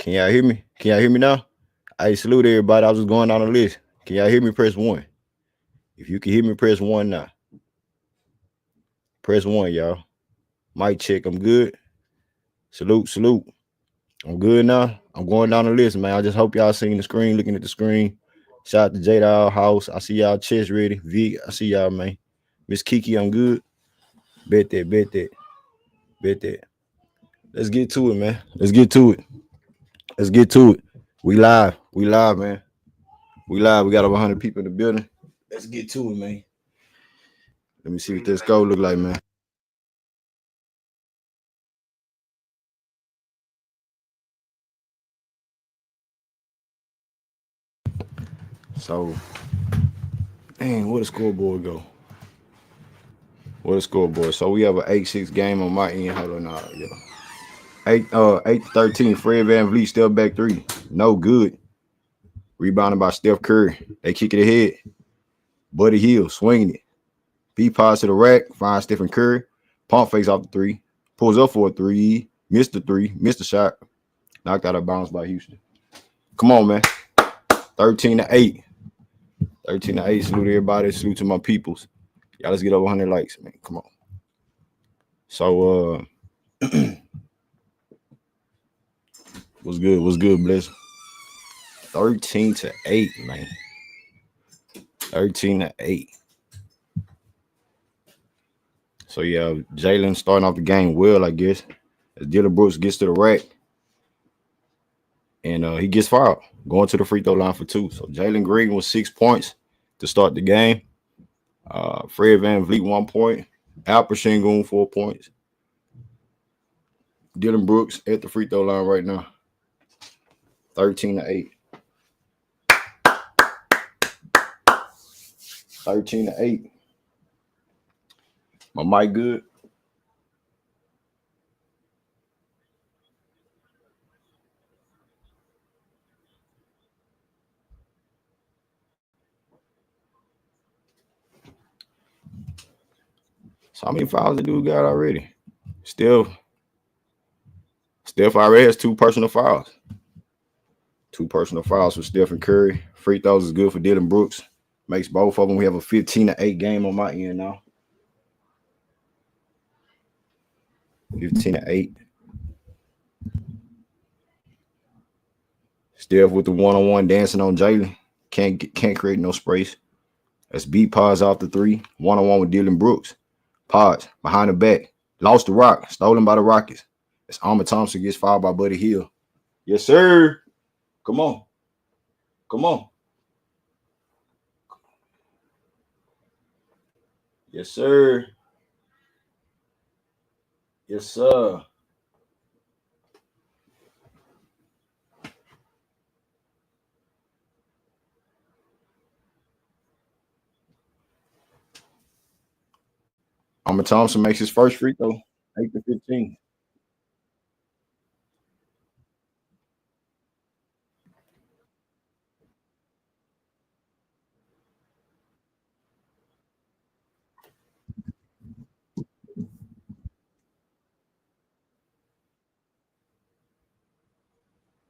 Can y'all hear me? Can y'all hear me now? I salute everybody. I was just going down the list. Can y'all hear me? Press 1. If you can hear me, press 1 now. Press 1, y'all. Mic check. I'm good. Salute. I'm good now. I'm going down the list, man. I just hope y'all seeing the screen, looking at the screen. Shout out to Jada House. I see y'all chest ready. Vic, I see y'all, man. Miss Kiki, I'm good. Bet that. Let's get to it, man. Let's get to it. We live, man. We live. We got over 100 people in the building. Let's get to it, man. Let me see what this goal look like, man. So, dang, where the scoreboard go? So we have an 8-6 game on my end. Hold on, now, yeah. 8-13. Fred VanVleet still back 3. No good. Rebounded by Steph Curry. They kick it ahead. Buddy Hield swinging it. P-Pause to the rack. Finds Stephen Curry. Pump fakes off the 3. Pulls up for a 3. Missed the 3. Missed the shot. Knocked out of bounds by Houston. Come on, man. 13-8. 13-8. Salute to everybody. Salute to my peoples. Y'all, let's get over 100 likes, man. Come on. So, what's good, Bless? 13-8, man. 13-8. So, yeah, Jalen starting off the game well, I guess. As Dillon Brooks gets to the rack. And he gets fouled. Going to the free throw line for 2. So, Jalen Green was 6 points to start the game. Fred VanVleet 1 point. Alperen Sengun 4 points. Dillon Brooks at the free throw line right now. 13-8. 13-8. My mic good? So how many fouls the dude got already? Steph already has 2 personal fouls. 2 personal fouls for Stephen Curry. Free throws is good for Dillon Brooks. Makes both of them. We have a 15-8 game on my end now. 15-8. Steph with the one-on-one dancing on Jalen. Can't create no space. That's P-Pause off the 3. One-on-one with Dillon Brooks. Pause behind the back. Lost the rock. Stolen by the Rockets. As Thompson gets fouled by Buddy Hield. Yes, sir. Come on. Yes, sir. Yes, sir. Thompson makes his first free throw. 8-15.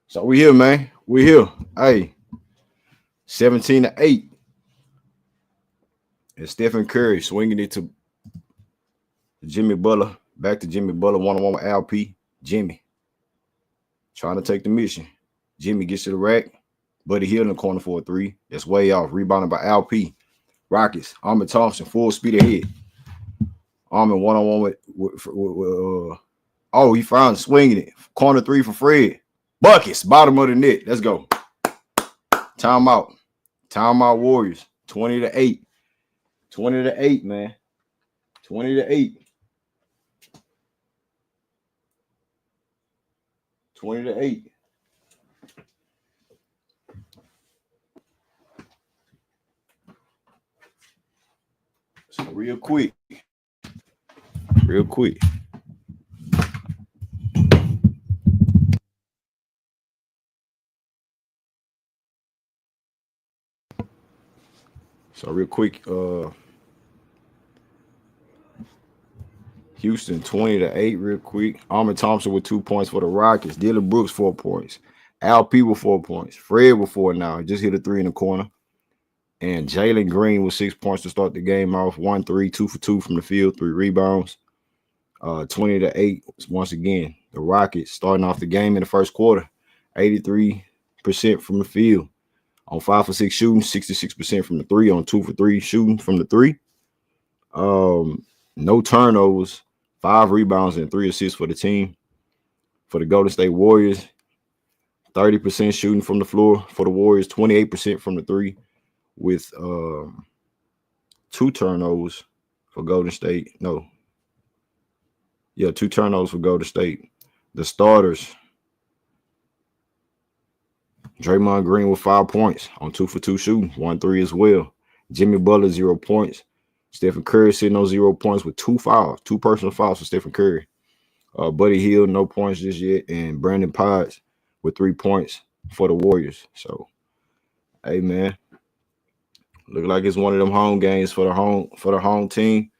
So we here, man. We here. Hey, 17-8. And Stephen Curry swinging it to Jimmy Butler. Back to Jimmy Butler. One-on-one with LP. Jimmy trying to take the mission. Jimmy gets to the rack. Buddy Hield in the corner for a 3. That's way off. Rebounded by LP. Rockets. Thompson full speed ahead. One-on-one with he found swinging it. Corner 3 for Fred. Buckets. Bottom of the net. Let's go. Timeout. Warriors. 20-8. 20-8, man. 20-8. 20-8. So real quick. Houston 20-8 real quick. Thompson with 2 points for the Rockets. Dillon Brooks 4 points. Alperen with 4 points. Fred with 4 now. He just hit a 3 in the corner. And Jalen Green with 6 points to start the game off. 1-3, 2 for 2 from the field, 3 rebounds. 20-8 once again. The Rockets starting off the game in the first quarter. 83% from the field. On 5 for 6 shooting, 66% from the 3. On 2 for 3 shooting from the 3. No turnovers. 5 rebounds and 3 assists for the team. For the Golden State Warriors, 30% shooting from the floor for the Warriors, 28% from the 3, with 2 turnovers for Golden State. 2 turnovers for Golden State. The starters, Draymond Green with 5 points on 2 for 2 shooting, 1-3 as well. Jimmy Butler, 0 points. Stephen Curry sitting on 0 points with 2 fouls, 2 personal fouls for Stephen Curry. Buddy Hield, no points just yet, and Brandon Potts with 3 points for the Warriors. So, hey man, look like it's one of them home games for the home team.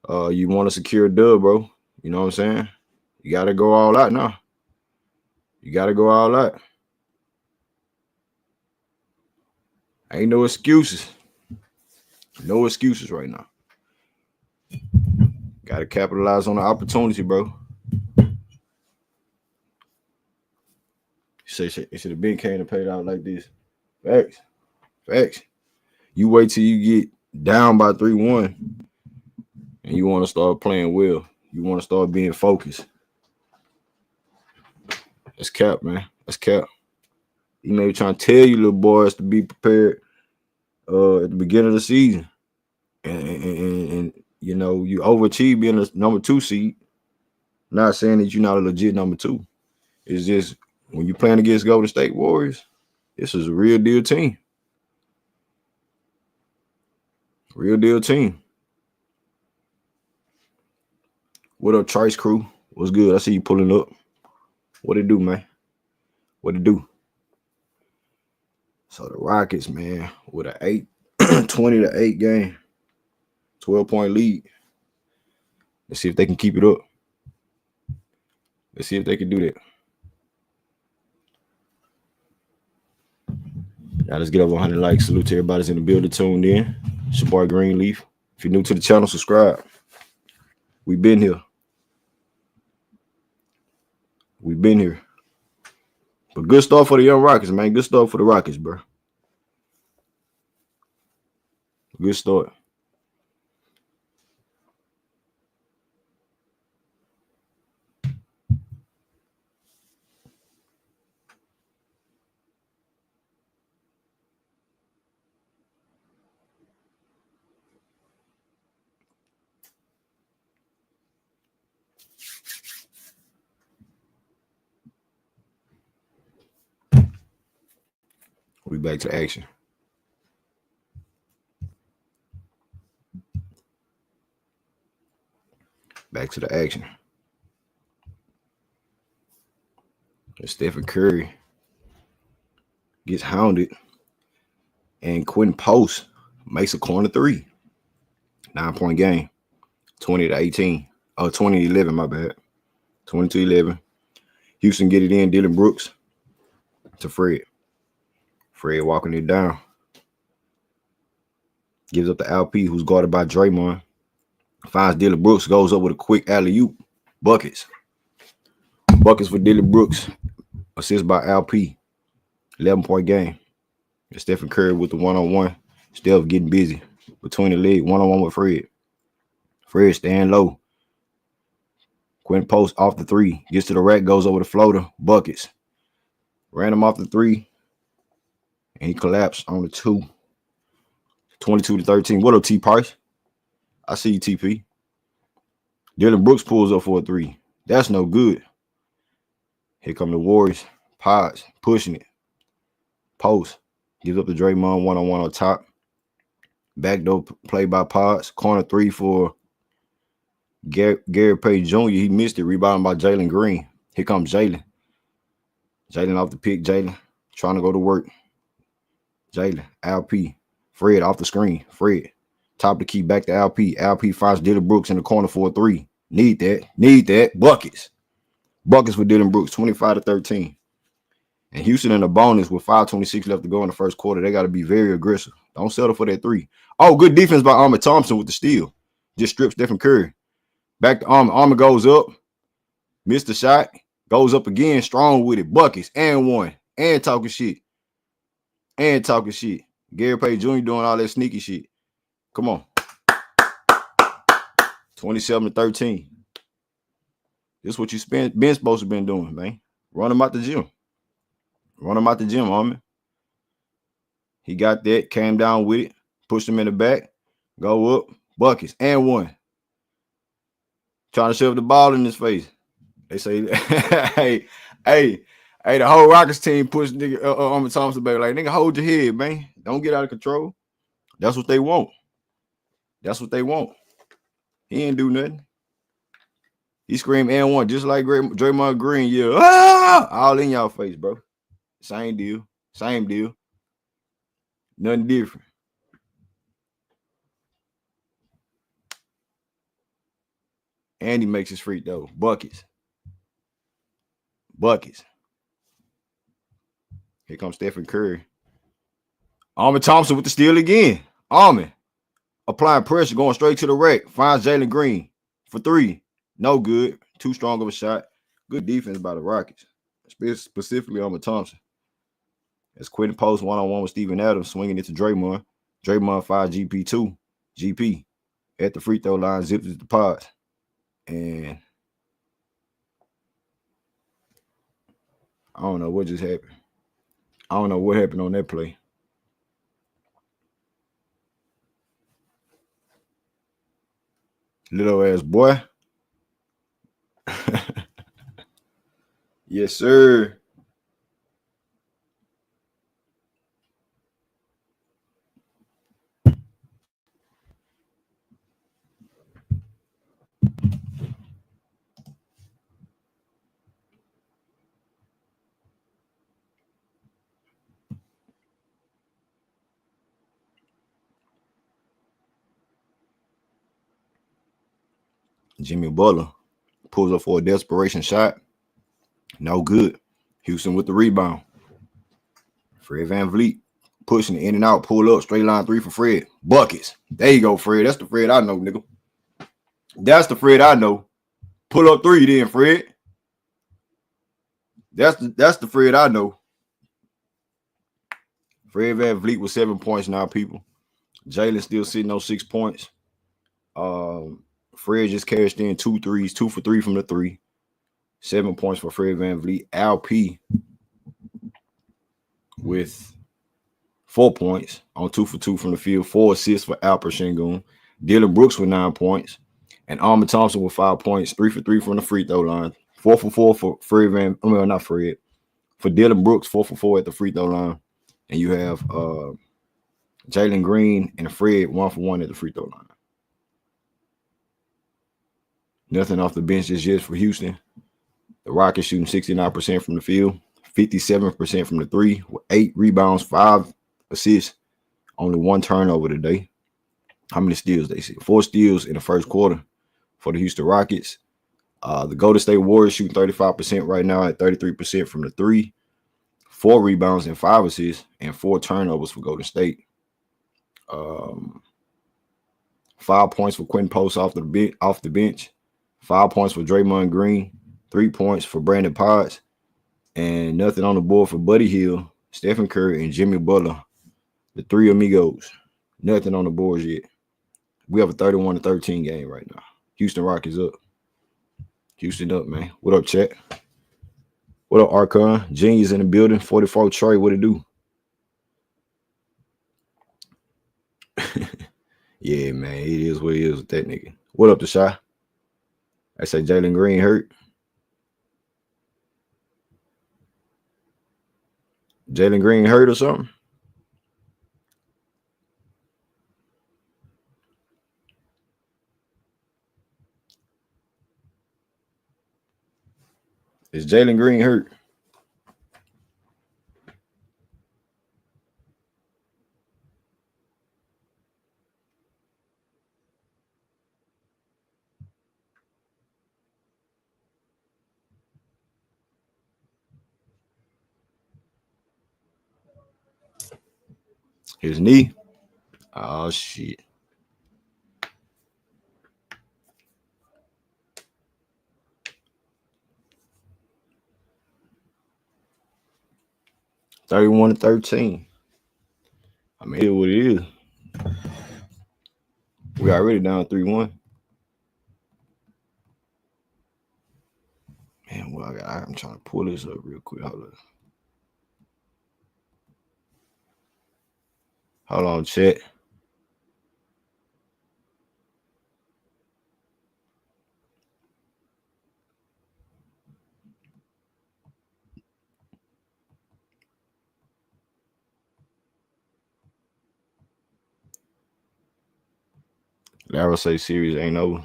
You want to secure a dub, bro. You know what I'm saying? You got to go all out now. You got to go all out. Ain't no excuses. No excuses right now. Got to capitalize on the opportunity, bro. It should have been came to pay out like this. Facts. You wait till you get down by 3-1 and you want to start playing well. You want to start being focused. That's cap, man. That's cap. You know, trying to tell you little boys to be prepared at the beginning of the season. And you know, you overachieve being a number 2 seed. Not saying that you're not a legit number 2. It's just when you're playing against Golden State Warriors, this is a real deal team. Real deal team. What up, Trice crew? What's good? I see you pulling up. What it do, man? What it do? So the Rockets, man, with an 20-8 game, 12-point lead. Let's see if they can keep it up. Let's see if they can do that. Now let's get over 100 likes. Salute to everybody's in the building tuned in. It's your boy Greenleaf. If you're new to the channel, subscribe. We've been here. But good stuff for the young Rockets, man. Good stuff for the Rockets, bro. Good start. We back to action. Back to the action. And Stephen Curry gets hounded. And Quentin Post makes a corner 3. 9-point game. 20-18. 20-11, my bad. 22-11. Houston get it in. Dillon Brooks to Fred. Fred walking it down. Gives up to Alperen, who's guarded by Draymond. Finds Dillon Brooks, goes up with a quick alley-oop. Buckets. Buckets for Dillon Brooks. Assist by Alperen. 11-point game. And Stephen Curry with the one-on-one. Steph getting busy between the leg. One-on-one with Fred. Fred staying low. Quentin Post off the 3. Gets to the rack, goes over the floater. Buckets. Ran him off the 3. And he collapsed on the 2. 22-13. What up, T. Price? I see you, TP. Dillon Brooks pulls up for a 3. That's no good. Here come the Warriors. Pods pushing it. Post. Gives up to Draymond one-on-one on top. Backdoor play by Pods. Corner 3 for Gary Payton Jr. He missed it. Rebounded by Jalen Green. Here comes Jalen. Jalen off the pick. Jalen trying to go to work. Jalen. Alperen. Fred off the screen. Fred. Top the key. Back to Alperen. Alperen finds Dillon Brooks in the corner for a 3. Need that. Buckets. Buckets for Dillon Brooks. 25-13. And Houston in the bonus with 5:26 left to go in the first quarter. They got to be very aggressive. Don't settle for that three. Oh, good defense by Thompson with the steal. Just strips Stephen Curry. Back to Armor. Armor goes up. Missed the shot. Goes up again. Strong with it. Buckets. And one. And talking shit. Gary Payton Jr. doing all that sneaky shit. Come on. 27-13. This is what you been supposed to been doing, man. Run him out the gym. Armor. He got that. Came down with it. Pushed him in the back. Go up. Buckets. And one. Trying to shove the ball in his face. They say, hey, the whole Rockets team pushed nigga Armor Thompson back. Like, nigga, hold your head, man. Don't get out of control. That's what they want. He didn't do nothing. He screamed and one just like Draymond Green. Yeah, all in y'all face, bro. Same deal. Nothing different. And he makes his free throw. Buckets. Here comes Stephen Curry. Armor Thompson with the steal again. Armor applying pressure, going straight to the rack. Finds Jalen Green for three. No good. Too strong of a shot. Good defense by the Rockets, specifically Armor Thompson. As Quentin Post one-on-one with Steven Adams, swinging it to Draymond. Draymond 5 GP2. GP at the free throw line, zips the pods. And I don't know what just happened. I don't know what happened on that play. Little ass boy. Yes, sir. Jimmy Butler pulls up for a desperation shot. No good. Houston with the rebound. Fred VanVleet pushing in and out. Pull up. Straight line three for Fred. Buckets. There you go, Fred. That's the Fred I know, nigga. That's the Fred I know. Pull up three then, Fred. That's the Fred I know. Fred VanVleet with 7 points now, people. Jalen still sitting on 6 points. Fred just cashed in 2 threes, 2 for 3 from the three. 7 points for Fred VanVleet. Al P with 4 points on 2 for 2 from the field. 4 assists for Alperen Sengun. Dillon Brooks with 9 points. And Armor Thompson with 5 points. 3 for 3 from the free throw line. 4 for 4 for Fred not Fred. For Dillon Brooks, 4 for 4 at the free throw line. And you have Jalen Green and Fred 1 for 1 at the free throw line. Nothing off the bench just yet for Houston. The Rockets shooting 69% from the field, 57% from the three, with 8 rebounds, 5 assists, only 1 turnover today. How many steals they see? 4 steals in the first quarter for the Houston Rockets. The Golden State Warriors shooting 35% right now at 33% from the three, 4 rebounds and 5 assists, and 4 turnovers for Golden State. 5 points for Quentin Post off the bench. 5 points for Draymond Green, 3 points for Brandon Potts, and nothing on the board for Buddy Hield, Stephen Curry, and Jimmy Butler, the 3 amigos. Nothing on the boards yet. We have a 31-13 game right now. Houston Rockets up. Houston up, man. What up, chat? What up, Archon? Genius in the building. 44 Trey, what it do? Yeah, man. It is what it is with that nigga. What up, Deshaun? I say Jalen Green hurt. Jalen Green hurt or something? Is Jalen Green hurt? His knee. Oh, shit. $31-13. I mean, it what it is. We already down 3-1. Man, well, I'm trying to pull this up real quick. Hold on, chat. Larry say series ain't over.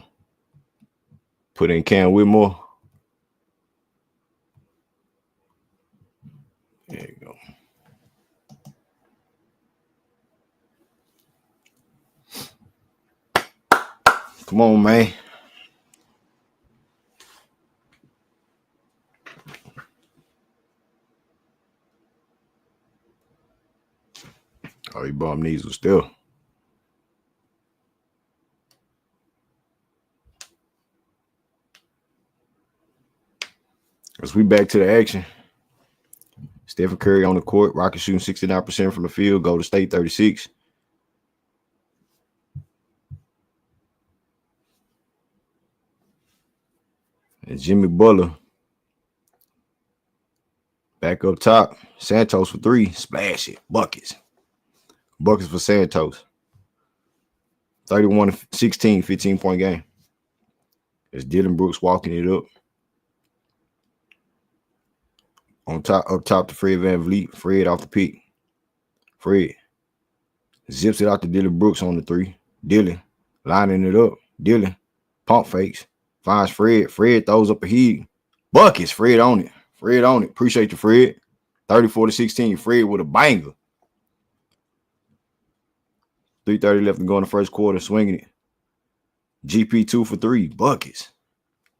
Put in Cam Whitmore. There you go. Come on, man. Oh, he bum knees was still. As we back to the action. Stephen Curry on the court. Rockets shooting 69% from the field. Golden State 36. And Jimmy Butler back up top. Santos for 3. Splash it. Buckets. Buckets for Santos. 31-16, 15-point game. It's Dillon Brooks walking it up. Up top to Fred VanVleet. Fred off the pick. Fred zips it out to Dillon Brooks on the 3. Dillon lining it up. Dillon pump fakes. Finds Fred. Fred throws up a heat. Buckets. Fred on it. Fred on it. Appreciate you, Fred. 34-16. Fred with a banger. 3:30 left to go in the first quarter. Swinging it. GP 2 for 3. Buckets.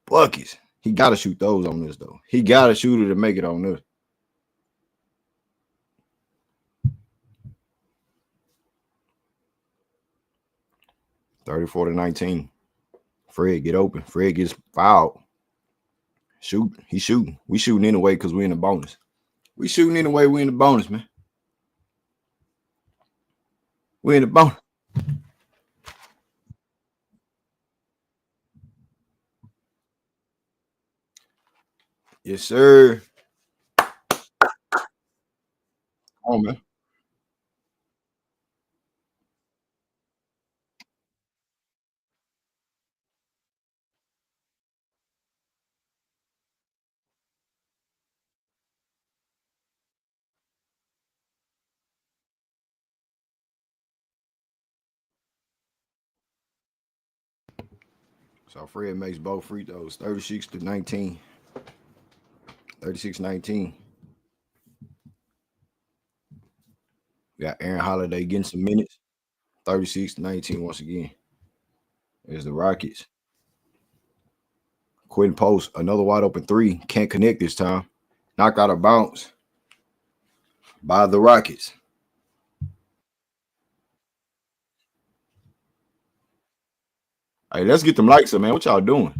Buckets. He got to shoot those on this, though. He got to shoot it to make it on this. $34-19. Fred get open. Fred gets fouled. Shoot. He's shooting. We shooting anyway because we're in the bonus. We shooting anyway. We're in the bonus, man. We're in the bonus. Yes, sir. Come on, man. So Fred makes both free throws. 36-19. 36-19. We got Aaron Holiday getting some minutes. 36-19 once again. There's the Rockets. Quentin Post, another wide open 3. Can't connect this time. Knocked out of bounds by the Rockets. Hey, let's get them likes up, man. What y'all doing?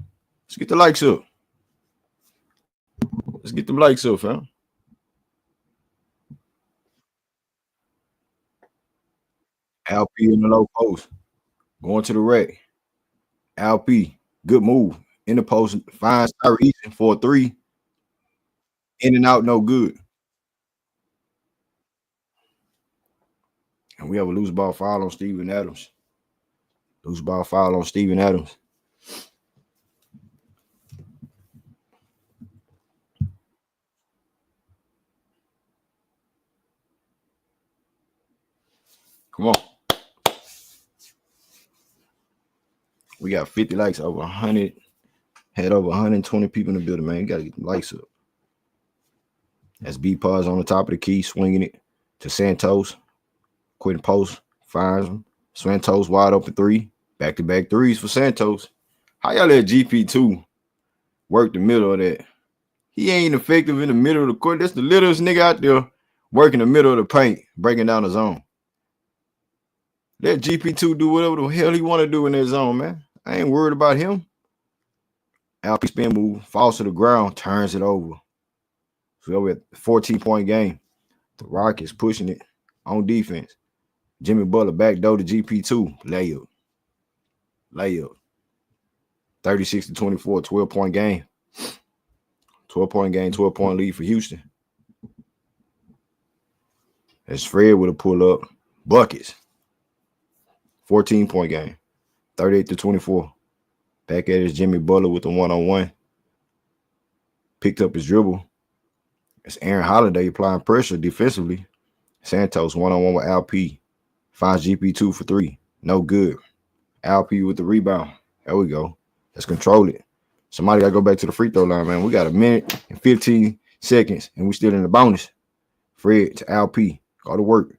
Let's get the likes up. Let's get them likes up, fam. LP in the low post. Going to the rack. LP, good move. In the post, finds Tyrese for a 3. In and out, no good. And we have a loose ball foul on Steven Adams. Loose ball foul on Steven Adams. Come on. We got 50 likes, over 100. Had over 120 people in the building, man. You got to get the likes up. That's B-Pause on the top of the key, swinging it to Santos. Quentin Post finds him. Santos wide open 3. Back-to-back 3s for Santos. How y'all let GP2 work the middle of that? He ain't effective in the middle of the court. That's the littlest nigga out there working the middle of the paint, breaking down the zone. Let GP2 do whatever the hell he want to do in that zone, man. I ain't worried about him. Alperen spin move, falls to the ground, turns it over. So we're at 14-point game. The Rockets pushing it on defense. Jimmy Butler backdoor to GP2. Layup. 36-24, 12-point game. 12-point game, 12-point lead for Houston. As Fred would have pulled up. Buckets. 14-point game. 38-24. Back at his Jimmy Butler with the one-on-one. Picked up his dribble. It's Aaron Holiday applying pressure defensively. Santos one-on-one with Alp. Finds GP2 for 3. No good. Alp with the rebound. There we go. Let's control it. Somebody got to go back to the free throw line, man. We got a minute and 15 seconds, and we still in the bonus. Fred to Alp. Go to work.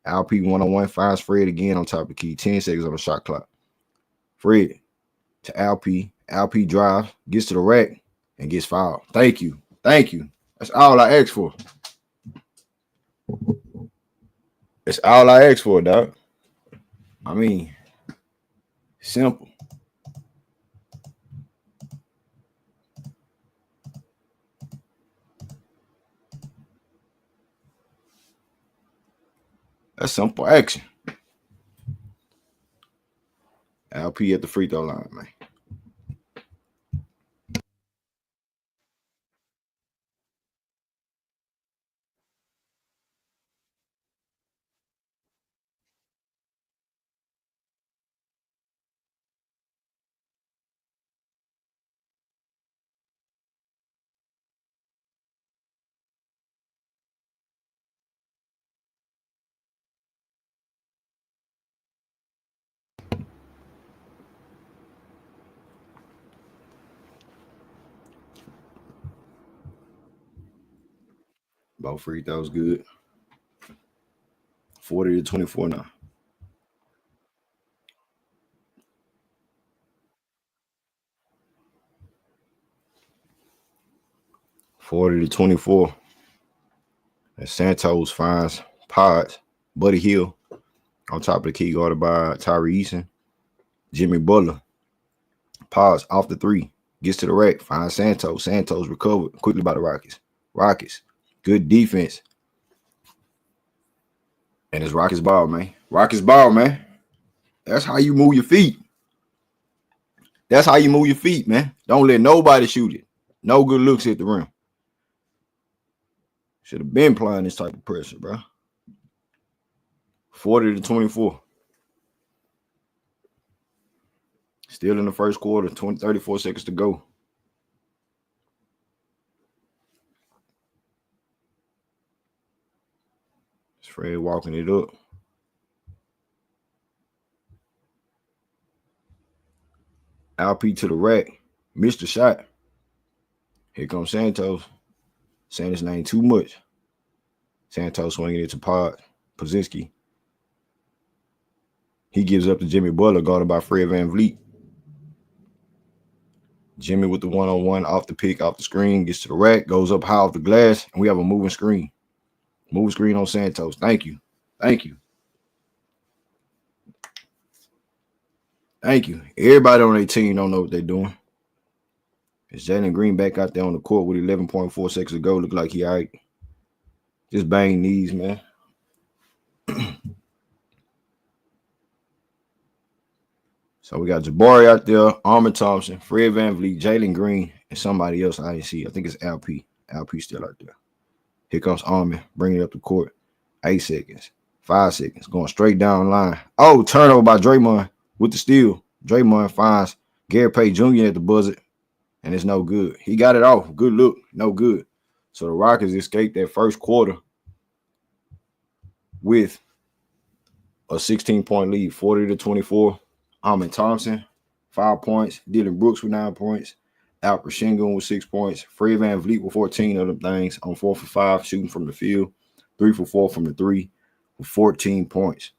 Alp one-on-one finds Fred again on top of the key. 10 seconds on the shot clock. Fred to Alp. Alp drives, gets to the rack, and gets fouled. Thank you. That's all I asked for. That's all I asked for, dog. I mean, simple. That's simple action. Alp at the free throw line, man. Both free throws good. 40-24 now. (40-24). And Santos finds Pods, Buddy Hield on top of the key guarded by Tyree Eason. Jimmy Butler. Pods off the 3. Gets to the rack. Finds Santos. Santos recovered quickly by the Rockets. Good defense. And it's Rockets ball, man. That's how you move your feet. Man. Don't let nobody shoot it. No good looks at the rim. Should have been applying this type of pressure, bro. 40-24. Still in the first quarter, 34 seconds to go. It's Fred walking it up. Alp to the rack. Missed the shot. Here comes Santos. Saying his name too much. Santos swinging it to Pozinski. He gives up to Jimmy Butler, guarded by Fred VanVleet. Jimmy with the one-on-one off the pick, off the screen, gets to the rack, goes up high off the glass, and we have a moving screen. Moving screen on Santos. Thank you. Everybody on their team don't know what they're doing. It's Jalen Green back out there on the court with 11.4 seconds to go. Look like he all right. Just bang knees, man. So we got Jabari out there, Armin Thompson, Fred VanVleet, Jalen Green, and somebody else I didn't see. I think it's Alp. Alp still out there. Here comes Armin, bringing it up the court. 8 seconds, 5 seconds, going straight down the line. Oh, turnover by Draymond with the steal. Draymond finds Gary Payton Jr. at the buzzer, and it's no good. He got it off. Good look, no good. So the Rockets escaped that first quarter with a 16-point lead, 40-24. Armin Thompson, 5 points. Dillon Brooks with 9 points. Alperen Sengun with 6 points. Fred VanVleet with 14 of them things on 4 for 5 shooting from the field. 3 for 4 from the 3 with 14 points.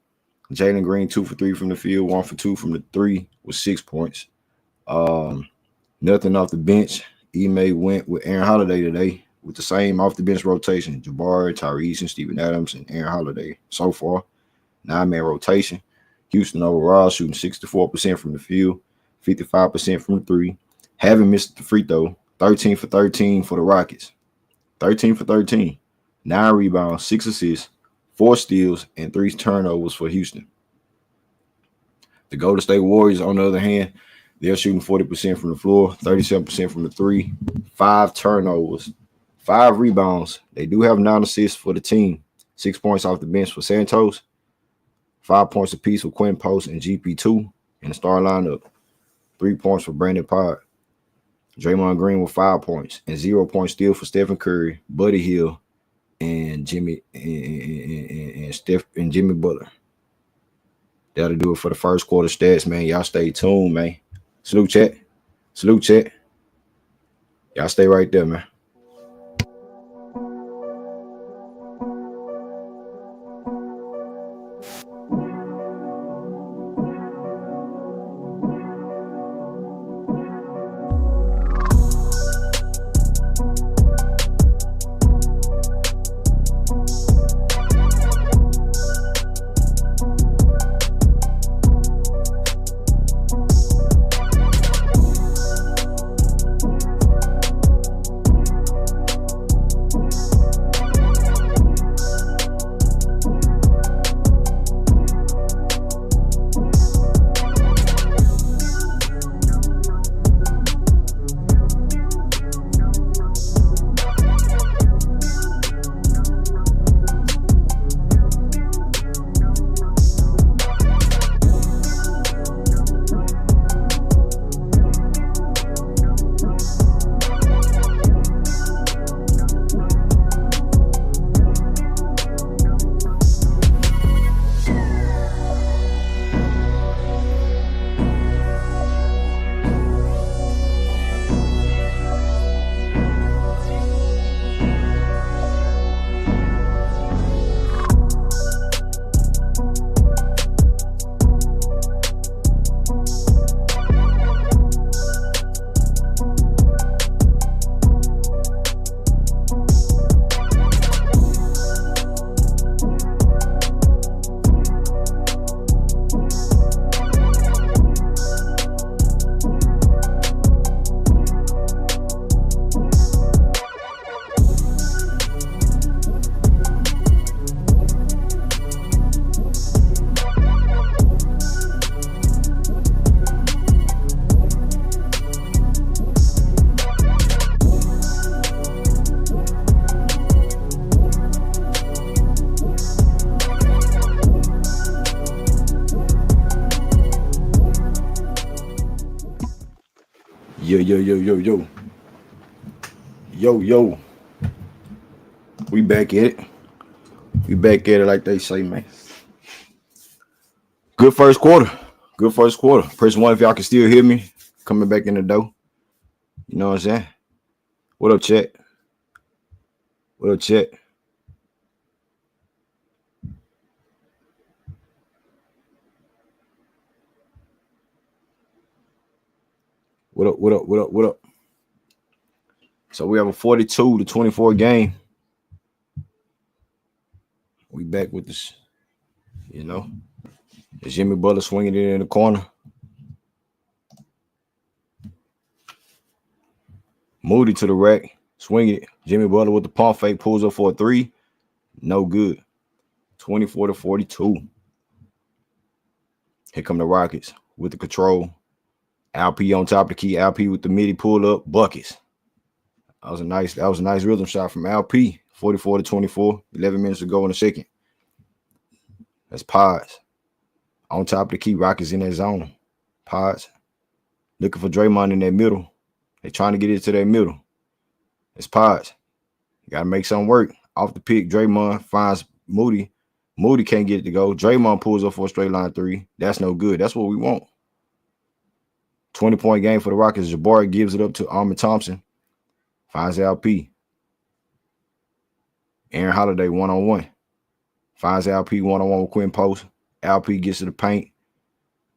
Jalen Green 2 for 3 from the field. 1 for 2 from the 3 with 6 points. Nothing off the bench. Ime went with Aaron Holiday today with the same off the bench rotation. Jabari, Tyrese, and Steven Adams, and Aaron Holiday so far. 9-man rotation. Houston overall shooting 64% from the field, 55% from the three. Haven't missed the free throw. 13 for 13 for the Rockets. 13 for 13. 9 rebounds, 6 assists, 4 steals, and 3 turnovers for Houston. The Golden State Warriors, on the other hand, they're shooting 40% from the floor, 37% from the three, 5 turnovers, 5 rebounds. They do have 9 assists for the team, 6 points off the bench for Santos, 5 points apiece for Quinn Post and GP2 in the star lineup, 3 points for Brandon Pod. Draymond Green with 5 points and 0 points still for Stephen Curry, Buddy Hield, and Jimmy Butler. That'll do it for the first quarter stats, man. Y'all stay tuned, man. Salute chat. Salute chat. Y'all stay right there, man. Yo. We back at it. We back at it like they say, man. Good first quarter. Press 1 if y'all can still hear me coming back in the door. You know what I'm saying? What up, chat? What up? So we have a 42-24 game. We back with this, you know. It's Jimmy Butler swinging it in the corner. Moody to the rack, swinging it. Jimmy Butler with the pump fake, pulls up for a 3. No good. 24-42. Here come the Rockets with the control. Alperen on top of the key. Alperen with the midi pull up buckets. That was a nice rhythm shot from Alperen. 44-24. 11 minutes to go in the second. That's Pods. On top of the key, Rockets in that zone. Pods looking for Draymond in that middle. They're trying to get it to that middle. It's Pods. You got to make something work. Off the pick, Draymond finds Moody. Moody can't get it to go. Draymond pulls up for a straight line 3. That's no good. That's what we want. 20-point game for the Rockets. Jabari gives it up to Thompson. Finds LP. Aaron Holiday one-on-one. Finds LP one-on-one with Quinn Post. LP gets to the paint.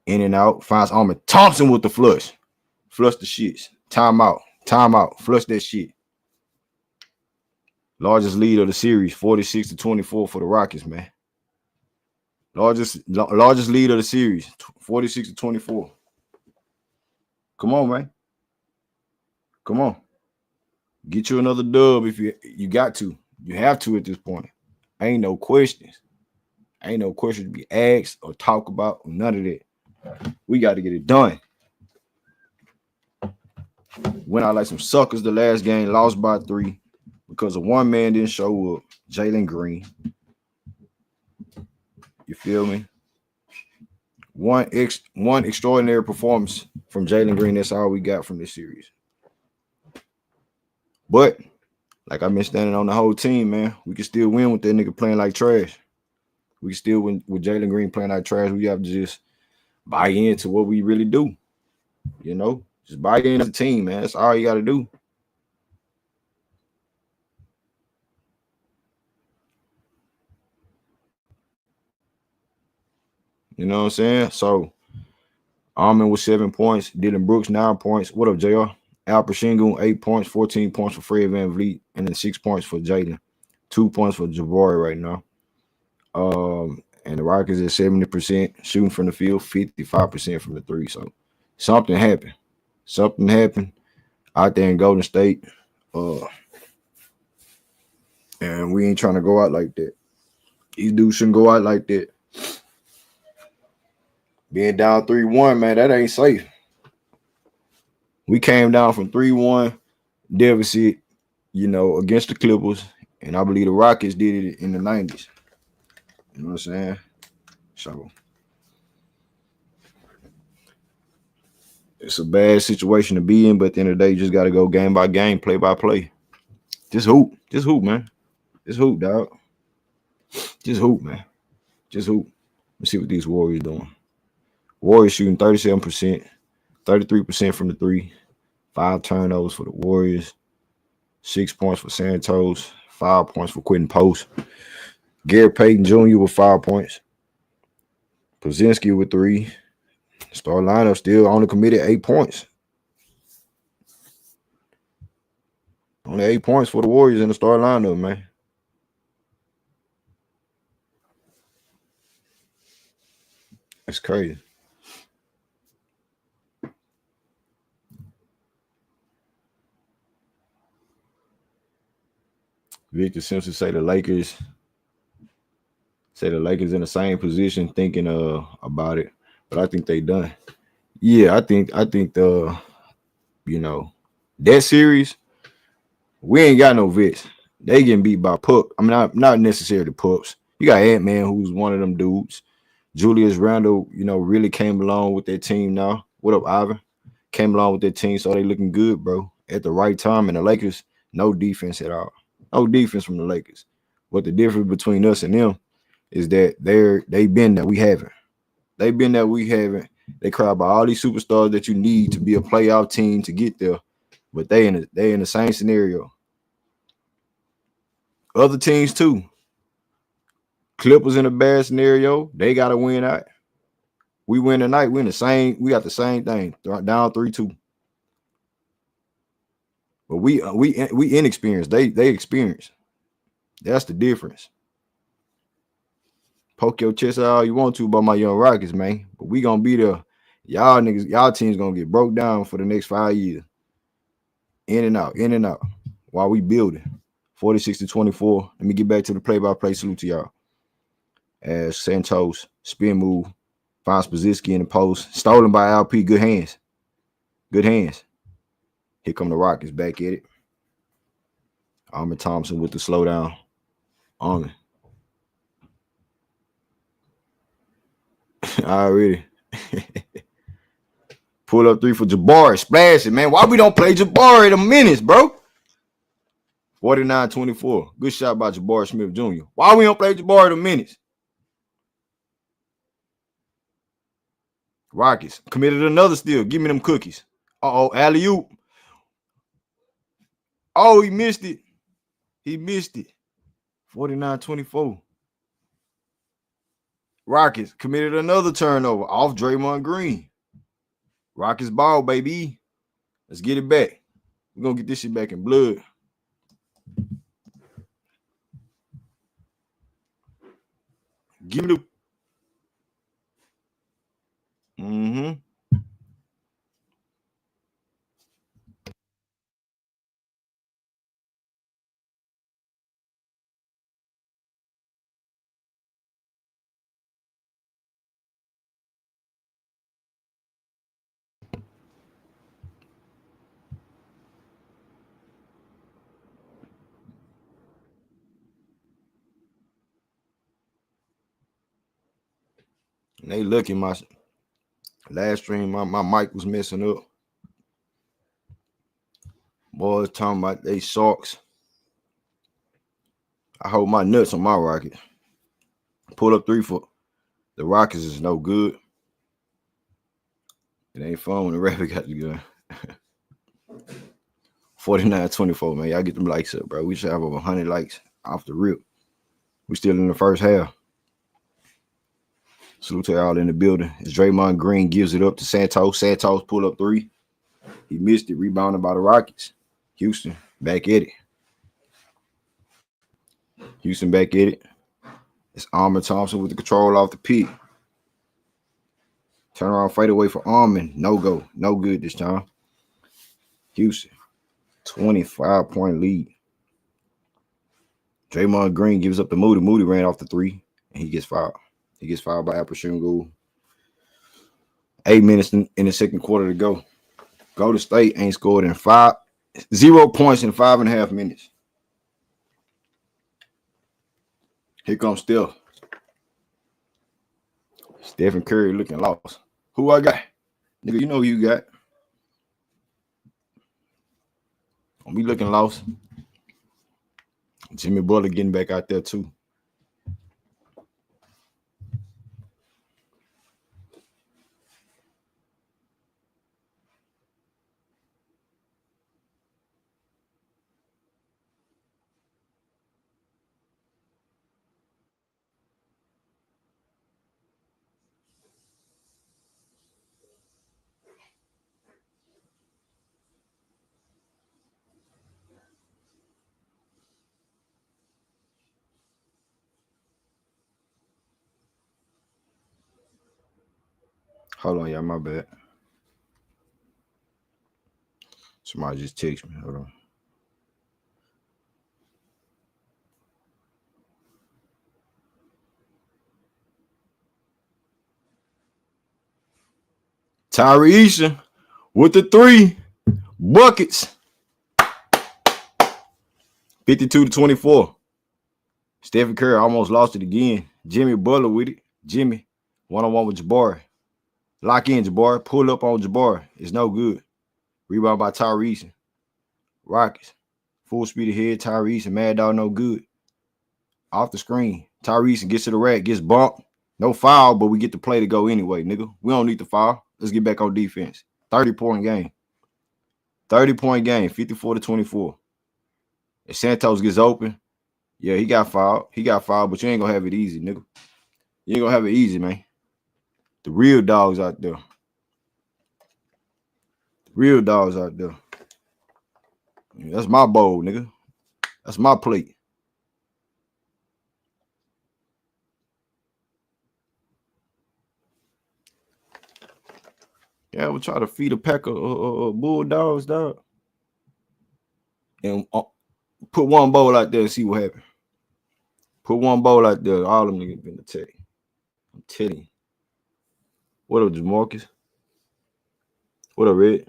In and out. Finds Thompson with the flush. Flush the shits. Timeout. Flush that shit. Largest lead of the series, 46-24 for the Rockets, man. Largest lead of the series, 46-24. Come on, man. Come on. Get you another dub if you got to. You have to at this point. Ain't no questions. Ain't no questions to be asked or talk about. None of that. We got to get it done. Went out like some suckers the last game, lost by 3 because of one man didn't show up, Jalen Green. You feel me? One extraordinary performance from Jalen Green. That's all we got from this series. But like I've been standing on the whole team, man, we can still win with that nigga playing like trash. We can still win with Jalen Green playing like trash. We have to just buy into what we really do. You know, just buy in as a team, man. That's all you got to do. You know what I'm saying? So, Almond with 7 points. Dillon Brooks, 9 points. What up, JR? Alperen Sengun, 8 points. 14 points for Fred VanVleet. And then 6 points for Jalen. 2 points for Jabari right now. And the Rockets at 70%. Shooting from the field, 55% from the 3. So, something happened. Something happened out there in Golden State. And we ain't trying to go out like that. These dudes shouldn't go out like that. Being down 3-1, man, that ain't safe. We came down from 3-1 deficit, you know, against the Clippers, and I believe the Rockets did it in the 90s. You know what I'm saying? So it's a bad situation to be in, but at the end of the day, you just got to go game by game, play by play. Just hoop, man. Just hoop, dog. Just hoop, man. Just hoop. Let's see what these Warriors doing. Warriors shooting 37%, 33% from the 3, 5 turnovers for the Warriors, 6 points for Santos, 5 points for Quentin Post. Gary Payton Jr. with 5 points. Pozinski with 3. Star lineup still only committed 8 points. Only 8 points for the Warriors in the star lineup, man. That's crazy. Victor Simpson say the Lakers in the same position thinking about it, but I think they done. Yeah, I think the that series we ain't got no vets. They getting beat by pup. I mean, not necessarily pups. You got Ant-Man, who's one of them dudes. Julius Randle, really came along with their team now. What up, Ivan? Came along with their team, so they looking good, bro. At the right time, and the Lakers, no defense at all. No defense from the Lakers. What the difference between us and them is that they've been there, we haven't. They've been there, we haven't. They cry about all these superstars that you need to be a playoff team to get there, but they in the same scenario. Other teams too. Clippers in a bad scenario, they gotta win out. We win tonight, we got the same thing, down 3-2. But we inexperienced. They experienced. That's the difference. Poke your chest out all you want to about my young Rockets, man. But we gonna be there. Y'all niggas, y'all team's gonna get broke down for the next 5 years. In and out. While we building. 46-24. Let me get back to the play-by-play. Salute to y'all. As Santos, spin move, finds Pozinski in the post. Stolen by LP. Good hands. Here come the Rockets back at it. Thompson with the slowdown. Armin. Already. Pull up 3 for Jabari. Splash it, man. Why we don't play Jabari in the minutes, bro? 49-24. Good shot by Jabari Smith Jr. Why we don't play Jabari in the minutes? Rockets committed another steal. Give me them cookies. Uh-oh, alley-oop. Oh, he missed it. 49-24. Rockets committed another turnover off Draymond Green. Rockets ball, baby. Let's get it back. We're going to get this shit back in blood. Give me the They looking my last stream, my mic was messing up. Boys talking about they socks. I hold my nuts on my rocket. Pull up 3 for the Rockets is no good. It ain't fun when the Raptors got the gun. 49-24, man. Y'all get them likes up, bro. We should have over 100 likes off the rip. We still in the first half. Salute to y'all in the building. As Draymond Green gives it up to Santos. Santos pull up 3. He missed it, rebounded by the Rockets. Houston back at it. Houston back at it. It's Alperen Thompson with the control off the pick. Turn around, fade away for Alperen. No go. No good this time. Houston, 25-point lead. Draymond Green gives up to Moody. Moody ran off the 3, and he gets fouled. He gets fouled by Alperen. 8 minutes in the second quarter to go. Golden State ain't scored in 0 points in 5.5 minutes. Here comes Steph. Stephen Curry looking lost. Who I got? Nigga, you know who you got. I'm be looking lost. Jimmy Butler getting back out there too. Hold on, y'all, my bad. Somebody just text me. Hold on. Tyrese with the 3 buckets. 52-24. Stephen Curry almost lost it again. Jimmy Butler with it. Jimmy, one-on-one with Jabari. Lock in, Jabari. Pull up on Jabari. It's no good. Rebound by Tyrese. Rockets. Full speed ahead. Tyrese and Mad Dog no good. Off the screen. Tyrese gets to the rack. Gets bumped. No foul, but we get the play to go anyway, nigga. We don't need the foul. Let's get back on defense. 30-point game. 30-point game. 54-24. If Santos gets open, yeah, he got fouled. He got fouled, but you ain't going to have it easy, nigga. You ain't going to have it easy, man. The real dogs out there. The real dogs out there. That's my bowl, nigga. That's my plate. Yeah, we'll try to feed a pack of bulldogs, dog. And put one bowl out there and see what happens. Put one bowl out there. All them niggas been attacked. I'm telling you. What up, Jamarcus? What up, Red?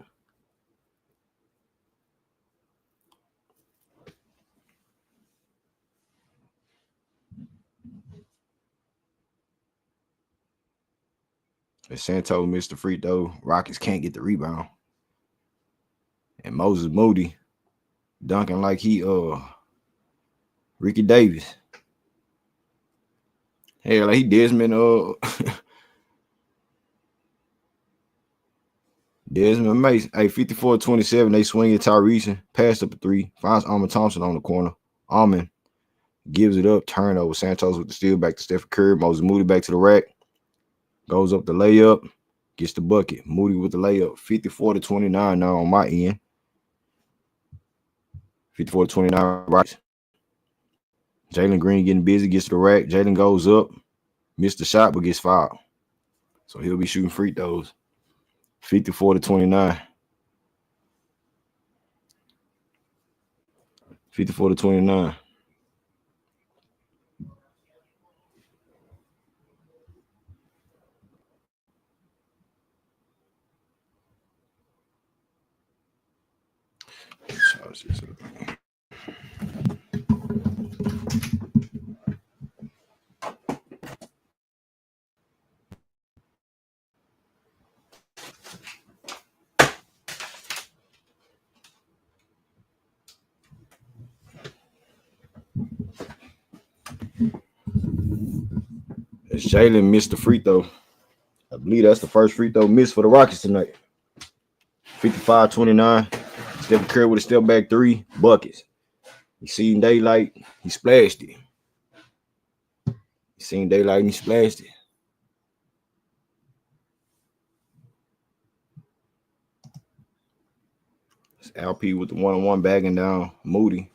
If Santos missed the free throw, Rockets can't get the rebound. And Moses Moody dunking like he Ricky Davis. Hey, like he Desmond Desmond Mason. Hey, 54-27. They swing at Tyrese. Pass up a 3. Finds Alperen Thompson on the corner. Alperen gives it up. Turnover. Santos with the steal back to Stephen Curry. Moses Moody back to the rack. Goes up the layup. Gets the bucket. Moody with the layup. 54-29 now on my end. 54-29 right. Jalen Green getting busy. Gets to the rack. Jalen goes up. Missed the shot, but gets fouled. So he'll be shooting free throws. 54-29. 54-29. Jalen missed the free throw. I believe that's the first free throw missed for the Rockets tonight. 55-29. Steph Curry with a step back three. Buckets. He seen daylight. He splashed it. He seen daylight and he splashed it. It's LP with the one-on-one bagging down. Moody.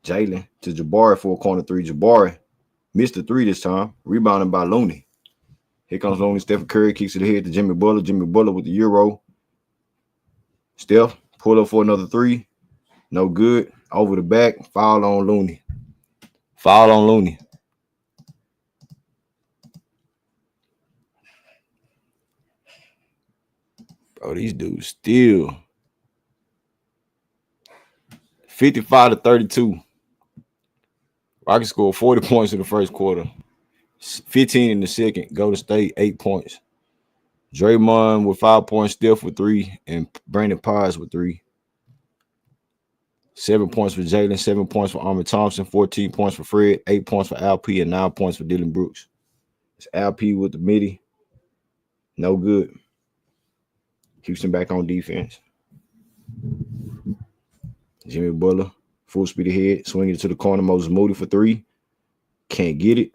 Jalen to Jabari for a corner three. Jabari missed the three this time. Rebounded by Looney. Here comes Looney. Steph Curry kicks it ahead to Jimmy Butler. Jimmy Butler with the Euro. Steph pull up for another three. No good. Over the back. Foul on Looney. Foul on Looney. Bro, these dudes still 55-32. Rockets scored 40 points in the first quarter. 15 in the second. Golden State, 8 points. Draymond with 5 points, Steph with 3, and Brandon Paz with 3. 7 points for Jalen, 7 points for Armin Thompson, 14 points for Fred, 8 points for Alperen, and 9 points for Dillon Brooks. It's Alperen with the midi. No good. Houston back on defense. Jimmy Butler, full speed ahead, swinging it to the corner. Moses Moody for 3. Can't get it.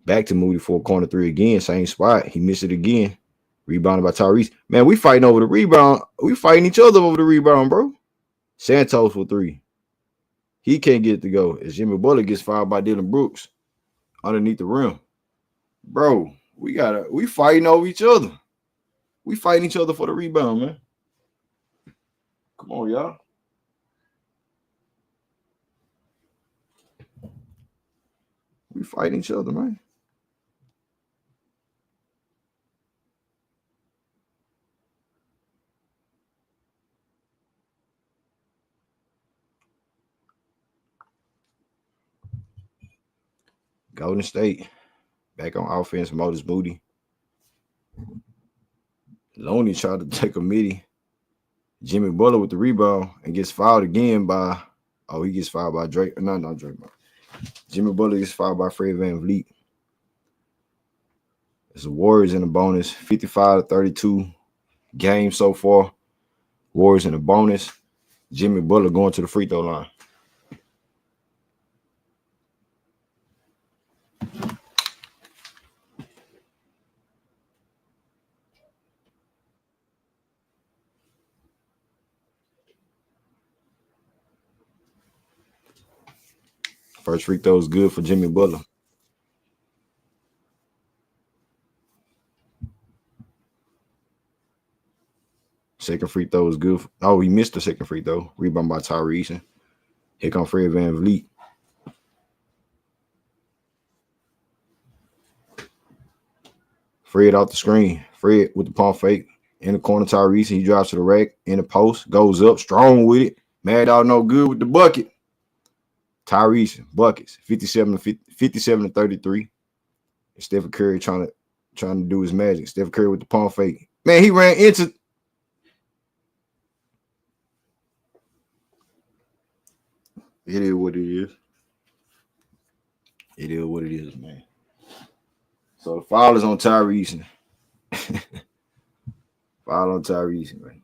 Back to Moody for a corner 3 again. Same spot. He missed it again. Rebounded by Tyrese. Man, we fighting over the rebound. We fighting each other over the rebound, bro. Santos for 3. He can't get it to go. As Jimmy Butler gets fouled by Dillon Brooks underneath the rim. Bro, we fighting over each other. We fighting each other for the rebound, man. Come on, y'all. We fighting each other, man. Golden State back on offense. Moses Moody. Loney tried to take a midi. Jimmy Butler with the rebound and gets fouled again by. Oh, he gets fouled by Drake. No, not Drake. Jimmy Butler gets fouled by Fred VanVleet. It's the Warriors in the bonus. 55-32 game so far. Warriors in the bonus. Jimmy Butler going to the free throw line. First free throw is good for Jimmy Butler. Second free throw is good. Oh, he missed the second free throw. Rebound by Tyrese. Here comes Fred VanVleet. Fred off the screen. Fred with the pump fake. In the corner, Tyrese. He drives to the rack. In the post. Goes up. Strong with it. Mad out no good with the bucket. Tyrese buckets. 57-33. And Stephen Curry trying to do his magic. Stephen Curry with the pump fake. Man, he ran into. It is what it is. It is what it is, man. So the foul is on Tyrese. Foul on Tyrese, man.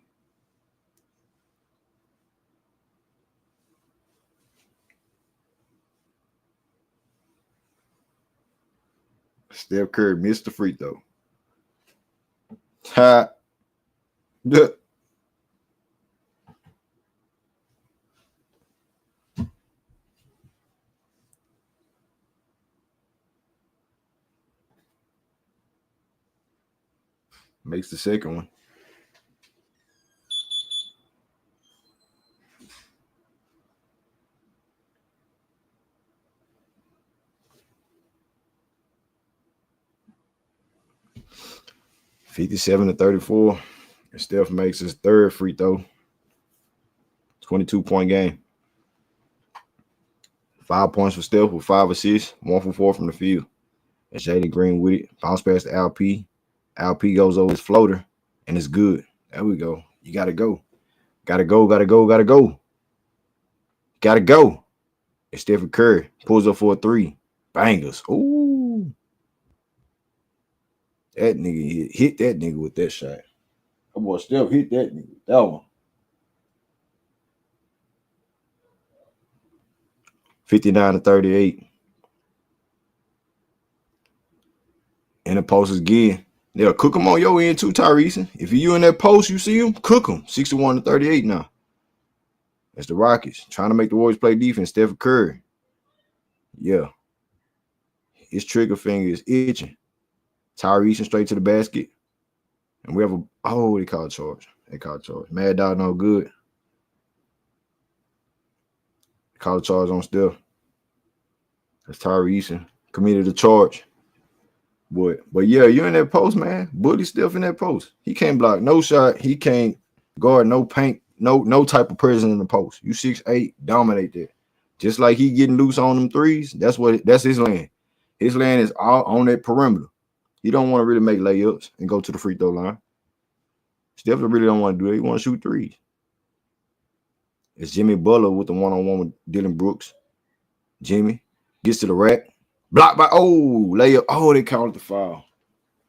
Steph Curry missed the free throw. Ha. Makes the second one. (57-34). And Steph makes his third free throw. 22-point game. 5 points for Steph with 5 assists, 1 for 4 from the field. And Jalen Green with it. Bounce pass to LP. LP goes over his floater, and it's good. There we go. You got to go. Got to go, got to go, got to go. Got to go. And Stephen Curry pulls up for a 3. Bangers. Ooh. That nigga hit that nigga with that shot. That boy Steph hit that nigga. That one. 59-38. In the post again. They'll cook them on your end too, Tyrese. If you in that post, you see them, cook them. 61-38 now. That's the Rockets. Trying to make the Warriors play defense. Steph Curry. Yeah. His trigger finger is itching. Tyrese straight to the basket. And we have they call charge. They call charge. Mad Dog no good. They call charge on Steph. That's Tyrese committed a charge. But yeah, you're in that post, man. Bully Steph in that post. He can't block no shot. He can't guard no paint, no type of presence in the post. You 6'8", dominate that. Just like he getting loose on them threes, that's his lane. His lane is all on that perimeter. He don't want to really make layups and go to the free throw line. Steph really don't want to do it. He want to shoot threes. It's Jimmy Butler with the one-on-one with Dillon Brooks. Jimmy gets to the rack. Blocked by, layup. They counted the foul.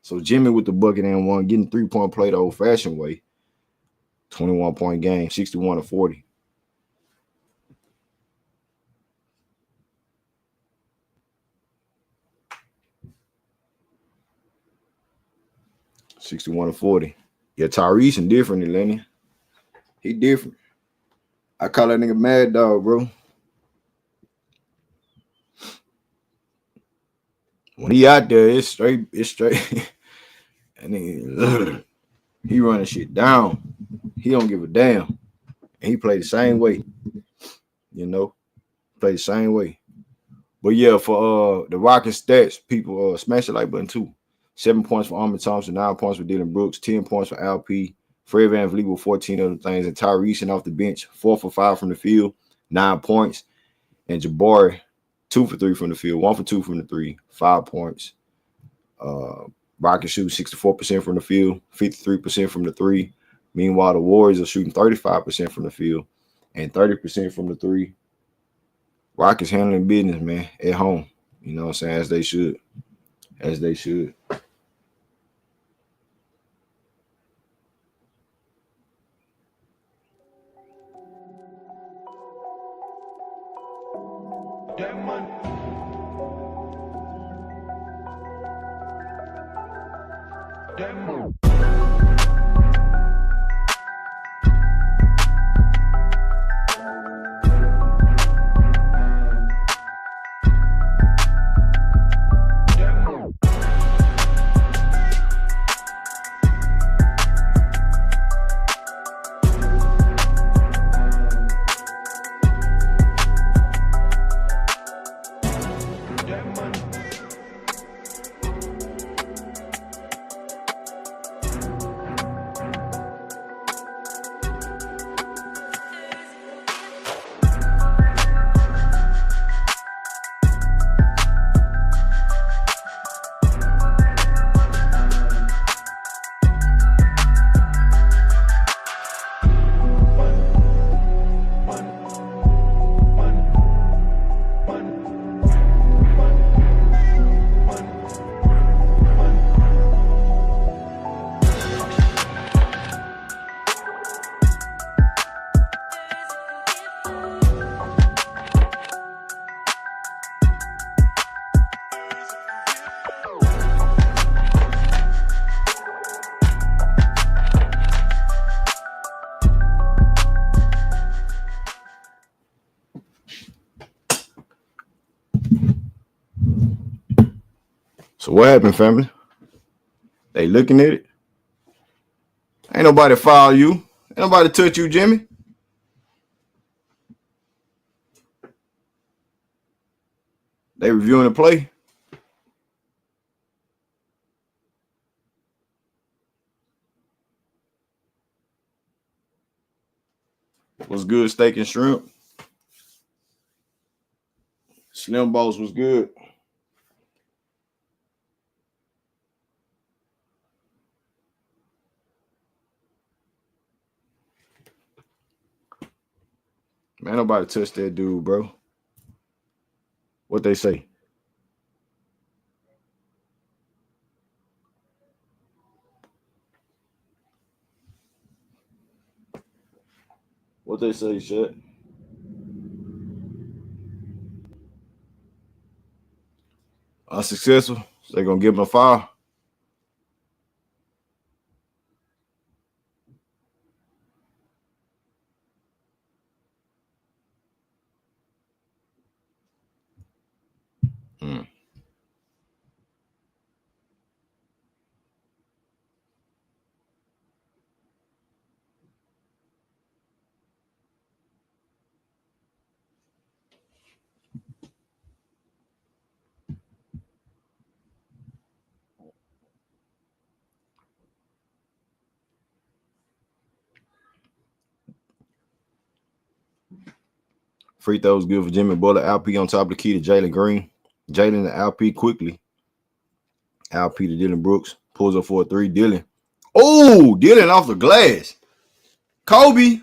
So Jimmy with the bucket and one, getting 3-point play the old-fashioned way. 21-point game, 61-40. $61-40. Yeah, Tyrese different, Lenny. He different. I call that nigga Mad Dog, bro. When he out there, it's straight. And he running shit down. He don't give a damn. And he play the same way. Play the same way. But yeah, for the Rockets stats, people smash the like button too. 7 points for Alperen Thompson, 9 points for Dillon Brooks, 10 points for Alperen. Fred VanVleet with 14 other things, and Tyrese off the bench, 4 for 5 from the field, 9 points. And Jabari, 2 for 3 from the field, 1 for 2 from the 3, 5 points. Rockets shoot 64% from the field, 53% from the 3. Meanwhile, the Warriors are shooting 35% from the field and 30% from the 3. Rockets handling business, man, at home. You know what I'm saying? As they should. As they should. So what happened, family? They looking at it. Ain't nobody foul you. Ain't nobody touch you, Jimmy. They reviewing the play. What's good, steak and shrimp? Slim Balls was good. Man, nobody touched that dude, bro. What they say? What they say, shit. Unsuccessful. So they're gonna give him a foul. Free throws good for Jimmy Butler. LP on top of the key to Jalen Green. Jalen to LP quickly. LP to Dillon Brooks. Pulls up for a three. Dillon. Oh, Dillon off the glass. Kobe.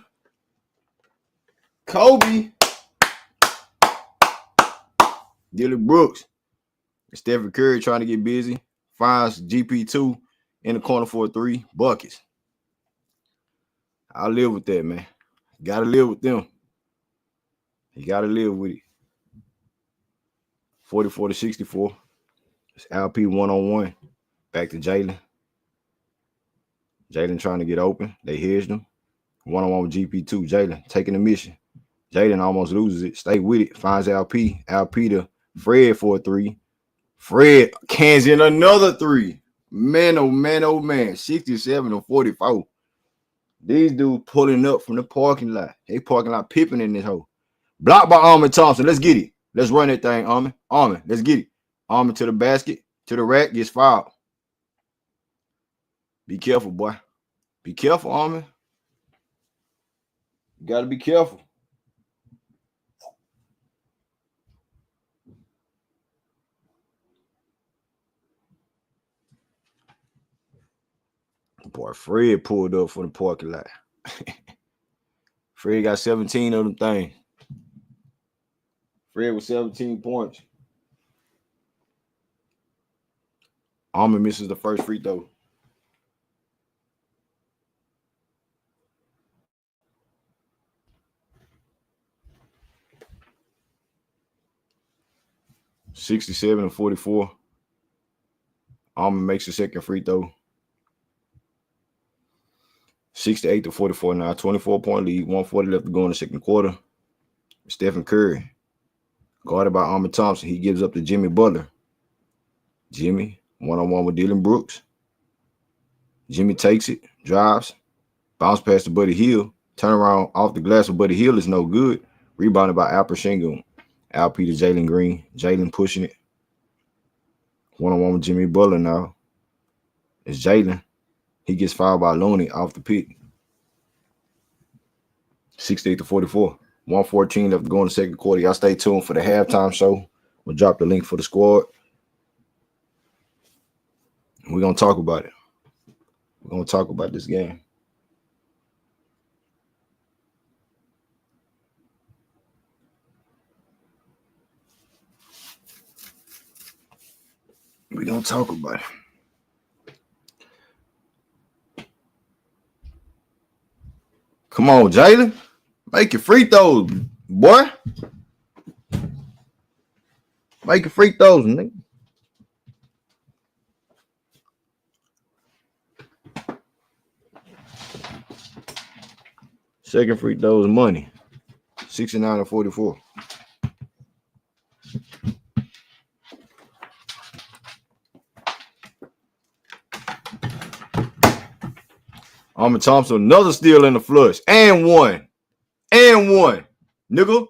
Dillon Brooks. Stephen Curry trying to get busy. Finds GP2 in the corner for a three. Buckets. I'll live with that, man. Gotta live with them. You gotta live with it. 44-64. It's LP 1-on-1. Back to Jalen. Jalen trying to get open. They hedged him. 1-on-1 with GP2. Jalen taking the mission. Jalen almost loses it. Stay with it. Finds LP. LP to Fred for a three. Fred cans in another three. Man, oh man, oh man. 67-44. These dudes pulling up from the parking lot. They parking lot pipping in this hole. Blocked by Alperen Thompson. Let's get it. Let's run that thing, Alperen. Alperen, let's get it. Alperen to the basket, to the rack, gets fouled. Be careful, boy. Be careful, Alperen. You got to be careful. Boy, Fred pulled up for the parking lot. Fred got 17 of them things. Fred with 17 points. Alperen misses the first free throw. $67-44. Alperen makes the second free throw. 68-44 now. 24-point lead. 140 left to go in the second quarter. Stephen Curry. Guarded by Alperen Thompson. He gives up to Jimmy Butler. Jimmy, 1-on-1 with Dillon Brooks. Jimmy takes it, drives, bounce past to Buddy Hield. Turn around off the glass of Buddy Hield is no good. Rebounded by Alperen Sengun. LP to Jalen Green. Jalen pushing it. 1-on-1 with Jimmy Butler now. It's Jalen. He gets fouled by Looney off the pick. 68-44. 114 left to go in the second quarter. Y'all stay tuned for the halftime show. We'll drop the link for the squad. We're going to talk about it. We're going to talk about this game. We're going to talk about it. Come on, Jalen. Make your free throws, boy. Make your free throws, nigga. Second free throw is money. 69-44. Alperen Thompson, another steal in the flush. And one. Nigga,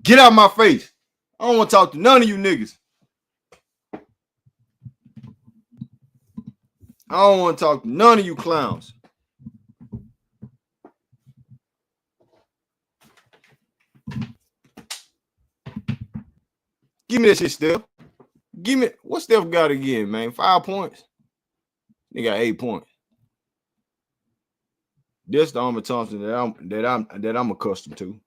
get out my face. I don't want to talk to none of you niggas. I don't want to talk to none of you clowns. Give me that shit, Steph. Give me what Steph got again, man. 5 points. They got 8 points. That's the Alperen Thompson that I'm accustomed to.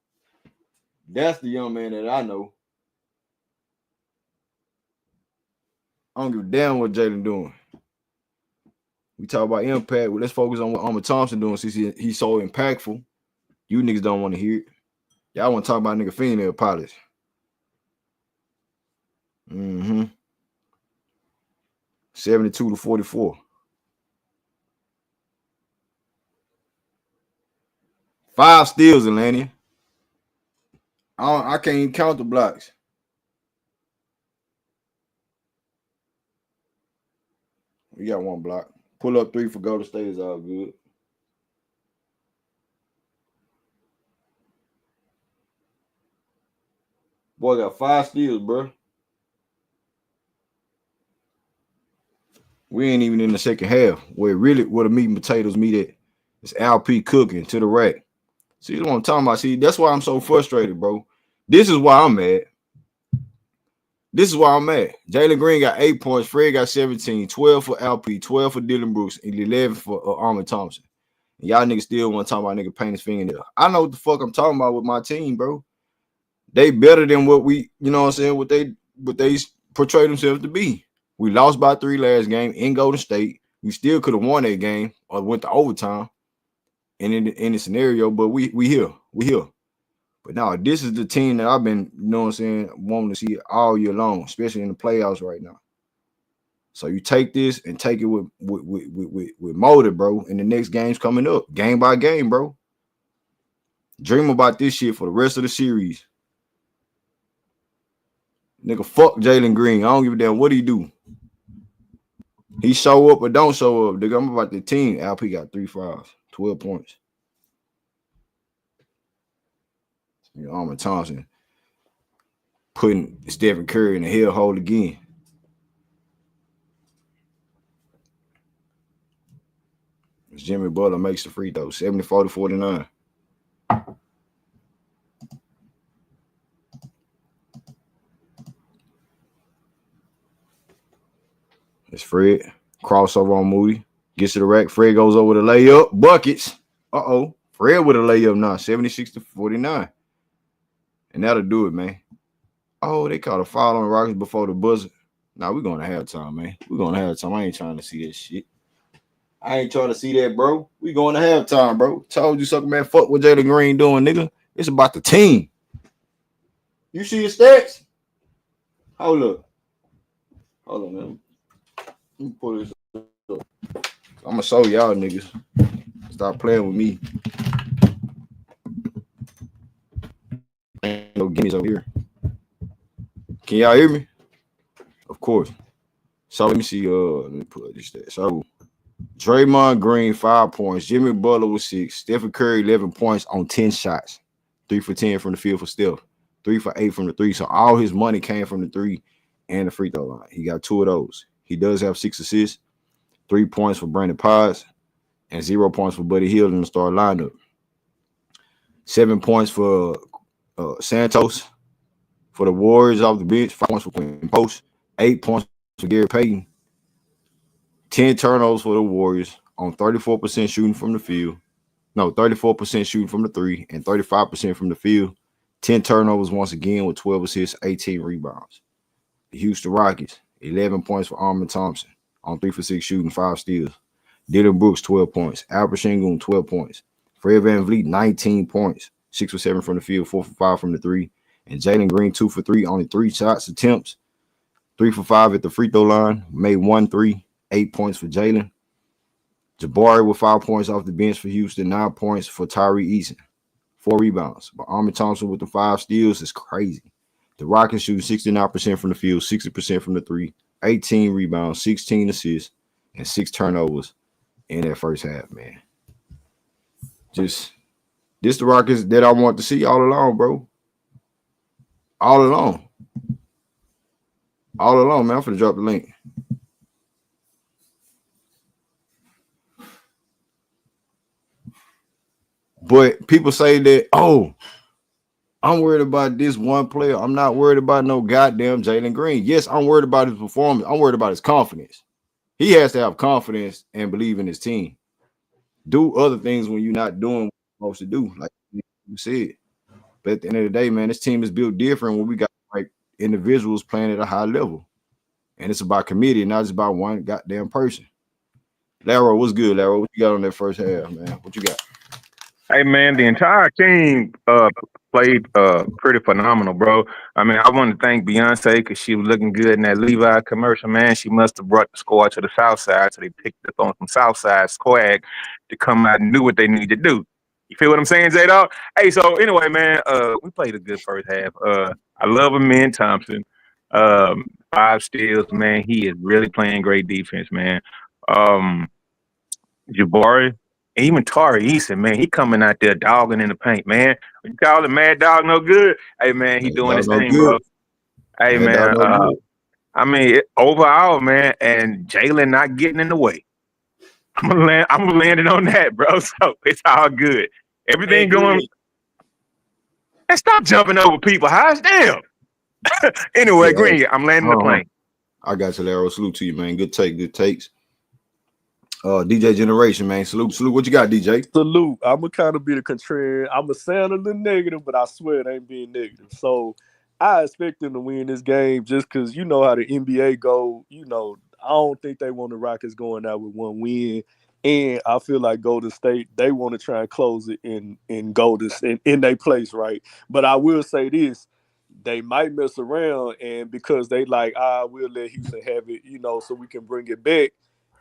That's the young man that I know. I don't give a damn what Jalen doing. We talk about impact. Well, let's focus on what Alperen Thompson doing since he's so impactful. You niggas don't want to hear it. Y'all want to talk about nigga fingernail polish. 72-44. 5 steals, Atlanta. I can't even count the blocks. We got 1 block. Pull up 3 for Golden State is all good. Boy got 5 steals, bro. We ain't even in the second half. Where the meat and potatoes meet at. It's LP cooking to the rack. See, that's what I'm talking about. See, that's why I'm so frustrated, bro. This is why I'm mad. Jalen Green got 8 points. Fred got 17. 12 for LP. 12 for Dillon Brooks. And 11 for Alperen Thompson. And y'all niggas still want to talk about nigga paint his fingernail. I know what the fuck I'm talking about with my team, bro. They better than what we, you know what I'm saying, what they portray themselves to be. We lost by 3 last game in Golden State. We still could have won that game or went to overtime. And in the scenario, but we here. But now this is the team that I've been, you know what I'm saying, wanting to see all year long, especially in the playoffs right now. So you take this and take it with motive, bro. In the next games coming up, game by game, bro. Dream about this shit for the rest of the series. Nigga, fuck Jalen Green. I don't give a damn what he do. He show up or don't show up. Nigga, I'm about the team. LP got 3 fouls, 12 points. You know, Alperen Thompson putting Stephen Curry in the hell hole again. Jimmy Butler makes the free throw, 74-49. It's Fred. Crossover on Moody. Gets to the rack. Fred goes over the layup. Buckets. Fred with a layup now, 76-49. And that'll do it, man. Oh, they caught a foul on the Rockets before the buzzer. Nah, we're going to halftime, man. We're going to halftime. I ain't trying to see that shit. I ain't trying to see that, bro. We going to halftime, bro. Told you something, man. Fuck what Jalen Green doing, nigga. It's about the team. You see the stats? Hold on, man. Let me pull this up. I'm going to show y'all niggas. Stop playing with me. No gimmies over here. Can y'all hear me? Of course. So let me see. Let me put this stats. So Draymond Green, 5 points. Jimmy Butler with 6. Stephen Curry, 11 points on 10 shots. 3 for 10 from the field for Steph. 3 for 8 from the 3. So all his money came from the 3 and the free throw line. He got 2 of those. He does have 6 assists, 3 points for Brandon Potts, and 0 points for Buddy Hield in the start lineup. 7 points for Santos for the Warriors off the bench. 5 points for Quinn Post. 8 points for Gary Payton. 10 turnovers for the Warriors on 34% shooting from the field. No, 34% shooting from the 3 and 35% from the field. 10 turnovers once again with 12 assists, 18 rebounds. The Houston Rockets, 11 points for Alperen Thompson on 3 for 6 shooting, 5 steals. Dillon Brooks, 12 points. Alperen Sengun, 12 points. Fred VanVleet, 19 points. 6 for 7 from the field, 4 for 5 from the 3. And Jalen Green, 2 for 3, only 3 shots attempts. 3 for 5 at the free throw line. Made 1 3, 8 points for Jalen. Jabari with 5 points off the bench for Houston, 9 points for Tyree Eason. 4 rebounds. But Alperen Thompson with the 5 steals is crazy. The Rockets shoot 69% from the field, 60% from the 3, 18 rebounds, 16 assists, and 6 turnovers in that first half, man. Just this the Rockets that I want to see all along, bro. All along, man. I'm finna drop the link. But people say that, oh, I'm worried about this one player. I'm not worried about no goddamn Jalen Green. Yes, I'm worried about his performance. I'm worried about his confidence. He has to have confidence and believe in his team. Do other things when you're not doing what you're supposed to do, like you said. But at the end of the day, man, this team is built different when we got like individuals playing at a high level. And it's about committee, not just about one goddamn person. Laro, what's good, Laro? What you got on that first half, man? What you got? Hey man, the entire team played pretty phenomenal, bro. I mean, I want to thank Beyonce because she was looking good in that Levi commercial, man. She must have brought the squad to the South Side, so they picked up on some South Side swag to come out and do what they need to do. You feel what I'm saying, J Dog? Hey, so anyway, man, we played a good first half. I love him, man, Thompson. 5 steals, man. He is really playing great defense, man. Um, Jabari, even Tari Eason, man, he coming out there dogging in the paint, man. You call him Mad Dog no good? Hey, man, he That doing dog his no thing, bro. good. Hey, That dog man, no good. I mean, overall, man, and Jalen not getting in the way. I'm landing on that, bro. So it's all good. Hey, Everything going. Greenleaf. And stop jumping over people. How's damn? Anyway, Yeah, Green, I'm landing the hold on. plane. I got you, Laro. Salute to you, man. Good take, good takes. DJ Generation, man. Salute. What you got, DJ? Salute. I'm gonna kind of be the contrarian. I'm gonna sound a little negative, but I swear it ain't being negative. So I expect them to win this game just because you know how the NBA go. I don't think they want the Rockets going out with one win. And I feel like Golden State, they want to try and close it in Golden in their place, right? But I will say this. They might mess around, and because they like, we'll let Houston have it, so we can bring it back.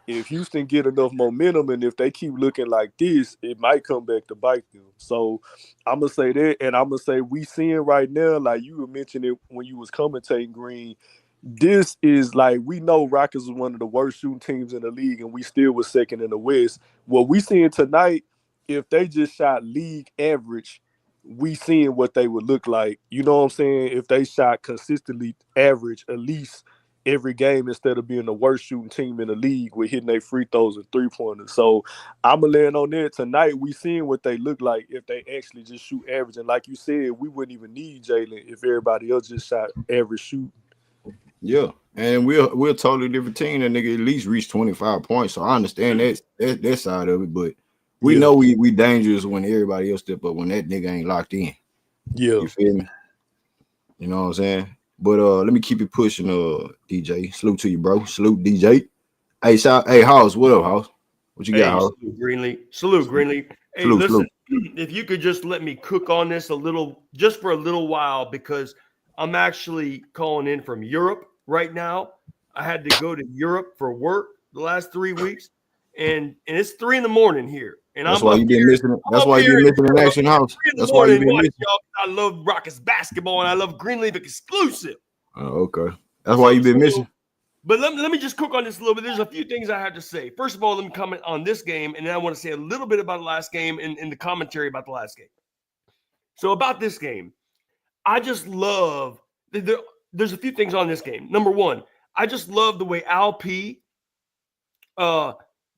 If Houston get enough momentum and if they keep looking like this, it might come back to bite them. So I'm gonna say that, and I'm gonna say we seeing right now, like you were mentioning it when you was commentating, Green. This is like we know Rockets was one of the worst shooting teams in the league, and we still was second in the West. What we seeing tonight, if they just shot league average, we seeing what they would look like. You know what I'm saying? If they shot consistently average, at least every game instead of being the worst shooting team in the league with hitting their free throws and 3-pointers. So I'm gonna land on that tonight. We seeing what they look like if they actually just shoot average. And like you said, we wouldn't even need Jalen if everybody else just shot average shoot. Yeah, and we're a totally different team. That nigga at least reached 25 points. So I understand that side of it, but we know we dangerous when everybody else step up when that nigga ain't locked in. Yeah. You feel me? You know what I'm saying? But let me keep it pushing, DJ. Salute to you, bro. Salute, DJ. Hey, House, what up, House? What you got, House? Salute, Greenleaf. Salute, Greenleaf. Hey, Salute, listen, salute. if you could just let me cook on this just for a little while, because I'm actually calling in from Europe right now. I had to go to Europe for work the last 3 weeks, and it's 3 a.m. here. And That's I'm why up you been here. missing. I'm That's up why you here been in missing in Europe, action, House. 3 in the That's why you morning been watching missing. y'all. I love Rockets basketball, and I love Greenleaf Exclusive. Oh, okay. That's why you been missing. But let me just cook on this a little bit. There's a few things I have to say. First of all, let me comment on this game, and then I want to say a little bit about the last game and the commentary about the last game. So about this game, I just love there's a few things on this game. Number one, I just love the way Al P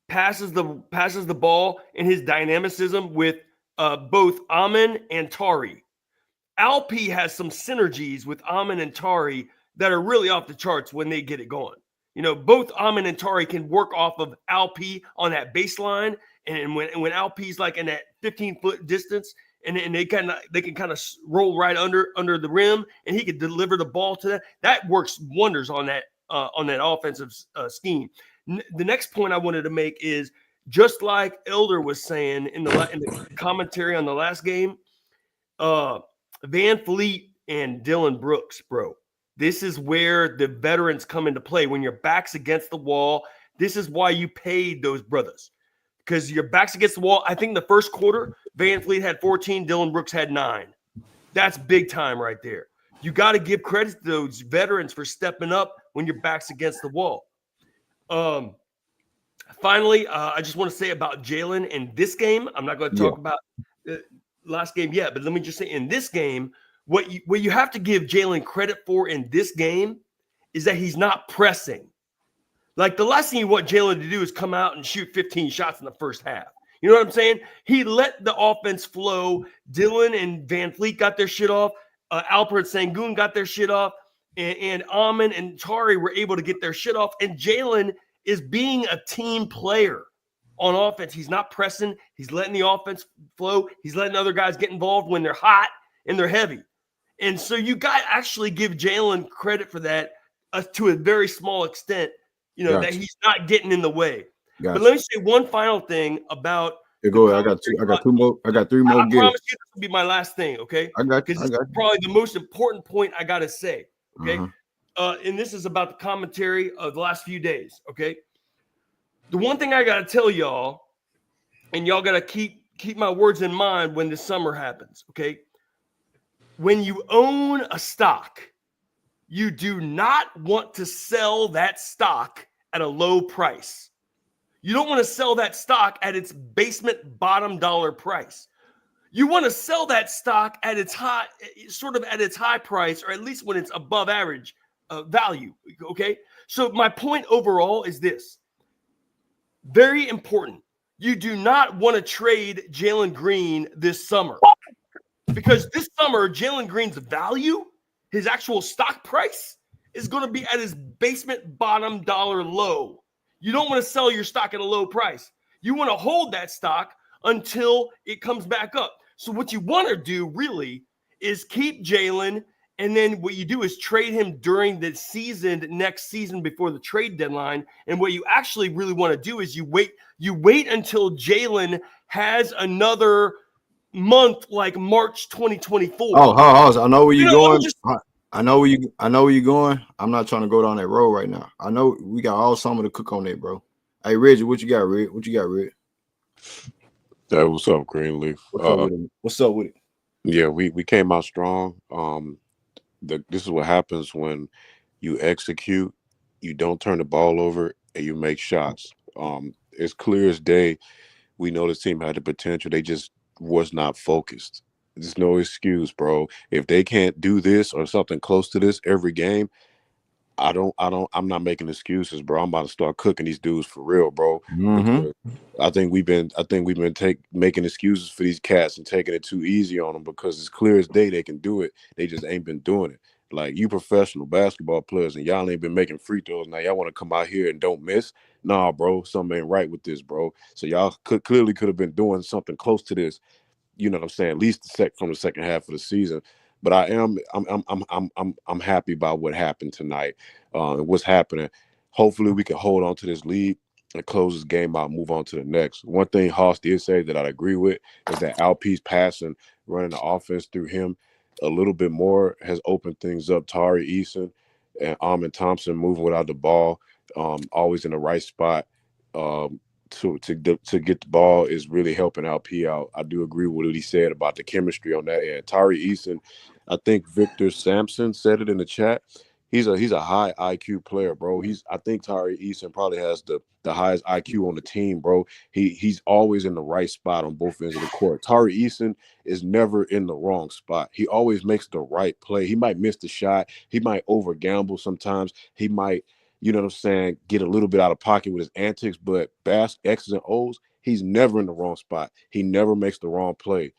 passes the ball and his dynamicism with both Amin and Tari. Al P has some synergies with Amin and Tari that are really off the charts when they get it going. Both Amin and Tari can work off of Al P on that baseline, and when Al P's like in that 15-foot distance, and they can kind of roll right under the rim, and he can deliver the ball to that. That works wonders on that offensive scheme. The next point I wanted to make is just like Elder was saying in the commentary on the last game. Van Fleet and Dillon Brooks, bro. This is where the veterans come into play. When your back's against the wall, this is why you paid those brothers. Because your back's against the wall. I think the first quarter, Van Fleet had 14, Dillon Brooks had 9. That's big time right there. You got to give credit to those veterans for stepping up when your back's against the wall. Finally, I just want to say about Jalen in this game. I'm not going to talk about last game yet, but let me just say in this game, what you have to give Jalen credit for in this game is that he's not pressing. Like the last thing you want Jalen to do is come out and shoot 15 shots in the first half. You know what I'm saying? He let the offense flow. Dillon and Van Fleet got their shit off. Alperen Sengun got their shit off. And Amin and Tari were able to get their shit off. And Jalen is being a team player on offense. He's not pressing. He's letting the offense flow. He's letting other guys get involved when they're hot and they're heavy. And so you got to actually give Jalen credit for that to a very small extent, that he's not getting in the way. But let me say one final thing about Yeah, go ahead. I got two more. I got three more. I promise you this will be my last thing, okay? I got you. Because this is probably the most important point I got to say, okay? And this is about the commentary of the last few days, okay? The one thing I got to tell y'all, and y'all got to keep my words in mind when the summer happens, okay? When you own a stock, you do not want to sell that stock at a low price. You don't want to sell that stock at its basement bottom dollar price. You want to sell that stock at its high, sort of at its high price, or at least when it's above average value. Okay. So my point overall is this. Very important. You do not want to trade Jalen Green this summer, because this summer, Jalen Green's value, his actual stock price, is going to be at his basement bottom dollar low. You don't want to sell your stock at a low price. You want to hold that stock until it comes back up. So what you want to do really is keep Jalen, and then what you do is trade him during the season, next season, before the trade deadline. And what you actually really want to do is you wait until Jalen has another month like March 2024. I know where you're going. I know where you're going. I'm not trying to go down that road right now. I know we got all summer to cook on that, bro. Hey, Reggie, what you got, Red? Hey, what's up, Greenleaf? What's up with it? Yeah, we came out strong. This is what happens when you execute, you don't turn the ball over, and you make shots. It's clear as day. We know this team had the potential. They just was not focused. There's no excuse, bro. If they can't do this or something close to this every game, I'm not making excuses, bro. I'm about to start cooking these dudes for real, bro. Because I think we've been making excuses for these cats and taking it too easy on them, because it's clear as day they can do it. They just ain't been doing it. Like, you professional basketball players, and y'all ain't been making free throws. Now y'all want to come out here and don't miss? Nah, bro, something ain't right with this, bro. So y'all clearly could have been doing something close to this. You know what I'm saying? At least from the second half of the season. But I'm happy about what happened tonight and what's happening. Hopefully we can hold on to this lead and close this game out and move on to the next. One thing Haas did say that I agree with is that Alperen's passing, running the offense through him a little bit more has opened things up. Tari Eason and Thompson moving without the ball, always in the right spot. To get the ball is really helping LP out. I do agree with what he said about the chemistry on that end. Tari Eason, I think Victor Sampson said it in the chat. He's a high IQ player, bro. I think Tari Eason probably has the highest IQ on the team, bro. He's always in the right spot on both ends of the court. Tari Eason is never in the wrong spot. He always makes the right play. He might miss the shot. He might over gamble sometimes. He might, you know what I'm saying, get a little bit out of pocket with his antics, but X's and O's, he's never in the wrong spot. He never makes the wrong play.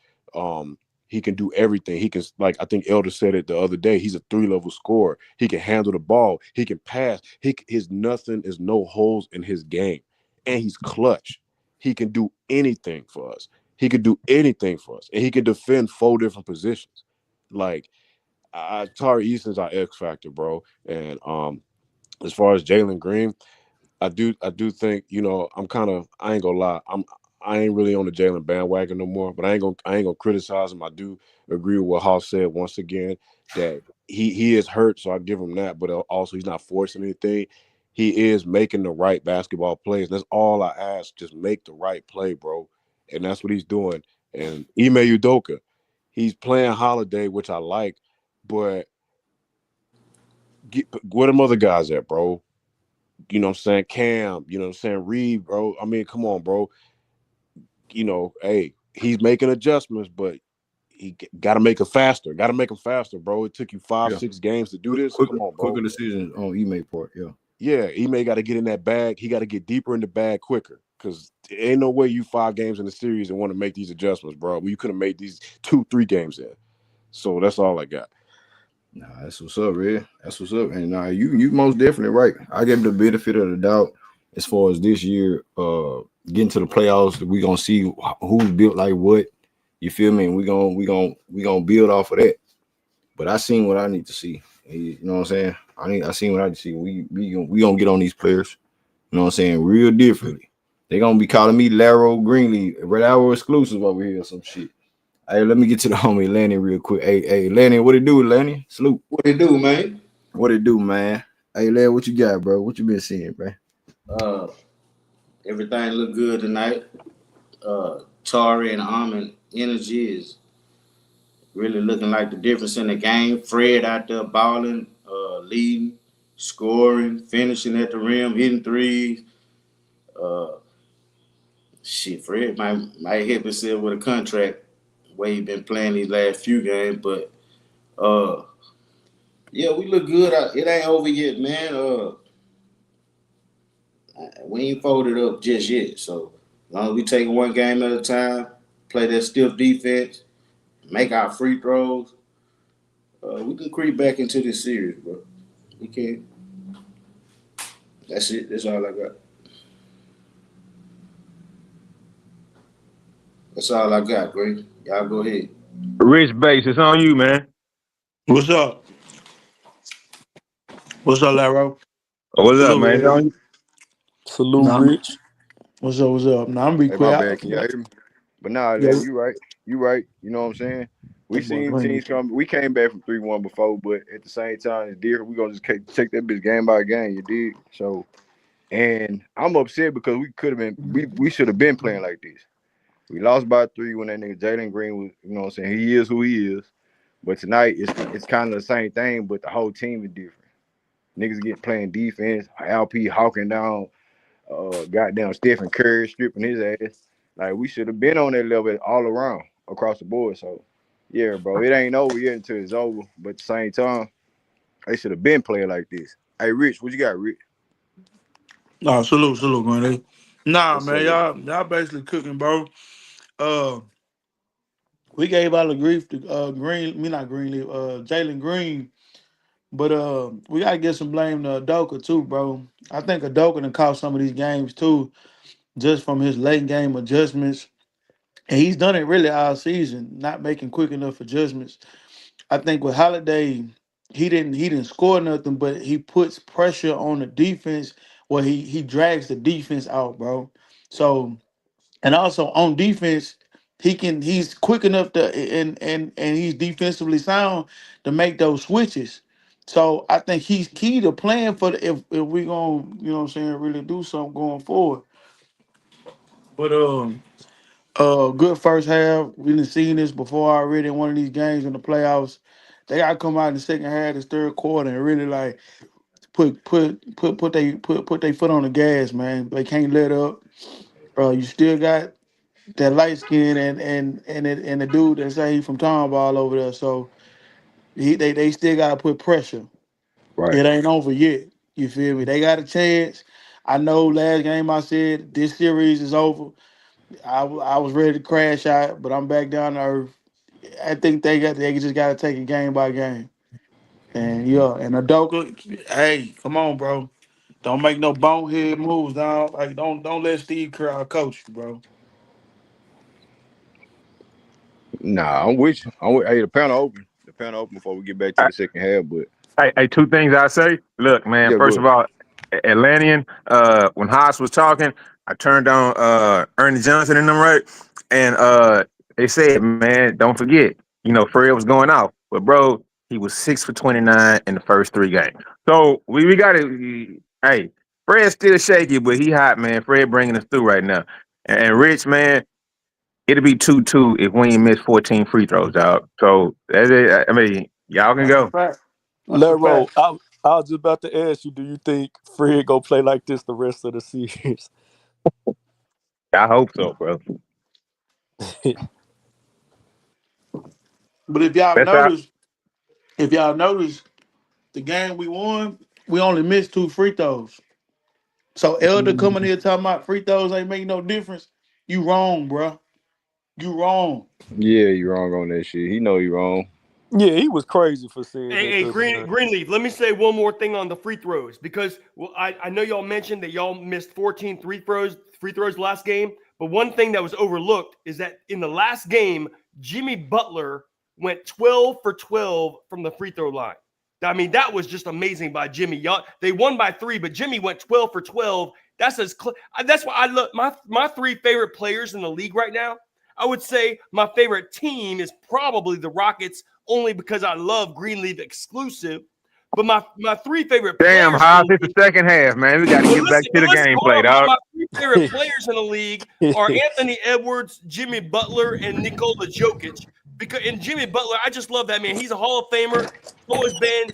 He can do everything. He can, like I think Elder said it the other day, he's a 3-level scorer. He can handle the ball. He can pass. His nothing is no holes in his game. And he's clutch. He can do anything for us. And he can defend 4 different positions. Like, Tari Eason's our X factor, bro. And as far as Jalen Green, I do think, you know, I ain't gonna lie, I ain't really on the Jalen bandwagon no more, but I ain't gonna criticize him. I do agree with what Hall said once again, that he is hurt, so I give him that, but also he's not forcing anything. He is making the right basketball plays. That's all I ask. Just make the right play, bro. And that's what he's doing. And Ime Udoka, he's playing Holiday, which I like, but where them other guys at, bro? You know what I'm saying? Cam, you know what I'm saying? Reed, bro. I mean, come on, bro. You know, hey, he's making adjustments, but he got to make it faster. Got to make them faster, bro. It took you 5-6 games to do this. Come on, bro. Quicker decisions on Ime part, yeah. Yeah, Ime got to get in that bag. He got to get deeper in the bag quicker, because there ain't no way you 5 games in the series and want to make these adjustments, bro. You could have made these 2-3 games there. So that's all I got. Nah, that's what's up, Red. That's what's up. And you most definitely right. I give the benefit of the doubt as far as this year, getting to the playoffs. We gonna see who's built like what. You feel me? And we gonna build off of that. But I seen what I need to see. You know what I'm saying? I seen what I need to see. We gonna get on these players. You know what I'm saying? Real differently. They gonna be calling me Laro Greenleaf, Laro Xclusive over here or some shit. Hey, let me get to the homie Lenny real quick. Hey, Lenny, what it do, Lenny? Salute. What it do, man? What it do, man? Hey, Lenny, what you got, bro? What you been seeing, bro? Everything look good tonight. Tari and Almond energy is really looking like the difference in the game. Fred out there balling, leading, scoring, finishing at the rim, hitting threes. Fred might hit himself with a contract the way he been playing these last few games, but yeah, we look good. It ain't over yet, man. We ain't folded up just yet. So as long as we take one game at a time, play that stiff defense, make our free throws, we can creep back into this series, bro. We can. That's it. That's all I got. That's all I got, Greg. Y'all go ahead. Rich Base, it's on you, man. What's up? What's up, Laro? What's up, Salute, man? It's on you. Salute, Nah, Rich. what's up? What's up? Nah, I'm be Hey, my quick. bad. Can y'all hear me? But nah, Yeah, Lenny, you right. You right. You know what I'm saying? We that boy seen Green. teams come. We came back from 3-1 before, but at the same time, it's different. We gonna just take that bitch game by game. You dig? So, and I'm upset because we could have been. We should have been playing like this. We lost by 3 when that nigga Jalen Green was. You know what I'm saying? He is who he is. But tonight it's kind of the same thing, but the whole team is different. Niggas get playing defense. LP hawking down. Goddamn Stephen Curry stripping his ass. Like we should have been on that level all around across the board. So yeah, bro, it ain't over yet until it's over. But at the same time, they should have been playing like this. Hey, Rich, what you got, Rich? Nah, salute, Green. Nah, What's man, up? y'all basically cooking, bro. Uh, we gave all the grief to Jalen Green, but we gotta get some blame to Udoka too, bro. I think Udoka done caught some of these games too, just from his late game adjustments. And he's done it really all season, not making quick enough adjustments. I think with Holiday, he didn't score nothing, but he puts pressure on the defense. Well, he drags the defense out, bro. So and also on defense, he's quick enough to and he's defensively sound to make those switches. So I think he's key to playing for the if we gonna, you know what I'm saying, really do something going forward. But good first half. We done seen this before already in one of these games in the playoffs. They gotta come out in the second half, this third quarter, and really like put their foot on the gas, man. They can't let up. You still got that light skin and the dude that say he from Tomball over there. So they still gotta put pressure. Right. It ain't over yet. You feel me? They got a chance. I know last game I said this series is over. I was ready to crash out, but I'm back down to earth. I think they just gotta take it game by game. And yeah, and Udoka, hey, come on, bro. Don't make no bonehead moves, dog. Like don't let Steve Kerr out coach you, bro. Nah, I'm with you. Hey, the panel open. The panel open before we get back to the second half. But Hey, two things I say. Look, man. yeah, First of good. all, Atlantean. When Haas was talking, I turned on Ernie Johnson and them, right? And they said, man, don't forget, Fred was going out, but bro, he was 6 for 29 in the first 3 games. So we got to. Hey, Fred's still shaky, but he hot, man. Fred bringing us through right now. And Rich, man, it'll be 2-2 if we ain't miss 14 free throws, dog. So that's it. I mean, y'all can That's a go. fact. That's a Lero, fact. I was just about to ask you, do you think Fred gonna play like this the rest of the series? I hope so, bro. But That's out. if y'all notice, the game we won, we only missed 2 free throws. So Elder coming here talking about free throws ain't make no difference. You wrong, bro. You wrong. Yeah, you wrong on that shit. He know you wrong. Yeah, he was crazy for saying that Hey, the other night. Greenleaf, let me say one more thing on the free throws because I know y'all mentioned that y'all missed 14 free throws last game, but one thing that was overlooked is that in the last game, Jimmy Butler went 12 for 12 from the free throw line. I mean, that was just amazing by Jimmy. They won by 3, but Jimmy went 12 for 12. That's why I love my 3 favorite players in the league right now. I would say my favorite team is probably the Rockets, only because I love Greenleaf Xclusive. But my 3 favorite Damn, players. Haas, it's the second half, man. We got to get back to the gameplay, dog. My 3 favorite players in the league are Anthony Edwards, Jimmy Butler, and Nikola Jokic. And Jimmy Butler, I just love that man. He's a Hall of Famer. Always been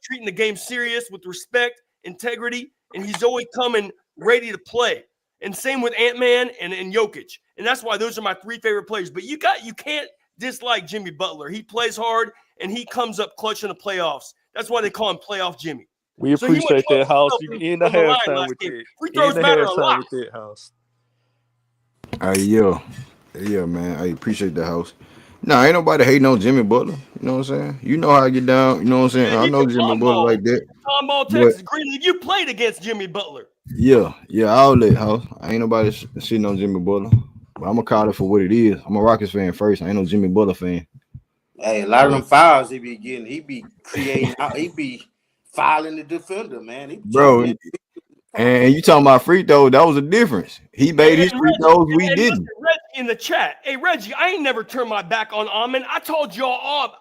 treating the game serious with respect, integrity, and he's always coming ready to play. And same with Ant-Man and Jokic. And that's why those are my 3 favorite players. But you can't dislike Jimmy Butler. He plays hard, and he comes up clutch in the playoffs. That's why they call him Playoff Jimmy. We appreciate that, House. You in the halftime with it. Free throws matter a lot. With it, House. Yeah, man. I appreciate the House. Nah, ain't nobody hating on Jimmy Butler. You know what I'm saying? You know how I get down. You know what I'm saying? Yeah, I know Jimmy Butler like that. Tom Ball, Texas, Greenleaf. You played against Jimmy Butler. Yeah, I'll let House. I ain't nobody shitting on Jimmy Butler. But I'm gonna call it for what it is. I'm a Rockets fan first. I ain't no Jimmy Butler fan. Hey, a lot of them fouls he be getting, he be creating, he be fouling the defender, man. Bro, and you talking about free throw? That was a difference. He made his free throws. We didn't. Reggie in the chat. Hey, Reggie, I ain't never turned my back on Amin. I told y'all all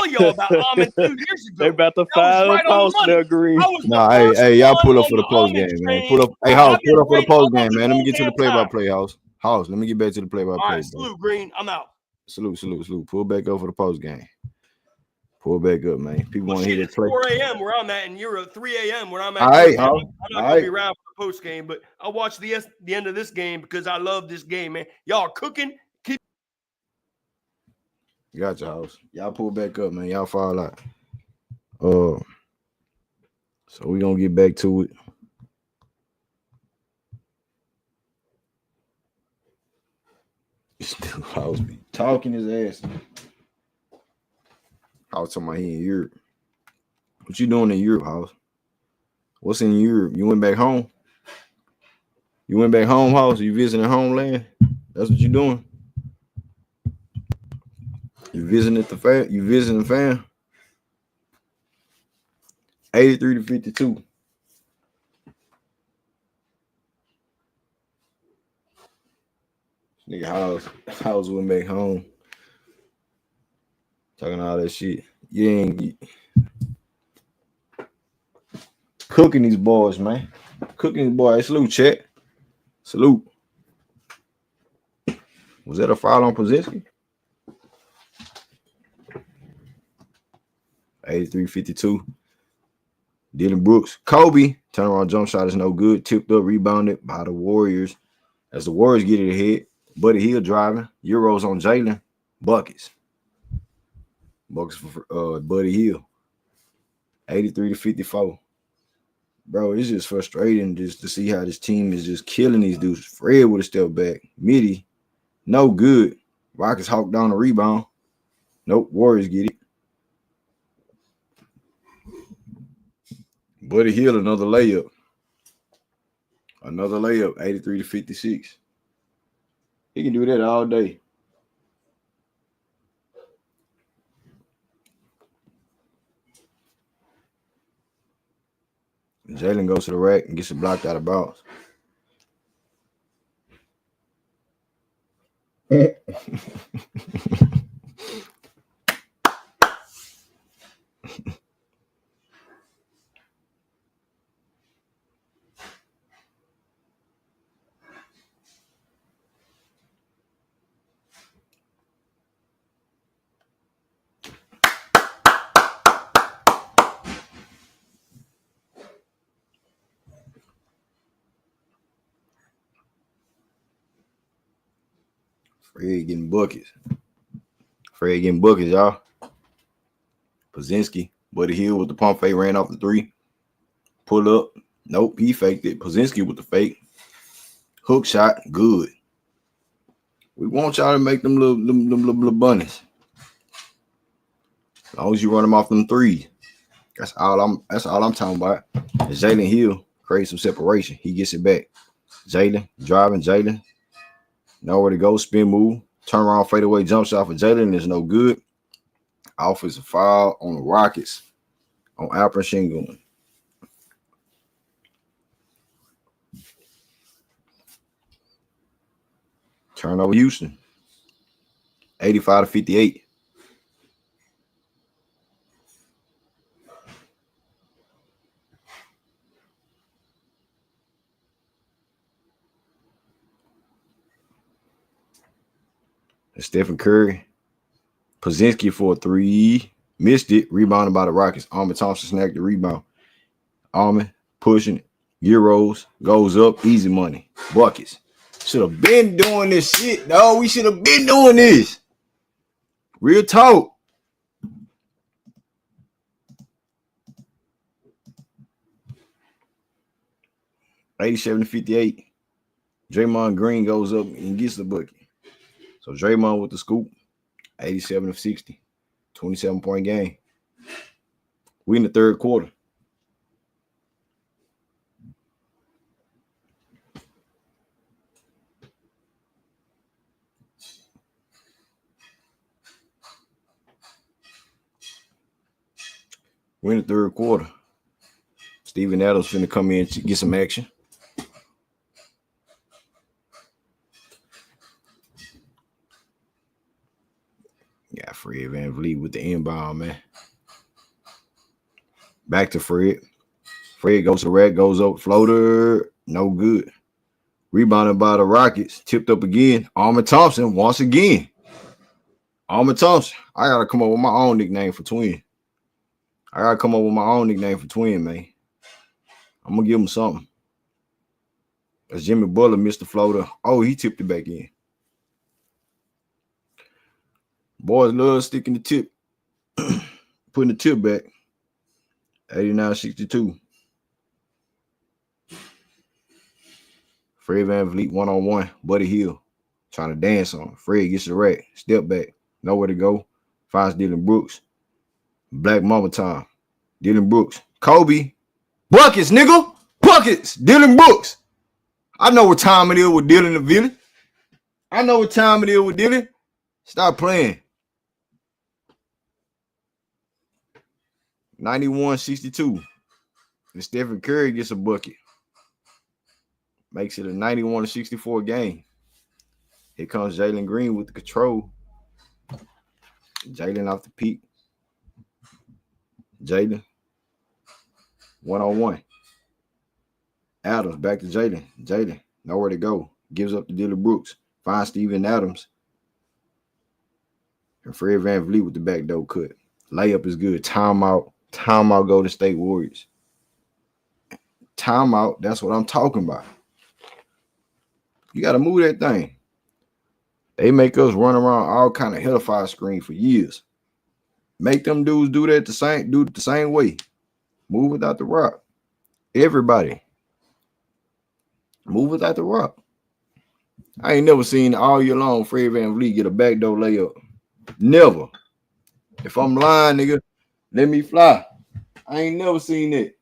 y'all about Amin 2 years ago. They about to foul post there, Green. Nah, hey, y'all pull up for the post game, man. Pull up. Hey, House, pull up for the post game, man. Let me get to the play-by-play, House. Let me get back to the play-by-play. All right, salute, Green. I'm out. Salute. Pull back up for the post game. Pull back up, man. People want to hear that play. 4 a.m. where I'm at, and you're at 3 a.m. where I'm at. All right, I'm not going to be around for the post game, but I'll watch the end of this game because I love this game, man. Y'all are cooking. Gotcha, House. Y'all pull back up, man. Y'all fall out. So we're going to get back to it. Still House be talking his ass. House talking about he in Europe. What you doing in Europe, House? What's in Europe? You went back home? You went back home, House? You visiting homeland? That's what you doing? You visiting the fam? You visiting the fam? 83-52. Nigga, House went back home. Talking all that shit. You ain't cooking these boys, man. Cooking these boys. Salute, chat. Salute. Was that a foul on Pozinski? 83-52. Dillon Brooks. Kobe. Turnaround jump shot is no good. Tipped up, rebounded by the Warriors. As the Warriors get it ahead. Buddy Hill driving. Euros on Jalen. Buckets. Buckets for Buddy Hill. 83-54. Bro, it's just frustrating just to see how this team is just killing these dudes. Fred would have stepped back. Midi, no good. Rockets hawk down the rebound. Nope, Warriors get it. Buddy Hill, another layup. 83-56. He can do that all day. Jalen goes to the rack and gets it blocked out of bounds. Fred getting buckets. Y'all. Pozinski. Buddy Hill with the pump fake, ran off the 3. Pull up. Nope, he faked it. Pozinski with the fake. Hook shot. Good. We want y'all to make them little bunnies. As long as you run them off them 3s. That's all I'm talking about. Jalen Hill creates some separation. He gets it back. Jalen driving. Jalen. Nowhere to go. Spin move. Turn around fadeaway jump shot for Jalen is no good. Offensive foul on the Rockets. on Alperen Sengun. Turnover Houston. 85-58. Stephen Curry. Pozinski for a 3. Missed it. Rebounded by the Rockets. Alperen Thompson snagged the rebound. Alperen pushing it. Euros. Goes up. Easy money. Buckets. Should have been doing this shit, dog. We should have been doing this. Real talk. $87-58. Draymond Green goes up and gets the bucket. So Draymond with the scoop. 87-60. 27-point game. We in the third quarter. We're in the third quarter. Steven Adams finna come in to get some action. Yeah, Fred VanVleet with the inbound, man. Back to Fred. Fred goes to rack, goes up, floater, no good. Rebounded by the Rockets, tipped up again. Alperen Thompson once again. Alperen Thompson. I gotta come up with my own nickname for Twin. Man. I'm gonna give him something. As Jimmy Butler missed the floater. Oh, he tipped it back in. Boys love sticking the tip, putting the tip back. 89-62. Fred VanVleet one-on-one. Buddy Hield trying to dance on him. Fred gets the rack. Step back. Nowhere to go. Finds Dillon Brooks. Black Mama time. Dillon Brooks. Kobe. Buckets, nigga. Buckets. Dillon Brooks. I know what time it is with Dillon the villain. Stop playing. 91-62. And Stephen Curry gets a bucket. Makes it a 91-64 game. Here comes Jalen Green with the control. Jalen off the peak. Jalen. One-on-one. Adams back to Jalen. Jalen, nowhere to go. Gives up to Dillon Brooks. Finds Steven Adams. And Fred VanVleet with the back door cut. Layup is good. Timeout. Timeout Golden State Warriors. Timeout. That's what I'm talking about. You got to move that thing. They make us run around all kind of hellfire screen for years. Make them dudes do it the same way. Move without the rock. Everybody. Move without the rock. I ain't never seen all year long Fred VanVleet get a backdoor layup. Never. If I'm lying, nigga, let me fly. I ain't never seen that.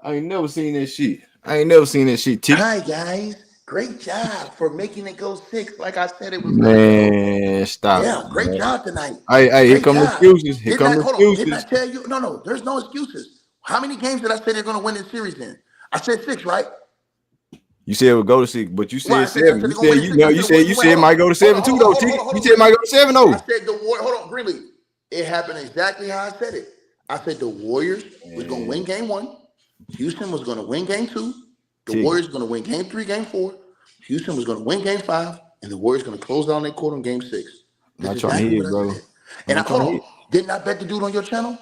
I ain't never seen that shit. Hi, guys. Great job for making it go 6. Like I said, it was Man, stop. Yeah, great man. job tonight. Hey, here come the excuses. Didn't I tell you? No, there's no excuses. How many games did I say they're going to win this series in? I said 6, right? You said it would go to 6, but you said Well, I said 7. you said it might go to 7 too, though. You said it might go to 7, though. I said the Warriors. Hold on, Greenleaf. It happened exactly how I said it. I said the Warriors was going to win game 1. Houston was going to win game 2. The Warriors were going to win game 3, game 4. Houston was going to win game 5, and the Warriors going to close down their court on game 6. Not trying to hear, bro. And hold on, didn't I bet the dude on your channel?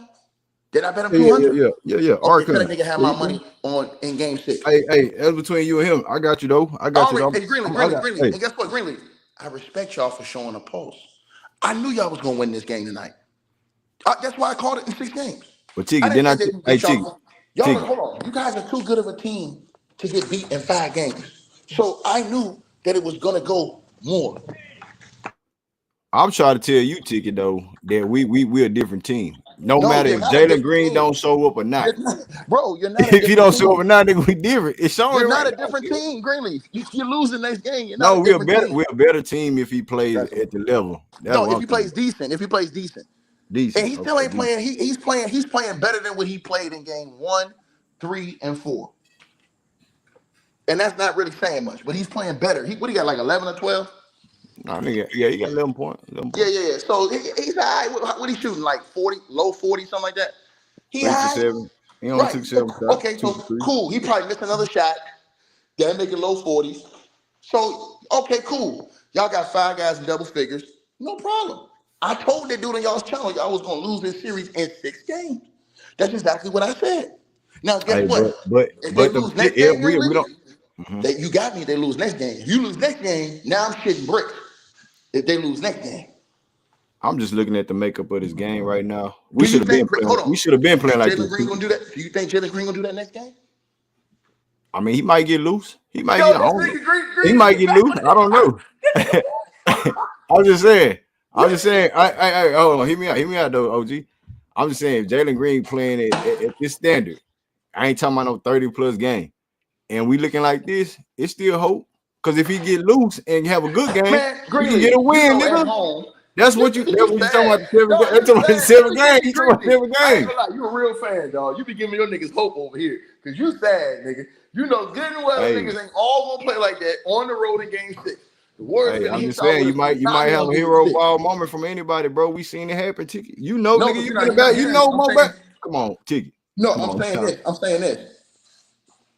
Did I bet him 200? Yeah. Okay, that nigga had my money on in game 6. Hey, that's between you and him. I got you though. Hey, Greenleaf. And guess what, Greenleaf? I respect y'all for showing a pulse. I knew y'all was gonna win this game tonight. That's why I called it in 6 games. But Tiggy, then I y'all hold on. You guys are too good of a team to get beat in 5 games. So I knew that it was gonna go more. I'm trying to tell you, Ticky, though, that we're a different team. No matter if Jalen Green don't show up or not. Bro, you're not if you don't show up or not, nigga, we different. It's showing. You're not a different team, Greenleaf. You're losing next game. No, we're a better team if he plays at the level. No, if he plays decent. Decent. And he still Okay, ain't playing. He's playing better than what he played in game 1, 3, and 4. And that's not really saying much, but he's playing better. What he got, like 11 or 12? Nah, nigga, yeah, he got 11 points. 11 Yeah, points. yeah, yeah. So he's all right. What he shooting, like 40, low 40, something like that? He 3 for high. 7. He only Right. took 7 shots. Okay, 2 so for 3. cool. He probably missed another shot. That make it low 40s. So, okay, cool. Y'all got 5 guys in double figures. No problem. I told that dude on y'all's channel y'all was going to lose this series in 6 games. That's exactly what I said. Now, guess Hey, what? If they lose next game, we Greenleaf, don't. Mhm. you got me. If they lose next game. If you lose next game, now I'm shitting bricks. If they lose next game. I'm just looking at the makeup of this game right now. Do you think? Hold on. We should have been playing like Jalen this. Green gonna do that? Do you think Jalen Green gonna do that next game? I mean, he might get loose. He might Yo, get. I don't know. Green. He might get loose. I don't know. I'm just saying. I hold on. Hear me out though, OG. I'm just saying, if Jalen Green playing at this standard, I ain't talking about no 30+ game, and we looking like this, it's still hope. Because if he get loose and have a good game, Man, we can get a win, nigga. At home, That's what you talking about. That's the 7 games. You talking about 7 I ain't games. gonna lie, you a real fan, dog. You be giving your niggas hope over here. Cause you sad, nigga. You know good and well niggas ain't all gonna play like that on the road in game 6. The Warriors. Hey, I'm just saying you might have a hero ball moment from anybody, bro. We seen it happen, Tiki. You know, No, nigga, you but been about, you know, I'm more saying- back. Come on, Tiki. No, Come I'm on, saying stop. this.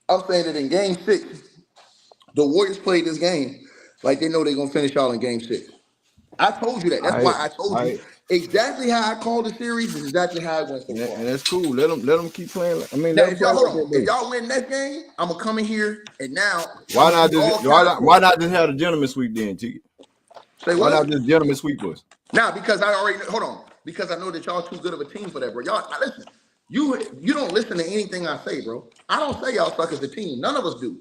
I'm saying that in game 6, the Warriors played this game like they know they're gonna finish y'all in game 6. I told you that. That's why I told you exactly how I called the series is exactly how it went so far. And that's cool. Let them keep playing. I mean, Now, let them if play y'all like hold on, that. if y'all win next game, I'm gonna come in here and now Why not just have a gentleman sweep then, Tiki? Say Why what? not just gentleman sweep us? Now, because I already hold on, because I know that y'all too good of a team for that, bro. Y'all now listen. You don't listen to anything I say, bro. I don't say y'all suck as a team. None of us do.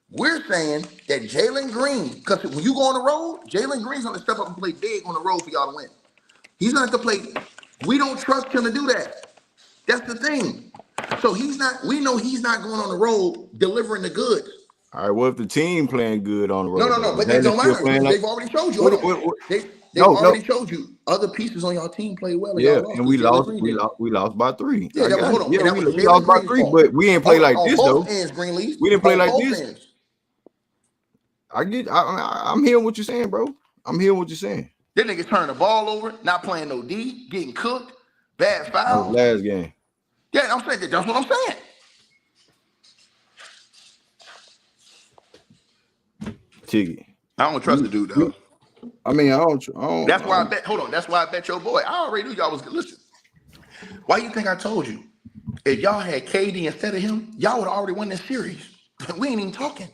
We're saying that Jalen Green, because when you go on the road, Jalen Green's gonna step up and play big on the road for y'all to win. He's gonna have to play. We don't trust him to do that. That's the thing. So he's not. We know he's not going on the road delivering the goods. All right. What if the team playing good on the road? No. But that don't matter. They've already showed you. They've already showed you other pieces on your team play well. And yeah, y'all lost, and we lost by 3. Yeah, but hold on. Yeah, we lost by 3, but we ain't play like this though. Greenleaf. We didn't play like this. I'm hearing what you're saying, bro. I'm hearing what you're saying. Them niggas turn the ball over, not playing no D, getting cooked, bad fouls. Last game. Yeah, I'm saying that's what I'm saying. Tiggy. I don't trust the dude though. I mean, I don't. That's why I bet. Hold on. That's why I bet your boy. I already knew y'all was good. Listen. Why you think I told you? If y'all had KD instead of him, y'all would already win this series. We ain't even talking.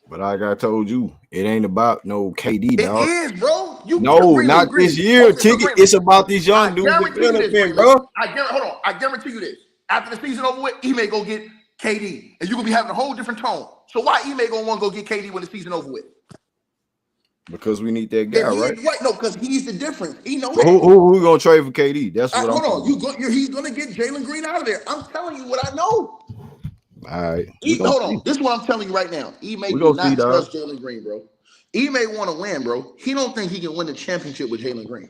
But like I told you, it ain't about no KD, dog. It is, bro. Not this year, Tiggy. It's about these young dudes developing, bro. Hold on. I guarantee you this. After the season over with, he may go get KD, and you gonna be having a whole different tone. So why he may gonna want to go get KD when the season over with? Because we need that guy, right? No, because he's the difference. He knows that. Who gonna trade for KD? That's what I'm hold on. He's gonna get Jalen Green out of there. I'm telling you what I know. All right. Hold on. This is what I'm telling you right now. He may do not trust Jalen Green, bro. He may want to win, bro. He don't think he can win the championship with Jalen Green.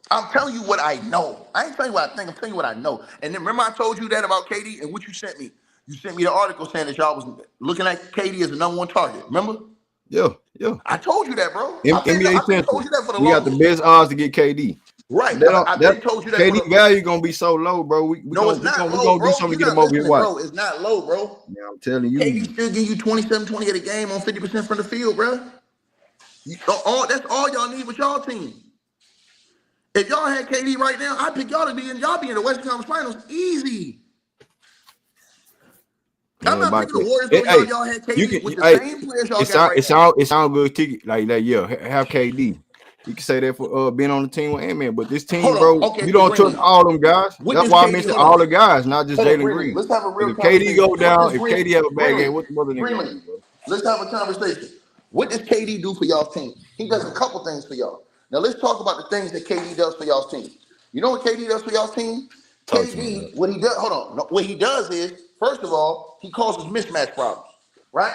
I'm telling you what I know. I ain't telling you what I think. I'm telling you what I know. And then remember I told you that about KD and what you sent me. You sent me the article saying that y'all was looking at KD as the #1 target. Remember? Yeah. I told you that, bro. NBA told you that for the we got the best odds to get KD. Right. I told you that. KD value gonna be so low, bro. It's not low, bro. Do something to get him over here. Bro, it's not low, bro. Yeah, I'm telling you. KD still give you 27, 28 a game on 50% from the field, bro. That's all y'all need with y'all team. If y'all had KD right now, I'd pick y'all to be in the Western Conference Finals easy. I'm not picking the Warriors over y'all had KD with the same players y'all got right now. It sounds good, Tiki. Like that, yeah. Have KD. You can say that for being on the team with Ant-Man, but this team, you don't trust all them guys. That's why I mentioned all the guys, not just Jalen Green. Let's have a real if KD go down, if KD have a bad game, what the mother nigga gonna do, bro? Let's have a conversation. What does KD do for y'all's team? He does a couple things for y'all. Now let's talk about the things that KD does for y'all's team. You know what KD does for y'all's team? KD, what he does, what he does is, first of all, he causes mismatch problems, right?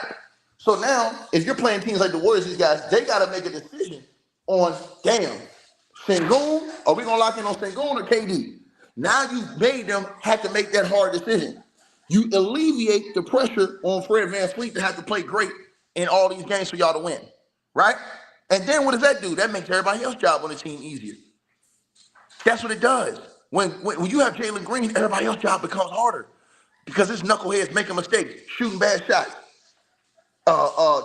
So now, if you're playing teams like the Warriors, these guys, they got to make a decision on, damn, Sengun? Are we going to lock in on Sengun or KD? Now you've made them have to make that hard decision. You alleviate the pressure on Fred VanVleet to have to play great in all these games for y'all to win, right? And then what does that do? That makes everybody else's job on the team easier. That's what it does. When you have Jalen Green, everybody else's job becomes harder because this knucklehead's making mistakes, shooting bad shots,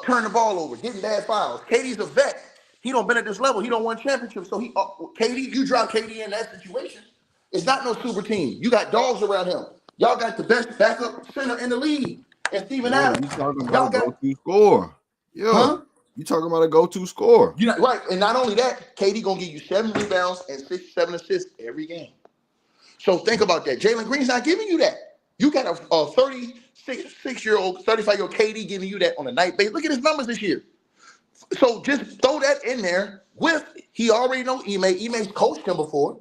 turning the ball over, getting bad fouls. KD's a vet. He don't been at this level. He don't win championships. So KD, you drop KD in that situation. It's not no super team. You got dogs around him. Y'all got the best backup center in the league. And Steven Adams. You talking about a go-to score. Yeah. Huh? You talking about a go-to score. You're not, right. And not only that, KD going to give you 7 rebounds and 6-7 assists every game. So think about that. Jalen Green's not giving you that. You got a 36-year-old, 35-year-old KD giving you that on a night basis. Look at his numbers this year. So just throw that in there with, he already know Ime. Ime's coached him before.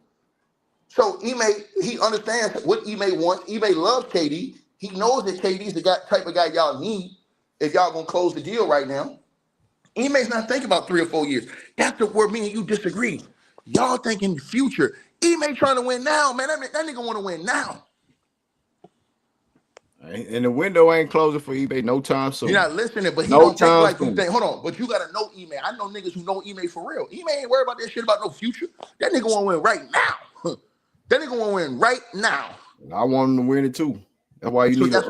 So Ime, he understands what Ime wants. Ime loves KD. He knows that KD's the type of guy y'all need if y'all gonna close the deal right now. Ime's not thinking about 3 or 4 years. That's the word me and you disagree. Y'all thinking future. Ime trying to win now, man. That nigga want to win now. And the window ain't closing for eBay no time soon. You're not listening, but he don't think like you think. Hold on, but you gotta know Ime. I know niggas who know Ime for real. Ime ain't worried about that shit about no future. That nigga want to win right now. That nigga want to win right now. I want him to win it too. That's why you so need. That's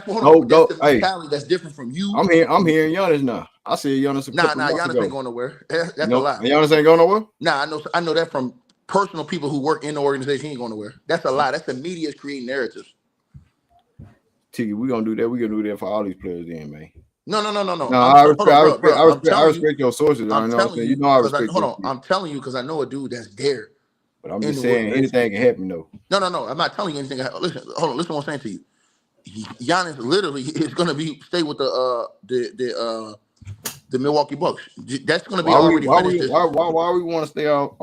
what. Hold on. That's the mentality that's different from you. I'm hearing Giannis now. I said Giannis. Nah. Giannis ain't going nowhere. That's a lie. Giannis ain't going nowhere. Nah, I know that from personal people who work in the organization. He ain't going nowhere. That's a lie. That's the media's creating narratives. Tiki, we gonna do that. We gonna do that for all these players, then, man. No. I respect your sources. I know. You know I respect. Hold on. I'm telling you because I know a dude that's there. But I'm just saying anything can happen though. No. I'm not telling you anything. Listen, hold on. Listen to what I'm saying to you. Giannis literally is going to stay with the Milwaukee Bucks. That's going to be already finished. Why we want to stay out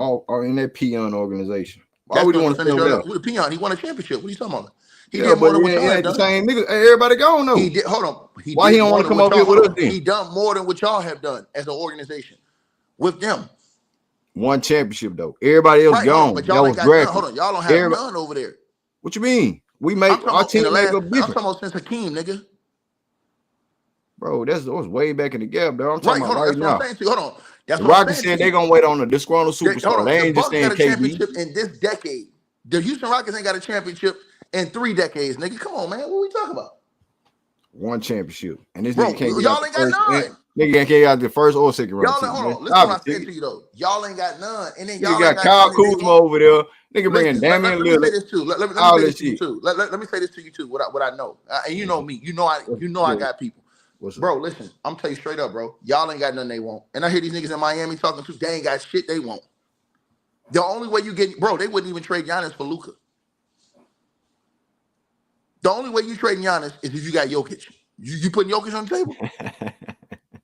in that peon organization? Why would you want to stay there? With peon, he won a championship. What are you talking about? He did more than what y'all have done. Same nigga, everybody gone though. He did. Hold on. Why he don't want to come up here with us then? He done more than what y'all have done as an organization with them. One championship though. Everybody else gone. But y'all ain't got none. Hold on. Y'all don't have none over there. What you mean? We make our team make a difference. I'm talking about since Hakeem, nigga. Bro, that was way back in the gap, though. I'm talking about right now. Hold on. That's what Rockets saying they're gonna wait on the disgruntled superstar. They ain't just saying KD. Championship in this decade. The Houston Rockets ain't got a championship in 3 decades, nigga. Come on, man. What are we talking about? One championship, and this nigga can't. Y'all ain't got none. Nigga can't get out the first or second round. Y'all, hold on. Listen to what I said to you though. Y'all ain't got none, and then y'all got Kyle Kuzma over there. Nigga bringing Damian Lillard. Let me say this too. Let me say this to you too. Let me say this to you too. What I know, and you know me. You know I got people. Bro, listen. I'm telling you straight up, bro. Y'all ain't got nothing they want. And I hear these niggas in Miami talking to. They ain't got shit they want. The only way you get, bro, they wouldn't even trade Giannis for Luka. The only way you trading Giannis is if you got Jokic. You putting Jokic on the table?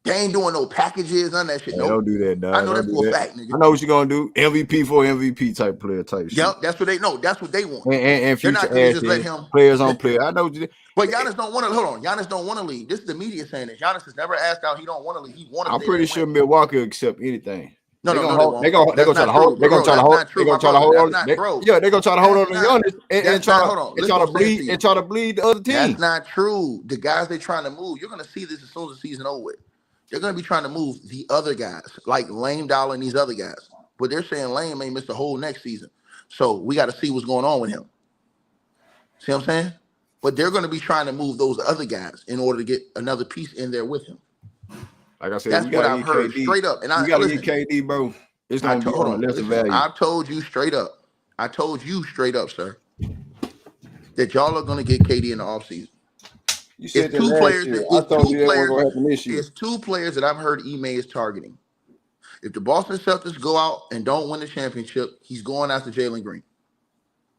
They ain't doing no packages, none of that shit. Hey, don't do that, dog. I know that's for a fact, nigga. I know what you're gonna do. MVP for MVP type player type shit. Yep, that's what they know. That's what they want. And future not gonna just let him players on player. I know what you. But Giannis don't want to. Hold on, Giannis don't want to leave. This is the media saying this. Giannis has never asked out. He don't want to leave. He want to. I'm pretty sure Milwaukee will accept anything. No, they're gonna try to hold. They're gonna try to hold. They're gonna try to hold on. Yeah, they're gonna try to hold on to Giannis and try to bleed the other team. That's not true. The guys they're trying to move, you're gonna see this as soon as the season over with. They're gonna be trying to move the other guys, like Lame Dollar and these other guys. But they're saying Lame may miss the whole next season. So we got to see what's going on with him. See what I'm saying? But they're going to be trying to move those other guys in order to get another piece in there with him. Like I said, that's what I've heard straight up. And you got to get KD, bro. It's going to be on lesser value. I told you straight up. I told you straight up, sir, that y'all are going to get KD in the offseason. It's two players. It's two players that I've heard Ime is targeting. If the Boston Celtics go out and don't win the championship, he's going after Jalen Green.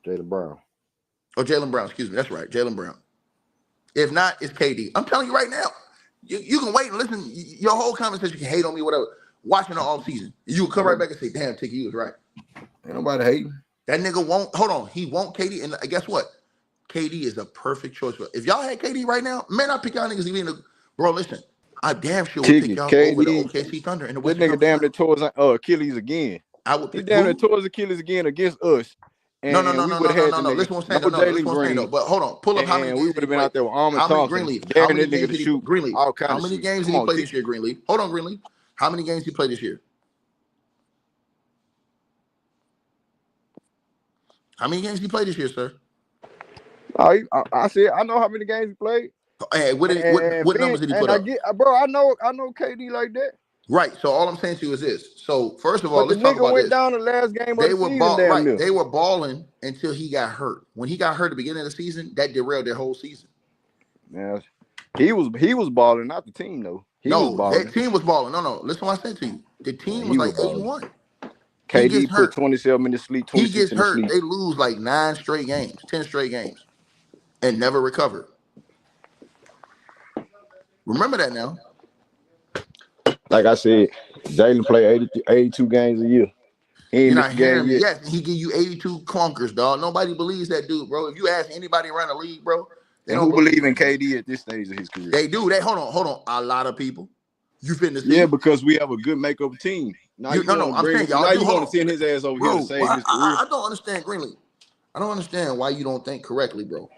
Jalen Brown. Or Jalen Brown, excuse me. That's right, Jalen Brown. If not, it's KD. I'm telling you right now. You can wait and listen. Your whole conversation, you can hate on me, whatever. Watching the offseason. You will come right back and say, damn, Tiki, you was right. Ain't nobody hating. That nigga won't, hold on. He won't KD. And guess what? KD is a perfect choice. If y'all had KD right now, man, I pick y'all niggas even. Bro, listen. I damn sure would pick y'all over the OKC Thunder in the That Western nigga damn Conference. near tore his Achilles again. I would He pick damn near who? tore his Achilles again against us. No. And we would have had the nigga. Listen what I'm saying. No No, listen Jalen what I'm saying though. Green. But hold on. Pull up how many And games we would did he have been play? out there with Armin How many Thompson. Greenleaf? How Daring many that nigga games to did he shoot Greenleaf? all kind How of many shit. games did Come he on, play T. this year, Greenleaf? Hold on, Greenleaf. How many games did he play this year? How many games did he play this year, sir? I said I know how many games he played. Hey, what numbers did he put up? I know KD like that. Right. So all I'm saying to you is this. So first of all, But the let's talk nigga about went this. down the last game of They the were season damn near. They were balling until he got hurt. When he got hurt at the beginning of the season, that derailed their whole season. Yeah, he was balling, not the team though. He was balling. That team was balling. No. Listen to what I said to you. The team was like 8-1. KD put 27 in his sleep, 26 he gets in his hurt. sleep. They lose like 9 straight games, 10 straight games, and never recovered. Remember that now. Like I said, Jalen play 82 games a year. He ain't You're missed not a game hearing me. yet. Yes, he give you 82 clunkers, dog. Nobody believes that dude, bro. If you ask anybody around the league, bro, they And don't who believe in KD at this stage of his career? They do. Hold on. A lot of people. You finna see? Yeah, because we have a good makeup team. Now I'm saying y'all do. You want to send his ass over here to save his career? I don't understand, Greenleaf. I don't understand why you don't think correctly, bro.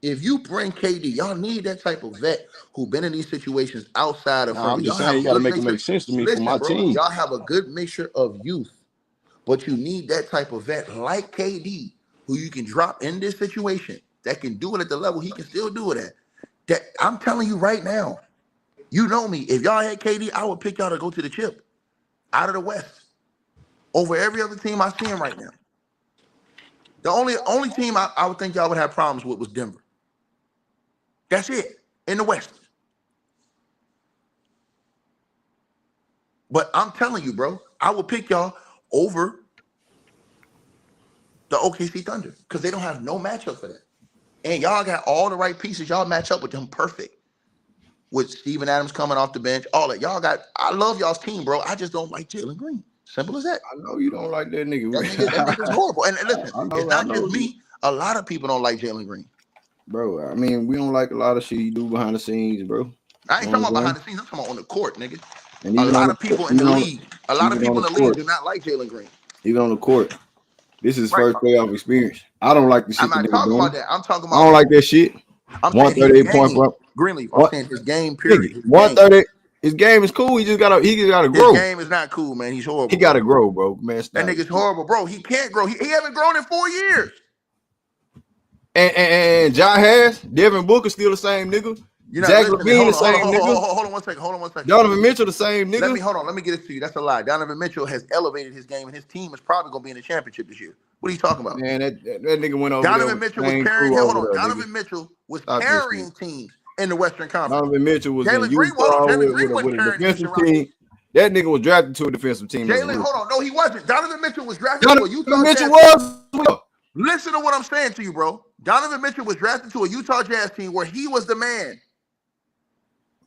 If you bring KD, y'all need that type of vet who been in these situations outside of. I'm just saying you got to make it make sense to me for my team. Y'all have a good mixture of youth, but you need that type of vet like KD who you can drop in this situation that can do it at the level he can still do it at. That I'm telling you right now. You know me. If y'all had KD, I would pick y'all to go to the chip out of the West over every other team I see him right now. The only team I would think y'all would have problems with was Denver. That's it in the West. But I'm telling you, bro, I would pick y'all over the OKC Thunder because they don't have no matchup for that. And y'all got all the right pieces. Y'all match up with them perfect. With Steven Adams coming off the bench, all that. I love y'all's team, bro. I just don't like Jalen Green. Simple as that. I know you don't like that nigga. That nigga's horrible. And listen, it's not just me. A lot of people don't like Jalen Green. Bro, I mean, we don't like a lot of shit he do behind the scenes, bro. I ain't talking about behind the scenes. I'm talking about on the court, nigga. And a lot of people in the league do not like Jalen Green. Even on the court. This is his first playoff experience. I don't like the shit. I'm not talking about that. I'm talking about. I don't like that shit. I'm saying 138 points. Greenleaf. I'm saying his game. Period. 130. His game is cool. He just gotta grow. His game is not cool, man. He's horrible. He gotta grow, bro. Man, that nigga's horrible, bro. He can't grow. He haven't grown in 4 years. And John Harris, Devin Booker still the same nigga. Zach LaVine the same nigga. Hold on one second. Donovan Mitchell the same nigga. Let me get it to you. That's a lie. Donovan Mitchell has elevated his game, and his team is probably gonna be in the championship this year. What are you talking about? Man, that nigga went over. Donovan Mitchell was carrying. Donovan Mitchell was carrying teams in the Western Conference. Donovan Mitchell was Jalen Green with a defensive team. That nigga was drafted to a defensive team. Jalen, hold on. No, he wasn't. Donovan Mitchell was drafted to a Utah Mitchell Jazz was. team. Listen to what I'm saying to you, bro. Donovan Mitchell was drafted to a Utah Jazz team where he was the man.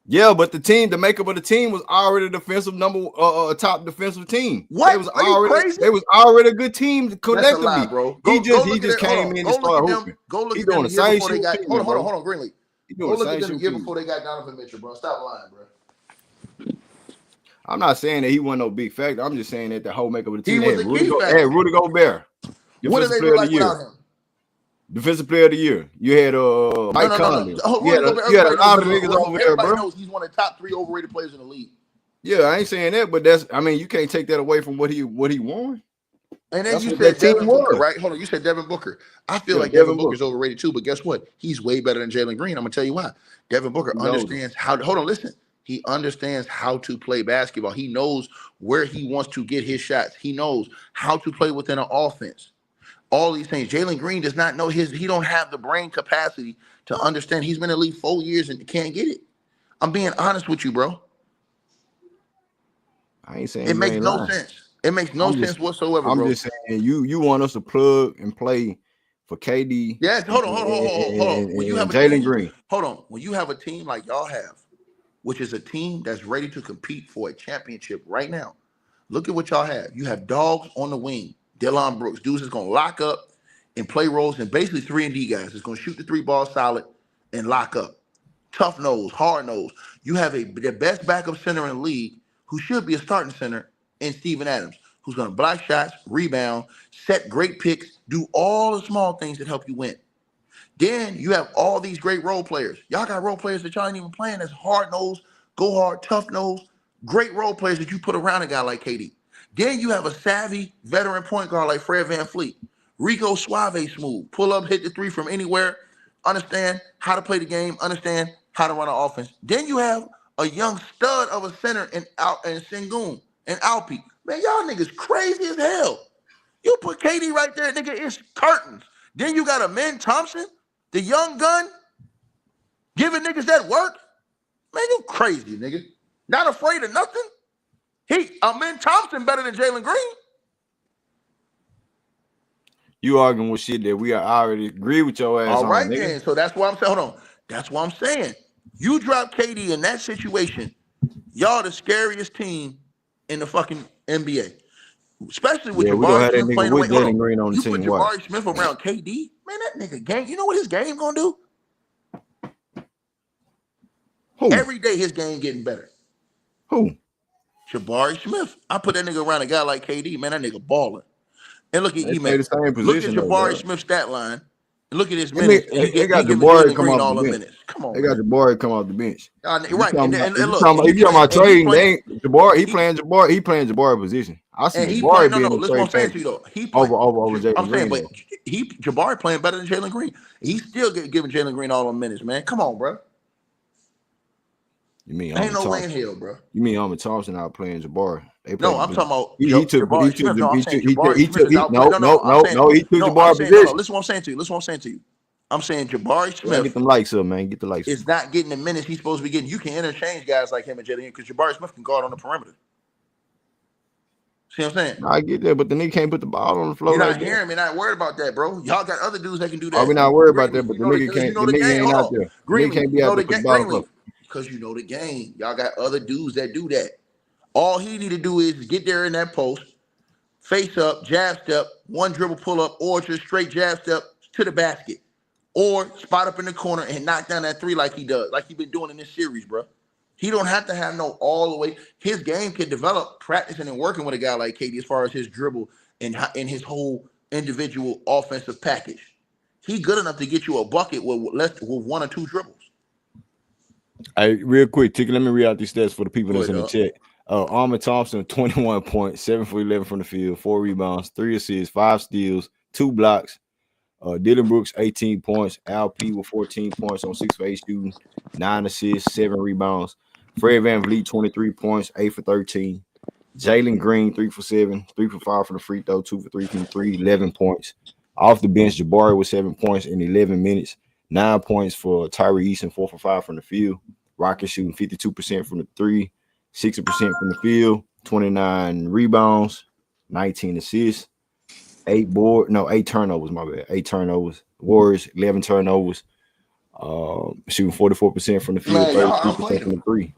Yeah, but the makeup of the team was already defensive top defensive team. What? They was already a good team collectively. Lie, bro. He just came in and started hooping. Go look He at them doing the same shit. Hold on, Greenleaf. Go look at them the year before they got Donovan Mitchell, bro. Stop lying, bro. I'm not saying that he wasn't no big factor. I'm just saying that the whole makeup of the team had Rudy Gobert. What did they look like without him? Defensive player of the year. You had Mike Conley. You had a lot of niggas over there, bro. Everybody knows he's one of the top 3 overrated players in the league. Yeah, I ain't saying that, but you can't take that away from what he won. And then you said Devin Booker, right? Hold on, you said Devin Booker. I feel like Devin Booker's overrated too, but guess what? He's way better than Jalen Green. I'm gonna tell you why. Devin Booker understands how to, hold on, listen. He understands how to play basketball. He knows where he wants to get his shots. He knows how to play within an offense. All these things. Jalen Green does not know he don't have the brain capacity to understand. He's been in the league 4 years and can't get it. I'm being honest with you, bro. I ain't saying it makes no sense. It makes no sense whatsoever, bro. I'm just saying you want us to plug and play for KD. Yes, hold on. When you have Jalen Green. Hold on. When you have a team like y'all have, which is a team that's ready to compete for a championship right now, look at what y'all have. You have dogs on the wing. Dillon Brooks, dudes is gonna lock up and play roles, and basically 3-and-D guys is gonna shoot the 3 ball solid and lock up. tough nose, hard nose. You have the best backup center in the league who should be a starting center in Steven Adams, who's going to block shots, rebound, set great picks, do all the small things that help you win. Then you have all these great role players. Y'all got role players that y'all ain't even playing that's hard nose, go hard, tough nose, great role players that you put around a guy like KD. Then you have a savvy veteran point guard like Fred VanVleet. Rico Suave smooth, pull up, hit the three from anywhere, understand how to play the game, understand how to run an offense. Then you have a young stud of a center in Sengun and Alperen. Man, y'all niggas crazy as hell. You put KD right there, nigga, it's curtains. Then you got a Thompson, the young gun, giving niggas that work. Man, you crazy, nigga. Not afraid of nothing. Thompson better than Jalen Green. You arguing with shit that I already agree with your ass All on, right, nigga. then. So that's why I'm saying, hold on. That's why I'm saying. You drop KD in that situation, y'all the scariest team in the fucking NBA. Especially with we gonna have Jabari that Smith nigga playing with away. Jalen Green on the You team. put Jabari Smith around KD, man, that nigga game. You know what his game gonna do? Who? Every day his game getting better. Who? Jabari Smith. I put that nigga around a guy like KD, man, that nigga balling. And look at They E-Man. play the same position. Look at Jabari Smith's stat line. And look at his minutes. And he giving Jalen Green all the minutes. Come on, they got Jabari come off the bench. Right. And look, if you talking about trading, Jabari, he playing Jabari position. I see Jabari being in trade package over Jalen Green. But Jabari playing better than Jalen Green. He's still giving Jalen Green all the minutes, man. Come on, bro. You mean ain't no way in hell, bro. You mean Alperen Thompson out playing Jabari? No, I'm talking about he took Jabari position. Listen what I'm saying to you. I'm saying Jabari Smith. Get them likes up, man. Get the likes. Is not getting the minutes he's supposed to be getting. You can interchange guys like him and Jalen because Jabari Smith can guard on the perimeter. See what I'm saying? I get that, but the nigga can't put the ball on the floor. You're not hearing me. Not worried about that, bro. Y'all got other dudes that can do that. Are we not worried about that? But the nigga can't. The nigga ain't out there. Greenleaf can't be out there with the ball. Because you know the game. Y'all got other dudes that do that. All he need to do is get there in that post, face up, jab step, one dribble pull up, or just straight jab step to the basket. Or spot up in the corner and knock down that three like he does, like he been doing in this series, bro. He don't have to have no all the way. His game can develop practicing and working with a guy like KD as far as his dribble and his whole individual offensive package. He good enough to get you a bucket with one or two dribbles. Hey, real quick, Ticket, let me read out these stats for the people that's in the chat. Alperen Thompson, 21 points, 7 for 11 from the field, 4 rebounds, 3 assists, 5 steals, 2 blocks. Dillon Brooks, 18 points. Al P with 14 points on 6 for 8 shooting, 9 assists, 7 rebounds. Fred VanVleet, 23 points, 8 for 13. Jalen Green, 3 for 7, 3 for 5 from the free throw, 2 for 3 from the 3, 11 points. Off the bench, Jabari with 7 points in 11 minutes. 9 points for Tyree Easton, 4 for 5 from the field. Rockets shooting 52% from the 3, 60% from the field, 29 rebounds, 19 assists, 8 turnovers, my bad. 8 turnovers. Warriors, 11 turnovers. Shooting 44% from the field, 32% from the 3.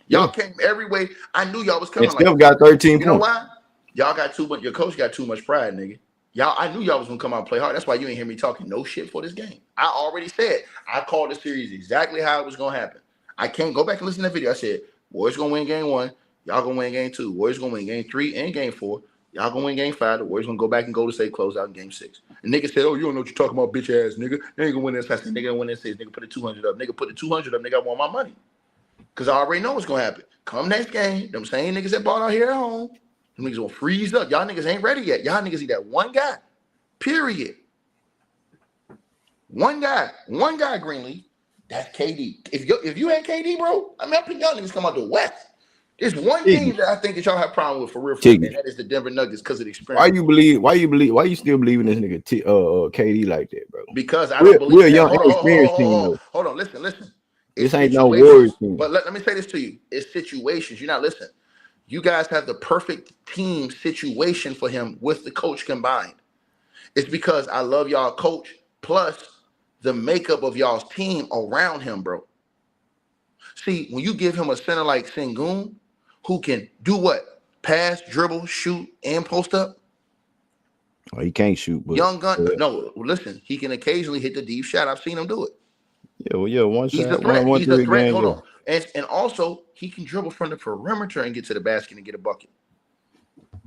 Y'all came every way. I knew y'all was coming. And Steph got 13 points. You know why? Y'all got too much. Your coach got too much pride, nigga. I knew y'all was gonna come out and play hard. That's why you ain't hear me talking no shit for this game. I already said I called the series exactly how it was gonna happen. I can't go back and listen to that video. I said Warriors gonna win game 1. Y'all gonna win game 2. Warriors gonna win game 3 and game 4. Y'all gonna win game 5. The Warriors gonna go back and go to say close out in game 6. And nigga said, "Oh, you don't know what you're talking about, bitch ass nigga. They ain't gonna win this fast. Nigga gonna win this 6. Nigga put the 200 up. Nigga put the 200 up. Nigga, I want my money because I already know what's gonna happen. Come next game, them same niggas that bought out here at home, them niggas gonna freeze up. Y'all niggas ain't ready yet. Y'all niggas need that one guy. Period. One guy, Greenleaf. That's KD. If you had KD, bro, I mean, I think y'all niggas come out the West. There's one team that I think that y'all have problem with for real, man. That is the Denver Nuggets because of the experience. Why you still believe in this nigga KD like that, bro? Because I don't believe we're a young, inexperienced team. Hold on, listen. This ain't no Warriors team. But let me say this to you: it's situations. You're not listening. You guys have the perfect team situation for him with the coach combined. It's because I love y'all coach plus the makeup of y'all's team around him, bro. See, when you give him a center like Sengun, who can do what? Pass, dribble, shoot, and post up? Oh, he can't shoot. But, young gun. No, listen, he can occasionally hit the deep shot. I've seen him do it. One He's shot, a threat. one He's a three threat. game. Hold on. And also, he can dribble from the perimeter and get to the basket and get a bucket.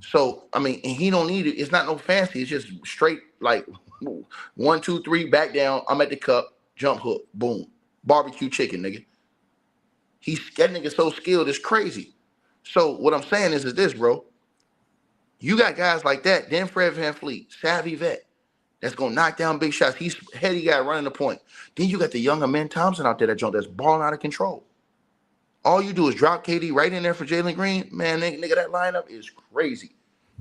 So, I mean, and he don't need it. It's not no fancy. It's just straight, like, 1, 2, 3, back down. I'm at the cup, jump hook, boom. Barbecue chicken, nigga. That nigga so skilled, it's crazy. So, what I'm saying is this, bro. You got guys like that. Then Fred VanVleet, savvy vet. That's going to knock down big shots. He's heady guy running the point. Then you got the younger man Thompson out there that's balling out of control. All you do is drop KD right in there for Jalen Green. Man, nigga, that lineup is crazy.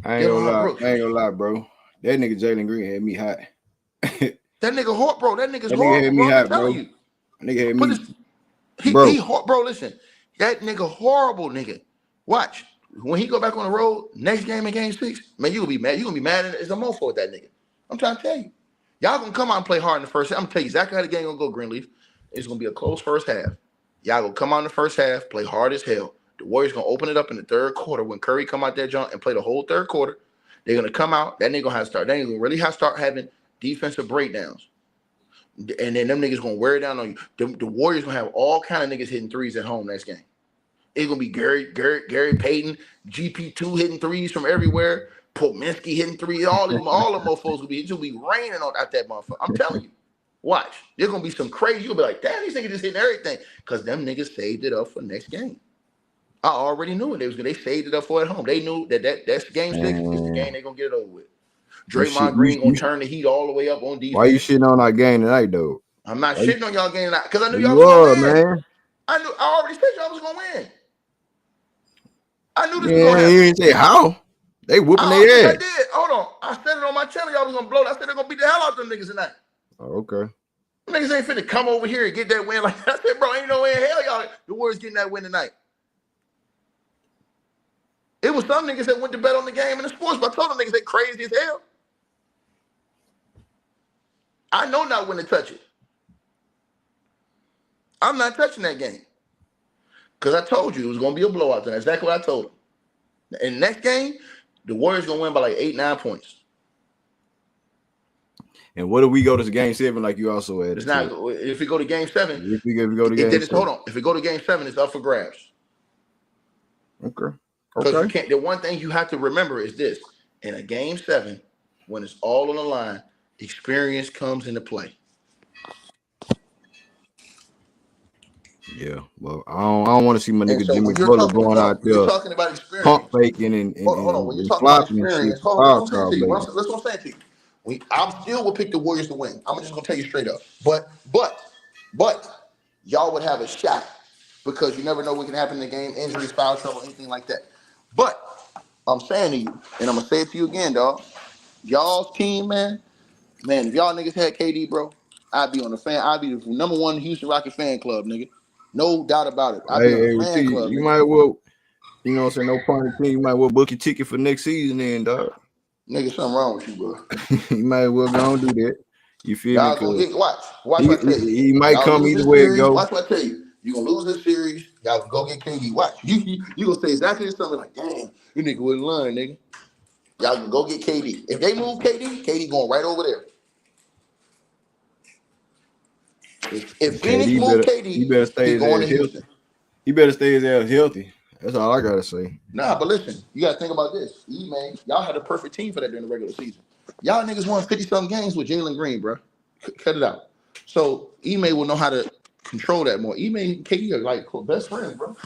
I ain't gonna lie, bro. That nigga Jalen Green had me hot. That nigga hot, bro. That nigga's that nigga horrible, had me bro. hot, I'm telling bro. you. That nigga had me. Bro, listen. That nigga horrible, nigga. Watch. When he go back on the road, next game in game 6, man, you gonna be mad. You gonna be mad as a mofo at that nigga. I'm trying to tell you. Y'all gonna come out and play hard in the first half. I'm gonna tell you exactly how the game gonna go, Greenleaf. It's gonna be a close first half. Y'all gonna come out in the first half, play hard as hell. The Warriors gonna open it up in the third quarter when Curry come out there, jump and play the whole third quarter. They're gonna come out. That nigga gonna have to start. They gonna really have to start having defensive breakdowns. And then them niggas gonna wear it down on you. The Warriors gonna have all kind of niggas hitting threes at home next game. It's gonna be Gary Payton, GP2 hitting threes from everywhere. Pominski hitting threes. All the mofos will be. It's gonna be raining on out that motherfucker. I'm telling you. Watch. There's gonna be some crazy. You'll be like, damn, these niggas just hitting everything. Because them niggas saved it up for next game. I already knew it. They saved it up for at home. They knew that's game 6 is the game they're gonna get it over with. Draymond Green gonna turn the heat all the way up on defense. Why you shitting on our game tonight, though? I'm not shitting on y'all game tonight because I knew you y'all was gonna win. Man. I already said y'all was gonna win. I knew this was Yeah, gonna happen. you didn't say how. They whooping their ass. I did. Hold on. I said it on my channel. Y'all was gonna blow. I said they're gonna beat the hell out of them niggas tonight. Oh, okay. Them niggas ain't finna come over here and get that win like that. I said, bro, ain't no way in hell y'all the Warriors getting that win tonight. It was some niggas that went to bet on the game in the sports, but I told them niggas they crazy as hell. I know not when to touch it. I'm not touching that game. Because I told you it was gonna be a blowout. That's exactly what I told them. In the next game, the Warriors gonna win by like 8, 9 points. And what if we go to game 7 like you also had? It's not if we go to game 7. If we go to game 7. Hold on. If we go to game 7, it's up for grabs. Okay. Because you can't. The one thing you have to remember is this: in a game 7, when it's all on the line, experience comes into play. Yeah, well, I don't want to see my nigga so Jimmy Butler going out there. You're talking about experience. Pump faking and hold on. When you're talking about experience, hold on. Let's what I'm saying to you. I still would pick the Warriors to win. I'm just gonna tell you straight up. But y'all would have a shot because you never know what can happen in the game, injuries, foul trouble, anything like that. But I'm saying to you, and I'm gonna say it to you again, dog. Y'all's team, man. If y'all niggas had KD, bro, I'd be on the fan. I'd be the number 1 Houston Rockets fan club, nigga. No doubt about it. I'd be on the fan club. You might well, you know what I'm saying, no point in team. You might well book your ticket for next season then, dog. Nigga, something wrong with you, bro. You might well go and do that. You feel me? Watch what I tell you. He might come either way it goes. Watch what I tell you. You're gonna lose this series. Y'all can go get KD. Watch. You gonna say exactly something like, damn, you nigga wouldn't learn, nigga. Y'all can go get KD. If they move KD going right over there. If Phoenix move KD, he better stay he's going to Houston. He better stay his ass healthy. That's all I gotta say. Nah, but listen, you gotta think about this. Y'all had a perfect team for that during the regular season. Y'all niggas won 50-something games with Jalen Green, bro. Cut it out. So Ime will know how to control that more. Ime and KD are like best friends, bro.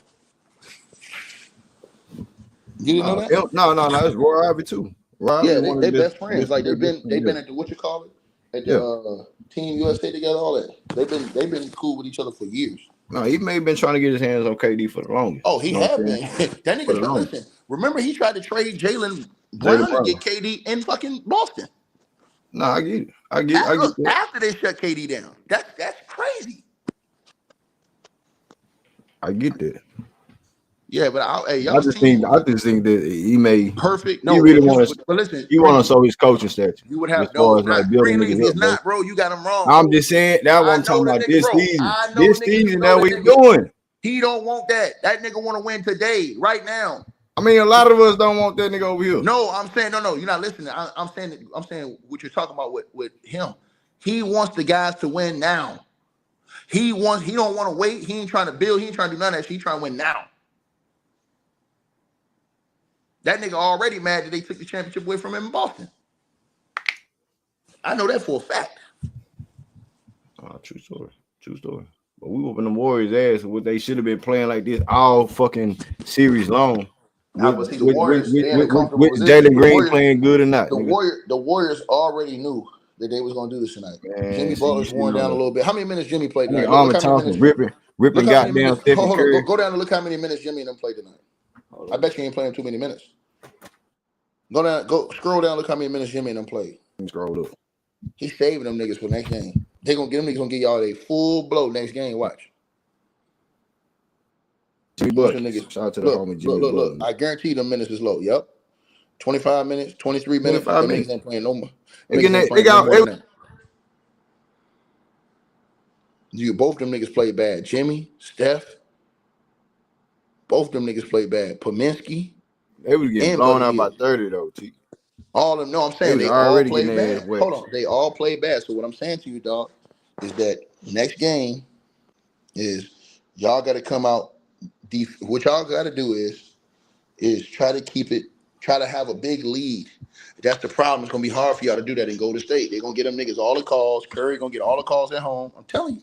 You didn't know that? No. It's Roy Ivy too. They're best friends. Like they've been at the what you call it at the Team USA together. All that. They've been cool with each other for years. No, he may have been trying to get his hands on KD for the longest. Oh, he have been. That nigga, listen. Remember, he tried to trade Jalen Brown to get KD in fucking Boston. No, I get it. I get it. After they shut KD down. That's crazy. I get that. Yeah, but I just think that he may perfect. No, he really wants. But listen, you want to show his coaching stature. You would have no. It's not, bro. You got him wrong. I'm just saying that what I'm talking about this season. This season that we doing. He don't want that. That nigga want to win today, right now. I mean, a lot of us don't want that nigga over here. No, I'm saying no. You're not listening. I'm saying what you're talking about with him. He wants the guys to win now. He don't want to wait. He ain't trying to build. He ain't trying to do none of that shit. He trying to win now. That nigga already mad that they took the championship away from him in Boston. I know that for a fact. True story. True story. But we whooping the Warriors' ass. What they should have been playing like this all fucking series long. With Jalen Green playing good or not. The Warriors already knew that they was gonna do this tonight. Man, Jimmy Butler's worn down a little bit. How many minutes Jimmy played tonight? Alperen Thompson ripping goddamn Stephen Curry. Go down and look how many minutes Jimmy and them played tonight. I bet you ain't playing too many minutes. Go scroll down, look how many minutes Jimmy and them played. Scroll up. He's saving them niggas for next game. They gonna get them niggas gonna get y'all a full blow next game. Watch. Jimmy Butler. Shout out to the homie Jimmy Butler. Look. I guarantee them minutes is low. Yep. 25 minutes, 23 minutes. 25 them minutes. niggas ain't playing no more. Both them niggas played bad. Jimmy, Steph, both them niggas played bad. Pominski. They was getting blown out by 30 though, T. All of them. No, I'm saying they all played bad. Hold on, they all played bad. So what I'm saying to you, dog, is that next game is y'all got to come out. What y'all got to do is try to keep it. Try to have a big lead. That's the problem. It's gonna be hard for y'all to do that in Golden State. They're gonna get them niggas all the calls. Curry gonna get all the calls at home. I'm telling you.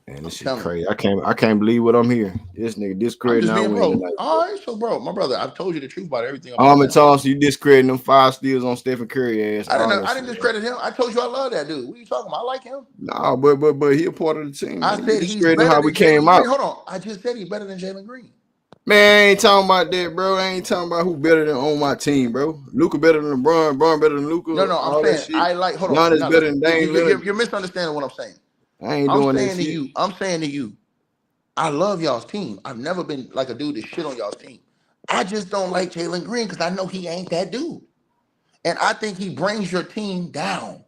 Man, this shit crazy. I can't believe what I'm hearing. This nigga discrediting our win tonight. All right, so bro, my brother, I've told you the truth about everything. Thompson, you discrediting them 5 steals on Stephen Curry ass. I didn't discredit him. I told you I love that dude. What are you talking about? I like him. Nah, but he a part of the team. I said he's better how than we came out. Hold on. I just said he's better than Jalen Green. Man, I ain't talking about that, bro. I ain't talking about who better than on my team, bro. Luka better than LeBron. LeBron better than Luka. No, I'm saying I like. Hold on. Giannis better than Dame. You're misunderstanding what I'm saying. I ain't doing that shit. I'm saying to you, I love y'all's team. I've never been like a dude that shit on y'all's team. I just don't like Jalen Green because I know he ain't that dude, and I think he brings your team down.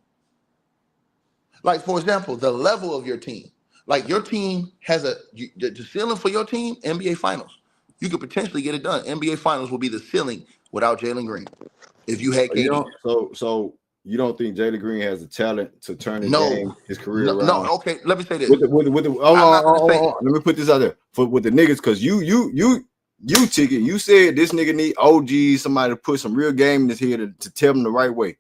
Like for example, the level of your team. Like your team has the ceiling for your team, NBA Finals. You could potentially get it done. NBA Finals will be the ceiling without Jalen Green. If you had KD. So you don't think Jalen Green has the talent to turn his career around? No, okay. Let me say this. Hold on. Let me put this out there with the niggas, because you ticket. You said this nigga need OG, somebody to put some real game in his head to tell him the right way.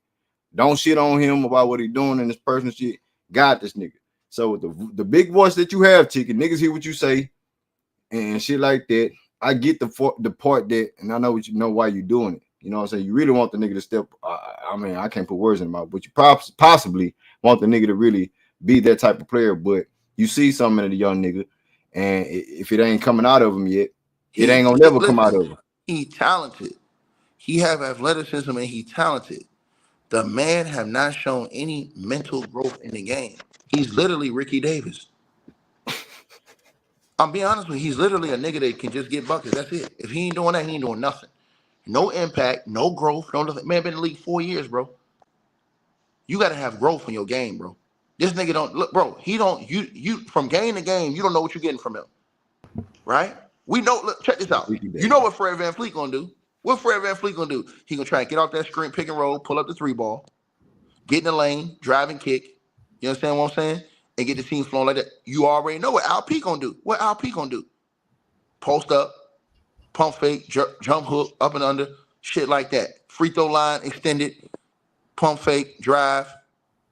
Don't shit on him about what he doing in his personal shit. Got this nigga. So with the big voice that you have, ticket, niggas hear what you say and shit like that. I get the part that, and I know what you know why you doing it. You know what I'm saying? You really want the nigga to step. I mean, I can't put words in my mouth, but you possibly want the nigga to really be that type of player. But you see something in the young nigga, and if it ain't coming out of him yet, it ain't gonna never come out of him. He talented. He have athleticism and he talented. The man have not shown any mental growth in the game. He's literally Ricky Davis. I'm being honest with you. He's literally a nigga that can just get buckets. That's it. If he ain't doing that, he ain't doing nothing. No impact, no growth, no nothing. Man, been in the league 4 years, bro. You got to have growth in your game, bro. This nigga don't look, bro. He don't. You from game to game, you don't know what you're getting from him, right? We know. Look, check this out. You know what Fred VanVleet gonna do? What Fred VanVleet gonna do? He gonna try and get off that screen, pick and roll, pull up the 3-ball, get in the lane, drive and kick. You understand what I'm saying? And get the team flowing like that. You already know what Alperen gonna do. What Alperen gonna do? Post up, pump fake, jump hook, up and under, shit like that. Free throw line extended, pump fake, drive,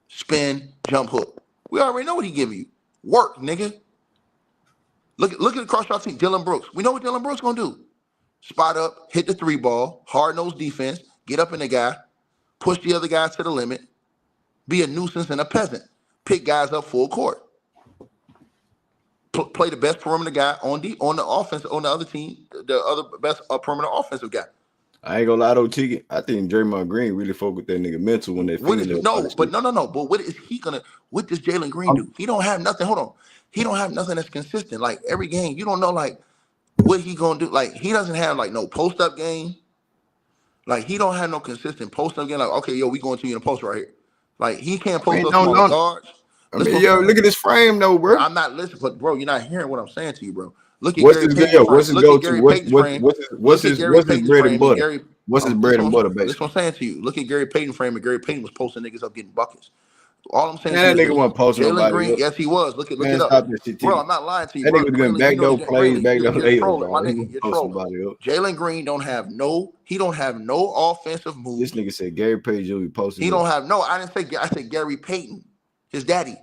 spin, jump hook. We already know what he giving you. Work, nigga. Look at across our team, Dillon Brooks. We know what Dillon Brooks gonna do. Spot up, hit the 3-ball, hard-nosed defense, get up in the guy, push the other guy to the limit, be a nuisance and a peasant. Pick guys up full court. Play the best perimeter guy on the offense on the other team, the other best perimeter offensive guy. I ain't gonna lie though, Tiki. I think Draymond Green really focused with that nigga mental when they No. But what is he gonna? What does Jalen Green do? He don't have nothing. Hold on. He don't have nothing that's consistent. Like every game, you don't know like what he gonna do. Like he doesn't have like no post up game. Like he don't have no consistent post up game. Like okay, yo, we going to you in a post right here. Like he can't post up on guards. Look at this frame though, bro. I'm not listening, but bro, you're not hearing what I'm saying to you, bro. Look at what's Gary his Payton's deal? What's his frame. go-to? What's his bread and butter? What's his bread and butter, basically? That's what I'm saying to you. Look at Gary Payton's frame, and Gary Payton was posting niggas up getting buckets. All I'm saying Man, to that you nigga is wasn't posting Jalen nobody Green. up. Yes, he was. Look Man, it up. stop that shit, Bro, Tiki. I'm not lying to you, That bro. nigga was getting Greenleaf, back door plays, Greenleaf, back door you're layups, trolling. My dog. He nigga, was you're posting trolling. somebody up. Jalen Green don't have no offensive moves. This nigga said Gary Page will be posting. He don't have no. I didn't say. I said Gary Payton, his daddy.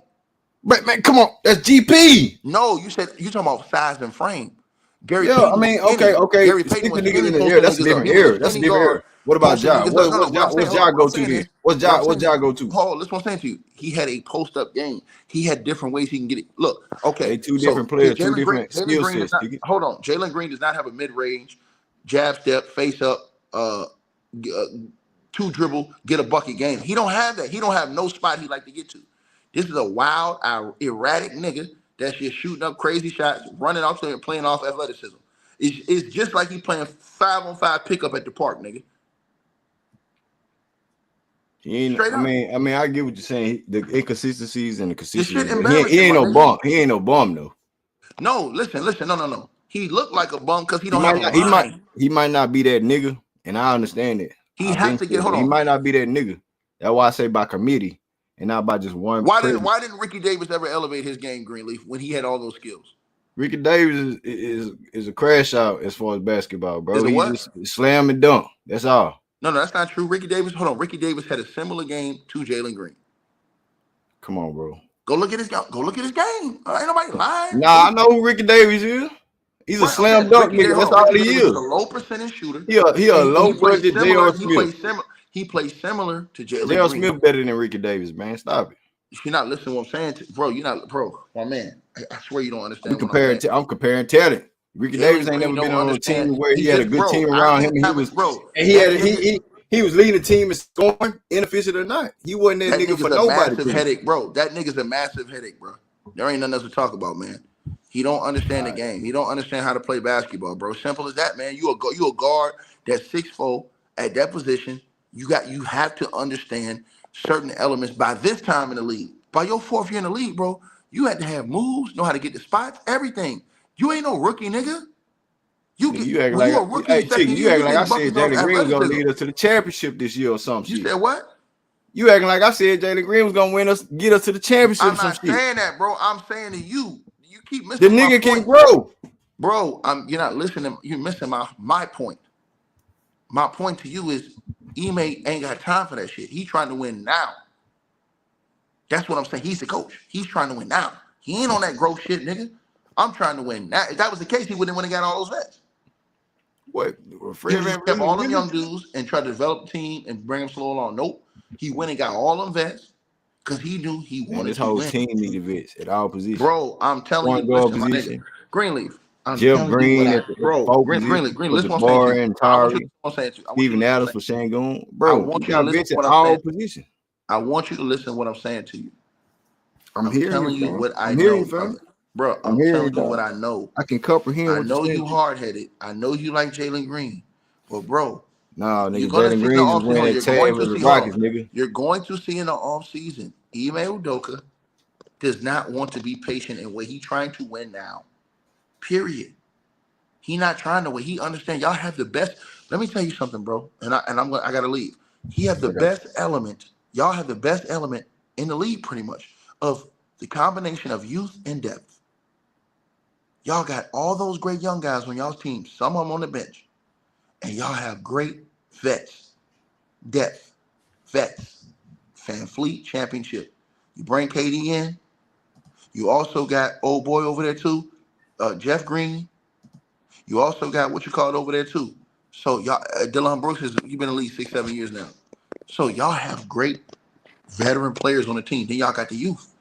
But man, come on, that's GP. No, you talking about size and frame. Gary Yeah, I Payton was mean, skinny. okay. Gary Payton Stick the was niggas skinny, in the air. posting That's a niggas up. different He was a era. That's a skinny different guard, era. What about posting Ja? niggas up. No, what I'm saying, What's hold Ja on. What go I'm to saying then? is, What's what I'm Ja saying go is, to? Paul, listen what I'm saying to you. He had a post up game. He had different ways he can get it. Look, okay. They two So different players, two Jalen Green, different skill sets. hold on. Jalen Green does not have a mid range, jab step, face up, two dribble, get a bucket game. He don't have that. He don't have no spot he like to get to. This is a wild, erratic nigga that's just shooting up crazy shots, running off there and playing off athleticism. It's just like he playing 5-on-5 pickup at the park, nigga. He ain't. Straight up. I mean, I get what you're saying. The inconsistencies and the This shit consistency. embarrassing. He ain't no my nigga. bum. He ain't no bum though. No, listen. No. He looked like a bum because he He don't might have a not. line. He might not be that nigga, and I understand that. He has to get. Hold on. He might not be that nigga. That's why I say by committee and not by just one. Why didn't Ricky Davis ever elevate his game, Greenleaf, when he had all those skills? Ricky Davis is a crash out as far as basketball, bro. He just slam and dunk. That's all. No, that's not true. Ricky Davis had a similar game to Jalen Green. Come on, bro. Go look at his game. Ain't nobody lying. Nah, I know who Ricky Davis is. He's a slam dunk nigga. That's all he is. He's a low percentage shooter. He a low budget J.R. Smith. He plays similar to Jalen Green. J.R. Smith better than Ricky Davis, man. Stop it. You're not listening to what I'm saying, bro. You're not, bro. My man, I swear you don't understand. I'm comparing talent. Ricky Davis ain't never been on a team where he had a good team around him. He was leading the team and scoring, inefficient or not. He wasn't that nigga for nobody. Massive headache, bro. That nigga's a massive headache, bro. There ain't nothing else to talk about, man. He don't understand the game. He don't understand how to play basketball, bro. Simple as that, man. You a guard that's 6'4" at that position. You have to understand certain elements by this time in the league. By your 4th year in the league, bro, you had to have moves, know how to get the spots, everything. You ain't no rookie, nigga. You act like I said Jalen Green was gonna lead us to the championship this year or something. You said what? You acting like I said Jalen Green was gonna get us to the championship. I'm not saying that, bro. I'm saying to you. You keep missing the nigga can grow. Bro, you're not listening. You're missing my point. My point to you is Ime ain't got time for that shit. He's trying to win now. That's what I'm saying. He's the coach. He's trying to win now. He ain't on that growth shit, nigga. I'm trying to win now. If that was the case, he wouldn't have got all those vets. What? He just kept all them young dudes and tried to develop the team and bring them slow along. Nope. He went and got all them vets because he knew he wanted to win. This whole team needed vets at all positions. Bro, I'm telling you, listen, my nigga, Greenleaf. Jeff Green at Greenleaf. Listen what I'm saying. Steven Adams for Sengun. Bro, I want you to listen to all positions. I want you to listen to what I'm saying to you. I'm telling you what I know, brother. Bro, I'm telling you what I know. I can comprehend. I know you hard-headed. I know you like Jalen Green. But bro, no, nigga, Jalen Green is winning that tag with the Rockets, nigga. You're going to see in the offseason, Ime Udoka does not want to be patient in what he's trying to win now. Period. He not trying to win. He understands y'all have the best. Let me tell you something, bro. I gotta leave. He has the best element. Y'all have the best element in the league, pretty much, of the combination of youth and depth. Y'all got all those great young guys on y'all's team, some of them on the bench. And y'all have great vets, depth, vets, Van Fleet championship. You bring KD in. You also got old boy over there too, Jeff Green. You also got what you call it over there too. So y'all, Dillon Brooks you've been in the league 6-7 years now. So y'all have great veteran players on the team. Then y'all got the youth,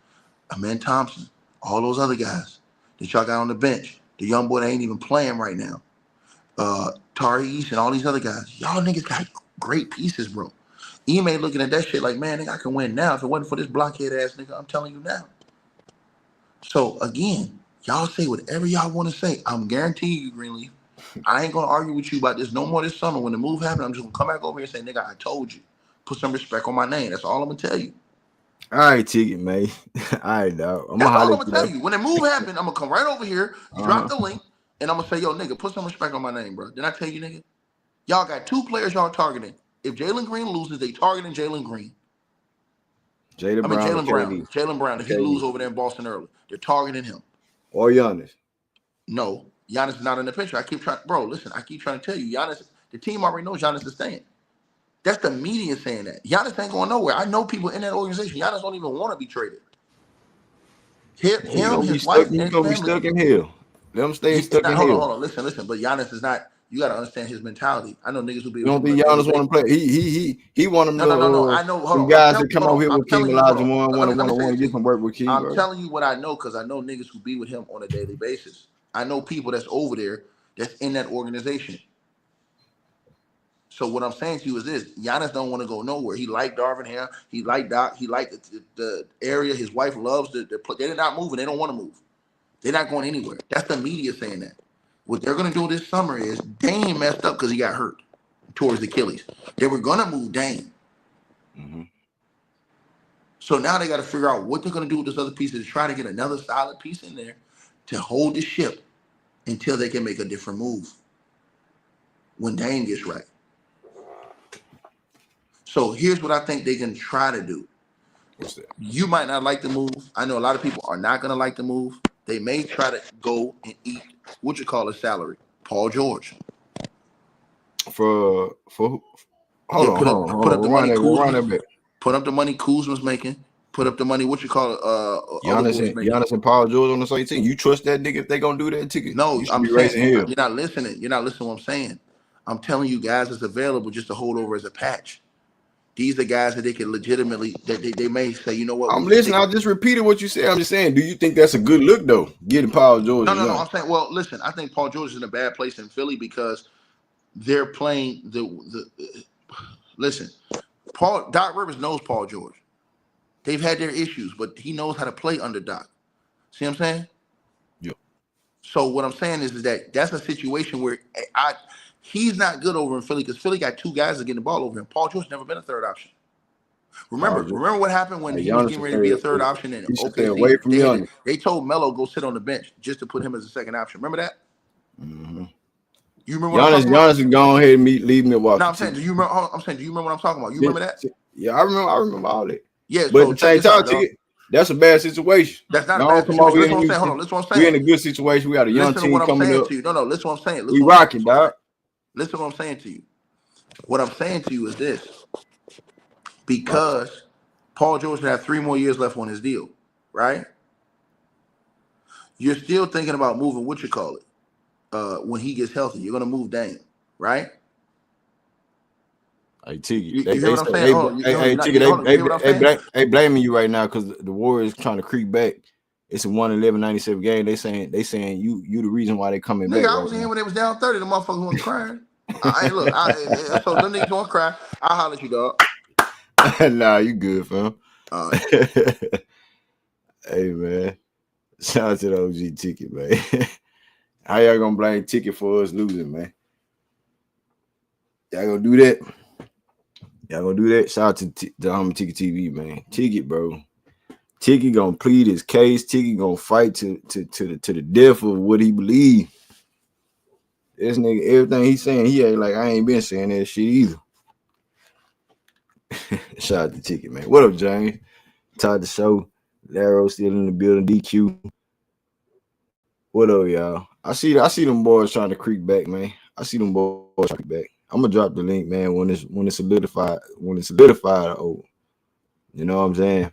Thompson, all those other guys that y'all got on the bench. The young boy that ain't even playing right now. Tariq and all these other guys. Y'all niggas got great pieces, bro. Ime looking at that shit like, man, nigga, I can win now. If it wasn't for this blockhead ass nigga, I'm telling you now. So again, y'all say whatever y'all want to say. I'm guaranteeing you, Greenleaf. I ain't gonna argue with you about this no more this summer. When the move happened, I'm just gonna come back over here and say, nigga, I told you. Put some respect on my name. That's all I'm gonna tell you. All right, Ticket, man. All right, dog. That's all I'm gonna tell you. When the move happened, I'm gonna come right over here, drop the link, and I'm gonna say, yo, nigga, put some respect on my name, bro. Did I tell you, nigga? Y'all got two players y'all targeting. If Jalen Green loses, they targeting Jalen Green. Jalen I mean, Brown or Jalen Brown. KD. Jalen Brown. If he lose over there in Boston early, they're targeting him. Or Giannis. No, Giannis is not in the picture. I keep trying to tell you, Giannis, the team already knows Giannis is staying. That's the media saying that. Giannis ain't going nowhere. I know people in that organization. Giannis don't even want to be traded. Him, his wife, and He's his gonna be family. stuck in hell. Let him stay stuck in Hold hell. on. Listen. But Giannis is not. You got to understand his mentality. I know niggas who be You with don't him think on a Giannis daily want to play? He want them No. I know. Hold some on. guys that come over here I'm with King telling you. Hold Elijah on. one Let me say want it to to get you. some work with King, I'm bro. telling you what I know because I know niggas who be with him on a daily basis. I know people that's over there that's in that organization. So what I'm saying to you is this: Giannis don't want to go nowhere. He liked Darvin Ham. He liked Doc. He liked the area. His wife loves the they're not moving. They don't want to move. They're not going anywhere. That's the media saying that. What they're going to do this summer is Dame messed up because he got hurt towards the Achilles. They were going to move Dame. Mm-hmm. So now they got to figure out what they're going to do with this other piece to try to get another solid piece in there to hold the ship until they can make a different move when Dame gets right. So here's what I think they can try to do. What's that? You might not like the move. I know a lot of people are not going to like the move. They may try to go and eat what you call a salary. Paul George. For hold on. Put up the money Run that Kuzma's. back. Put up the money Kuzma's making. Put up the money what you call other boys making. Giannis and Paul George on the same team. You trust that nigga if they gonna do that ticket? No, you should I'm be saying raising hell. you're not listening. You're not listening to what I'm saying. I'm telling you guys it's available just to hold over as a patch. These are guys that they can legitimately that they may say, you know what? I'm listening. I just repeated what you said. I'm just saying, do you think that's a good look though? Getting Paul George? No. I'm saying, well, listen. I think Paul George is in a bad place in Philly because they're playing the. Listen, Doc Rivers knows Paul George. They've had their issues, but he knows how to play under Doc. See what I'm saying? Yeah. So what I'm saying is that that's a situation where he's not good over in Philly because Philly got two guys that get the ball over him. Paul George never been a third option. Remember what happened when he was getting ready to be a third option in OKC? They told Melo go sit on the bench just to put him as a second option. Remember that? Mm-hmm. You remember what I'm talking about? Giannis is going ahead and leave Milwaukee. No, I'm saying, do you remember what I'm talking about? You remember that? Yeah, I remember all that. Yeah, but so at the same time, that's a bad situation. That's not a bad situation. Listen what I'm saying. Hold on. Listen what I'm saying. We're in a good situation. We got a young team coming up. No, listen what I'm saying. We rocking, dog. Listen what I'm saying to you. What I'm saying to you is this. Because Paul George has 3 more years left on his deal, right? You're still thinking about moving what you call it. When he gets healthy, you're gonna move Dame, right? Hey, Tiggy, you hear what I'm saying? They blaming you right now because the Warriors trying to creep back. It's a 111-97 game. They saying you the reason why they coming back. I was in here when they was down 30. The motherfuckers weren't crying. So them niggas don't cry. I'll holler at you, dog. Nah, you good, fam. Hey, man. Shout out to the OG Ticket, man. How y'all gonna blame Ticket for us losing, man? Y'all gonna do that? Y'all gonna do that? Shout out to Ticket TV, man. Ticket, bro. Ticket gonna plead his case. Ticket gonna fight to the death of what he believe. This nigga, everything he's saying, he ain't like I ain't been saying that shit either. Shout out to Ticket, man. What up, James? Todd the show. Laro still in the building. DQ. What up, y'all? I see them boys trying to creep back, man. I see them boys trying to creep back. I'm gonna drop the link, man, when it's solidified over. You know what I'm saying?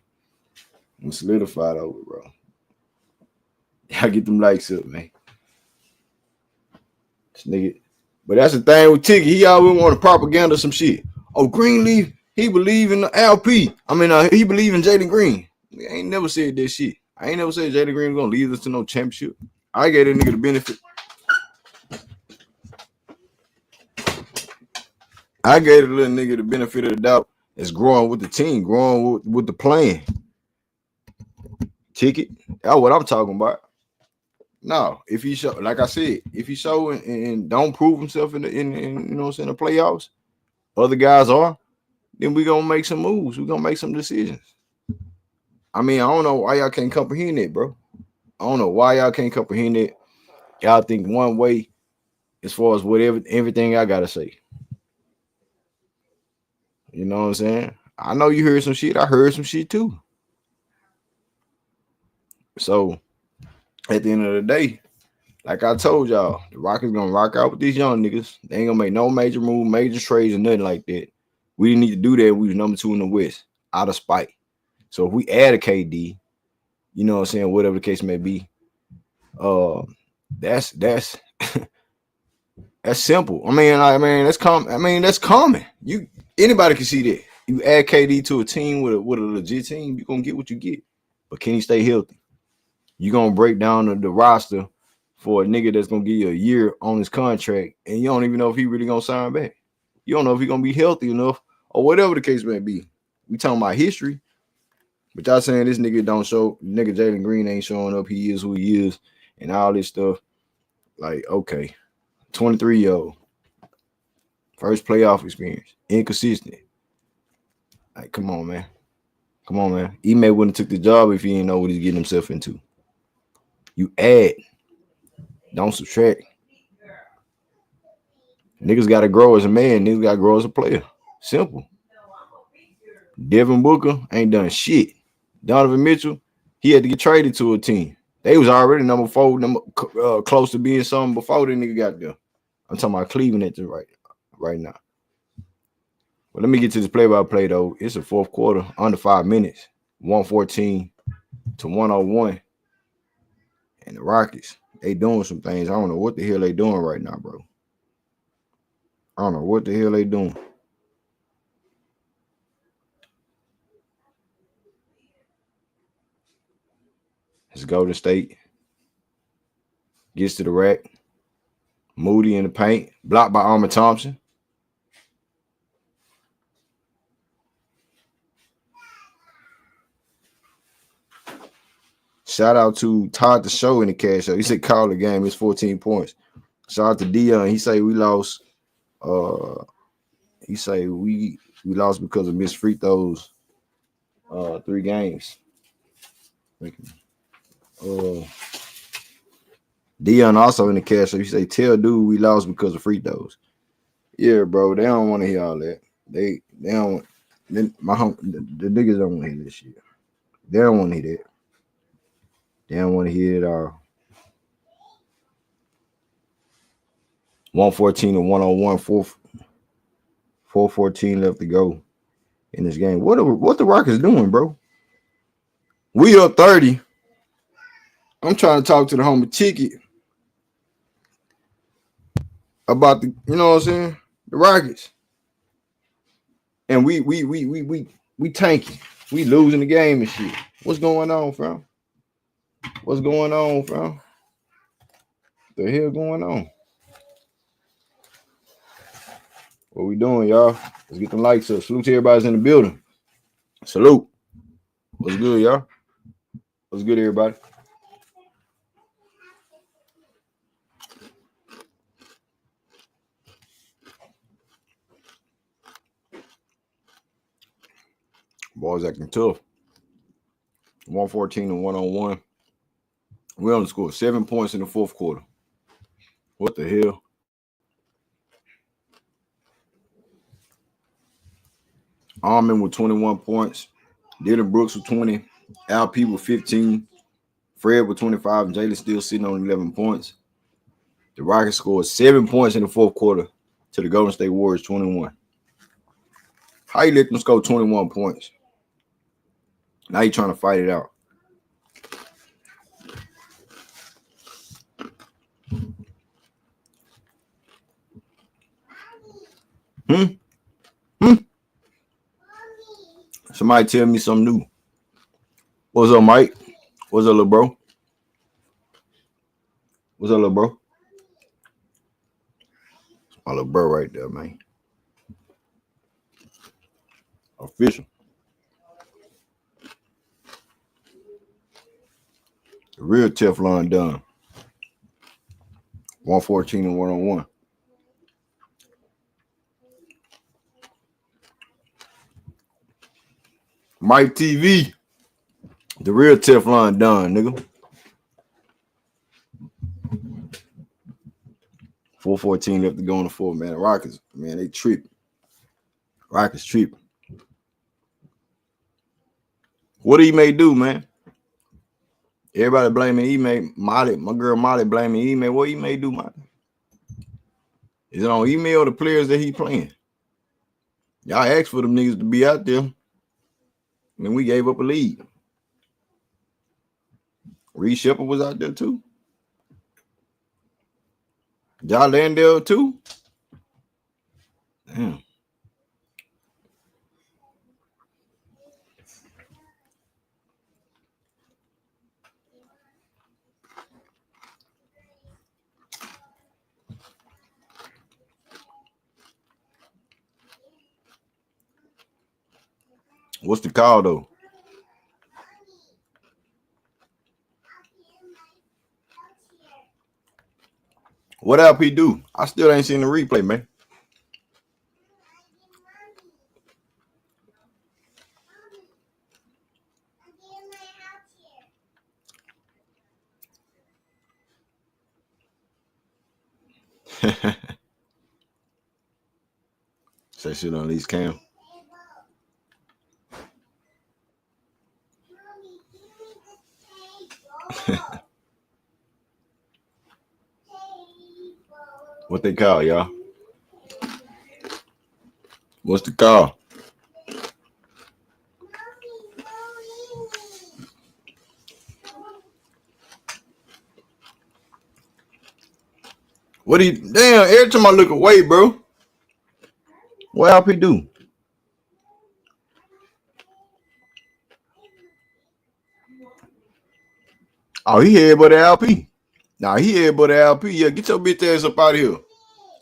When it's solidified over, bro. Y'all get them likes up, man. This nigga. But that's the thing with Tiggy. He always want to propaganda some shit. Oh, Greenleaf, he believe in the LP. He believe in Jalen Green. I ain't never said that shit. I ain't never said Jalen Green was gonna lead us to no championship. I gave that nigga the benefit. I gave the little nigga the benefit of the doubt. It's growing with the team, growing with the plan. Ticket. That's what I'm talking about. No, if he show, like I said, if he show and don't prove himself in you know what I'm saying, the playoffs, other guys are, then we gonna make some moves. We gonna make some decisions. I don't know why y'all can't comprehend it, bro. I don't know why y'all can't comprehend it. Y'all think one way as far as everything I gotta say. You know what I'm saying? I know you heard some shit. I heard some shit too. So at the end of the day, like I told y'all, the Rockets gonna rock out with these young niggas. They ain't gonna make no major move, major trades, or nothing like that. We didn't need to do that. We was number 2 in the West, out of spite. So if we add a KD, you know what I'm saying, whatever the case may be, that's that's simple. I mean, that's common. I mean, that's common. Anybody can see that. You add KD to a team with a legit team, you're gonna get what you get. But can he stay healthy? You're gonna break down the roster for a nigga that's gonna give you a year on his contract, and you don't even know if he really gonna sign back. You don't know if he gonna be healthy enough, or whatever the case may be. We talking about history, but y'all saying this nigga don't show. Nigga Jalen Green ain't showing up. He is who he is, and all this stuff. Like, okay, 23-year-old, first playoff experience, inconsistent. Like, come on, man. Come on, man. Ime wouldn't have took the job if he didn't know what he's getting himself into. You add, don't subtract. Niggas got to grow as a man. Niggas got to grow as a player. Simple. Devin Booker ain't done shit. Donovan Mitchell, he had to get traded to a team. They was already number 4, close to being something before the nigga got there. I'm talking about Cleveland at the right now. But let me get to this play-by-play, though. It's a fourth quarter, under 5 minutes, 114 to 101. And the Rockets, they doing some things. I don't know what the hell they doing right now, bro. I don't know what the hell they doing. It's Golden State. Gets to the rack. Moody in the paint. Blocked by Alperen Thompson. Shout out to Todd the Show in the cash out. He said call the game. It's 14 points. Shout out to Dillon. He say we lost. He say we lost because of missed free throws. 3 games. Dillon also in the cash out. He say tell dude we lost because of free throws. Yeah, bro. They don't want to hear all that. They don't. The niggas don't want to hear this shit. They don't want to hear that. They don't want to hear it all. 114 to 101, 4:14 left to go in this game. What the Rockets doing, bro? We up 30. I'm trying to talk to the homie Ticket about the, you know what I'm saying? The Rockets. And we tanking. We losing the game and shit. What's going on, fam? What's going on, fam? The hell going on? What we doing, y'all? Let's get the likes up. Salute to everybody's in the building. Salute. What's good, y'all? What's good, everybody? Boys acting tough. 114 and 101. We only scored 7 points in the fourth quarter. What the hell? Armin with 21 points. Dillon Brooks with 20. Alperen with 15. Fred with 25. And Jalen still sitting on 11 points. The Rockets scored 7 points in the fourth quarter to the Golden State Warriors 21. How you let them score 21 points? Now you're trying to fight it out. Somebody tell me something new. What's up, Mike? What's up, little bro? What's up, little bro? My little bro right there, man. Official. The real Teflon done. 114 and 101. Mike TV. The real Teflon done, nigga. 4:14 left to go in the fourth, man. The Rockets, man, they tripping. Rockets tripping. What did Ime do, man? Everybody blaming Ime. Molly, my girl Molly blaming Ime. What Ime do, man? Is it on Ime or the players that he playing? Y'all asked for them niggas to be out there. And we gave up a lead. Reed Shepard was out there too. Y'all Landale too. Damn. What's the call though? What LP do? I still ain't seen the replay, man. Say shit on these cam. What they call, y'all? What's the call? What do you damn every time I look away, bro? What LP do? Oh, he here but the LP. Nah, he here but the LP. Yeah, get your bitch ass up out of here.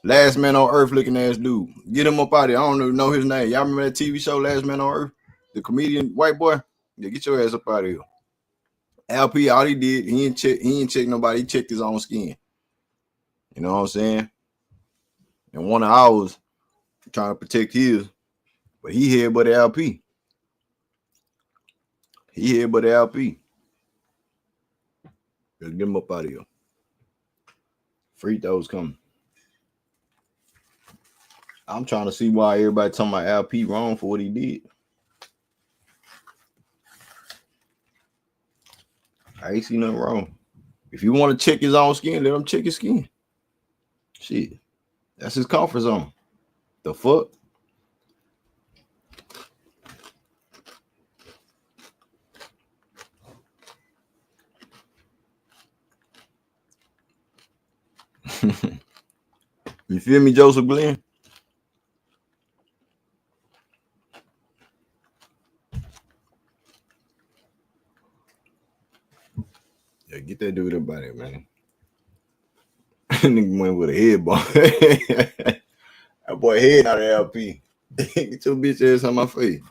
Last Man on Earth looking ass dude. Get him up out of here. I don't even know his name. Y'all remember that TV show, Last Man on Earth? The comedian white boy? Yeah, get your ass up out of here. LP, all he did, he ain't check nobody. He checked his own skin. You know what I'm saying? And one of ours trying to protect his, but he here but the LP. He here but the LP. Let's get him up out of here. Free throws coming. I'm trying to see why everybody talking about LP wrong for what he did. I ain't see nothing wrong. If you want to check his own skin, let him check his skin. Shit. That's his comfort zone. The fuck? You feel me, Joseph Glenn? Yeah, get that dude up out there, man. Nigga went with a head ball. That boy head out of LP. Get your bitch ass on my face.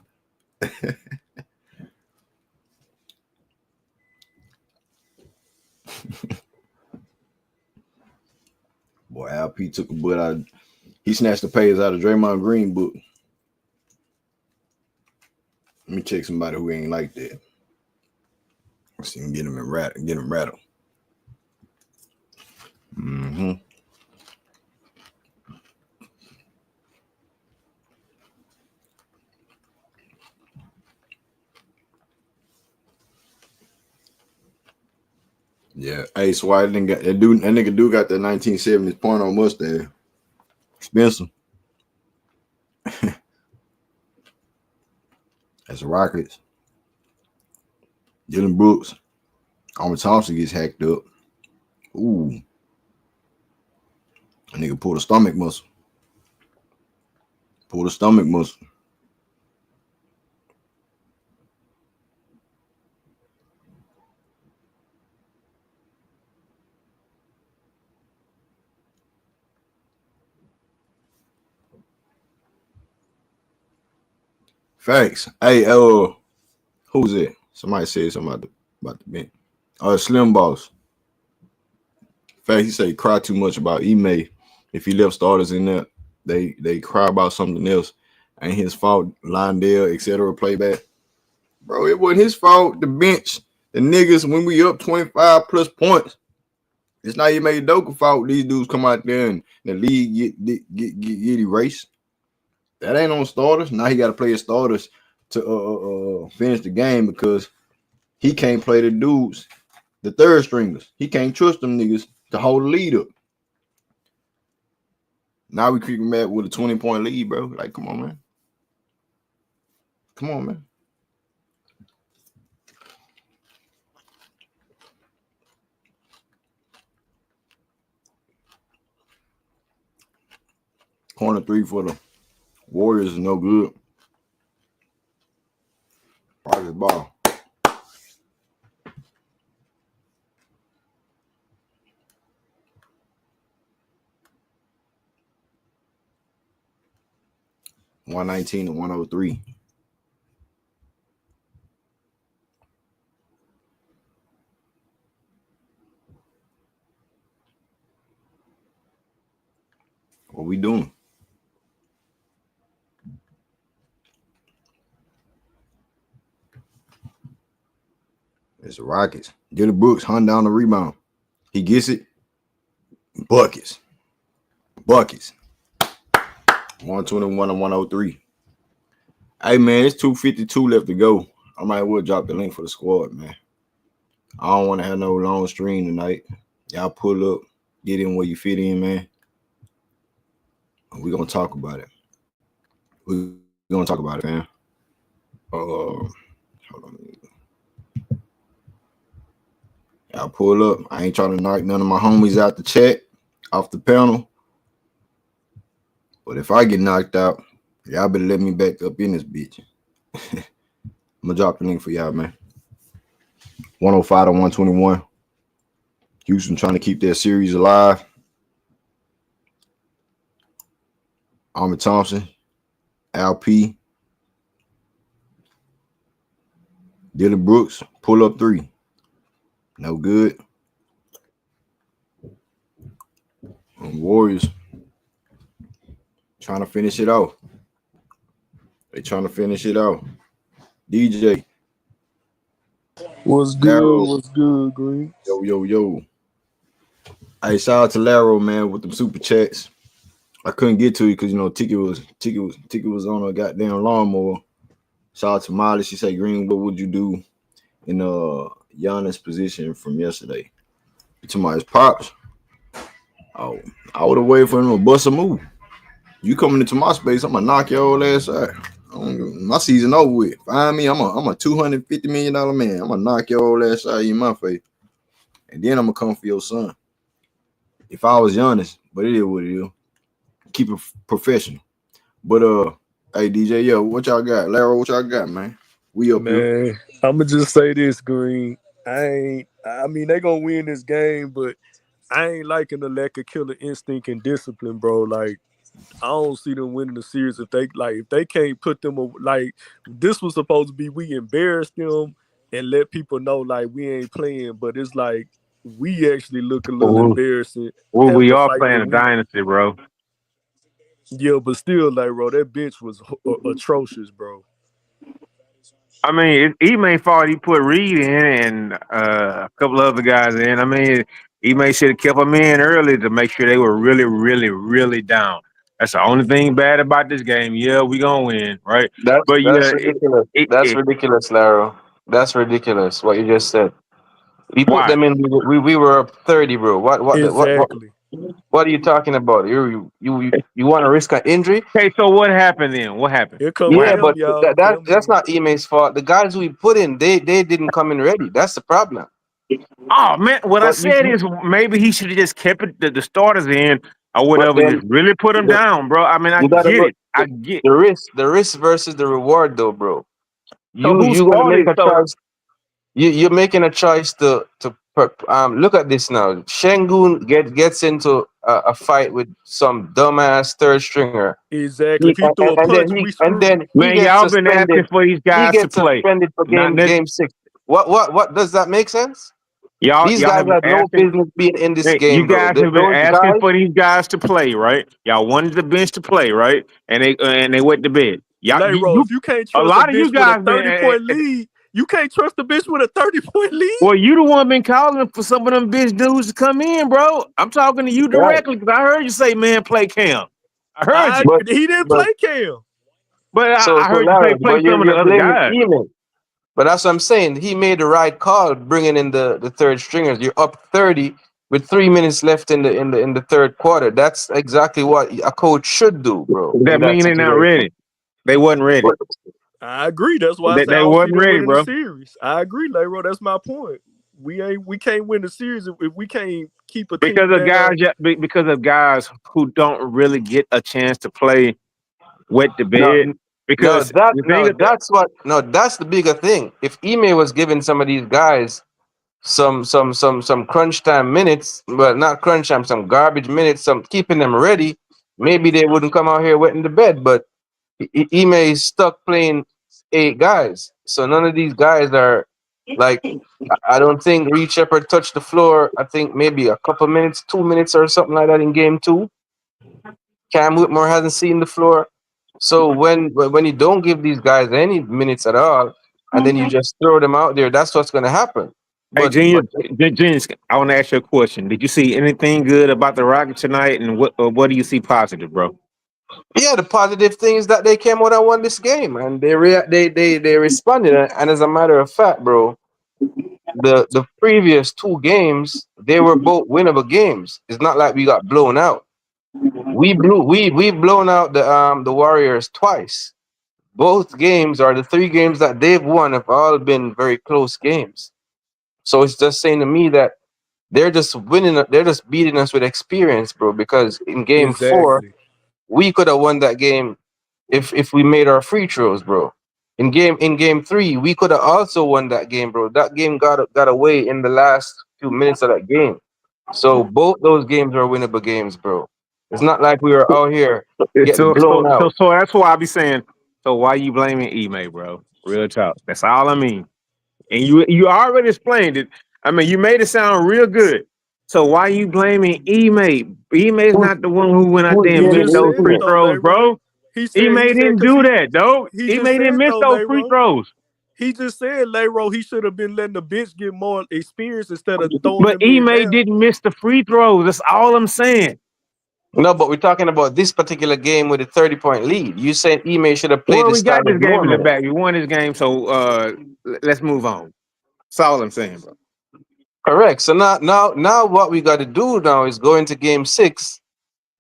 Boy, LP took a butt out. He snatched the pages out of Draymond Green book. Let me check somebody who ain't like that. See him get him rattled. Mm-hmm. Yeah. Hey, so I didn't get that nigga do got that 1970s porno mustache. Spencer. That's the Rockets. Dillon Brooks. Thompson gets hacked up. Ooh. A nigga pulled a stomach muscle. Facts. Hey, who's it? Somebody said something about the bench. Slim Boss. Fact, he said he cried too much about Ime. If he left starters in there, they cry about something else. Ain't his fault. Lindale, etc. Playback. Bro, it wasn't his fault. The bench, the niggas, when we up 25 plus points, it's not even Udoka fault. These dudes come out there and the league get erased. That ain't on starters. Now he got to play his starters to finish the game because he can't play the dudes, the third stringers. He can't trust them niggas to hold the lead up. Now we creeping back with a 20-point lead, bro. Like, come on, man. Come on, man. Corner 3 for the Warriors is no good. Rockets ball. $119 to $103. What we doing? It's the Rockets. Dillon Brooks hunt down the rebound. He gets it. Buckets. 121 and 103. Hey, man, it's 2:52 left to go. I might well drop the link for the squad, man. I don't want to have no long stream tonight. Y'all pull up, get in where you fit in, man. We're going to talk about it. We're going to talk about it, man. Hold on. Y'all pull up. I ain't trying to knock none of my homies out the chat, off the panel. But if I get knocked out, y'all better let me back up in this bitch. I'm going to drop the link for y'all, man. 105 to 121. Houston trying to keep their series alive. Thompson, Alperen, Dillon Brooks, pull up 3. No good. Warriors trying to finish it off. They trying to finish it off. DJ. What's good? What's good, Green? Yo. Hey, shout out to Laro, man, with them super chats. I couldn't get to it because Ticket was on a goddamn lawnmower. Shout out to Molly. She said, Green, what would you do in Giannis' position from yesterday? To my pops. Oh, I would have waited for him to bust a move. You coming into my space, I'm gonna knock your old ass out. My season over with. Find me, I'm a $250 million man. I'm gonna knock your old ass out in my face. And then I'm gonna come for your son. If I was Giannis, but it is what it is. Keep it professional. But hey DJ, yo, what y'all got? Larry, what y'all got, man? We up here. I'ma just say this, Green. I mean, they gonna win this game, but I ain't liking the lack of killer instinct and discipline, bro. Like, I don't see them winning the series if they can't put them like this was supposed to be we embarrass them and let people know like we ain't playing, but it's like we actually look a little embarrassing. Well, we are playing a dynasty, bro. Yeah, but still, like, bro, that bench was atrocious, bro. I mean, he may fault he put Reed in and a couple of other guys in. I mean, he may should have kept them in early to make sure they were really, really, really down. That's the only thing bad about this game. Yeah, we gonna win, right? That's ridiculous. That's ridiculous, Laro. That's ridiculous. What you just said. We put them in. We were up 30, bro. What are you talking about? You want to risk an injury? Okay, so what happened then? What happened? But that's not Ime's fault. The guys we put in, they didn't come in ready. That's the problem. Oh man, what I said is maybe he should have just kept it, the starters in or whatever. Just really put them down, bro. I mean, I get it. I get the risk versus the reward, though, bro. You gonna make a choice. You're making a choice to look at this now. Sengun gets into a fight with some dumbass third stringer. Exactly. And then man, y'all been asking for these guys to play. Suspended for game 6. What does that make sense? These guys have no business being in this game. You guys have been asking for these guys to play, right? Y'all wanted the bench to play, right? And they went to bed. If you can't trust a lot of you guys with a 30-point lead. You can't trust the bitch with a 30-point lead? Well, you the one been calling for some of them bitch dudes to come in, bro. I'm talking to you directly because I heard you say, man, play Cam. I heard you. He didn't play Cam. But So I heard you say Larry, play but some of the you're other blaming guys. Email. But that's what I'm saying. He made the right call bringing in the third stringers. You're up 30 with 3 minutes left in the third quarter. That's exactly what a coach should do, bro, in That that mean they not situation. ready. They wasn't ready. But I agree. That's why I They, said I they don't see wasn't them ready, winning the bro. series. I agree, Leroy. That's my point. We can't win the series if we can't keep a Because team of down. guys who don't really get a chance to play wet the no, bed. Because the thing is that that's the bigger thing. If Ime was giving some of these guys some crunch time minutes, but not crunch time, some garbage minutes, some keeping them ready, maybe they wouldn't come out here wet in the bed. But Ime is stuck playing 8 guys, so none of these guys are like. I don't think Reed Shepard touched the floor. I think maybe a couple minutes, 2 minutes or something like that in game 2. Cam Whitmore hasn't seen the floor. So when you don't give these guys any minutes at all, and then you just throw them out there, that's what's going to happen. hey But Genius, I want to ask you a question. Did you see anything good about the Rockets tonight, and what do you see positive, bro? yeah, the positive thing is that they came out and won this game, and they responded. And as a matter of fact, bro, the previous 2 games they were both winnable games. It's not like we got blown out. We've blown out the Warriors twice. Both games are the 3 games that they've won have all been very close games. So it's just saying to me that they're just winning. They're just beating us with experience, bro. Because in game 4, Exactly. we could have won that game if we made our free throws, bro. In game 3, we could have also won that game, bro. That game got away in the last few minutes of that game. So both those games are winnable games, bro. It's not like we were out here getting So blown so so out. so that's why I be saying. So why you blaming Ime, bro? Real talk. That's all I mean. And you already explained it. I mean, you made it sound real good. So why you blaming Ime? Ime's Who's not the one who went out who's there He and missed just blaming those said it free Email? though, throws, Leroy. bro. He Ime said didn't because do that, though. he Ime just didn't said miss though, those free Leroy. throws. He just said, Leroy, he should have been letting the bench get more experience instead of throwing But them in Ime now. didn't miss the free throws. That's all I'm saying. No, but we're talking about this particular game with a 30-point lead. You said Ime should have played Well, the we got start this with game more in the minutes. back. We won this game, so let's move on. That's all I'm saying, bro. Correct. So now what we got to do now is go into game 6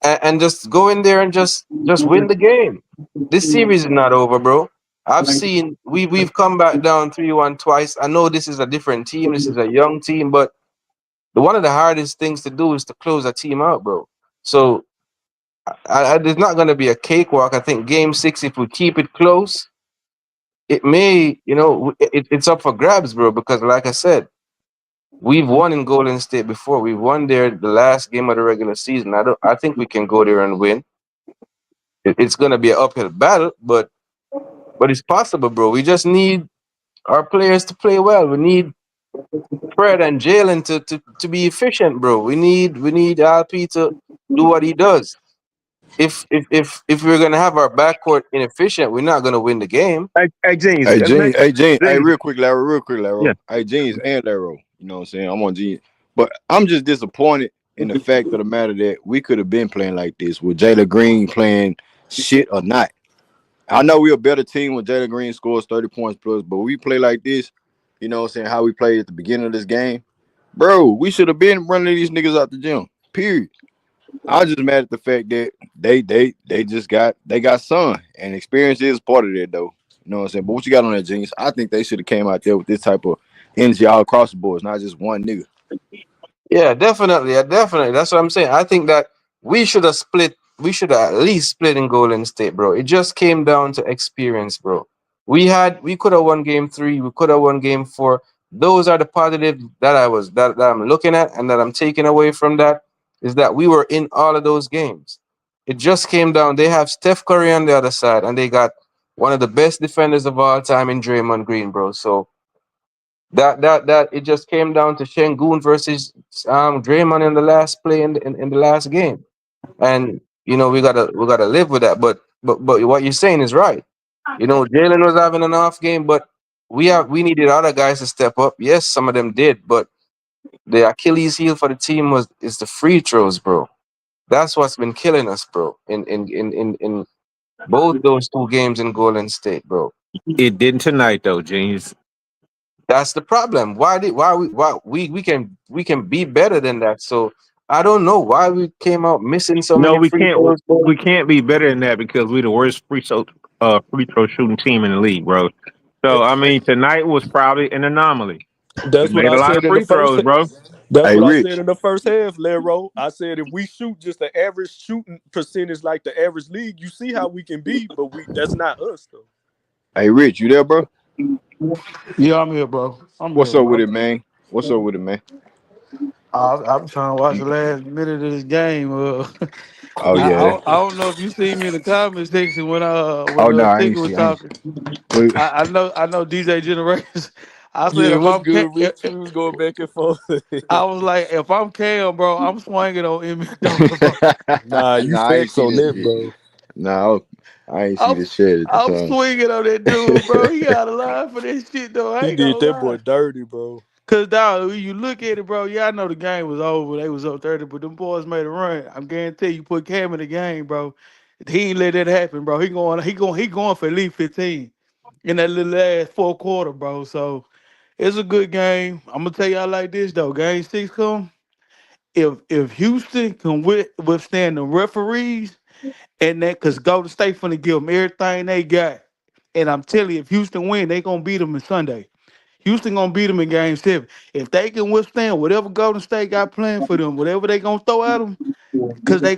and just go in there and just win the game. This series is not over, bro. I've seen we've come back down 3-1 twice. I know this is a different team. This is a young team, but one of the hardest things to do is to close a team out, bro. So there's not going to be a cakewalk. I think game 6, if we keep it close, it may, it's up for grabs, bro. Because like I said, we've won in Golden State before. We won there the last game of the regular season. I think we can go there and win. It's gonna be an uphill battle, but it's possible, bro. We just need our players to play well. We need Fred and Jalen to be efficient, bro. We need RP to do what he does. If we're gonna have our backcourt inefficient, we're not gonna win the game. Hey, Genius. Hey, Gene. Hey, Gene. Hey, Genius. real quick, Larry. Yeah. Hey, Gene's and Larry. You know what I'm saying? I'm on Gene. But I'm just disappointed in the fact of the matter that we could have been playing like this with Jalen Green playing shit or not. I know we're a better team when Jalen Green scores 30 points plus, but we play like this, you know what I'm saying, how we played at the beginning of this game. Bro, we should have been running these niggas out the gym. Period. I was just mad at the fact that they got sun, and experience is part of that though. You know what I'm saying? But what you got on that, Genius? I think they should have came out there with this type of energy all across the board. It's not just one nigga. Yeah, definitely. Yeah, definitely. That's what I'm saying. I think that we should have split. We should have at least split in Golden State, bro. It just came down to experience, bro. We could have won game 3. We could have won game 4. Those are the positives that I'm looking at and that I'm taking away from that is that we were in all of those games. It just came down. They have Steph Curry on the other side, and they got one of the best defenders of all time in Draymond Green, bro. So that it just came down to Sengun versus Draymond in the last play in the last game, and we gotta live with that. But what you're saying is right. Jalen was having an off game, but we needed other guys to step up. Yes, some of them did, but the Achilles heel for the team is the free throws, bro. That's what's been killing us, bro. In Both those two games in Golden State, bro. It didn't tonight though, Genius. That's the problem. Why we can be better than that. So I don't know why we came out missing so No, many we free can't. throws, bro. We can't be better than that because we're the worst free throw shooting team in the league, bro. So I mean, tonight was probably an anomaly. We That's what made I a lot said of in the free first. throws, bro. That's Hey, what I said Rich. in the first half, Lero. I said if we shoot just the average shooting percentage like the average league, you see how we can be, but that's not us though. Hey, Rich, you there, bro? Yeah, I'm here, bro. I'm What's here, up with it, bro. man? What's up with it, man? I'm trying to watch the last minute of this game. Oh yeah. I don't know if you see me in the comment section when Oh no, I Tigger ain't was see. I ain't talking. see. I know DJ Generations. I said Yeah, if what's I'm good, Rich? We was going back and forth. I was like if I'm Cam, bro, I'm swinging on Udoka, bro. Nah, you Nah, I ain't facts see on this that, shit. bro. No, I ain't see I'm the shit at the I'm time. swinging on that dude, bro. He got a line for this shit though. I He ain't gonna did that boy lie. dirty, bro. Cause dog, when you look at it, bro, yeah, I know the game was over. They was up 30, but them boys made a run. I'm guarantee you put Cam in the game, bro. He ain't let that happen, bro. He going for at least 15 in that little last fourth quarter, bro. So it's a good game. I'm gonna tell y'all like this though. Game 6 come. If Houston can withstand the referees and that, cause Golden State finna give them everything they got. And I'm telling you, if Houston win, they gonna beat them in Sunday. Houston gonna beat them in Game 7. If they can withstand whatever Golden State got planned for them, whatever they gonna throw at them, because they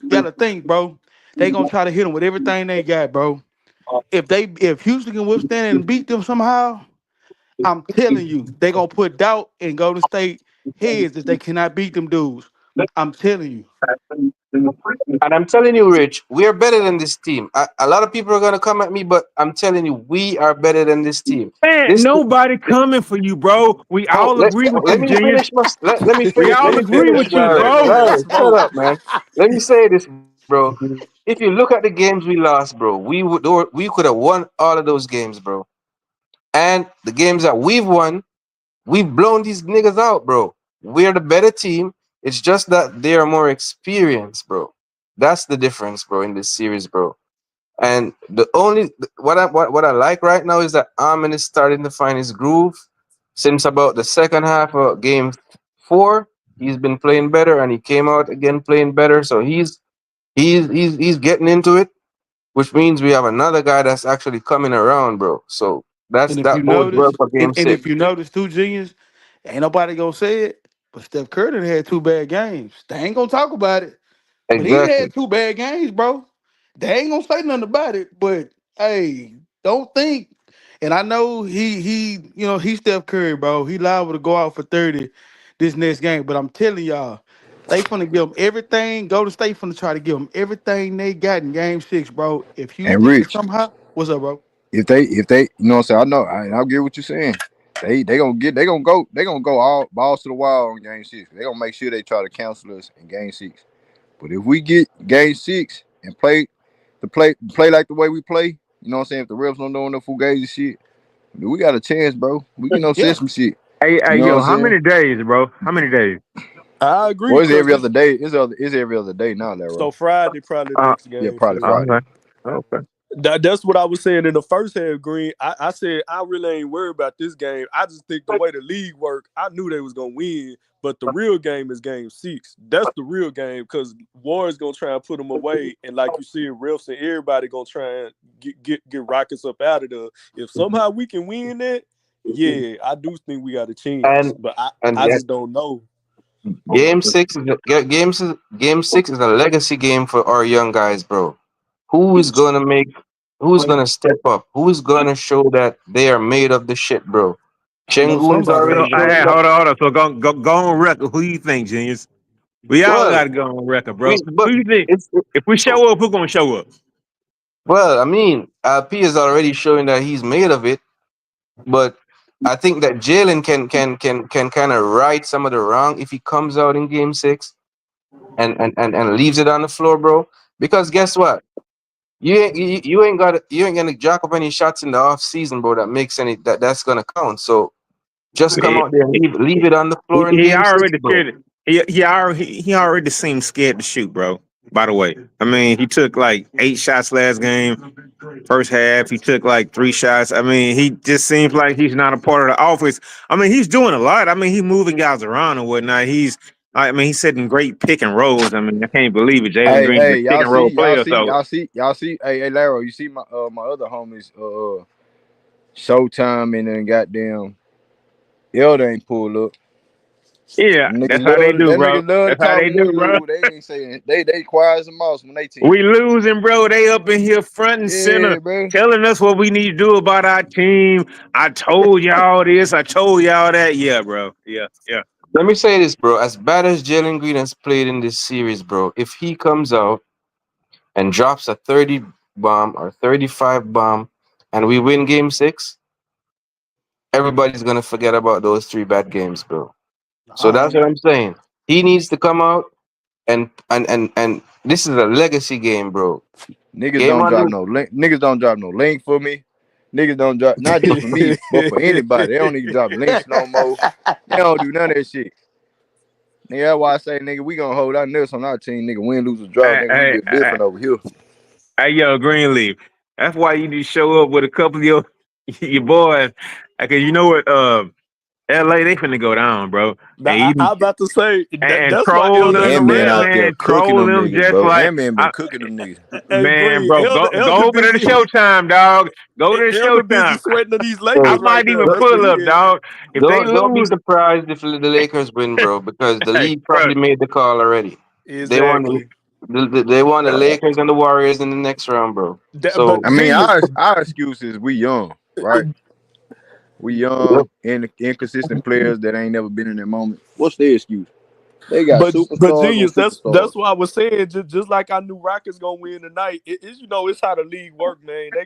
gotta think, bro. They gonna try to hit them with everything they got, bro. If Houston can withstand and beat them somehow, I'm telling you, they gonna put doubt in Golden State heads that they cannot beat them dudes. I'm telling you. And I'm telling you, Rich, we are better than this team. A lot of people are gonna come at me, but I'm telling you, we are better than this team. Man, This nobody coming for you, bro. We oh, all agree with let you, me Genius. finish let me We finish all agree with you, Why they bro. want that shut smoke? up, man. Let me say this, bro. If you look at the games we lost, bro, we could have won all of those games, bro. And the games that we've won, we've blown these niggas out, bro. We're the better team. It's just that they are more experienced, bro. That's the difference, bro, in this series, bro. And the only what I like right now is that Armin is starting to find his groove. Since about the second half of game 4, he's been playing better, and he came out again playing better. So he's getting into it, which means we have another guy that's actually coming around, bro. So And if you that bodes well notice, for and, game and if 6. you notice too, genius, ain't nobody gonna say it, but Steph Curry done had 2 bad games. They ain't gonna talk about it. But he Exactly. had 2 bad games, bro. They ain't gonna say nothing about it. But hey, don't think. And I know he's Steph Curry, bro. He liable to go out for 30 this next game. But I'm telling y'all, they finna give him everything. Golden State finna try to give them everything they got in game 6, bro. If And Houston can Rich, somehow, what's up, bro? if they, you know what I'm saying, I know, I get what you're saying. They gonna go all balls to the wall in game 6. They gonna make sure they try to cancel us in game 6. But if we get game 6 and play like the way we play, you know what I'm saying? If the refs don't know no fugazi shit, we got a chance, bro. We can upset Yeah. some shit. Hey, You know what I'm yo, how saying? many days, bro? How many days? I agree, Or is it cause every it's other day? It's every other day now, Lero. so Friday probably the Uh, next Yeah, game for probably them. Friday. okay, okay. That's what I was saying in the first half, Green. I said I really ain't worried about this game. I just think the way the league work, I knew they was gonna win. But the real game is game 6. That's the real game because Warriors gonna try and put them away, and like you see, refs and everybody gonna try and get Rockets up out of there. If somehow we can win that, yeah, I do think we got a chance. And But and I just don't know. game 6 is a legacy game for our young guys, bro. Who is gonna make? Who is gonna step up? Who is gonna show that they are made of the shit, bro? I know Chengun's somebody So, already ain't. showing hey, that. hold on. So go on record. Who you think, Genius? We all Well, got to go on record, bro. but Who you think? it's If we show up, who's gonna show up? well, I mean, P is already showing that he's made of it, but I think that Jalen can kind of right some of the wrong if he comes out in game 6 and leaves it on the floor, bro. Because guess what? You ain't gonna jack up any shots in the off season, bro. That makes that's gonna count. So just come He, out there and leave it on the floor in he game 6, already bro. scared. He already seemed scared to shoot, bro. By the way, I mean he took like 8 shots last game. First half, he took like 3 shots. I mean, he just seems like he's not a part of the offense. I mean, he's doing a lot. I mean, he's moving guys around and whatnot. He's setting great pick and rolls. I mean, I can't believe it. Jalen Green's a pick and roll player. Y'all see. Hey, Larry, you see my other homies, Showtime and then goddamn Elder ain't pulled up. Yeah, that's how they do, bro. That's how they do, bro. They ain't saying they quiet as a mouse when they team. We losing, bro. They up in here front and center, bro, telling us what we need to do about our team. I told y'all this. I told y'all that. Yeah, bro. Yeah. Let me say this, bro. As bad as Jalen Green has played in this series, bro, if he comes out and drops a 30 bomb or 35 bomb and we win game 6, everybody's gonna forget about those 3 bad games, bro. So that's what I'm saying. He needs to come out and this is a legacy game, bro. Niggas don't drop no link for me. Niggas don't drop, not just for me, but for anybody. They don't even drop links no more. They don't do none of that shit. Nigga, that's why I say, nigga, we gonna hold our nuts on our team. Nigga, win, lose, or draw. Nigga, we get different over here. Hey, yo, Greenleaf. That's why you need to show up with a couple of your boys. Because you know what? LA, they finna go down, bro. I'm about to say, that's troll why them, man out there cooking them niggas, just bro. like That man been cooking them niggas. Man, bro, go over to the Showtime, dog. Go to the Showtime. Sweating to these Lakers I might even pull up, dog. If they lose, don't be surprised if the Lakers win, bro, because the league probably made the call already. Exactly. They want the Lakers and the Warriors in the next round, bro. So I mean, our excuse is we young, right? We young and inconsistent players that ain't never been in that moment. What's their excuse? They got superstars. But Genius, that's what I was saying. Just like I knew Rockets gonna win tonight. It's it's how the league work, man. They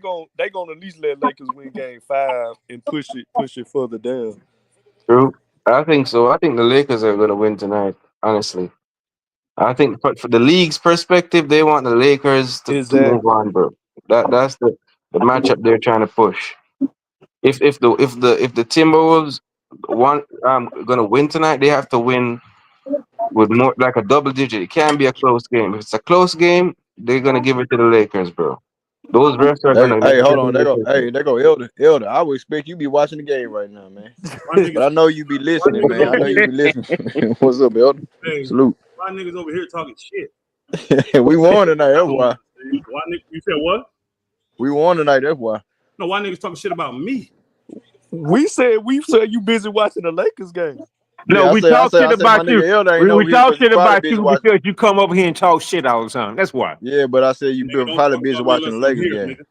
gonna at least let Lakers win game 5 and push it further down. True, I think so. I think the Lakers are gonna win tonight. Honestly, I think for the league's perspective, they want the Lakers to move on, bro. That's the matchup they're trying to push. If the Timberwolves gonna win tonight, they have to win with more like a double digit. It can't be a close game. If it's a close game, they're gonna give it to the Lakers, bro. Those refs are gonna. Hey, hold on. They go, Elder. I would expect you be watching the game right now, man. But I know you be listening, man. I know you be listening. What's up, Elder? Hey, salute. Why niggas over here talking shit? We won tonight. That's why. Why you said what? We won tonight. That's why. No, why niggas talking shit about me? We said you busy watching the Lakers game. No, we talk shit about you. We talk shit about you because you come over here and talk shit all the time. That's why. Yeah, but I said you probably busy watching the Lakers game. Nigga.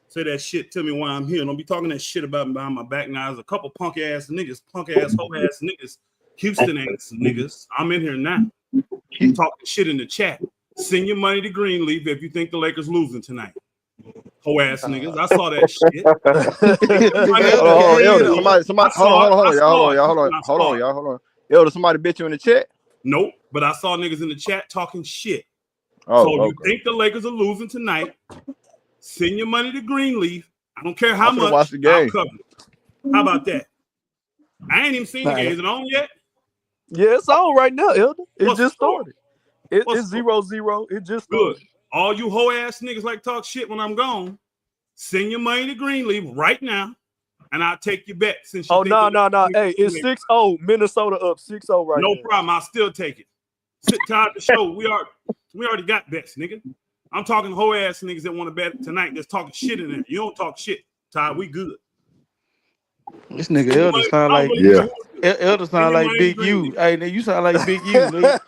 Say that shit to me while I'm here. Don't be talking that shit about me behind my back. Now, there's a couple punk ass hoe ass niggas, Houston ass niggas. I'm in here now. You talking shit in the chat. Send your money to Greenleaf if you think the Lakers losing tonight. Hoe ass niggas. I saw that shit. Hold on, y'all. Elder, somebody bit you in the chat? Nope, but I saw niggas in the chat talking shit. You think the Lakers are losing tonight? Send your money to Greenleaf. I don't care how much. Watch the game. How about that? I ain't even seen the game. Is it on yet? Yeah, it's on right now, Elder. It just started. It's 0-0. It just started. Good. All you hoe ass niggas like talk shit when I'm gone. Send your money to Greenleaf right now, and I'll take your bet. Since you no. Hey, it's 6-0. Minnesota up 6-0 right now. No problem. I'll still take it. Sit tired the show. We already got bets, nigga. I'm talking hoe ass niggas that want to bet tonight. That's talking shit in there. You don't talk shit, Ty. We good. This nigga Elder sound like Elder sound like Big U. Hey, nigga, you sound like Big U, nigga.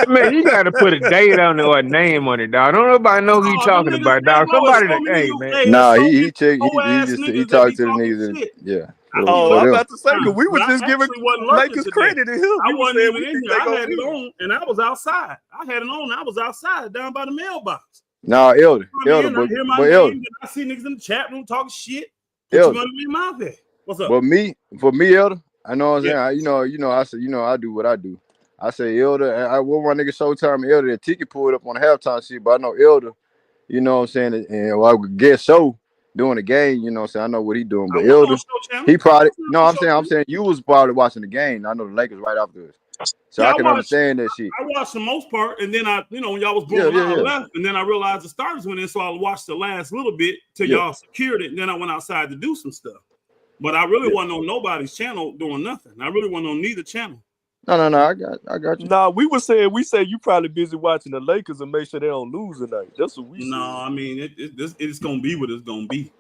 Man, you gotta put a date on it or a name on it, dog. Don't nobody know who you talking about, dog. Somebody man. Nah, he talked to the niggas. Yeah. I'm about to say, because we was just giving Lakers credit to him. I wasn't even in here. I had it on, and I was outside. I had it on. I was outside down by the mailbox. Nah, Elder. But Elder. I see niggas in the chat room talking shit. What you gonna be my bet? What's up? But for me, Elder, I know what I'm saying. I said, I do what I do. I say Elder, and I want my nigga Showtime Elder. The ticket pulled up on the halftime shit, but I know Elder, you know what I'm saying, and I would guess so doing the game, you know what I'm saying? I know what he doing, but I wasn't Elder, on show channel. he probably no, on I'm show saying channel. you was probably watching the game. I know the Lakers right after us. So Yeah, I can understand that shit. I watched the most part, and then when y'all was blowing out, I left, and then I realized the starters went in, so I watched the last little bit till y'all secured it, and then I went outside to do some stuff. But I really wasn't on nobody's channel doing nothing. I really wasn't on neither channel. No, I got you. Nah, we said you probably busy watching the Lakers and make sure they don't lose tonight. That's what we said. No, I mean it's gonna be what it's gonna be.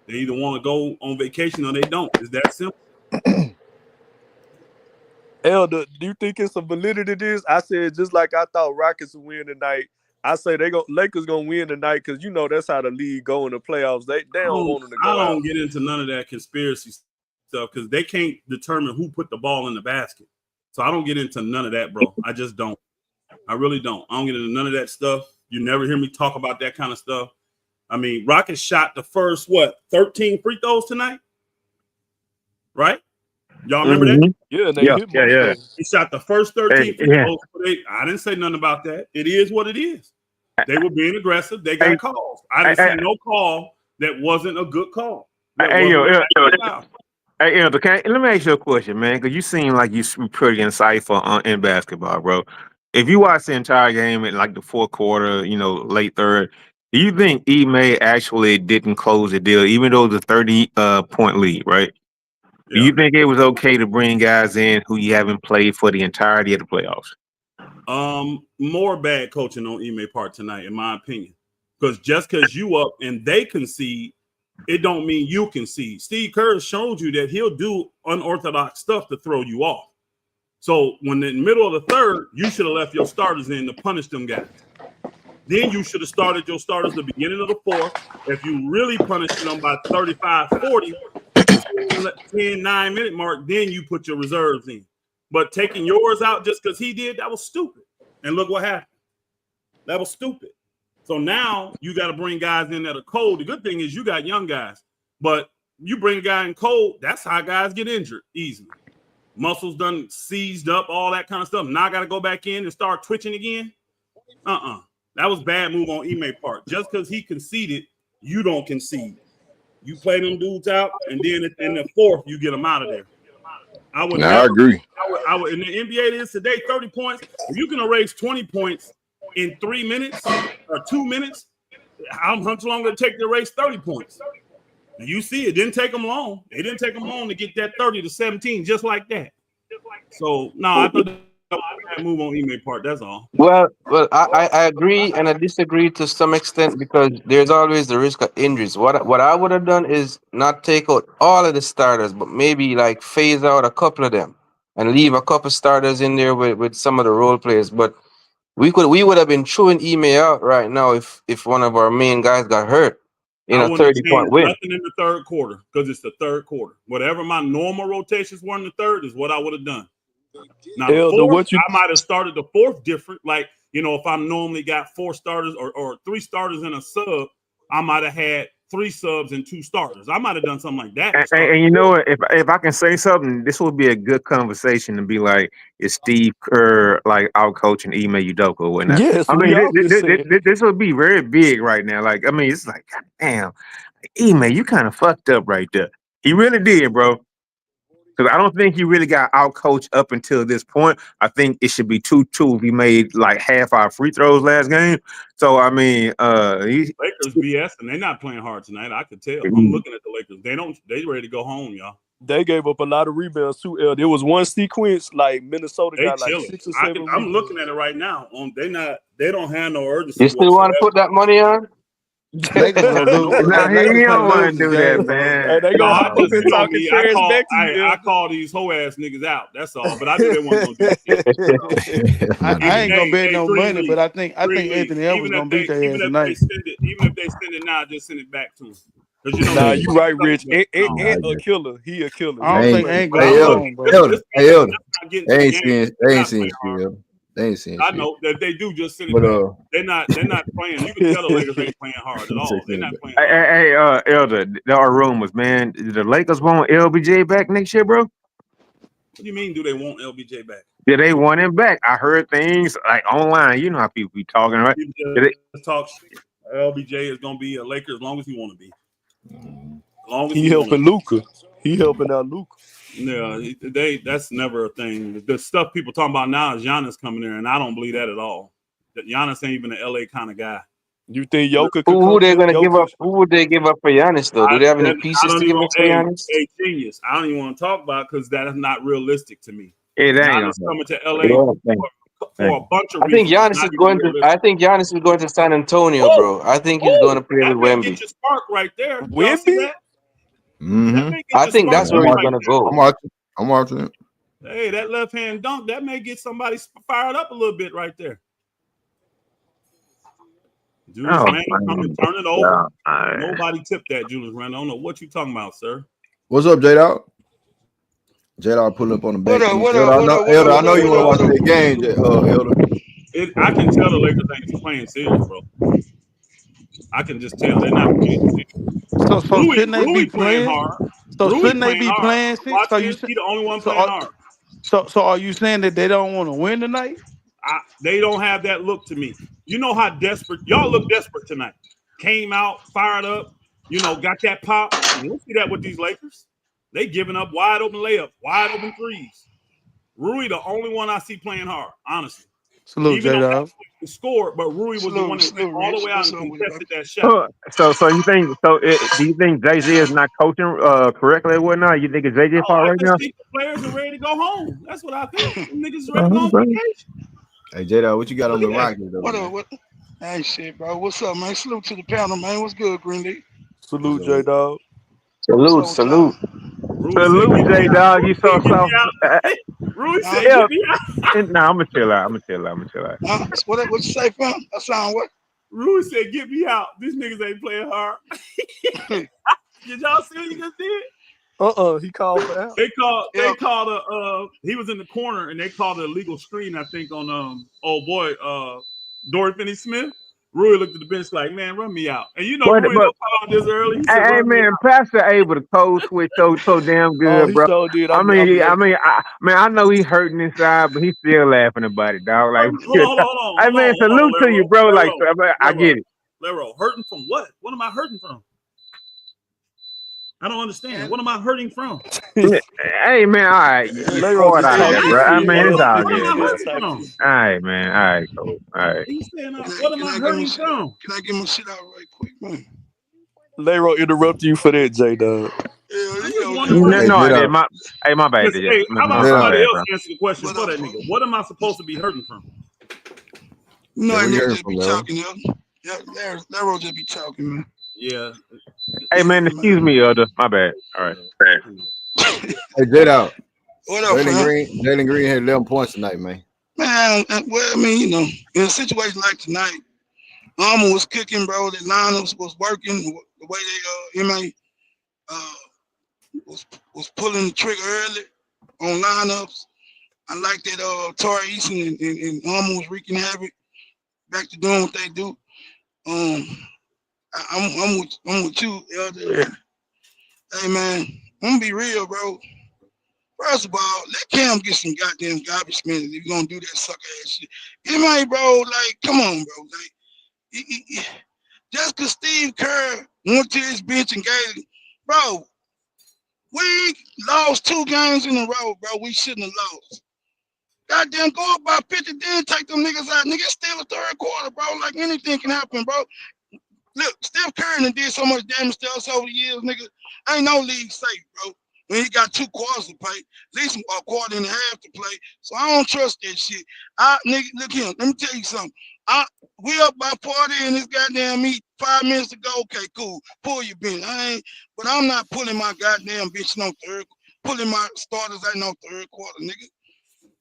They either want to go on vacation or they don't. It's that simple. Elder, do you think it's a validity to this? I said just like I thought Rockets would win tonight. I say Lakers gonna win tonight because you know that's how the league go in the playoffs. They don't want them to go out. I don't get into none of that conspiracy stuff because they can't determine who put the ball in the basket. So I don't get into none of that, bro. I just don't. I really don't. I don't get into none of that stuff. You never hear me talk about that kind of stuff. I mean, Rockets shot the first 13 free throws tonight, right? Y'all remember that? Yeah, and they hit yeah. He shot the first 13 free throws. I didn't say nothing about that. It is what it is. They were being aggressive. They got calls. I didn't see no call that wasn't a good call. Hey, Elder, let me ask you a question, man, because you seem like you're pretty insightful in basketball, bro. If you watch the entire game in like the fourth quarter, late third, do you think Ime actually didn't close the deal, even though it was a 30-point lead, right? Do you think it was okay to bring guys in who you haven't played for the entirety of the playoffs? More bad coaching on Ime part tonight, in my opinion. Because just because you up and they concede, it don't mean you concede. Steve Kerr showed you that he'll do unorthodox stuff to throw you off. So when in the middle of the third, you should have left your starters in to punish them guys. Then you should have started your starters at the beginning of the fourth. If you really punished them by 35, 40, 10, 9-minute mark, then you put your reserves in. But taking yours out just because he did, that was stupid. And look what happened. That was stupid. So now you got to bring guys in that are cold. The good thing is you got young guys. But you bring a guy in cold, that's how guys get injured easily. Muscles done seized up, all that kind of stuff. Now I got to go back in and start twitching again? That was bad move on Ime part. Just because he conceded, you don't concede. You play them dudes out, and then in the fourth, you get them out of there. I agree. I would, in the NBA, it is today 30 points. If you can erase 20 points in 3 minutes or 2 minutes, how much longer it take to erase 30 points? And you see, it didn't take them long. It didn't take them long to get that 30 to 17 just like that. So, no, I thought that move on Ime part. That's all. Well, I agree and I disagree to some extent because there's always the risk of injuries. What I would have done is not take out all of the starters, but maybe like phase out a couple of them and leave a couple starters in there with some of the role players. But we would have been throwing Ime out right now if one of our main guys got hurt in a 30-point win. Nothing in the third quarter because it's the third quarter. Whatever my normal rotations were in the third is what I would have done. Now, fourth, I might have started the fourth different. Like, if I normally got 4 starters or 3 starters and a sub, I might have had 3 subs and 2 starters. I might have done something like that. And you know what? If I can say something, this would be a good conversation to be like, is Steve Kerr like out coaching Ime Udoka or whatnot? Yes, I mean, this would be very big right now. Like, I mean, it's like, God damn, Ime, you kind of fucked up right there. He really did, bro. Because I don't think he really got out-coached up until this point. I think it should be 2-2 if he made like half our free throws last game. So, I mean, Lakers BS, and they're not playing hard tonight. I could tell. I'm looking at the Lakers. They ready to go home, y'all. They gave up a lot of rebounds too. There was one sequence like Minnesota got like 6 or 7. I'm looking at it right now. They don't have no urgency. You still want to put that money on? He don't want to do that, man. They gonna talking trash back to you. I call these hoe ass niggas out. That's all. But I knew they weren't gonna do it. I ain't gonna bet no money, but I think Anthony Edwards gonna beat their ass tonight. Even if they send it now, just send it back to him. Nah, you right, Rich. Ain't a killer. He a killer. I don't think ain't going on, bro. They ain't seen shit. They ain't seen I shit. know that they do just send it back. They're not playing. You can tell the Lakers ain't playing hard at all. They're not playing hard. Hey, Elder, there are rumors, man. The Lakers want LBJ back next year, bro? What do you mean, do they want LBJ back? Yeah, they want him back. I heard things like online. You know how people be talking, right? Talk shit. LBJ is gonna be a Laker as long as he want to be. Long as He helping Luka. He helping out Luka. Yeah, that's never a thing. The stuff people talking about now is Giannis coming there, and I don't believe that at all. That Giannis ain't even an LA kind of guy. You think Jokic could Who come they there? gonna give up? Jokic? Who would they give up for Giannis though? Do they have any I pieces don't to even give up want. for Giannis? Hey, genius. I don't even want to talk about because that is not realistic to me. It ain't Giannis gonna coming to happen. LA for a bunch of I think reasons. Giannis is going to. I think Giannis is going to San Antonio, bro. I think he's going to play That with may get Wemby. your spark right there. Y'all see Wemby? that? Mm-hmm. That may get I your think spark that's where he's right gonna there. go. I'm watching it. Hey, that left hand dunk, that may get somebody fired up a little bit right there. Julius Oh, Randle coming, turn it over. God. Nobody tipped that, Julius Randle. I don't know what you talking about, sir. What's up, J-Dog? J-Dog pulling up on the back. Elder, I know you want to watch that game, Elder. I can tell the Lakers ain't playing serious, bro. I can just tell they're not playing serious. So shouldn't they be Rui playing playing? hard. So Rui shouldn't they playing be hard. playing? Watch So this. He the only one so playing hard. So are you saying that they don't want to win tonight? They don't have that look to me. You know how desperate y'all look desperate tonight. Came out, fired up, got that pop. You don't see that with these Lakers. They giving up wide open layups, wide open threes. Rui, the only one I see playing hard, honestly. Salute, Even though J-Dog. he scored, but Rui was the one that went all the way out and contested that shot. So you think? Do you think Jay-Z is not coaching correctly or whatnot? You think it's JJ fault I right just now? think the players are ready to go home. That's what I think. Them niggas ready to go on vacation. Hey, J-Dog, what you got on the Rockets? What up? What? Hey, shit, bro. What's up, man? Salute to the panel, man. What's good, Greenleaf? Salute, J-Dog. Salute. Salute, J Dog. You so soft. Rui said, "Get me out." Nah, I'm gonna chill out. What you say, fam? That sound what? Rui said, "Get me out. These niggas ain't playing hard." Did y'all see what he just did? He called for out. They called a he was in the corner and they called an illegal screen, I think, on Dorian Finney-Smith. Rui looked at the bench like, man, run me out. And Rui don't come out this early. He said, Hey man, Pastor able to code switch so damn good, he bro. sure did. I know he's hurting inside, but he's still laughing about it, dog. Like, hold on. Hey man, salute to you, bro. Like, I get it. Lero, hurting from what? What am I hurting from? I don't understand. What am I hurting from? Hey man, all right. Lero just talking bro. I shit. mean, it's all What am I good. hurting from? All right, man. All right, cool. All right. He's saying, what am I hurting from? Can I get my shit out right quick, man? Lero interrupted you for that, J-Dog. No, I did. My bad. Hey, how about somebody else answer the question for that nigga? What am I supposed to be hurting from? No, I nigga just be talking, yo. Yeah, Lero just be talking, man. Yeah. Hey man, excuse me, Elder. My bad. All right. Hey, J-Dog. What up, Jalen Green had 11 points tonight, man. Man, well, I mean, in a situation like tonight, Armor was cooking, bro. The lineups was working. The way they was pulling the trigger early on lineups. I like that Torrey Eason and Armor was wreaking havoc. Back to doing what they do. I'm with you, Elder. Hey man, I'm gonna be real, bro. First of all, let Cam get some goddamn garbage minutes if you're gonna do that sucker ass shit. Bro, like, come on, bro. Like, just because Steve Kerr went to his bench and gave, bro, we lost 2 games in a row, bro. We shouldn't have lost. Goddamn, go up by 50, then take them niggas out. Nigga, it's still a third quarter, bro. Like, anything can happen, bro. Look, Steph Curry done did so much damage to us over the years, nigga. Ain't no league safe, bro. When he got 2 quarters to play, at least a quarter and a half to play. So I don't trust that shit. Nigga, look here, let me tell you something. We up by 40 and this goddamn meet 5 minutes to go. Okay, cool. Pull your bench. But I'm not pulling my goddamn bench no pulling my starters out no third quarter, nigga.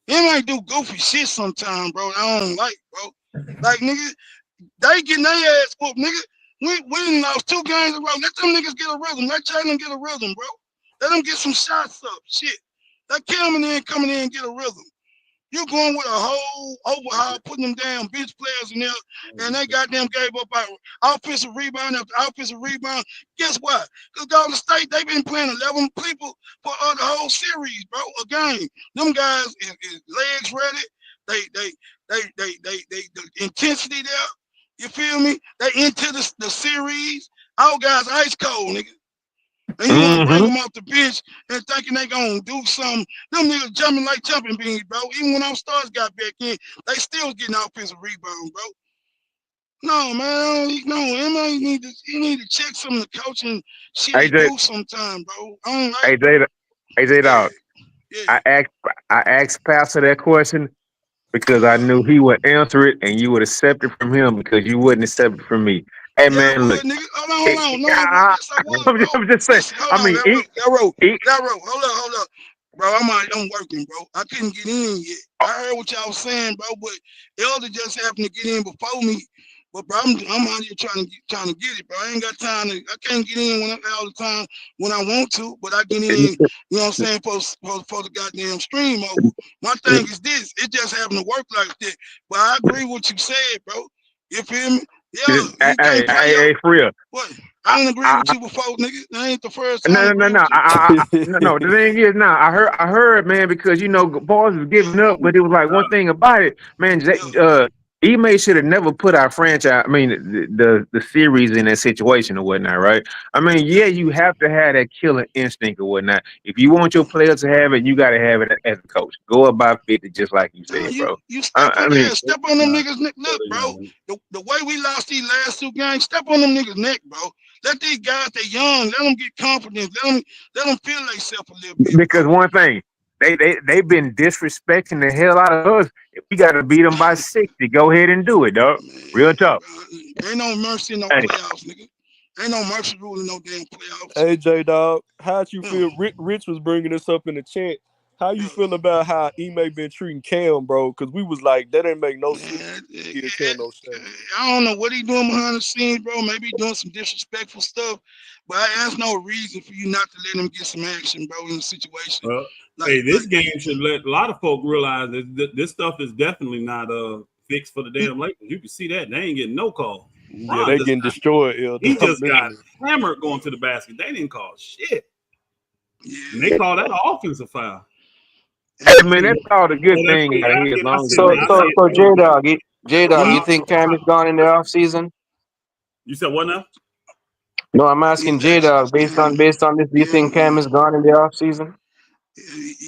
He might do goofy shit sometime, bro. I don't like, bro. Like, nigga, they getting their ass whooped, nigga. We done lost 2 games in a row. Let them niggas get a rhythm. Let Jalen get a rhythm, bro. Let them get some shots up. Shit. Let Cameron coming in and get a rhythm. You're going with a whole overhaul, putting them damn bench players in there, and they goddamn gave up offensive rebound after offensive rebound. Guess what? Because Golden State, they've been playing 11 people for the whole series, bro. A game. Them guys is legs ready. The intensity there. You feel me? They into the series. Our guys ice cold, nigga. And you want to bring them off the bench and thinking they gonna do something. Them niggas jumping like jumping beans, bro. Even when our stars got back in, they still getting offensive rebound, bro. No, man, no, you need to check some of the coaching shit he do sometime, bro. I don't like AJ dog. Yeah. I asked Pastor that question because I knew he would answer it and you would accept it from him because you wouldn't accept it from me. Hey man, look. Nigga. Hold on. No, yes, I would, bro. I'm just saying. Listen, hold on, hold up. Bro, I'm working, bro. I couldn't get in yet. I heard what y'all was saying, bro, but Elder just happened to get in before me. But bro, I'm out here trying to get it, bro. I ain't got time to. I can't get in all the time when I want to, but I get in. You know what I'm saying? For the goddamn stream over. My thing is this. It just happened to work like that. But I agree with what you said, bro. You feel me? Yeah. Hey, for real. What? I don't agree with you before, nigga. That ain't the first time. No. The thing is, I heard, man, because boys was giving up, but it was like one thing about it, man. Ime should have never put our franchise. I mean, the series in that situation or whatnot, right? I mean, yeah, you have to have that killer instinct or whatnot. If you want your players to have it, you got to have it as a coach. Go about 50, just like you said, bro. You step on them niggas' neck. Look, bro, the way we lost these last two games, step on them niggas' neck, bro. Let these guys, they young, let them get confidence. Let them feel themselves a little bit. Because one thing, they've been disrespecting the hell out of us. If we got to beat them by 60, go ahead and do it, dog. Real tough. Ain't no mercy in no playoffs, nigga. Ain't no mercy rule in no damn playoffs. AJ, dog, how'd you feel? Rich was bringing this up in the chat. How you feel about how Ime been treating Cam, bro? Because we was like, that ain't make no sense. I don't know what he doing behind the scenes, bro. Maybe he doing some disrespectful stuff, but that's no reason for you not to let him get some action, bro, in the situation. This game should let a lot of folk realize that this stuff is definitely not fixed for the damn Lakers. You can see that. They ain't getting no call. Yeah, they getting destroyed. He just got hammered going to the basket. They didn't call shit. Yeah. And they call that an offensive foul. I mean, that's all the good thing. So J-Dog, you think Cam is gone in the offseason? You said what now? No, I'm asking J-Dog, based on this, do you think Cam is gone in the offseason?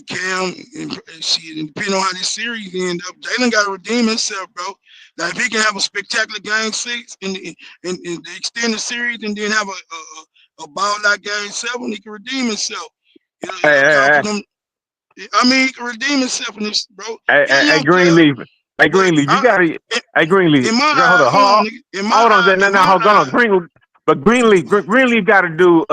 Cam, depending on how this series end up, Jalen got to redeem himself, bro. Now, if he can have a spectacular game 6 in the extended series and then have a ball like game 7, he can redeem himself. I mean, he can redeem himself in this, bro. Hey, Greenleaf. Hey, Greenleaf, you gotta. Hey, Greenleaf. Hold on. Greenleaf got to do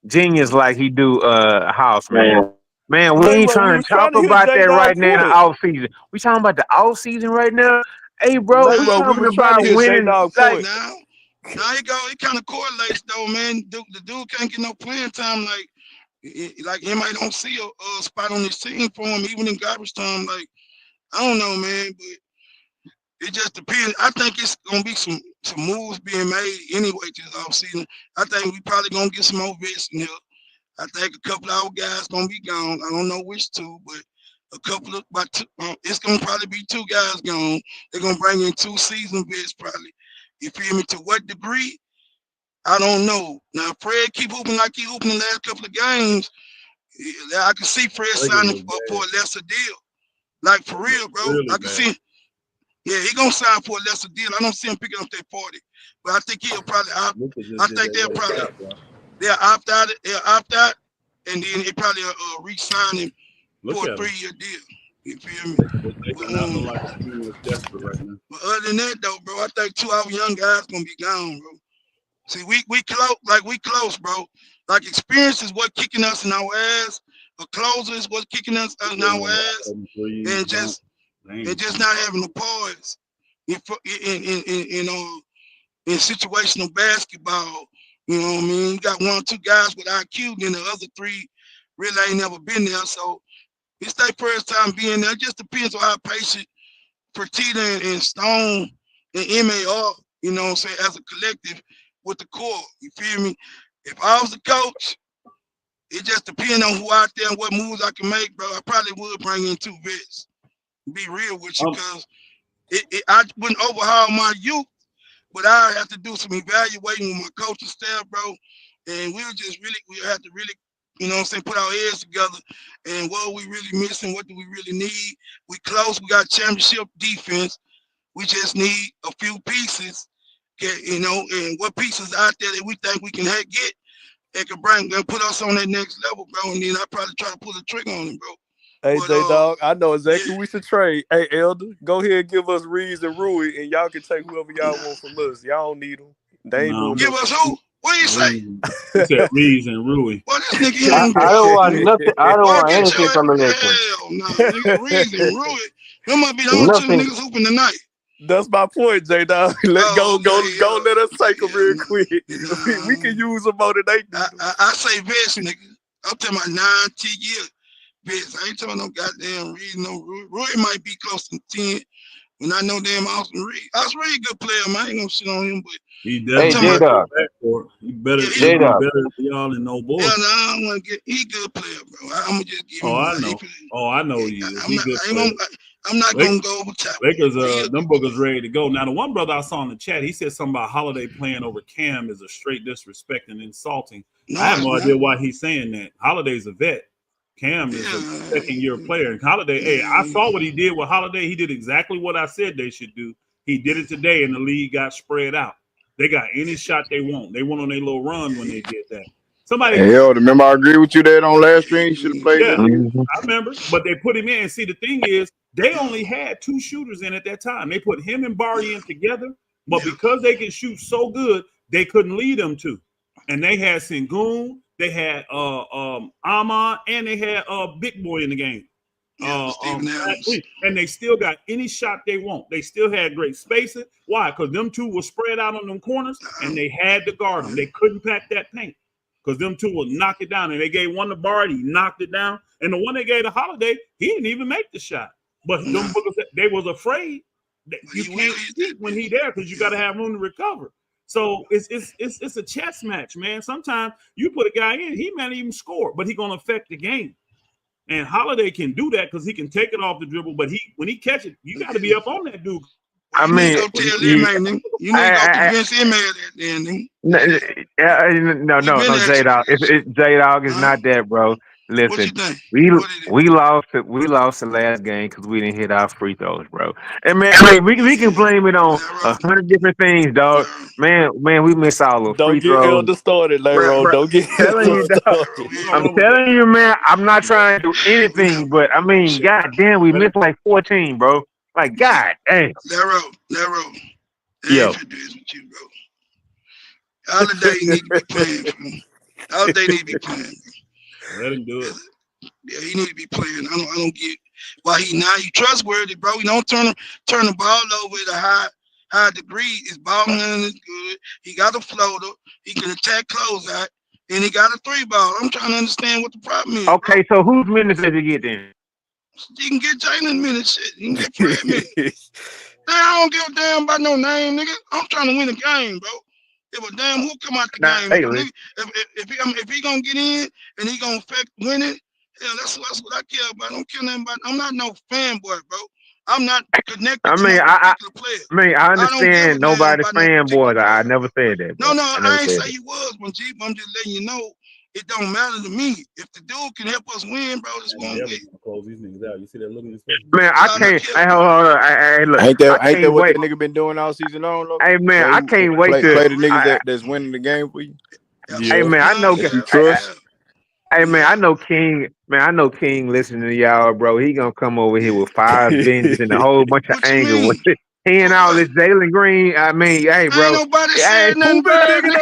genius like he do House, man. Man, we ain't trying to talk about that right now in the off season. We talking about the off season right now. Hey, bro, we talking about winning. Now he kind of correlates though, man. The dude can't get no playing time like him. I don't see a spot on this team for him, even in garbage time. Like, I don't know, man, but it just depends. I think it's gonna be some moves being made anyway this offseason. I think we probably gonna get some more vets in here. I think a couple of our guys gonna be gone. I don't know which two, but it's gonna probably be 2 guys gone. They're gonna bring in 2 seasoned vets probably. You feel me? To what degree? I don't know. Now Fred keep hooping like he hooping the last couple of games. I can see Fred signing for a lesser deal. Like for real, bro. Really, I can see. Yeah, he gonna sign for a lesser deal. I don't see him picking up that 40, but I think he'll probably opt. I think they'll opt out. They'll opt out, and then they probably re-sign him for a 3-year deal. You feel me? But other than that, though, bro, I think 2 of our young guys gonna be gone, bro. See, we close, bro. Like experience is what kicking us in our ass. A closer is what's kicking us in our ass, and just not having the poise in situational basketball. You know what I mean? You got 1 or 2 guys with IQ, then the other 3 really ain't never been there. So it's their first time being there. It just depends on how patient Fertitta and Stone and MA are, you know what I'm saying, as a collective with the core. You feel me? If I was the coach, it just depends on who out there and what moves I can make, bro. I probably would bring in 2 vets. Be real with you, because I wouldn't overhaul my youth, But I have to do some evaluating with my coaching staff, bro. And we have to really, you know what I'm saying, put our heads together. And what are we really missing? What do we really need? We close. We got championship defense. We just need a few pieces, you know, and what pieces out there that we think we can get that can put us on that next level, bro. And then I probably try to pull the trigger on him, bro. Hey, But, J-Dog, I know exactly who we should trade. Hey, Elder, go ahead and give us Reeves and Rui, and y'all can take whoever y'all want from us. Y'all don't need them. They ain't doing give us who? What do you say? He said Reeves and Rui. Well, this nigga I don't want nothing. I don't want anything from the Lakers. Hell no, nigga. Reeves and Rui. Them might be the only two niggas hooping tonight. That's my point, J-Dog. Let us take them real quick. We can use them more than they do. I say vets, nigga. I'm talking about 9, 10 years. Vets. I ain't talking about no goddamn Reed, no Rui. Rui might be close to 10. When I know damn Austin Reed. Austin Reed a good player, man. I ain't gonna shit on him, but he definitely he better than y'all and no boy. Yeah, no, I don't want to get. He good player, bro. I'm gonna just give him. I know he is. I'm not gonna go over top. Lakers, them boogers ready to go. Now, the one brother I saw in the chat, he said something about Holiday playing over Cam is a straight disrespect and insulting. I have no idea why he's saying that. Holiday's a vet. Cam is a second-year player. And Holiday, hey, I saw what he did with Holiday. He did exactly what I said they should do. He did it today, and the league got spread out. They got any shot they want. They went on their little run when they did that. Remember I agree with you there on last stream. You should have played that. I remember, but they put him in. And see, the thing is, they only had 2 shooters in at that time. They put him and Barry in together, but because they can shoot so good, they couldn't lead them to. And they had Sengun, they had Ahmad, and they had Big Boy in the game. And they still got any shot they want. They still had great spacing. Why? Because them 2 were spread out on them corners, and they had to guard them. They couldn't pack that paint because them 2 would knock it down. And they gave one to Barty, he knocked it down. And the one they gave to Holiday, he didn't even make the shot. But them boogers, they was afraid that you can't shoot when he there because you got to have room to recover. So it's a chess match, man. Sometimes you put a guy in, he may not even score, but he's gonna affect the game. And Holiday can do that because he can take it off the dribble. But when he catch it, you got to be up on that dude. I mean, you need to convince him at that. No, J-Dog. J-Dog is not that, bro. Listen, we lost the last game because we didn't hit our free throws, bro. And man, we can blame it on 100 different things, dog. Man, we miss all the free throws. Don't get Elder started, Larry. Don't get Elder started. I'm telling you, man. I'm not trying to do anything, but I mean, goddamn, we missed like 14, bro. Like, god damn. Laro. Yo. Holiday need to be playing for me. Holiday need to be playing. Let him do it. Yeah, he need to be playing. I don't get why he trustworthy, bro. He don't turn the ball over at a high degree. His ball handling is good. He got a floater. He can attack closeout, and he got a 3-ball. I'm trying to understand what the problem is. Okay, so whose minutes did he get then? You can get Jalen minutes. Shit. You can get Fred minutes. I don't give a damn about no name, nigga. I'm trying to win a game, bro. If a damn who come out the game, nigga, if he gonna get in and he gonna affect winning, hell, that's what I care about. I don't care nothing about. I'm not no fanboy, bro. I'm not connected. I understand nobody's fanboy. I never said that. Bro. No, I ain't say you was, but I'm just letting you know. It don't matter to me. If the dude can help us win, bro, this one way. Close these niggas out. You see that look in his face? Man, I can't. Hold on. Look, ain't that what the nigga been doing all season long? Look? Hey man, I can't wait to play the niggas that's winning the game for you. Hey man, I know. You trust. Hey man, I know King. Man, I know King listening to y'all, bro. He gonna come over here with 5 binges and a whole bunch of anger with it. He and all this Jalen Green. I mean, hey, bro. Ain't nobody saying nothing bad. Ain't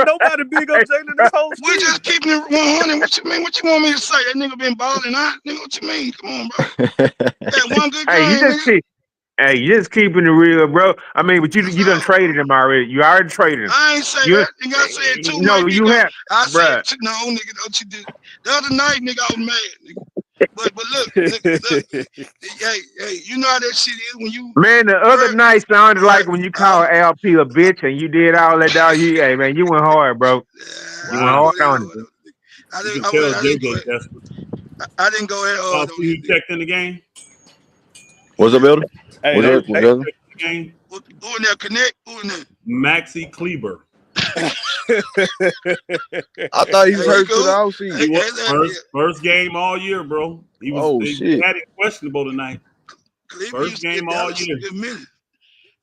nobody big up Jalen this whole We just keeping it 100. What you mean? What you want me to say? That nigga been balling out? Nigga, what you mean? Come on, bro. That one good game. You just keeping it real, bro. I mean, but you done traded him already. You already traded him. I ain't say that. You gotta say it too. No, you have. I said no, nigga. Don't you do? The other night, nigga, I was mad, nigga. But look, hey, you know how that shit is when you. Man, the other night sounded like when you called LP a bitch and you did all that, dog. Hey, man, you went hard, bro. You went hard on it. I didn't go at all. You checked in the game. What's up, Elder? Hey, Who in there? Connect? Who in there? Maxi Kleber. I thought he was hurt to the offseason. He was first game all year, bro. He had it questionable tonight. First game all year.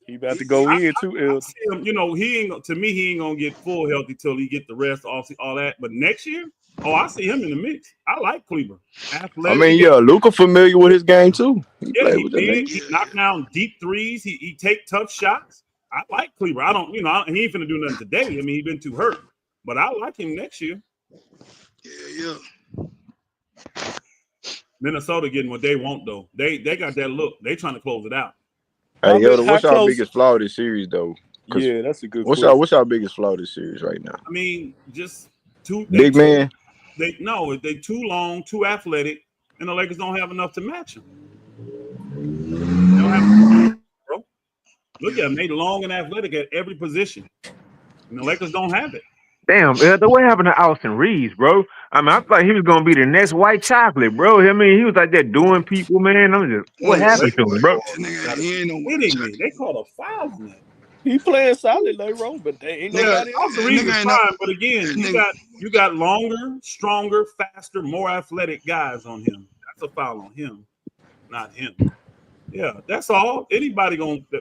He about to go in too. I see him, he ain't gonna get full healthy till he get the rest, all that. But next year, I see him in the mix. I like Kleber. Athletic. Luka familiar with his game too. He knocked down deep threes. He take tough shots. I like Kleber. I don't, he ain't finna do nothing today. I mean, he been too hurt. But I like him next year. Yeah. Minnesota getting what they want though. They got that look. They trying to close it out. Hey, what's our biggest flaw this series though? Yeah, that's a good question. What's our biggest flaw this series right now? I mean, just big man. They too long, too athletic, and the Lakers don't have enough to match them. They don't have bro. Look at them. They long and athletic at every position. And the Lakers don't have it. Damn, what happened to Austin Reeves, bro? I mean, I thought he was gonna be the next white chocolate, bro. I mean, he was like that doing people, man. I'm just what happened to him, bro? He ain't no kidding me. They called a foul on that. He playing solid, Leroy, but they ain't nobody. Austin Reeves is fine, but again, you got longer, stronger, faster, more athletic guys on him. That's a foul on him, not him. Yeah, that's all.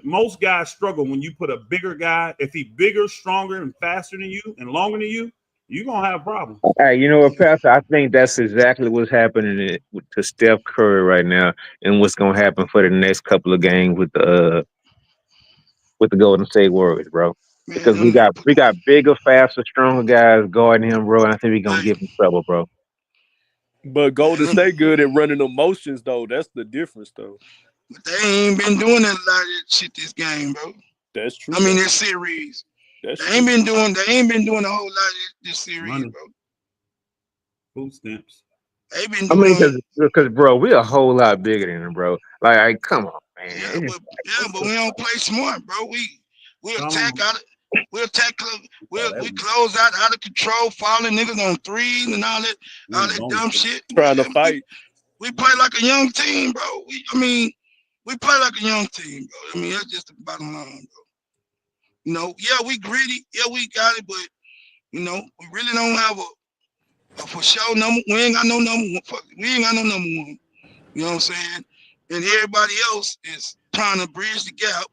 Most guys struggle when you put a bigger guy. If he's bigger, stronger, and faster than you, and longer than you, you're gonna have problems. Hey, you know what, Pastor? I think that's exactly what's happening to Steph Curry right now, and what's gonna happen for the next couple of games with the Golden State Warriors, bro. Because we got bigger, faster, stronger guys guarding him, bro. And I think we're gonna give him trouble, bro. But Golden State good at running the motions, though. That's the difference, though. But they ain't been doing a lot of that shit this game, bro. That's true. I mean, this series. They ain't been doing a whole lot of this series, bro. Food stamps. They been doing. Because bro, we're a whole lot bigger than them, bro. Like come on, man. But we don't play smart, bro. We attack we close out of control, fouling niggas on threes and all that dumb shit. Trying to fight. We play like a young team, bro. We play like a young team, bro. I mean, that's just the bottom line, bro. We gritty. Yeah, we got it, but we really don't have a for sure number. We ain't got no number one. We ain't got no number one. You know what I'm saying? And everybody else is trying to bridge the gap,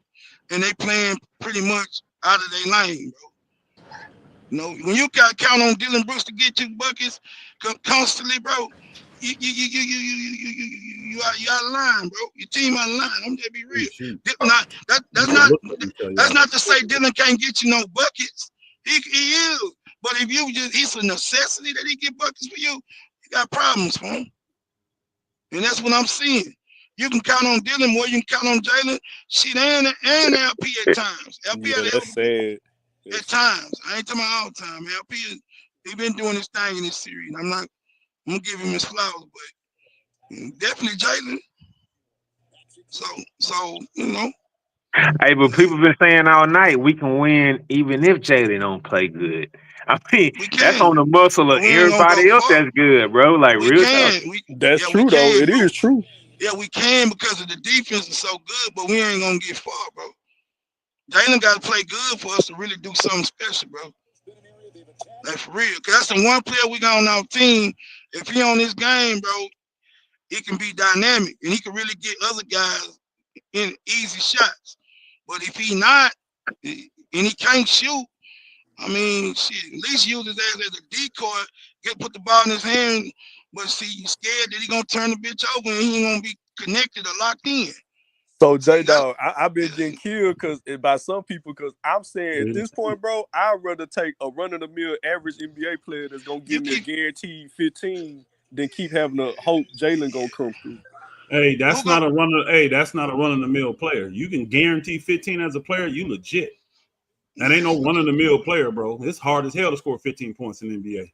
and they playing pretty much out of their lane, bro. When you got to count on Dillon Brooks to get you buckets constantly, bro, you out of line, bro. Your team out of line. I'm just be real. That's not to say Dillon can't get you no buckets. He is, but if it's a necessity that he get buckets for you, you got problems for him. And that's what I'm seeing. You can count on Dillon more. You can count on Jalen. Shit, and LP at times. LP that's sad. At times. I ain't talking about all the time. LP, he been doing his thing in this series. I'm gonna give him his flowers, but definitely Jalen. So Hey, but people been saying all night we can win even if Jalen don't play good. I mean, that's on the muscle of everybody else that's good, bro. Like real talk. That's true, though. It is true. Yeah, we can because of the defense is so good, but we ain't gonna get far, bro. Jalen got to play good for us to really do something special, bro. Like for real, cause that's the one player we got on our team. If he on this game, bro, he can be dynamic and he can really get other guys in easy shots. But if he not and he can't shoot, I mean, shit, at least use his ass as a decoy, put the ball in his hand. But see, you scared that he gonna turn the bitch over and he ain't gonna be connected or locked in. So J-Dog, I've been getting killed by some people because I'm saying at this point, bro, I'd rather take a run-of-the-mill average NBA player that's gonna give me a guaranteed 15 than keep having to hope Jalen gonna come through. Hey, that's not a run-of-the-mill player. You can guarantee 15 as a player, you legit. That ain't no run-of-the-mill player, bro. It's hard as hell to score 15 points in the NBA.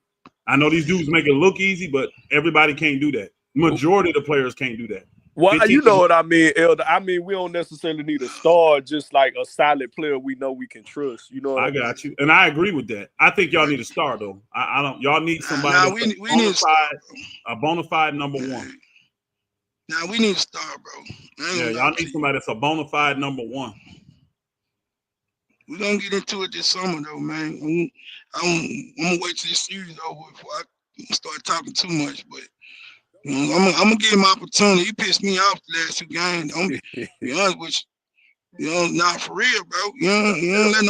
I know these dudes make it look easy, but everybody can't do that. Majority of the players can't do that. Well, you know what I mean, Elder. I mean, we don't necessarily need a star, just like a solid player we know we can trust. You know what I mean? Got you. And I agree with that. I think y'all need a star, though. I don't. Y'all need somebody a bona fide number one. Now we need a star, bro. Yeah, y'all need somebody that's a bona fide number one. We're gonna get into it this summer though, man. I'm gonna wait till this series over before I start talking too much, but I'm gonna give him opportunity. He pissed me off the last 2 games. I'm be honest with you. Not for real, bro. You don't let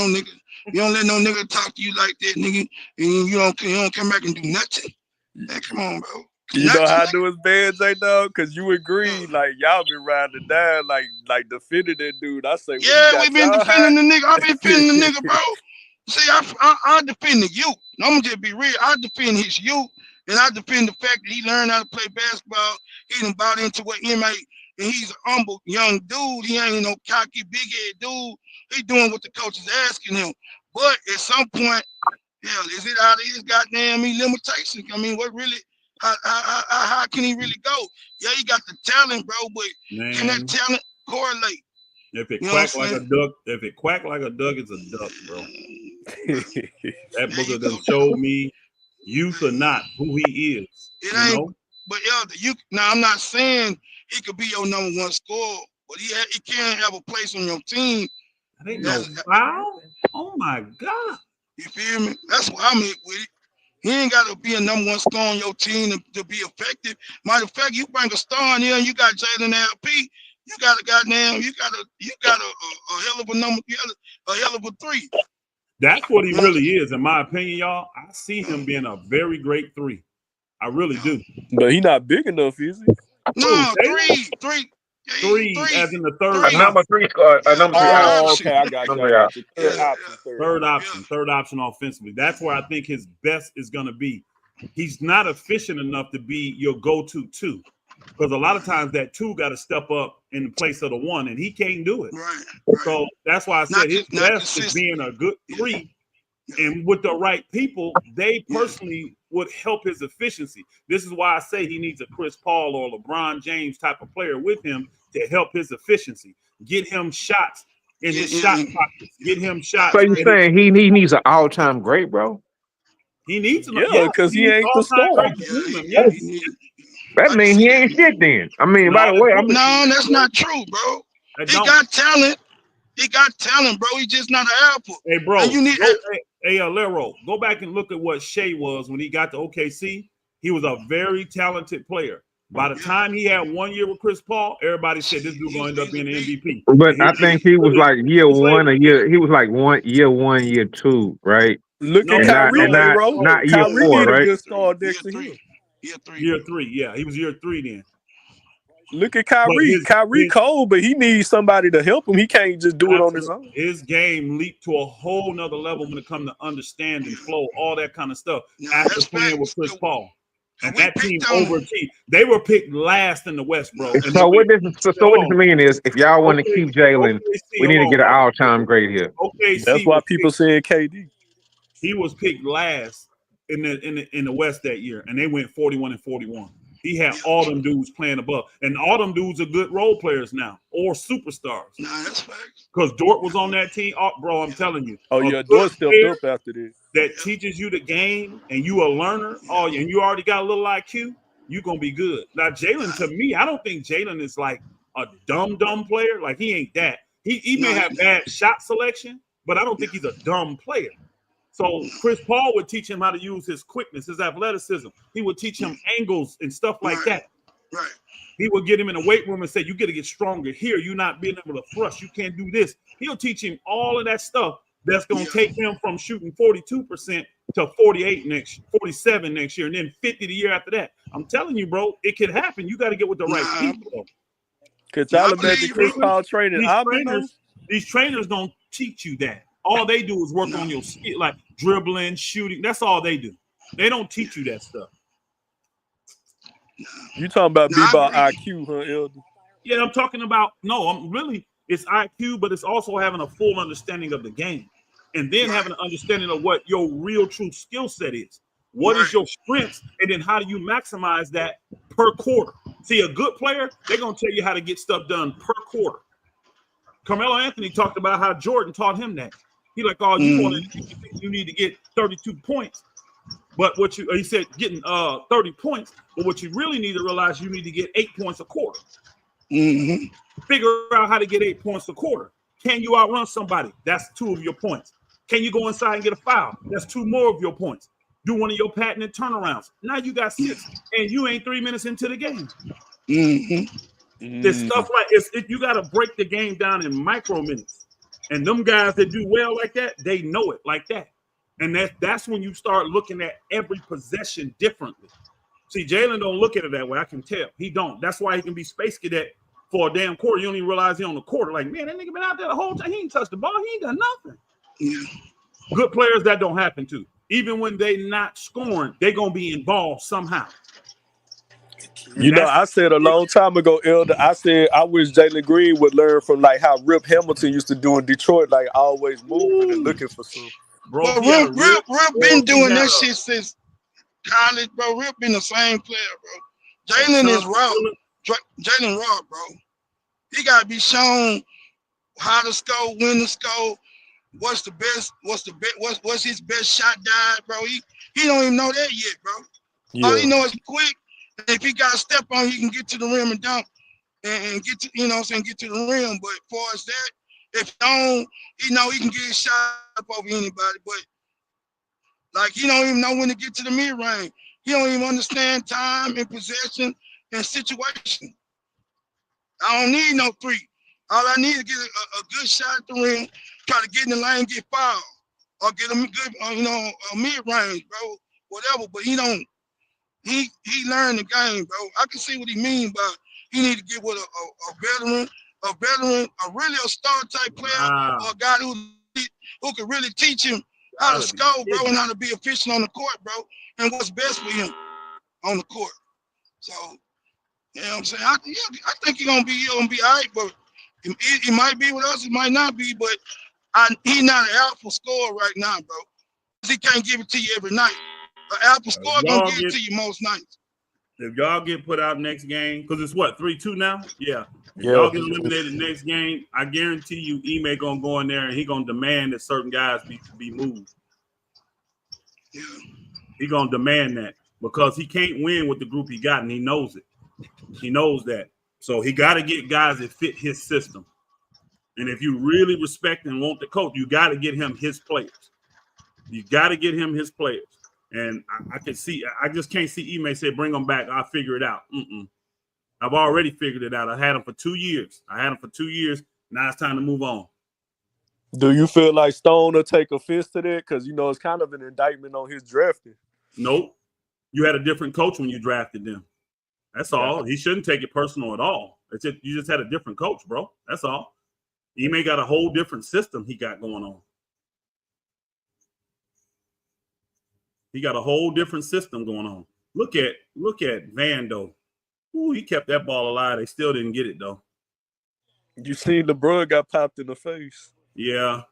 no nigga talk to you like that, nigga, and you don't come back and do nothing. Man, come on, bro. You know how I do his bad, J-Dog? Because you agree, like, y'all been riding it down, like defending that dude. I say, yeah, we been defending the nigga. I've been defending the nigga, bro. See, I defend the youth. I'm going to just be real. I defend his youth, and I defend the fact that he learned how to play basketball. He done bought into what he made, and he's an humble young dude. He ain't no cocky, big-head dude. He doing what the coach is asking him. But at some point, hell, is it out of his goddamn limitations? I mean, what really... How can he really go? Yeah, he got the talent, bro, but can that talent correlate? If it quack like a duck, it's a duck, bro. That booger done showed me, youth or not, who he is. It ain't, but now I'm not saying he could be your number 1 scorer, but he can't have a place on your team. That ain't no foul. Oh my God. You feel me? That's what I'm with it. He ain't got to be a number 1 scorer on your team to be effective. Matter of fact, you bring a star in here and you got Jalen LP. You got a goddamn, you got a hell of a number, a hell of a 3. That's what he really is, in my opinion, y'all. I see him being a very great 3. I really do. But he not big enough, is he? No, 3. 3 as in the third. A number 3 score. A number 3 option. Okay, I got you. Third option offensively. That's where I think his best is going to be. He's not efficient enough to be your go-to 2, because a lot of times that 2 got to step up in the place of the 1, and he can't do it. Right. So that's why I said his best is being a good 3. And with the right people, they personally would help his efficiency. This is why I say he needs a Chris Paul or LeBron James type of player with him to help his efficiency. Get him shots in his shot pockets. Get him shots. So you saying he needs an all-time great, bro? He needs him. Yeah, because he ain't the star. Yes. That means he ain't shit then. I mean, by the way, no, that's not true, bro. He got talent. He got talent, bro. He's just not an apple. Hey, bro. And you need Lero, go back and look at what Shea was when he got to OKC. He was a very talented player. By the time he had 1 year with Chris Paul, everybody said this dude going to end up being an MVP. But I think he was like year 1 or year. He was like year 1, year 2, right? Look at Kyrie, not year Kyrie 4, need right? a good star next to him. Year 3, yeah, he was year 3 then. Look at Kyrie. Kyrie cold, but he needs somebody to help him. He can't just do it on his own. His game leaped to a whole nother level when it comes to understanding flow, all that kind of stuff. After playing with Chris Paul. And that team overachieved. They were picked last in the West, bro. So what this mean is, if y'all want to keep Jalen, we need to get an all-time great here. That's why people saying KD. He was picked last in the West that year, and they went 41-41. He had all them dudes playing above, and all them dudes are good role players now or superstars. Nah, that's facts. Because Dort was on that team, bro. I'm telling you. Oh yeah, Dort stepped up after this. That teaches you the game, and you a learner. Oh, and you already got a little IQ. You gonna be good. Now Jalen, to me, I don't think Jalen is like a dumb player. Like he ain't that. He may have bad shot selection, but I don't think he's a dumb player. So Chris Paul would teach him how to use his quickness, his athleticism. He would teach him angles and stuff like that. Right. He would get him in the weight room and say, you got to get stronger here. You're not being able to thrust. You can't do this. He'll teach him all of that stuff that's going to take him from shooting 42% to 47 next year, and then 50 the year after that. I'm telling you, bro, it could happen. You got to get with the right people. Could y'all imagine Chris Paul training? These trainers don't teach you that. All they do is work on your skill, like dribbling, shooting. That's all they do. They don't teach you that stuff. You talking about IQ, huh, Elder? Yeah, I'm talking about it's IQ, but it's also having a full understanding of the game. And then having an understanding of what your real true skill set is. What is your strengths? And then how do you maximize that per quarter? See, a good player, they're going to tell you how to get stuff done per quarter. Carmelo Anthony talked about how Jordan taught him that. He like, you need to get 32 points. But he said getting 30 points, but what you really need to realize, you need to get 8 points a quarter. Mm-hmm. Figure out how to get 8 points a quarter. Can you outrun somebody? That's 2 of your points. Can you go inside and get a foul? That's 2 more of your points. Do one of your patented turnarounds. Now you got 6, and you ain't 3 minutes into the game. It's stuff like you got to break the game down in micro minutes. And them guys that do well like that, they know it like that. And that's when you start looking at every possession differently. See, Jalen don't look at it that way. I can tell. He don't. That's why he can be space cadet for a damn quarter. You don't even realize he on the quarter. Like, man, that nigga been out there the whole time. He ain't touched the ball. He ain't done nothing. Yeah. Good players, that don't happen to. Even when they not scoring, they going to be involved somehow. You know, I said a long time ago, Elder, I said I wish Jalen Green would learn from like how Rip Hamilton used to do in Detroit, like always moving and looking for some. Bro, well, Rip been doing that shit since college, bro. Rip been the same player, bro. Jalen is raw. Jalen raw, bro. He got to be shown how to score, when to score, what's his best shot dive, bro. He don't even know that yet, bro. Yeah. All he know is quick. And if he got a step on, he can get to the rim and dunk and get to, you know what I'm saying, get to the rim. But as far as that, if he don't, he know he can get his shot up over anybody. But like he don't even know when to get to the mid-range. He don't even understand time and possession and situation. I don't need no 3. All I need is get a good shot at the rim, try to get in the lane, get fouled, or get a good, a mid-range, bro, whatever. But he don't. He learned the game, bro. I can see what he mean by he need to get with a veteran, really a star type player, or a guy who can really teach him how to score, bro, and how to be efficient on the court, bro, and what's best for him on the court. So, you know what I'm saying? I think he's gonna be all right, but it might be with us, it might not be, but he's not an alpha scorer right now, bro. He can't give it to you every night. An alpha scorer gonna give it to you most nights. If y'all get put out next game, because it's what, 3-2 now? Yeah. If y'all get eliminated next game, I guarantee you Ime gonna go in there and he gonna demand that certain guys be moved. Yeah. He gonna demand that because he can't win with the group he got, and he knows it. He knows that. So he got to get guys that fit his system. And if you really respect and want the coach, you got to get him his players. You got to get him his players. And I can see, I just can't see Ime say, bring them back. I'll figure it out. I've already figured it out. I had him for 2 years. Now it's time to move on. Do you feel like Stone will take offense to that? Because, you know, it's kind of an indictment on his drafting. Nope. You had a different coach when you drafted them. That's all. He shouldn't take it personal at all. It's just, you just had a different coach, bro. That's all. Ime got a whole different system he got going on. He got a whole different system going on. Look at Vando. Ooh, he kept that ball alive. They still didn't get it, though. You seen LeBron got popped in the face. Yeah.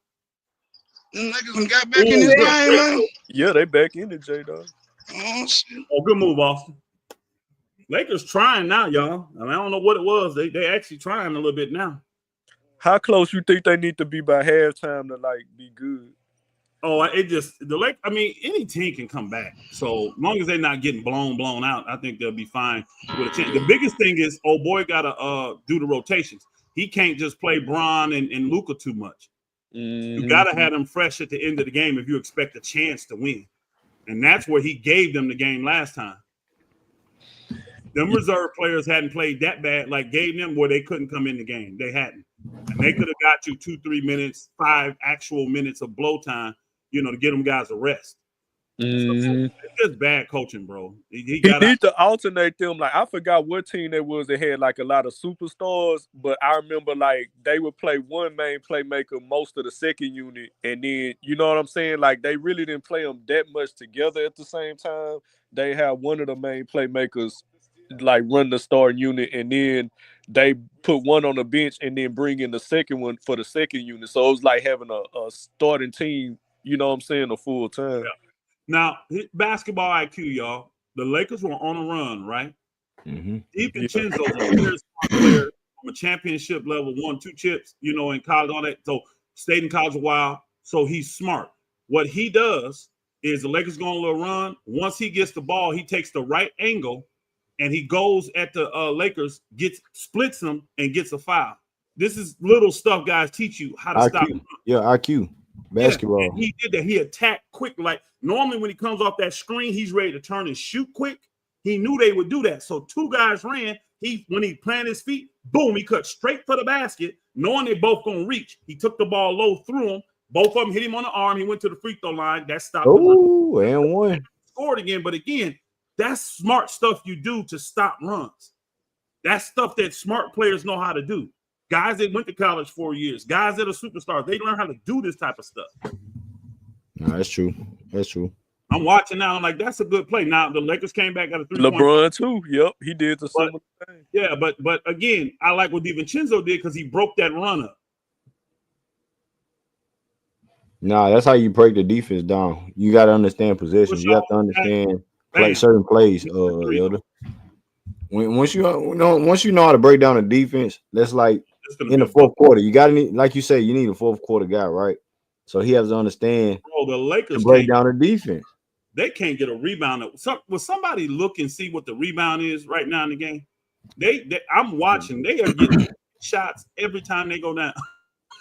Them niggas got back in this game, man. Yeah, they back in it, J-Dog. Oh, shit. Oh, good move, Austin. Lakers trying now, y'all. I mean, I don't know what it was. They actually trying a little bit now. How close you think they need to be by halftime to, like, be good? Oh, any team can come back. So as long as they're not getting blown out, I think they'll be fine with a chance. The biggest thing is, old boy got to do the rotations. He can't just play Bron and Luka too much. You got to have them fresh at the end of the game if you expect a chance to win. And that's where he gave them the game last time. Them reserve players hadn't played that bad, like gave them where they couldn't come in the game. They hadn't. And they could have got you 2-3 minutes, 5 actual minutes of blow time, to get them guys a rest. So it's just bad coaching, bro. He need to alternate them. Like, I forgot what team it was that had like a lot of superstars, but I remember like they would play one main playmaker most of the second unit, and then you know what I'm saying? Like they really didn't play them that much together at the same time. They had one of the main playmakers like run the starting unit, and then they put one on the bench and then bring in the second one for the second unit. So it was like having a starting team, you know what I'm saying, a full time. Yeah. Now, basketball IQ, y'all. The Lakers were on a run, right? DiVincenzo's a very smart player from a championship level, won 2 chips, in college, all that. So stayed in college a while. So he's smart. What he does is the Lakers go on a little run. Once he gets the ball, he takes the right angle and he goes at the Lakers, splits them and gets a foul. This is little stuff guys teach you how to stop. Yeah, IQ. Basketball. Yeah, he did that. He attacked quick. Like normally when he comes off that screen, he's ready to turn and shoot quick. He knew they would do that. So two guys ran. When he planted his feet, boom, he cut straight for the basket, knowing they both gonna reach. He took the ball low, threw him. Both of them hit him on the arm. He went to the free throw line. That stopped him. Oh, and one. Scored again. But again, that's smart stuff you do to stop runs. That's stuff that smart players know how to do. Guys that went to college 4 years, guys that are superstars, they learn how to do this type of stuff. No, that's true. That's true. I'm watching now. I'm like, that's a good play. Now the Lakers came back at a 3-point. LeBron too. Yep, he did the same thing. Yeah, but again, I like what DiVincenzo did because he broke that run up. Nah, that's how you break the defense down. You got to understand possessions. You have to understand certain plays. Elder. Once you know how to break down a defense, that's like in the fourth quarter. You got to need, like you say, you need a fourth quarter guy, right? So he has to understand. The Lakers to break down the defense. They can't get a rebound. Will somebody look and see what the rebound is right now in the game? I'm watching. They are getting shots every time they go down.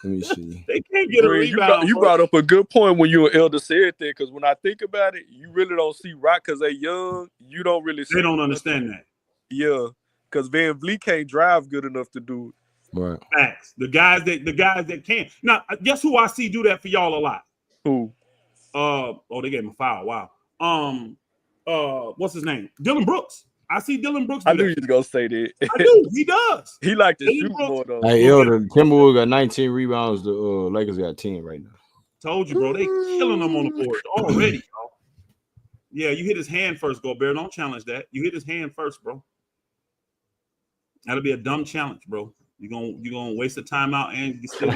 Let me see. They can't get a rebound. You brought up a good point when you and Elder said that, because when I think about it, you really don't see right because they're young. You don't really see. They don't understand that. Yeah, because Van Vliet can't drive good enough to do it. Right. Facts. The guys that can. Now, guess who I see do that for y'all a lot? Who? They gave him a foul. Wow. What's his name? Dillon Brooks. I see Dillon Brooks. I knew you was gonna say that. I do. He does. He like to shoot more though. Hey, Elder, Timberwolves got 19 rebounds. The Lakers got 10 right now. Told you, bro. They killing them on the board already, y'all. Yeah, you hit his hand first, Gobert. Don't challenge that. You hit his hand first, bro. That'll be a dumb challenge, bro. You're gonna waste a timeout and you still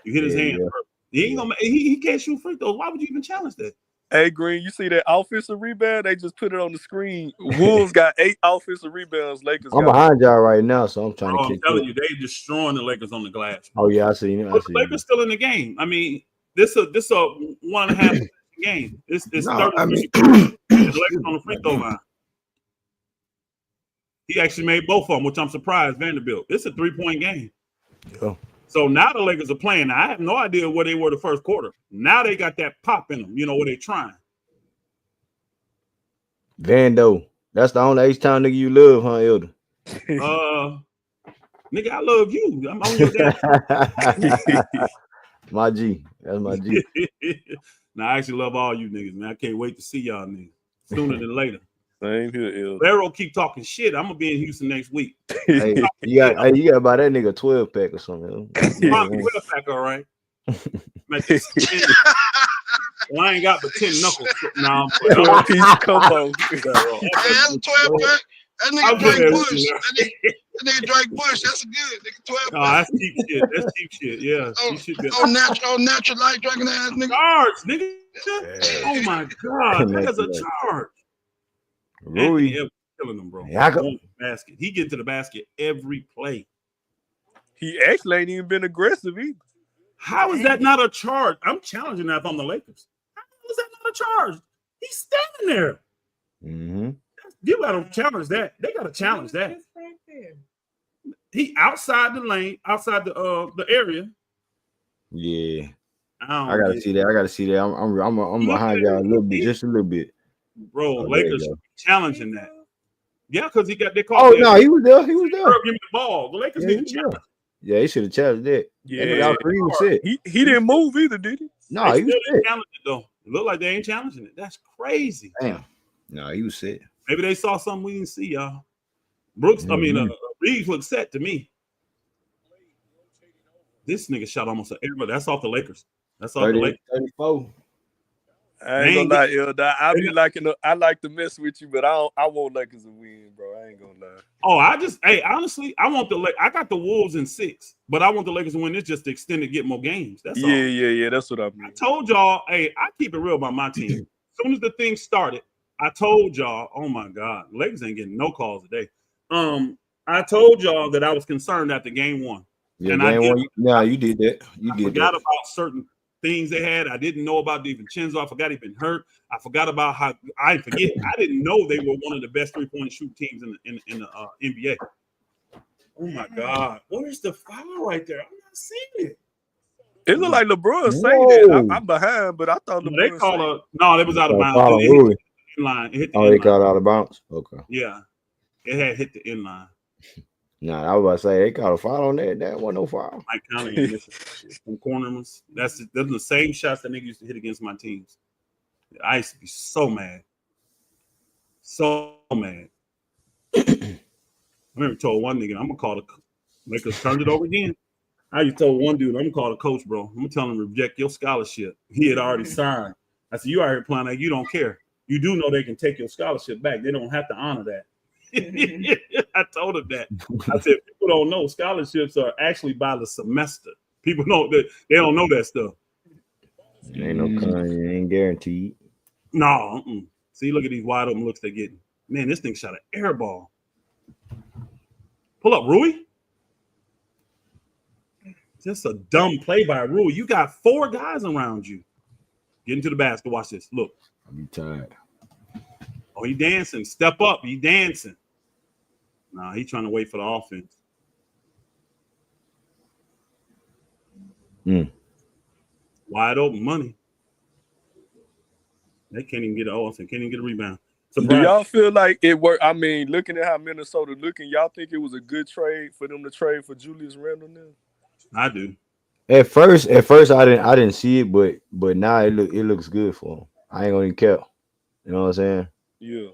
you hit his hand first. He ain't gonna he can't shoot free throws. Why would you even challenge that? Hey, Green, you see that offensive rebound? They just put it on the screen. Wolves got 8 offensive rebounds. Lakers. I'm behind y'all right now, so I'm trying to kick. I'm telling you, they destroying the Lakers on the glass. Oh yeah, I see. But the Lakers still in the game. I mean, this a 1.5 game. It's 30. The Lakers on the free throw line. He actually made both of them, which I'm surprised. Vanderbilt. It's a 3-point game. Yeah. So now the Lakers are playing. Now, I have no idea where they were the first quarter. Now they got that pop in them, where they're trying. Vando. That's the only H-Town nigga you love, huh, Elder? Nigga, I love you. I'm on your dad. My G. That's my G. Now, I actually love all you niggas, man. I can't wait to see y'all niggas sooner than later. Same here, Elder. Barrow keep talking shit. I'm gonna be in Houston next week. Hey, you got to buy that nigga 12 pack or something. 12 pack, all right. Man, I ain't got but 10 knuckles. Nah, 12 piece combo. That's a 12 pack. That nigga Drake Bush. That nigga Drake Bush. That's a good nigga. 12 pack. Oh, that's cheap shit. That's cheap shit. Yeah. Natural light drinking ass nigga. Charge, nigga. Yeah. Oh my god, that's a charge. Rui killing them, bro. Yeah, basket. He get to the basket every play. He actually ain't even been aggressive either. How is that not a charge? I'm challenging that if I'm the Lakers. How is that not a charge? He's standing there. Mm-hmm. You gotta challenge that. They gotta challenge that. He outside the lane, outside the area. Yeah. I gotta see that. I'm behind y'all a little bit, just a little bit. Bro, Lakers challenging that. Yeah, because they called. Oh no, he was there. Give me the ball. The Lakers need to challenge. Yeah, he should have challenged that. Yeah, he didn't move either, did he? No, he was set. Challenge it though. It looked like they ain't challenging it. That's crazy. Damn. No, he was set. Maybe they saw something we didn't see, y'all. Brooks, Reeves looked set to me. This nigga shot almost everybody. That's off the Lakers. That's off 30, the Lakers. 34. I ain't gonna lie, Elder. I like to mess with you, but I want Lakers to win, bro. I ain't gonna lie. Oh, honestly, I want I got the Wolves in 6, but I want the Lakers to win this just to extend it, get more games. That's all. Yeah. That's what I mean. I told y'all, I keep it real about my team. As soon as the thing started, I told y'all, oh my God, Lakers ain't getting no calls today. I told y'all that I was concerned after game 1. Yeah, and you did that. I forgot about certain things they had. I didn't know about DiVincenzo. I forgot he'd been hurt. I forgot about I didn't know they were one of the best 3-point shoot teams in the NBA. Oh my God. Where's the foul right there? I'm not seeing it. It looked like LeBron saying that. I'm behind, but I thought No, LeBron they call it. No, it was out of bounds. Follow It hit Rui. the inline. It hit the Oh, they inline. called out of bounds. Okay. Yeah, it had hit the inline. Nah, I was about to say they called a foul on that. That wasn't no foul. Mike Conley ain't missing shit. From corners. Those are the same shots that niggas used to hit against my teams. I used to be so mad. So mad. I remember told one nigga, I'm gonna call the Lakers turned it over again. I just told one dude, I'm gonna call the coach, bro. I'm gonna tell him to reject your scholarship. He had already signed. I said, you out here playing like you don't care. You do know they can take your scholarship back. They don't have to honor that. I told him that. I said, people don't know scholarships are actually by the semester. People don't. They don't know that stuff. Ain't no kind. Ain't guaranteed. No. See, look at these wide open looks they're getting. Man, this thing shot an air ball. Pull up, Rui. Just a dumb play by Rui. You got 4 guys around you. Get into the basket. Watch this. Look. I'm tired. Oh, he dancing. Step up. He dancing. Nah, he trying to wait for the offense. Wide open money. They can't even get an offense. Can't even get a rebound. Do y'all feel like it worked? I mean, looking at how Minnesota looking, y'all think it was a good trade for them to trade for Julius Randle now? I do. At first, I didn't see it, but now it looks good for him. I ain't gonna even care. You know what I'm saying? Yeah.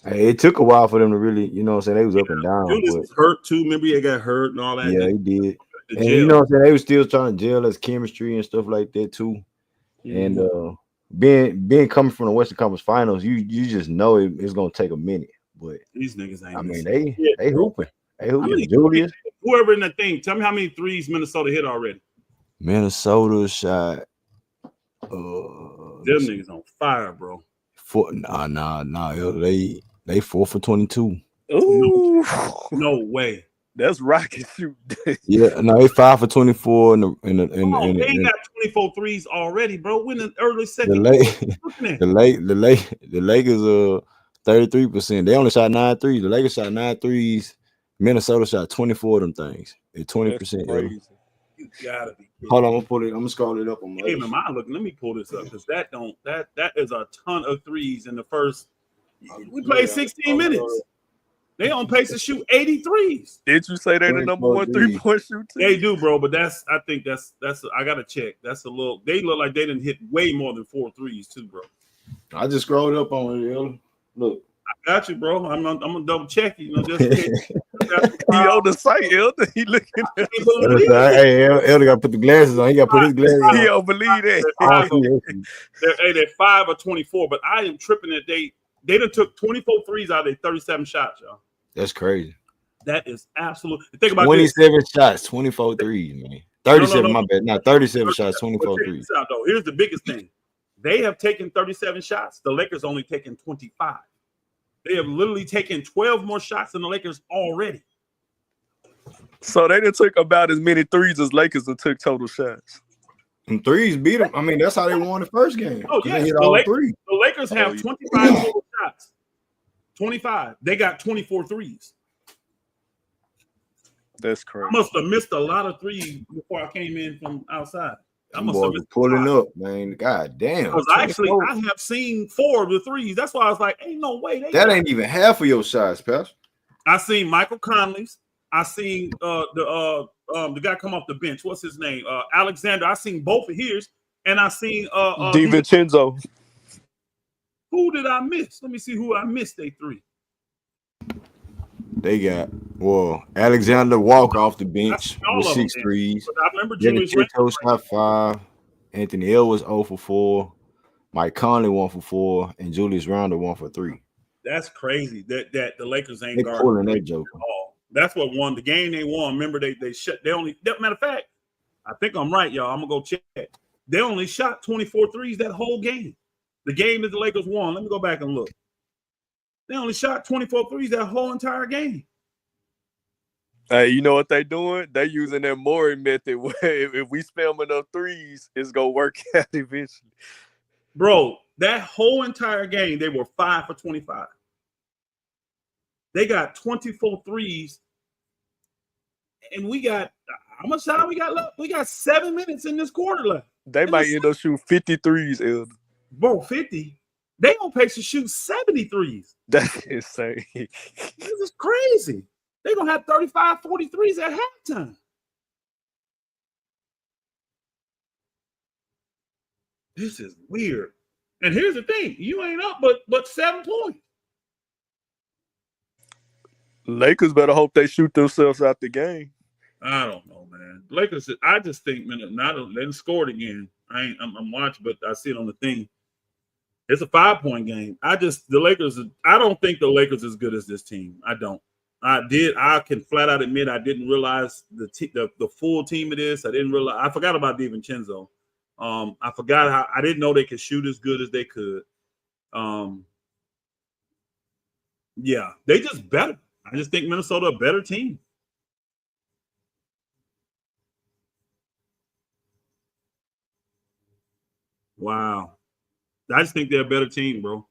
Hey, it took a while for them to really, you know what I'm saying? They was up and down. Julius was hurt too. Remember he got hurt and all that. Yeah, he did. And you know what I'm saying? They was still trying to gel as chemistry and stuff like that too. And being coming from the Western Conference Finals, you just know it's gonna take a minute. But these niggas ain't. I mean, they hooping. They hooping. Julius, whoever in the thing, tell me how many threes Minnesota hit already. Minnesota shot. Them niggas on fire, bro. Nah. They 4 for 22. Ooh, no way. That's rocket shoot. Yeah, no, they 5 for 24 they got 24 threes already, bro. We're in the early second. The Lakers 33%. They only shot 9 threes. The Lakers shot 9 threes. Minnesota shot 24 of them things. At 20%. You gotta be kidding. Hold on, I'm gonna scroll it up on my look. Let me pull this up because that is a ton of threes in the first. We played 16 minutes. They on pace to shoot 83s. Did you say they the number 1 3-point shooter? They do, bro. But I think that's I gotta check. That's a little. They look like they didn't hit way more than 4 threes too, bro. I just scrolled up on it. Look. I got you, bro. I'm gonna double check you. Just in case. He on the site, Elder. He looking at Hey, Elder got to put the glasses on. He got to put his glasses on. He don't believe that. They're 5 or 24, but I am tripping that they done took 24 threes out of their 37 shots, y'all. That's crazy. That is absolute. Think about 27 shots, 24 threes, man. 37, my bad. Not 37 shots, 24 threes. Here's the biggest thing. They have taken 37 shots. The Lakers only taken 25. They have literally taken 12 more shots than the Lakers already. So they done took about as many threes as Lakers that took total shots. And threes beat them. I mean, that's how they won the first game. Oh, yeah. They hit all 3. The Lakers have 25 total shots. 25. They got 24 threes. That's crazy. I must have missed a lot of threes before I came in from outside. I must have missed pulling up, man. God damn. Because I have seen 4 of the threes. That's why I was like, ain't no way. That ain't even half of your shots, Pastor. I seen Michael Conley's. I seen the guy come off the bench. What's his name? Alexander. I seen both of his, and I seen DiVincenzo. Who did I miss? Let me see who I missed. They 3. They got Alexander Walker off the bench with 6 threes. I remember Julius Randle shot 5. Anthony L was 0 for 4. Mike Conley 1 for 4, and Julius Randle 1 for 3. That's crazy. That the Lakers ain't pulling that joke. That's what won the game. They won. Remember, they shut. They only. Matter of fact, I think I'm right, y'all. I'm gonna go check. They only shot 24 threes that whole game. The game that the Lakers won. Let me go back and look. They only shot 24 threes that whole entire game. Hey, you know what they doing? They using that Morey method where if we spam enough threes, it's gonna work out eventually. Bro, that whole entire game, they were 5 for 25. They got 24 threes And we got how much time we got left? We got 7 minutes in this quarter left. They might end up shooting 53s, Elder. Bro, 50. They on pace to shoot 73s. That's insane. This is crazy. They're going to have 35, 43s at halftime. This is weird. And here's the thing. You ain't up but 7 points. Lakers better hope they shoot themselves out the game. I don't know, man. Lakers, I just think, man, they didn't score it again. I'm watching, but I see it on the thing. It's a 5-point game. I don't think the Lakers as good as this team. I don't. I can flat out admit I didn't realize the full team it is. I forgot about DiVincenzo. I forgot how I didn't know they could shoot as good as they could. Yeah, they just better. I just think Minnesota a better team. Wow. I just think they're a better team, bro.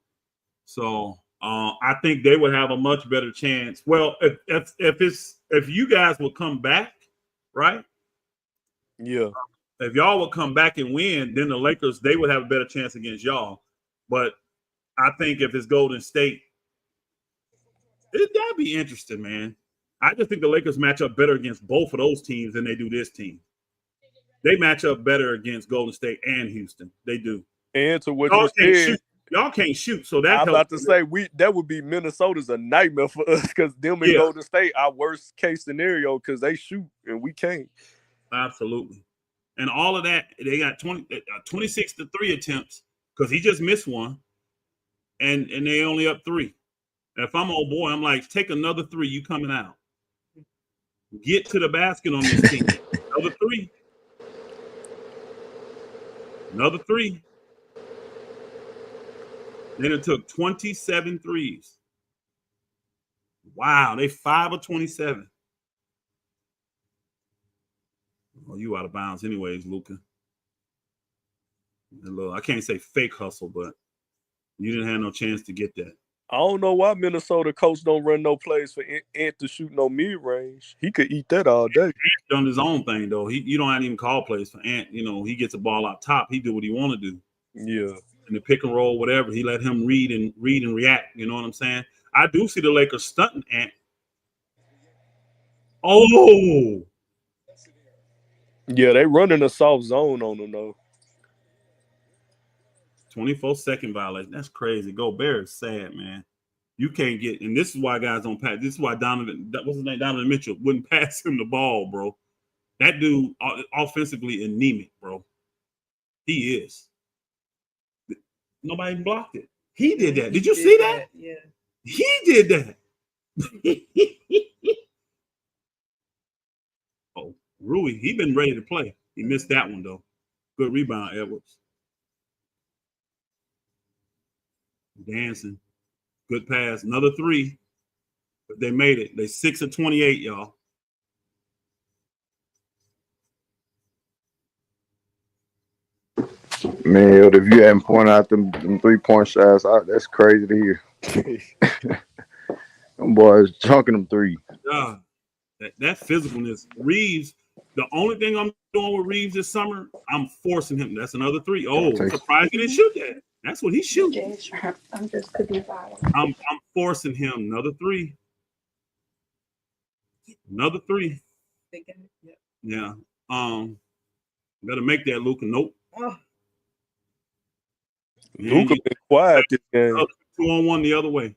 So I think they would have a much better chance. Well, if you guys would come back, right? Yeah. If y'all would come back and win, then the Lakers, they would have a better chance against y'all. But I think if it's Golden State, that'd be interesting, man. I just think the Lakers match up better against both of those teams than they do this team. They match up better against Golden State and Houston. They do. And to what you said, y'all can't shoot, so that I'm about to say that would be Minnesota's a nightmare for us because them and Golden State our worst case scenario because they shoot and we can't. Absolutely. And all of that, they got 26 to 3 attempts because he just missed one, and they only up 3. If I'm old boy, I'm like, take another 3. You coming out? Get to the basket on this team. Another 3. Another 3. Then it took 27 threes. Wow, they 5 of 27. Well, you out of bounds anyways, Luka. I can't say fake hustle, but you didn't have no chance to get that. I don't know why Minnesota coach don't run no plays for Ant to shoot no mid-range. He could eat that all day. Ant done his own thing, though. You don't have to even call plays for Ant. He gets the ball out top. He do what he want to do. Yeah. In the pick and roll, whatever. He let him read and react. You know what I'm saying? I do see the Lakers stunting Ant. Oh! Yeah, they running a soft zone on him, though. 24-second violation. That's crazy. Gobert is sad, man. You can't get, and this is why guys don't pass. This is why what's his name? Donovan Mitchell wouldn't pass him the ball, bro. That dude offensively anemic, bro. He is. Nobody blocked it. He did that. Did you see that? Yeah. He did that. Oh, Rui, he been ready to play. He missed that one, though. Good rebound, Edwards. Dancing. Good pass. Another 3. But they made it. They 6 of 28, y'all. Man, if you hadn't pointed out them 3-point shots, that's crazy to hear. Them boys chunking them 3. That physicalness. Reeves, the only thing I'm doing with Reeves this summer, I'm forcing him. That's another 3. Oh, I'm surprised he didn't shoot that. That's what he shoots. I'm just cooking fire. I'm forcing him. Another 3. Another 3. Yeah. Better make that, Luka. Nope. Luka been quiet this game. 2-on-1 the other way.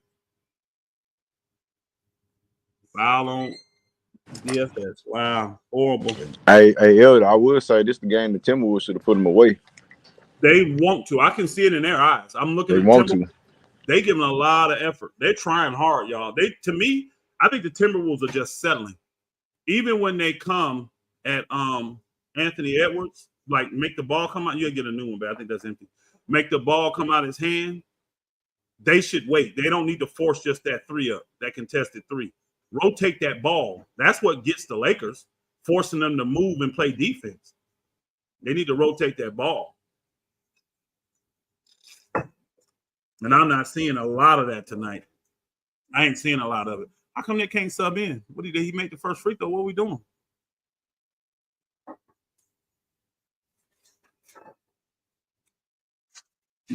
Foul on DFS. Wow. Horrible. Hey, Elder, I will say this the game the Timberwolves should have put them away. They want to. I can see it in their eyes. I'm looking at Timberwolves. They giving a lot of effort. They're trying hard, y'all. To me, I think the Timberwolves are just settling. Even when they come at Anthony Edwards, like make the ball come out. You'll get a new one, but I think that's empty. Make the ball come out his hand. They should wait. They don't need to force just that 3 up, that contested 3. Rotate that ball. That's what gets the Lakers, forcing them to move and play defense. They need to rotate that ball. And I'm not seeing a lot of that tonight. I ain't seeing a lot of it. How come they can't sub in? What did he make the first free throw? What are we doing?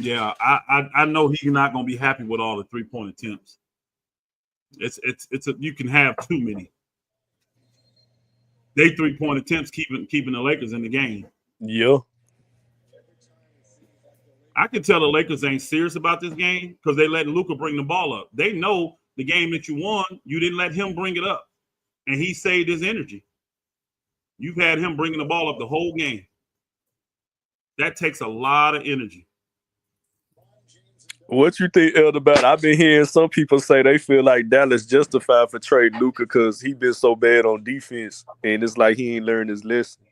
Yeah, I know he's not gonna be happy with all the 3-point attempts. You can have too many. They 3-point attempts keeping the Lakers in the game. Yeah. I can tell the Lakers ain't serious about this game because they let Luka bring the ball up. They know the game that you won, you didn't let him bring it up, and he saved his energy. You've had him bringing the ball up the whole game. That takes a lot of energy. What you think, Elder, about? I've been hearing some people say they feel like Dallas justified for trading Luka because he been so bad on defense, and it's like he ain't learned his lesson.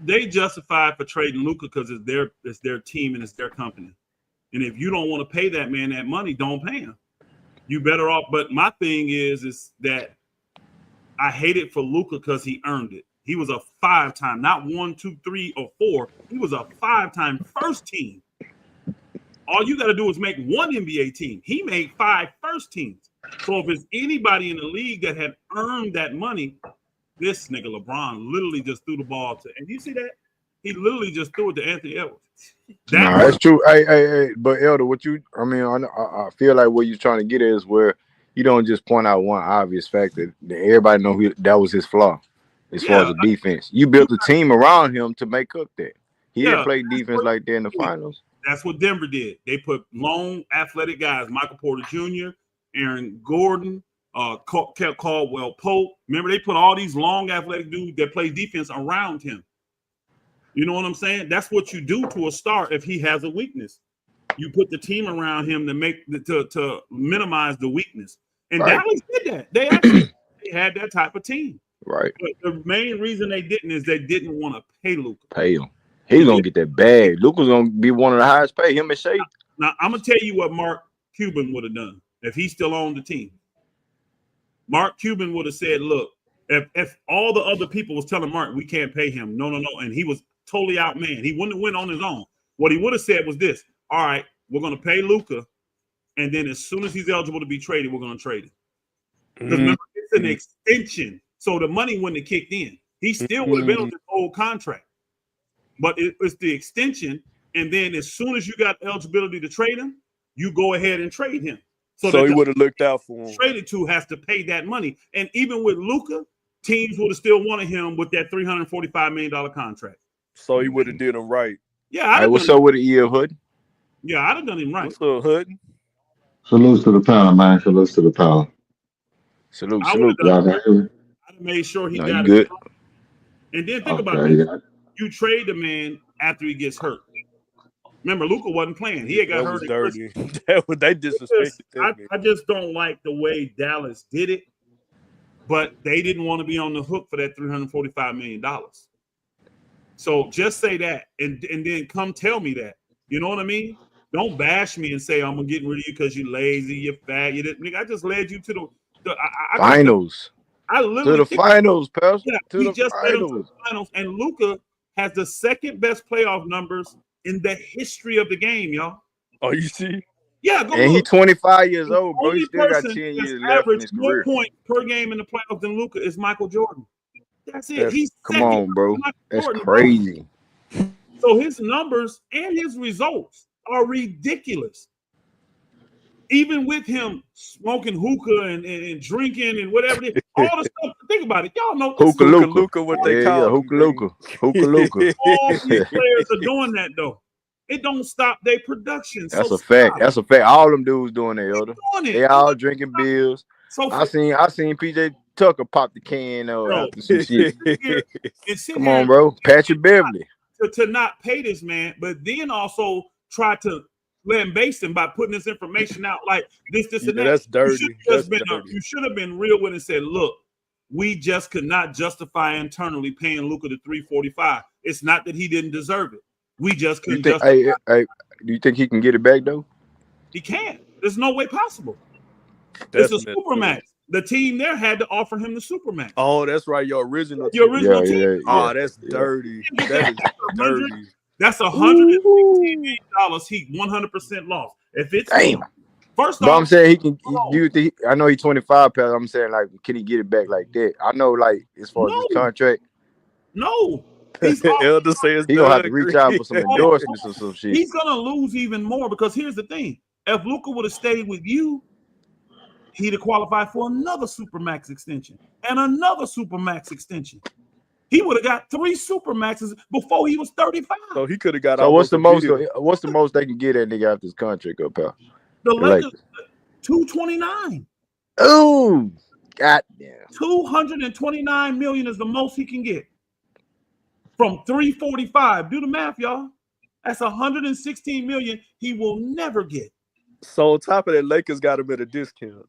They justified for trading Luka because it's their team and it's their company. And if you don't want to pay that man that money, don't pay him. You better off. But my thing is that I hate it for Luka because he earned it. He was a 5-time, not 1, 2, 3, or 4. He was a 5-time first team. All you got to do is make one NBA team. He made 5 first teams. So if it's anybody in the league that had earned that money, this nigga LeBron literally just threw the ball to. And you see that? He literally just threw it to Anthony Edwards. That's true. Hey, but Elder, I feel like what you're trying to get at is where you don't just point out one obvious fact that everybody know that was his flaw as far as the defense. You built a team around him to make up that. He didn't play defense like that in the finals. That's what Denver did. They put long, athletic guys, Michael Porter Jr., Aaron Gordon, Caldwell Pope. Remember, they put all these long, athletic dudes that play defense around him. You know what I'm saying? That's what you do to a star if he has a weakness. You put the team around him to minimize the weakness. And Dallas did that. They actually had that type of team. Right. But the main reason they didn't is they didn't want to pay Luka. Pay him. He's gonna get that bag. Luka's gonna be one of the highest paid. Him and Shea. Now I'm gonna tell you what Mark Cuban would have done if he's still on the team. Mark Cuban would have said, "Look, if all the other people was telling Mark we can't pay him, no, and he was totally outmanned, he wouldn't have went on his own. What he would have said was this: all right, we're gonna pay Luka, and then as soon as he's eligible to be traded, we're gonna trade him. Because remember, it's an extension, so the money wouldn't have kicked in. He still would have been on his old contract." But it's the extension, and then as soon as you got eligibility to trade him, you go ahead and trade him. So he would have looked out for him. Traded to has to pay that money, and even with Luka, teams would have still wanted him with that $345 million contract. So he would have did him right. Yeah. What's up with the EF Hood? Yeah, I'd have done him right. What's up, Hood? Salutes to the power, man. Salutes to the power. Salute. Y'all got it? I'd have made sure he got good. it. And then think about this. Yeah. You trade the man after he gets hurt. Remember, Luka wasn't playing. He had got hurt. Dirty. They disrespected. I just don't like the way Dallas did it, but they didn't want to be on the hook for that $345 million. So just say that, and then come tell me that. You know what I mean? Don't bash me and say I'm getting rid of you because you're lazy, you're fat. I just led you to the finals. I literally to the finals, pal. Yeah, to the finals. And Luka has the second best playoff numbers in the history of the game, y'all. Oh, you see? Yeah, go and look. he's 25 years old, bro. He still got 10 person years that's left in his more career. points per game in the playoffs than Luka is Michael Jordan. That's it. He's Come on, bro. That's Jordan, crazy. bro. So his numbers and his results are ridiculous. Even with him smoking hookah and drinking and whatever, all the stuff. Think about it. Y'all know Hookah Luka. What they call him. Hookah Luka. Hookah Luka. All these players are doing that, though. It don't stop their production. That's so a fact. stop. That's a fact. All them dudes doing that, Elder. They all drinking beers. So I seen PJ Tucker pop the can after some shit. Come on, bro. Patrick Beverly. To not pay this man, but then also try to lambaste him by putting this information out like this, and that. That's dirty. You should have been real with it and said, look, we just could not justify internally paying Luka the $345. It's not that he didn't deserve it. We just couldn't justify it. Do you think he can get it back, though? He can't. There's no way possible. It's a supermax. The team there had to offer him the supermax. Oh, that's right. Your original team. Yeah. Oh, that's dirty. That is dirty. That's $116 million. He 100% lost. If it's first off, I'm saying he can. I know he's 25, pal. I'm saying, like, can he get it back like that? I know, like, as far as his contract. No. He's Elder says He gonna have to Doug reach Green. out for some endorsements or some shit. He's gonna lose even more because here's the thing: if Luka would have stayed with you, he'd have qualified for another supermax extension and another supermax extension. He would have got 3 supermaxes before he was 35. So he could have got. So what's the most? immediately. What's the most they can get that nigga after his contract up, pal? The Lakers, 229. Oh, goddamn. 229 million is the most he can get from 345. Do the math, y'all. That's 116 million he will never get. So on top of that, Lakers got him at a discount.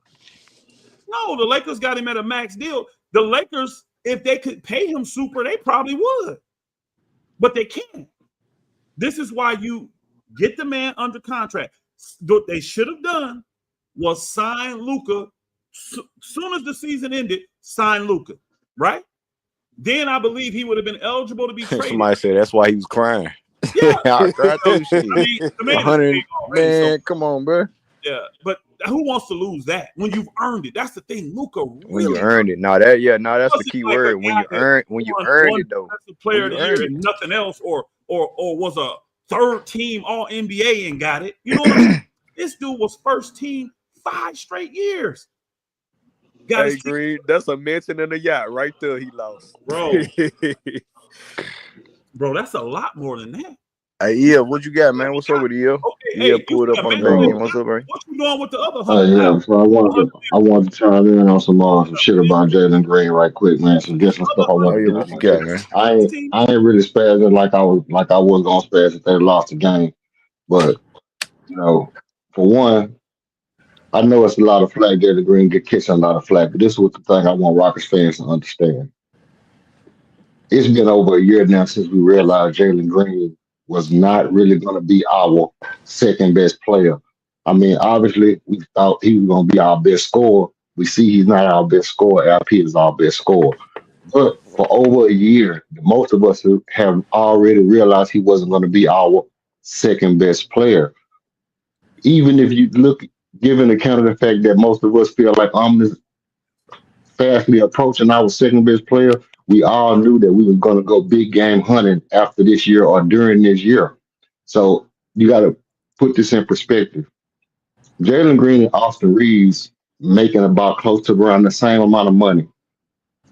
No, the Lakers got him at a max deal. The Lakers, if they could pay him super, they probably would. But they can't. This is why you get the man under contract. What they should have done was sign Luka. Soon as the season ended, sign Luka, right? Then I believe he would have been eligible to be traded. Somebody said that's why he was crying. Yeah. I cried too, shit. I mean, the man, 100, man, so, come on, bro. yeah, but who wants to lose that when you've earned it? That's the thing, Luka. Really When you earned it, that's the key word. When you earn it, though. That's the player of the year and nothing else, or was a third team All NBA and got it. You know what I mean? This dude was first team 5 straight years. Hey, Green, that's a mention in the yacht right there. He lost, bro. Bro, that's a lot more than that. Hey, yeah, what you got, man? What's up with you? Okay, pulled up on the game. What's up, man? What you doing with the other 100? Yeah, so I wanted to chime in on some shit about Jalen Green right quick, man. Some different stuff I want to what you got, man? I ain't really spazzing like I was gonna spaz if they lost the game. But for one, I know it's a lot of flack. Jalen Green get catching a lot of flack, but this is what the thing I want Rockets fans to understand. It's been over a year now since we realized Jalen Green was not really going to be our second best player. I mean, obviously, we thought he was going to be our best scorer. We see he's not our best scorer. LP is our best scorer. But for over a year, most of us have already realized he wasn't going to be our second best player. Even if you look, given account of the fact that most of us feel like I'm this fastly approaching our second best player, we all knew that we were going to go big game hunting after this year or during this year. So you got to put this in perspective. Jalen Green and Austin Reeves making about close to around the same amount of money,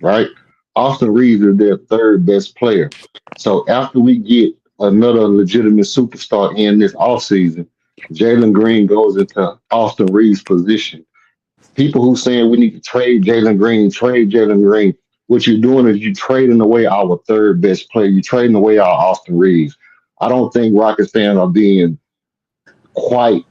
right? Austin Reeves is their third best player. So after we get another legitimate superstar in this offseason, Jalen Green goes into Austin Reeves' position. People who saying we need to trade Jalen Green, what you're doing is you're trading away our third best player. You're trading away our Austin Reeves. I don't think Rockets fans are being quite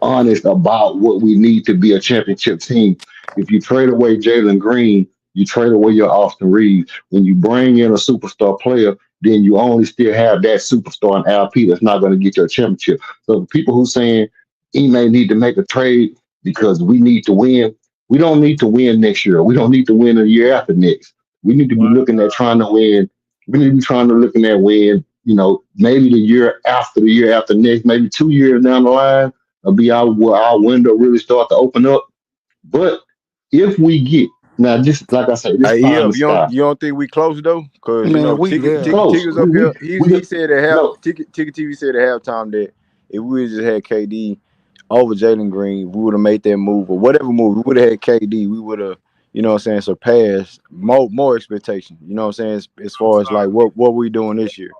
honest about what we need to be a championship team. If you trade away Jalen Green, you trade away your Austin Reeves. When you bring in a superstar player, then you only still have that superstar in LP that's not going to get you a championship. So the people who saying he may need to make a trade because we need to win, we don't need to win next year. We don't need to win the year after next. We need to be looking at trying to win. We need to be trying to looking at win, maybe the year after next, maybe 2 years down the line, will be our window really start to open up. But if we get, now just like I said, this you don't think we close though? Because Tigger's up here. He said at Ticket TV said at halftime that if we just had KD over Jalen Green, we would have made that move or whatever move. We would have had KD. We would have, surpassed more expectation. You know what I'm saying? As far as like what we doing this year.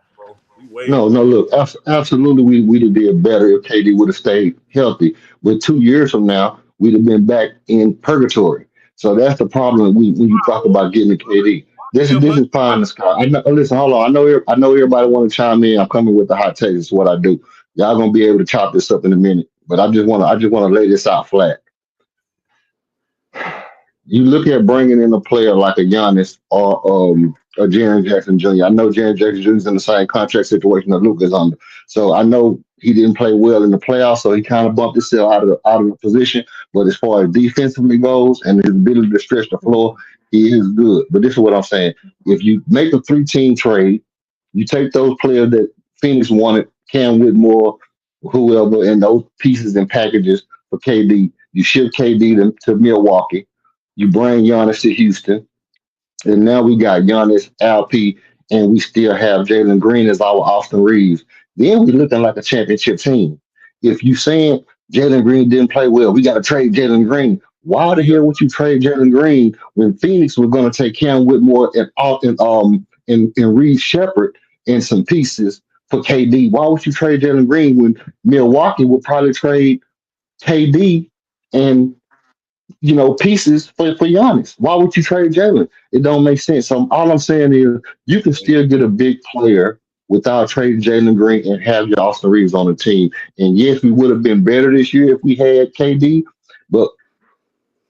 No, look, absolutely, we'd have did better if KD would have stayed healthy. But 2 years from now, we'd have been back in purgatory. So that's the problem when you talk about getting the KD. This is pie in the sky. Listen, hold on. I know everybody want to chime in. I'm coming with the hot takes. It's what I do. Y'all gonna be able to chop this up in a minute, but I just want to lay this out flat. You look at bringing in a player like a Giannis or Jaren Jackson Jr. I know Jaren Jackson Jr. is in the same contract situation that Luka's under, so I know he didn't play well in the playoffs, so he kind of bumped himself out of the position. But as far as defensively goes and his ability to stretch the floor, he is good. But this is what I'm saying: if you make a 3-team trade, you take those players that Phoenix wanted, Cam Whitmore, whoever, and those pieces and packages for KD. You ship KD to Milwaukee. You bring Giannis to Houston, and now we got Giannis, LP, and we still have Jalen Green as our Austin Reeves, then we're looking like a championship team. If you saying Jalen Green didn't play well, we got to trade Jalen Green. Why the hell would you trade Jalen Green when Phoenix was going to take Cam Whitmore and Reed Shepard and some pieces for KD? Why would you trade Jalen Green when Milwaukee would probably trade KD and pieces for Giannis? Why would you trade Jalen? It don't make sense. So all I'm saying is you can still get a big player without trading Jalen Green and have your Austin Reeves on the team. And yes, we would have been better this year if we had KD, but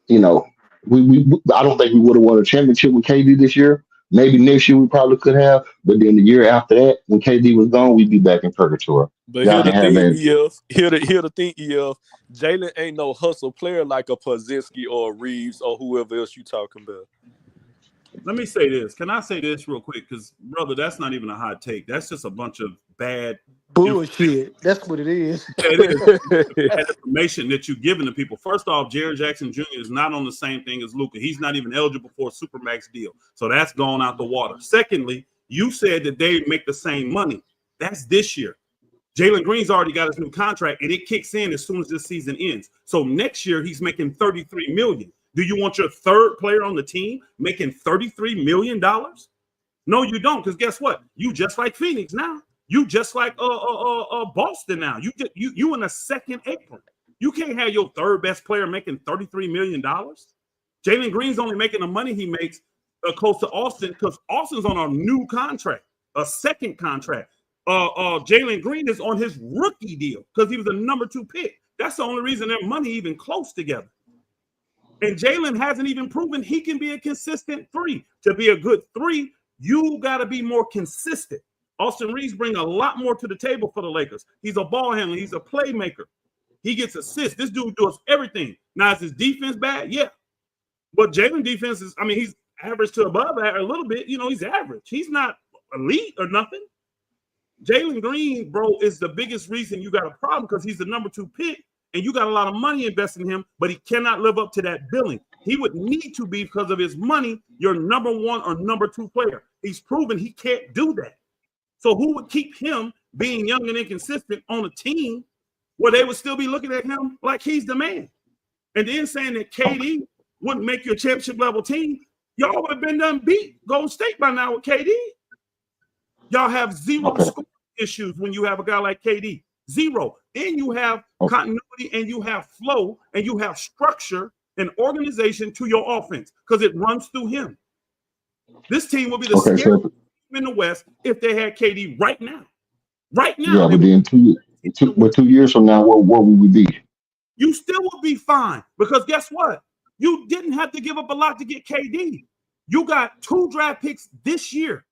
we I don't think we would have won a championship with KD this year. Maybe next year we probably could have, but then the year after that, when KD was gone, we'd be back in purgatory. But here the thing, EF, Jalen ain't no hustle player like a Pozinski or a Reeves or whoever else you talking about. Let me say this. Can I say this real quick? Because, brother, that's not even a hot take. That's just a bunch of bad bullshit. That's what it is. It is bad information that you're giving to people. First off, Jaren Jackson Jr. is not on the same thing as Luka. He's not even eligible for a Supermax deal. So that's gone out the water. Secondly, you said that they make the same money. That's this year. Jalen Green's already got his new contract, and it kicks in as soon as this season ends. So next year, he's making $33 million. Do you want your third player on the team making $33 million? No, you don't, because guess what? You just like Phoenix now. You just like Boston now. You in a second apron. You can't have your third best player making $33 million. Jalen Green's only making the money he makes close to Austin because Austin's on a new contract, a second contract. Jalen Green is on his rookie deal because he was a number 2 pick. That's the only reason their money even close together. And Jalen hasn't even proven he can be a consistent 3. To be a good 3, you got to be more consistent. Austin Reeves brings a lot more to the table for the Lakers. He's a ball handler. He's a playmaker. He gets assists. This dude does everything. Now, is his defense bad? Yeah. But Jalen defense is, he's average to above a little bit. He's average. He's not elite or nothing. Jalen Green, bro, is the biggest reason you got a problem because he's the number 2 pick. And you got a lot of money invested in him, but he cannot live up to that billing. He would need to be, because of his money, your number 1 or number 2 player. He's proven he can't do that. So who would keep him being young and inconsistent on a team where they would still be looking at him like he's the man? And then saying that KD wouldn't make your championship level team, y'all would have been done beat Golden State by now with KD. Y'all have zero score issues when you have a guy like KD. Zero. Then you have continuity and you have flow and you have structure and organization to your offense because it runs through him. This team will be the scariest team in the West if they had KD right now. Right now. Yeah, but then 2 years from now, what will we be? You still would be fine because guess what? You didn't have to give up a lot to get KD. You got 2 draft picks this year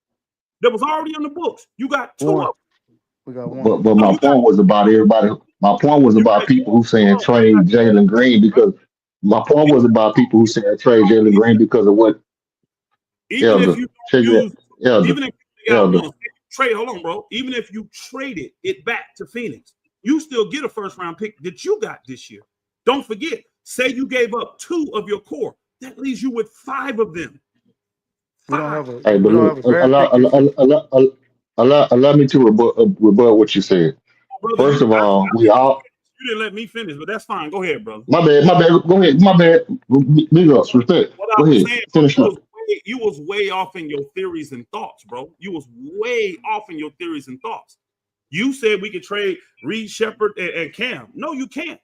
that was already on the books. You got 2 of them. We got 1. But my point was about everybody. My point was about people who saying trade Jalen Green because my point was about people who saying trade Jalen Green because of what. Even if you trade, hold on, bro. Even if you traded it back to Phoenix, you still get a first-round pick that you got this year. Don't forget. Say you gave up 2 of your core, that leaves you with 5 of them. 5. Allow me to rebut what you said. First of all, you didn't let me finish, but that's fine. Go ahead, brother. My bad. Go ahead. My bad. Big ups, respect. Go ahead. Finish up. You was way off in your theories and thoughts, bro. You was way off in your theories and thoughts. You said we could trade Reed Shepard and Cam. No, you can't.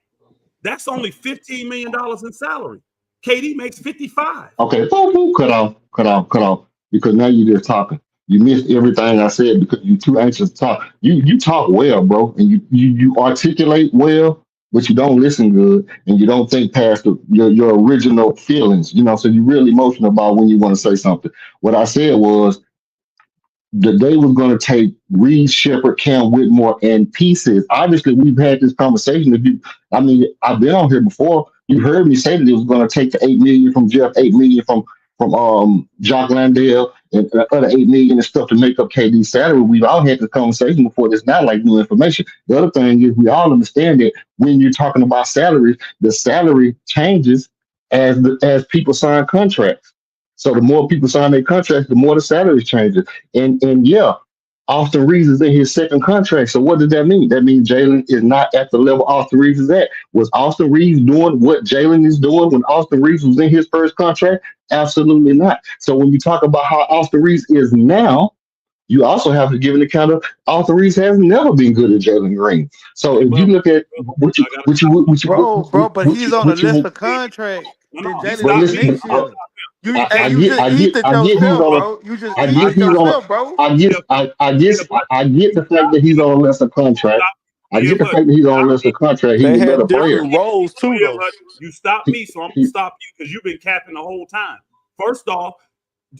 That's only $15 million in salary. KD makes 55. Okay, cut off. Because now you're just talking. You missed everything I said because you're too anxious to talk. You talk well, bro, and you articulate well, but you don't listen good, and you don't think past your original feelings. So you're really emotional about when you want to say something. What I said was that they was going to take Reed Shepard, Cam Whitmore, and pieces. Obviously, we've had this conversation. I've been on here before. You heard me say that it was going to take the $8 million from Jeff, $8 million from Jock Landale, and other $8 million and stuff to make up KD's salary. We've all had this conversation before. It's not like new information. The other thing is we all understand that when you're talking about salaries, the salary changes as people sign contracts. So the more people sign their contracts, the more the salaries changes. And yeah, Austin Reeves is in his second contract. So what does that mean? That means Jalen is not at the level Austin Reeves is at. Was Austin Reeves doing what Jalen is doing when Austin Reeves was in his first contract? Absolutely not. So when you talk about how Austin Reeves is now, you also have to give an account of Austin Reeves has never been good at Jalen Green. So if you look at bro, but he's on a lesser contract than Jalen next year. You just eat it yourself, bro. You just eat it yourself, bro. I get the fact that he's on a lesser contract. I get the fact that he's on a lesser contract. He's a better player. Roles too, though. You stopped me, so I'm gonna stop you because you've been capping the whole time. First off,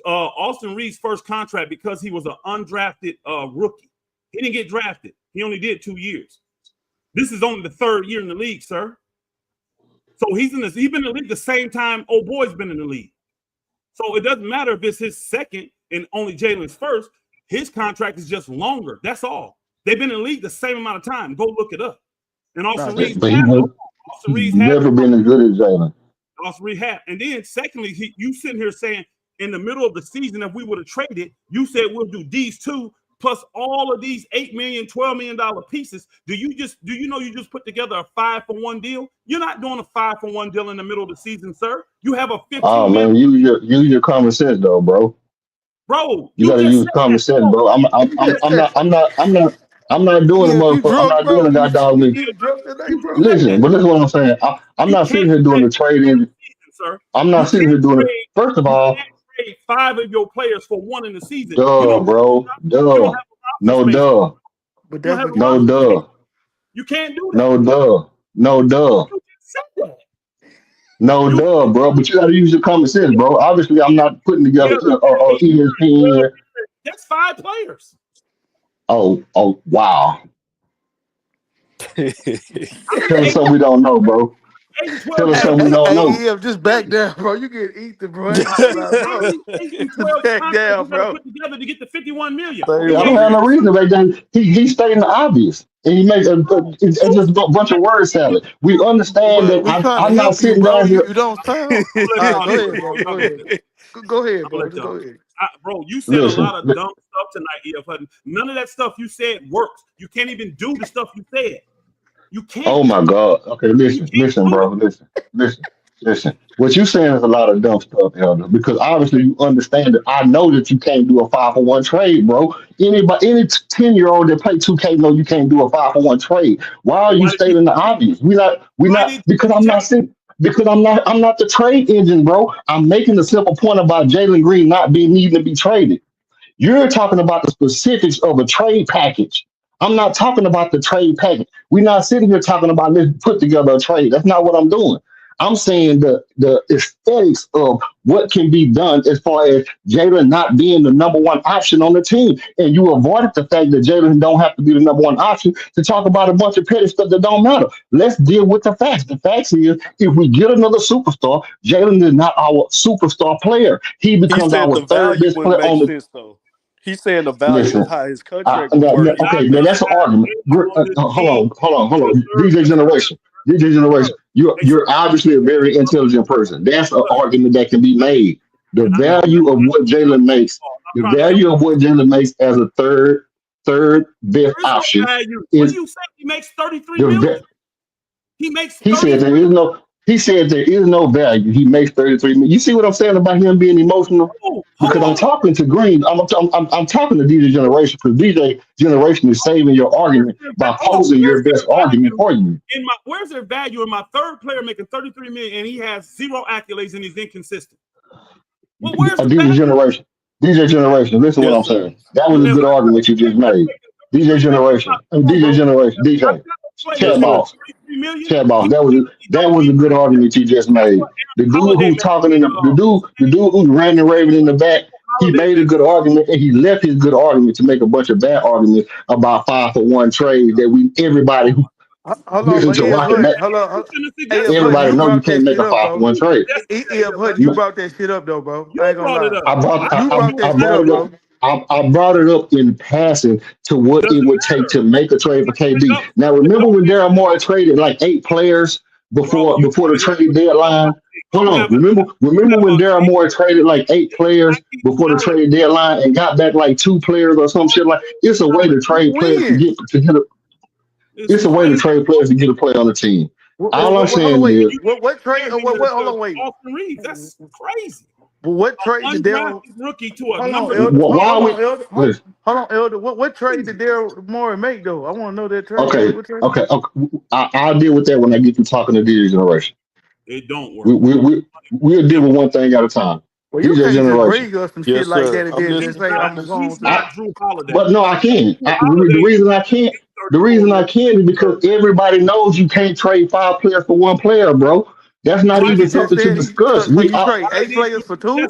Austin Reeves' first contract, because he was an undrafted rookie. He didn't get drafted. He only did 2 years. This is only the third year in the league, sir. So he's been in the league the same time old boy's been in the league. So it doesn't matter if it's his second and only Jalen's first. His contract is just longer. That's all. They've been in the league the same amount of time. Go look it up. And Austin Reeves never been as good as Jalen. Austin Reeves had. And then secondly, you sitting here saying in the middle of the season, if we would have traded, you said we'll do these two plus all of these $8 million, $12 million pieces. Do you know you just put together a 5-for-1 deal? You're not doing a 5-for-1 deal in the middle of the season, sir. You have a 15. Oh man, use your common sense though, bro. Bro, you gotta use common sense, bro. I'm not doing the motherfucker. I'm not doing the dog me. Listen, but listen what I'm saying. I'm not sitting here doing the trading. I'm not sitting here doing it. First of all, trade 5 of your players for 1 in the season. Duh, bro. Duh. No duh. But that's no duh. You can't do that. No duh. No duh. No duh, bro. But you gotta use your common sense, bro. Obviously, I'm not putting together ESPN. That's 5 players. Oh, wow. Tell us something we don't know, bro. Tell us something we don't know. Yeah, just back down, bro. You get eaten, bro. Back down, bro. Put together to get the $51 million. I don't have no reason to back down. He's stating the obvious, and he makes it's just a bunch of word salad. We understand that I'm not sitting down here. You don't sound. Go ahead, bro. Go ahead. Bro, you said a lot of dumb stuff tonight, E.F. Hutton. None of that stuff you said works. You can't even do the stuff you said. You can't. Oh my God. Okay, listen, bro. Listen. What you saying is a lot of dumb stuff, Elder, because obviously you understand that I know that you can't do a 5-for-1 trade, bro. Any 10-year-old that play 2K know you can't do a 5-for-1 trade. Why are you stating the obvious? We not because I'm not the trade engine, bro. I'm making the simple point about Jalen Green not needing to be traded. You're talking about the specifics of a trade package. I'm not talking about the trade package. We're not sitting here talking about let's put together a trade. That's not what I'm doing. I'm saying the aesthetics of what can be done as far as Jalen not being the number one option on the team. And you avoided the fact that Jalen don't have to be the number one option to talk about a bunch of petty stuff that don't matter. Let's deal with the facts. The facts is if we get another superstar, Jalen is not our superstar player. He becomes our third best player on the team. He's saying the value of how his contract okay, now that's an argument. Hold on. DJ Generation. You're obviously a very intelligent person. That's an argument that can be made. The value of what Jalen makes, as a third best option is. You say he makes $33 million. He said there is no value. He makes $33 million. You see what I'm saying about him being emotional? Because I'm talking to Green. I'm talking to DJ Generation because DJ Generation is saving your argument by posing your best argument for you. Where's their value in my third player making $33 million and he has 0 accolades and he's inconsistent? Well, where's DJ Generation? DJ Generation. Listen to what I'm saying. That was a good argument you just made. DJ Generation. DJ. Chat boss. That was a good argument you just made. The dude who's talking the dude who's ranting and raving in the back, he made a good argument and he left his good argument to make a bunch of bad arguments about 5-for-1 trade that everybody who listen to everybody know you can't make a 5-for-1 trade. You brought that shit up though, bro. I ain't gonna lie. I brought it up in passing to what it would take to make a trade for KD. Now, remember when Daryl Morey traded like 8 players before the trade deadline? hold on. have a Remember when Daryl team. Moore traded like 8 players before the trade deadline and got back like 2 players or some shit like? It's a way to trade players to When? get a. It's a way to trade players to get a player on the team. All I'm Hold on, saying wait. is, What trade? Hold on, wait. Austin Reeves. That's crazy. But what trade did Daryl? Undrafted rookie to a Hold on, number. Elder. why Hold we? on, Elder. Listen, Hold on, Elder. What trade did Daryl Morey make though? I want to know that trade. okay, What trade? okay. I'll deal with that when I get to talking to DJ Generation. It don't work. We'll deal with one thing at a time. Well, you DJ can't just Generation. bring us some Yes, shit like sir. that and then just say I'm going He's to. not Drew Holiday. But no, I can't. The reason I can't. The reason I can't is because everybody knows you can't trade 5 players for 1 player, bro. That's not But you even just something to said discuss. so you trade 8 players for 2.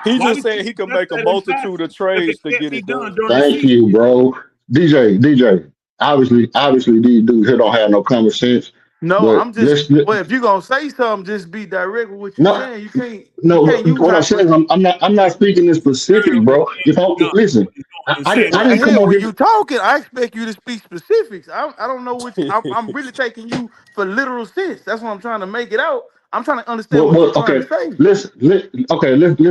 He just said he could make a multitude of trades to get it done. Thank you, bro. DJ. Obviously, these dudes here don't have no common sense. No, but I'm just. Well, if you're gonna say something, just be direct with what you're saying. You can't. No, you can't use what I'm saying is I'm not speaking in specifics, bro. If I listen, I didn't come on when here. you talking, I expect you to speak specifics. I don't know which. I'm really taking you for literal sense. That's what I'm trying to make it out. I'm trying to understand what you're trying to say. Let's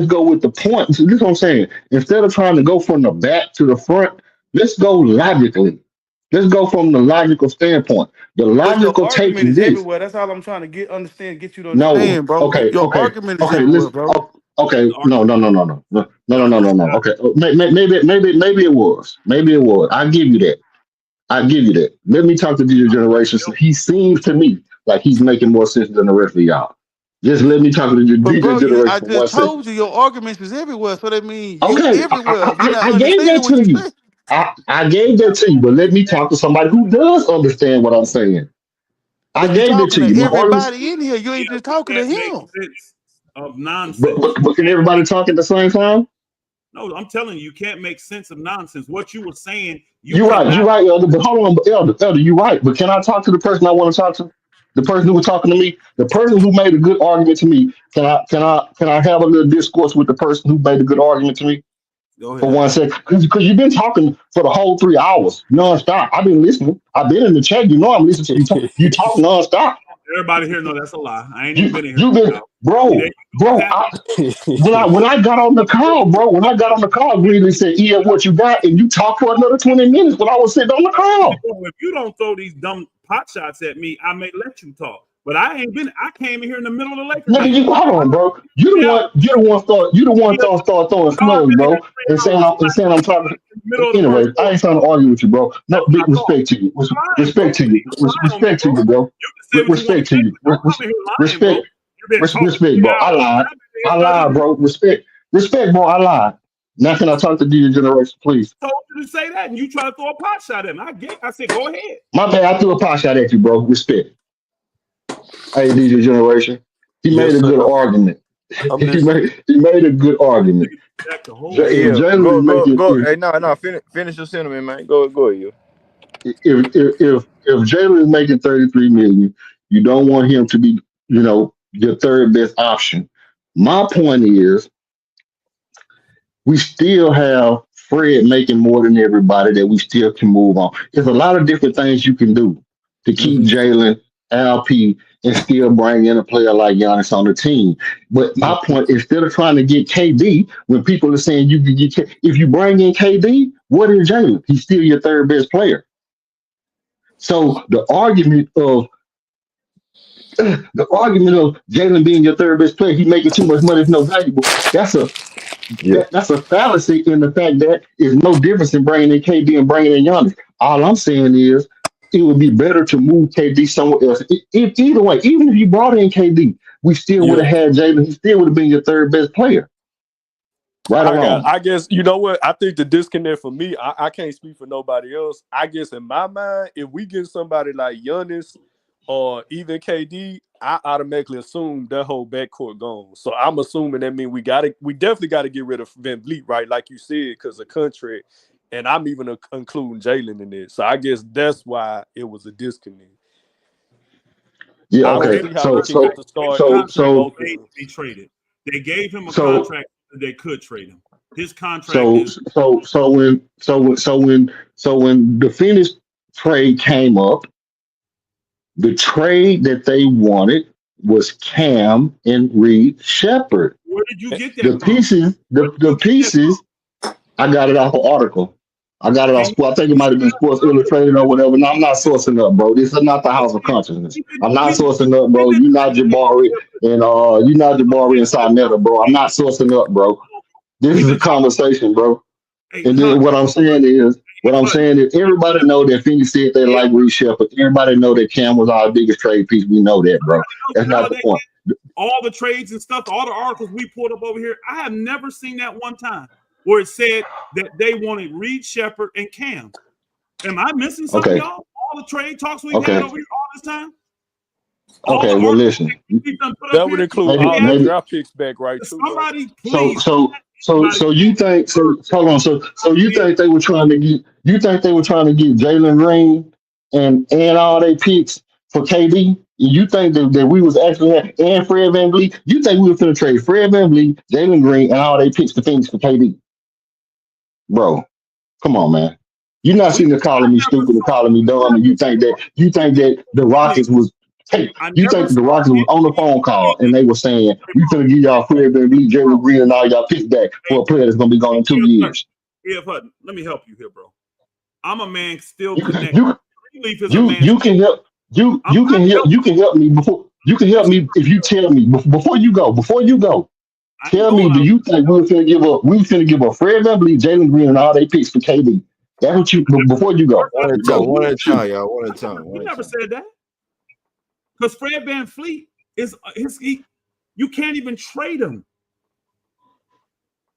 go with the point. This is what I'm saying. Instead of trying to go from the back to the front, let's go logically. Let's go from the logical standpoint. The But your logical take argument is is this. everywhere. That's all I'm trying to get you to No, understand, bro. okay, Your okay, argument is okay. everywhere, bro. Okay, no. Okay, maybe it was. I give you that. Let me talk to the generation. So he seems to me like he's making more sense than the rest of y'all. Just let me talk to the But DJ bro, I generation for 1 just second. told you your arguments is everywhere. So that means you Okay, everywhere. We not I gave understanding that what to you you. say. I gave that to you, but let me talk to somebody who does understand what I'm saying. I But you gave it talking to to you. My argument, everybody in here. You ain't just talking to him. Sense of nonsense. but can everybody talk at the same time? No, I'm telling you can't make sense of nonsense. What you were saying, You're right, Elder. But hold on, Elder, you're right. But can I talk to the person I want to talk to? The person who was talking to me, the person who made a good argument to me. Can I have a little discourse with the person who made a good argument to me Go for ahead. 1 second? Because you've been talking for the whole 3 hours nonstop. I've been listening. I've been in the chat. You know I'm listening to you talk. You talk nonstop. Everybody here know that's a lie. I ain't even been in here. You've been, bro. When I got on the call, Greenleaf said, "Yeah, what you got?" And you talked for another 20 minutes when I was sitting on the call. If you don't throw these dumb pot shots at me, I may let you talk. But I came in here in the middle of the Lakers. Nigga, hold on, bro. You the one start throwing slugs, bro. And saying I'm talking. Anyway, I ain't trying to argue with you, bro. No, big respect to you. Respect to you. Respect to you, bro. Respect to you. Respect. Respect, bro. I lied, bro. Respect, bro. I lied. Now can I talk to DJ Generation, please? I told you to say that, and you try to throw a pot shot at me. I said, go ahead. My bad. I threw a pot shot at you, bro. Respect. Hey, DJ Generation. He made a good argument. He made a good argument. Go. Hey, no. Finish your sentiment, man. Go ahead. If Jalen is making 33 million, you don't want him to be, your third best option. My point is, we still have Fred making more than everybody that we still can move on. There's a lot of different things you can do to keep Jalen, Alp, and still bring in a player like Giannis on the team. But my point, instead of trying to get KD, when people are saying you can get, if you bring in KD, what is Jalen? He's still your third best player. So the argument of Jalen being your third best player, he making too much money, is no valuable. That's a fallacy in the fact that it's no difference in bringing in KD and bringing in Giannis. All I'm saying is it would be better to move KD somewhere else. Either way, even if you brought in KD, we still would have had Jalen. He still would have been your third best player. Right or wrong? I guess, you know what? I think the disconnect for me, I can't speak for nobody else. I guess in my mind, if we get somebody like Giannis or even KD, I automatically assume that whole backcourt gone. So I'm assuming that means we definitely got to get rid of Van Vliet, right? Like you said, because of contract. And I'm even including Jalen in it. So I guess that's why it was a disconnect. Yeah, okay. So they traded. They gave him a contract that they could trade him. His contract So when the Phoenix trade came up, the trade that they wanted was Cam and Reed Shepherd. Where did you get that The from? pieces, Where did you the get that pieces, I got it off an article. I got it from? off Can Sport. I think it you might have been Sports Illustrated or whatever. No, I'm not sourcing up, bro. This is not the house of consciousness. I'm not sourcing up, bro. You not Jabari and you not Jabari and Sarnetta, bro. I'm not sourcing up, bro. This is a conversation, bro. And then what I'm saying is everybody know that Phoenix said they like Reed Shepherd. Everybody know that Cam was our biggest trade piece. We know that, bro. That's not the point. all the trades and stuff, all the articles we pulled up over here, I have never seen that one time where it said that they wanted Reed Shepherd and Cam. Am I missing something, y'all? All the trade talks we've had over here all this time? Okay, well, listen. That would include all the draft picks back, right? Somebody, please. So you think you think they were trying to get Jalen Green and all their picks for KD? You think that we was actually and Fred VanVleet? You think we were going to trade Fred VanVleet, Jalen Green, and all their picks to Phoenix for KD? Bro, come on, man. You're not sitting there calling me stupid and calling me dumb, and you think that the Rockets was. Hey, you think the Rockets was on the phone call and they were saying, we finna give y'all Fred VanVleet, Jalen Green, and all y'all picks back for a player that's gonna be gone in 2 years. Yeah, but let me help you here, bro. I'm a man still connected. You can help me before you can help me if you tell me before you go. Tell me, do you think we finna give up Fred VanVleet, Jalen Green, and all they picks for KD? That's what you before you go. One at a time, y'all. One at a time. You never said that. Because Fred VanVleet is you can't even trade him.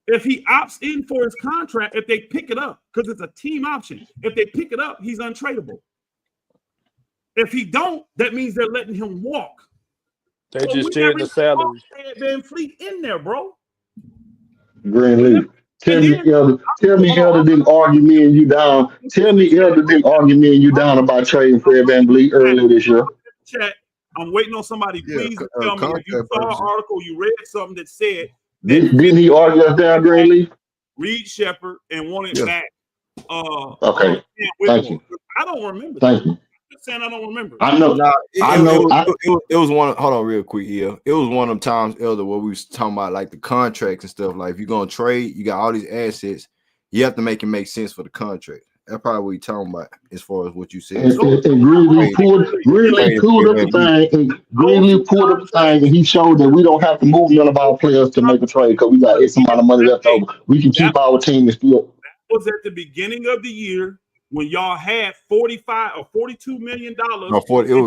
If he opts in for his contract, if they pick it up, because it's a team option. If they pick it up, he's untradeable. If he don't, that means they're letting him walk. They just shared the salary. Fred VanVleet in there, bro. Greenleaf. Tell me, Elder didn't argue me and you down. Tell me, Elder didn't argue me and you down about trading Fred VanVleet earlier this year. Chat. I'm waiting on somebody, please, to tell me if you saw an article, you read something that said didn't he argue us down, Greenleaf? Reed Shepherd and wanted back. Okay. Thank you. I don't remember. Thank you. I'm saying I don't remember. I know. It was one. Hold on, real quick here. It was one of them times, Elder, where we was talking about like the contracts and stuff. Like if you're gonna trade, you got all these assets. You have to make it make sense for the contract. That's probably what you're talking about as far as what you said. And Greenleaf pulled up the thing, and he showed that we don't have to move none of our players to make a trade because we got X amount of money left over. We can keep our team and still. That was at the beginning of the year when y'all had $45 or $42 million. No, 45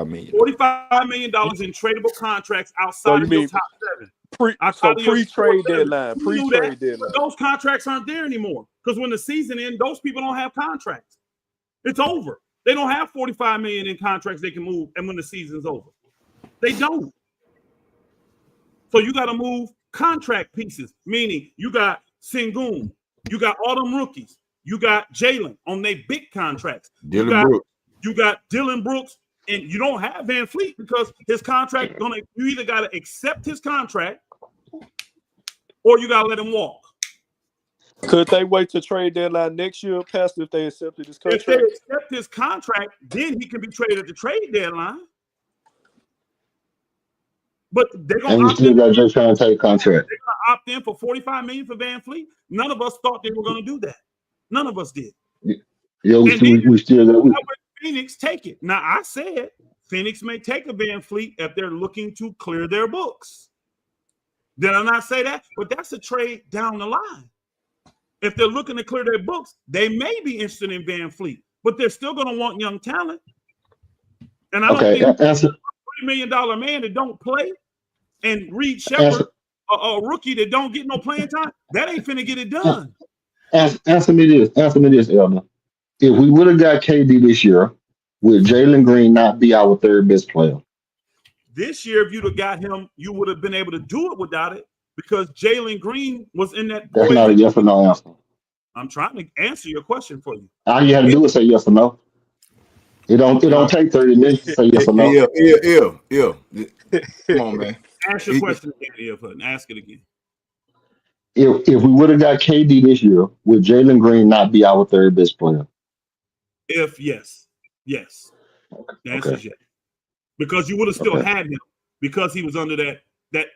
million. $45 million in tradable contracts outside of your top seven. Pre-trade deadline. Those contracts aren't there anymore because when the season ends, those people don't have contracts. It's over. They don't have $45 million in contracts they can move, and when the season's over, they don't. So you got to move contract pieces, meaning you got Sengun, you got all them rookies, you got Jalen on their big contracts. You got Dillon Brooks, and you don't have VanVleet because his contract you either got to accept his contract or you got to let him walk. Could they wait to trade deadline next year, Pastor, if they accepted his contract? If they accept his contract, then he can be traded at the trade deadline. But they're going to still got just trying to take contract. They're going to opt in for $45 million for VanVleet. None of us thought they were going to do that. None of us did. Yeah, we still got. Phoenix take it. Now I said Phoenix may take a VanVleet if they're looking to clear their books. Did I not say that? But that's a trade down the line. If they're looking to clear their books, they may be interested in VanVleet, but they're still going to want young talent. And I don't think $3 million man that don't play and Reed Shepherd, a rookie that don't get no playing time, that ain't finna get it done. Answer me this, Elder. If we would have got KD this year, would Jalen Green not be our third best player? This year, if you'd have got him, you would have been able to do it without it because Jalen Green was in that. That's not a yes or no answer. I'm trying to answer your question for you. All you have to do is say yes or no. It don't take 30 minutes to say yes or no. Yeah. Come on, man. Ask your question again, ask it again. If we would have got KD this year, would Jalen Green not be our third best player? If yes. The answer is yes. Because you would have still had him. because he was under that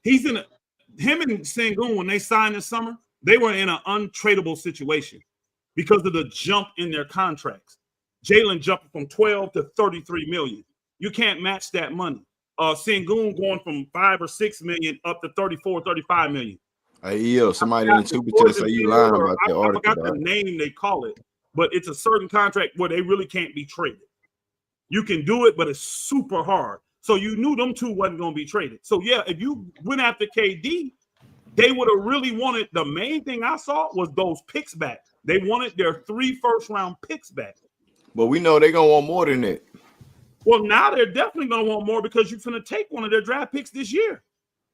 he's in him and Sengun when they signed this summer, they were in an untradeable situation because of the jump in their contracts. Jalen jumped from 12 to 33 million. You can't match that money. Sengun going from 5 or 6 million up to 34, 35 million. Hey, somebody in the super chat say you lying about that article. I forgot the name they call it, but it's a certain contract where they really can't be traded. You can do it, but it's super hard. So you knew them two wasn't going to be traded. So yeah, if you went after KD, they would have really wanted, the main thing I saw was those picks back. They wanted their 3 first-round picks back. But we know they're going to want more than that. Well, now they're definitely going to want more because you're going to take one of their draft picks this year.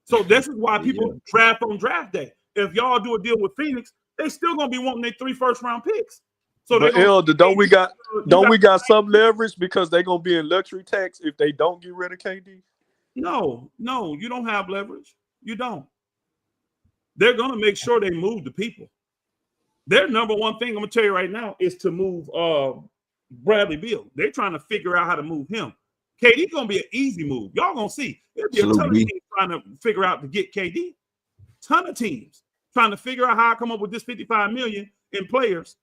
So this is why people draft on draft day. If y'all do a deal with Phoenix, they still going to be wanting their 3 first-round picks. So but Elder, don't we got some leverage because they're gonna be in luxury tax if they don't get rid of KD? No, you don't have leverage. You don't. They're gonna make sure they move the people. Their number one thing I'm gonna tell you right now is to move Bradley Beal. They're trying to figure out how to move him. KD gonna be an easy move. Y'all gonna see. There'll be a ton of teams trying to figure out to get KD. Ton of teams trying to figure out how I come up with this 55 million in players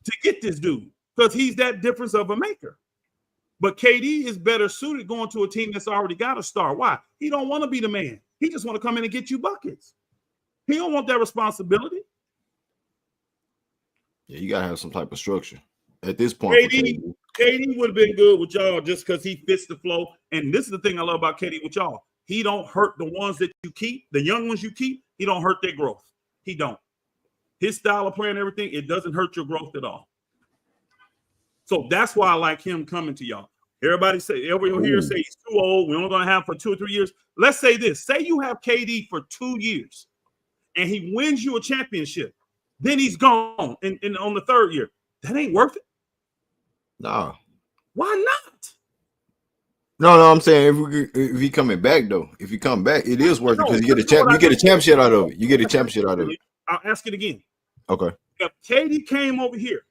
to get this dude, because he's that difference of a maker. But KD is better suited going to a team that's already got a star. Why? He don't want to be the man. He just want to come in and get you buckets. He don't want that responsibility. Yeah, you gotta have some type of structure at this point. KD would have been good with y'all just because he fits the flow. And this is the thing I love about KD with y'all. He don't hurt the ones that you keep, the young ones you keep. He don't hurt their growth. He don't. His style of playing, everything, it doesn't hurt your growth at all. So that's why I like him coming to y'all. Everybody say, everyone here say he's too old. We're only going to have him for 2 or 3 years. Let's say this. Say you have KD for 2 years and he wins you a championship. Then he's gone on the 3rd year. That ain't worth it. No. Why not? No, I'm saying if he coming back though, if he come back, it is worth it because you get a championship out of it. You get a championship out of it. I'll ask it again. Okay. If KD came over here,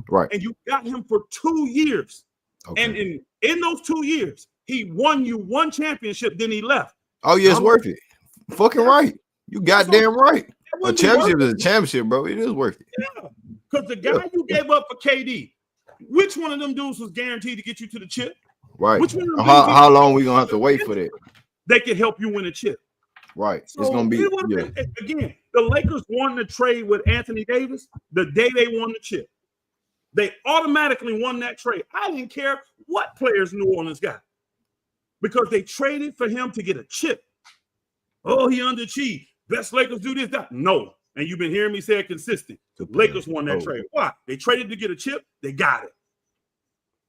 right, and you got him for 2 years, okay, and in those 2 years, he won you 1 championship, then he left. Oh yeah, it's worth it. Fucking right. You goddamn right. A championship is a championship, bro. It is worth it. Yeah, because the guy you gave up for KD, which one of them dudes was guaranteed to get you to the chip? Right. Which one how long we gonna have to wait for that? They can help you win a chip. Right. So it's gonna be again. The Lakers won the trade with Anthony Davis the day they won the chip. They automatically won that trade. I didn't care what players New Orleans got because they traded for him to get a chip. Oh, he underachieved. Best Lakers do this, that. No. And you've been hearing me say it consistent. The Lakers won that trade. Why? They traded to get a chip. They got it.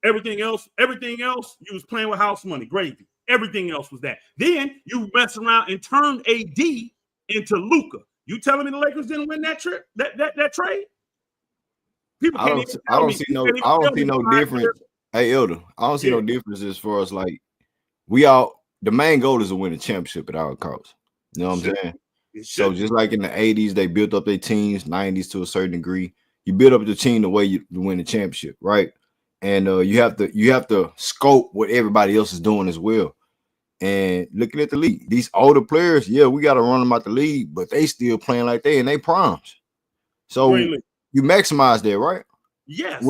Everything else, you was playing with house money, gravy. Everything else was that. Then you mess around and turned AD into Luka. You telling me the Lakers didn't win that trip, that trade? People I don't see no difference. Hey, Elder, I don't see no difference as far as like the main goal is to win a championship at all costs. You know what I'm saying? So just like in the 80s, they built up their teams, 90s to a certain degree. You build up the team the way you win the championship, right? And you have to scope what everybody else is doing as well. And looking at the league, these older players, we got to run them out the league, but they still playing like they in their primes. So you maximize that, right? Yes.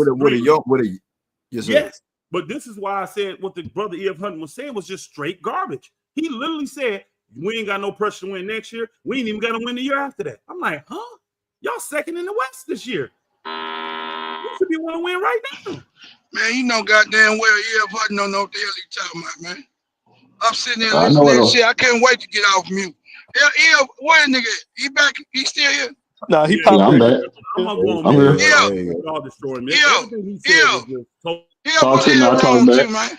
Yes. But this is why I said what the brother E.F. Hunter was saying was just straight garbage. He literally said, we ain't got no pressure to win next year. We ain't even got to win the year after that. I'm like, huh? Y'all second in the West this year. You should be want to win right now. Man, you know goddamn well E.F. Hunter don't know what the hell he talking about, man. I'm sitting there listening to that shit. I can't wait to get off mute. Yeah, where nigga? He back? He still here? Nah, he popped I'm back. I'm here. Y'all destroying me. Thompson, not talking back.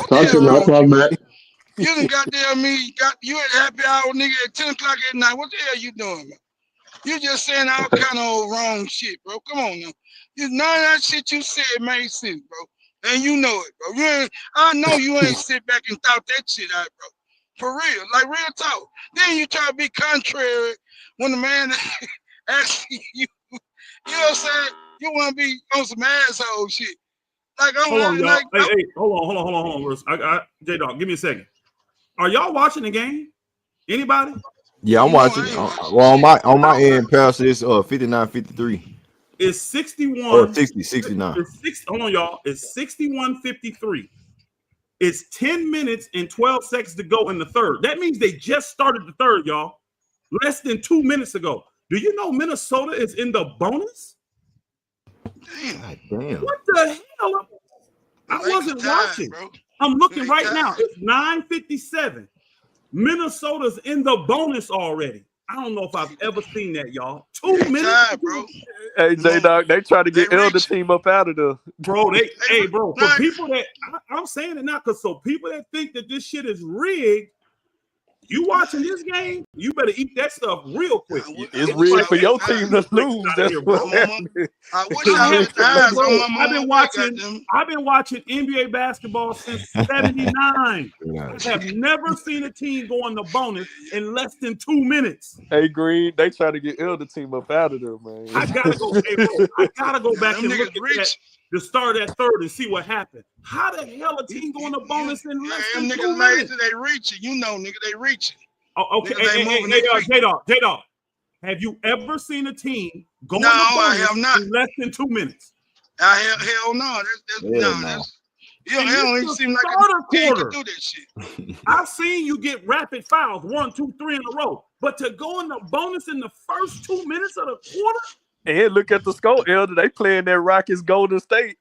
Thompson, not talking back. You done goddamn me. You at happy hour, nigga, at 10 o'clock at night. What the hell you doing, man? You just saying all kind of wrong shit, bro. Come on now. None of that shit you said made sense, bro. And you know it, bro. I know you ain't sit back and thought that shit out, bro. For real, like real talk. Then you try to be contrary when the man asks you, you know what I'm saying? You want to be on some asshole shit. Like, hold on, y'all. Hey, hold on. J-Dog, give me a second. Are y'all watching the game? Anybody? Yeah, I'm watching. Well, on my end, pass is 59-53. It's 61 or 69. Hold on, y'all. It's 61-53. It's 10 minutes and 12 seconds to go in the third. That means they just started the third, y'all. Less than 2 minutes ago. Do you know Minnesota is in the bonus? God damn. What the hell? I wasn't watching. Bro. I'm looking right now. It's 9:57. Minnesota's in the bonus already. I don't know if I've ever seen that, y'all. 2 minutes, bro. Hey, J-Dog, they try to get Elder team up out of there. Bro, for people that I'm saying it now, because so people that think that this shit is rigged, you watching this game, you better eat that stuff real quick. It's rigged for your team to lose. That's what I wish I had the eyes on my I've been watching NBA basketball since '79. I have never seen a team go in the bonus in less than 2 minutes. Hey, Green, they try to get Elder team up out of there, man. I gotta go back and look at the start of that third and see what happened. How the hell a team going to bonus in less than 2 niggas minutes? They reaching, nigga, they reaching. Oh, okay. Hey, J-Dog. Have you ever seen a team go no, I have not. in less than 2 minutes? Hell no. You don't even seem like a team can do that shit. I've seen you get rapid fouls, 1, 2, 3 in a row. But to go in the bonus in the first 2 minutes of the quarter? And look at the score, Elder. They playing that Rockets Golden State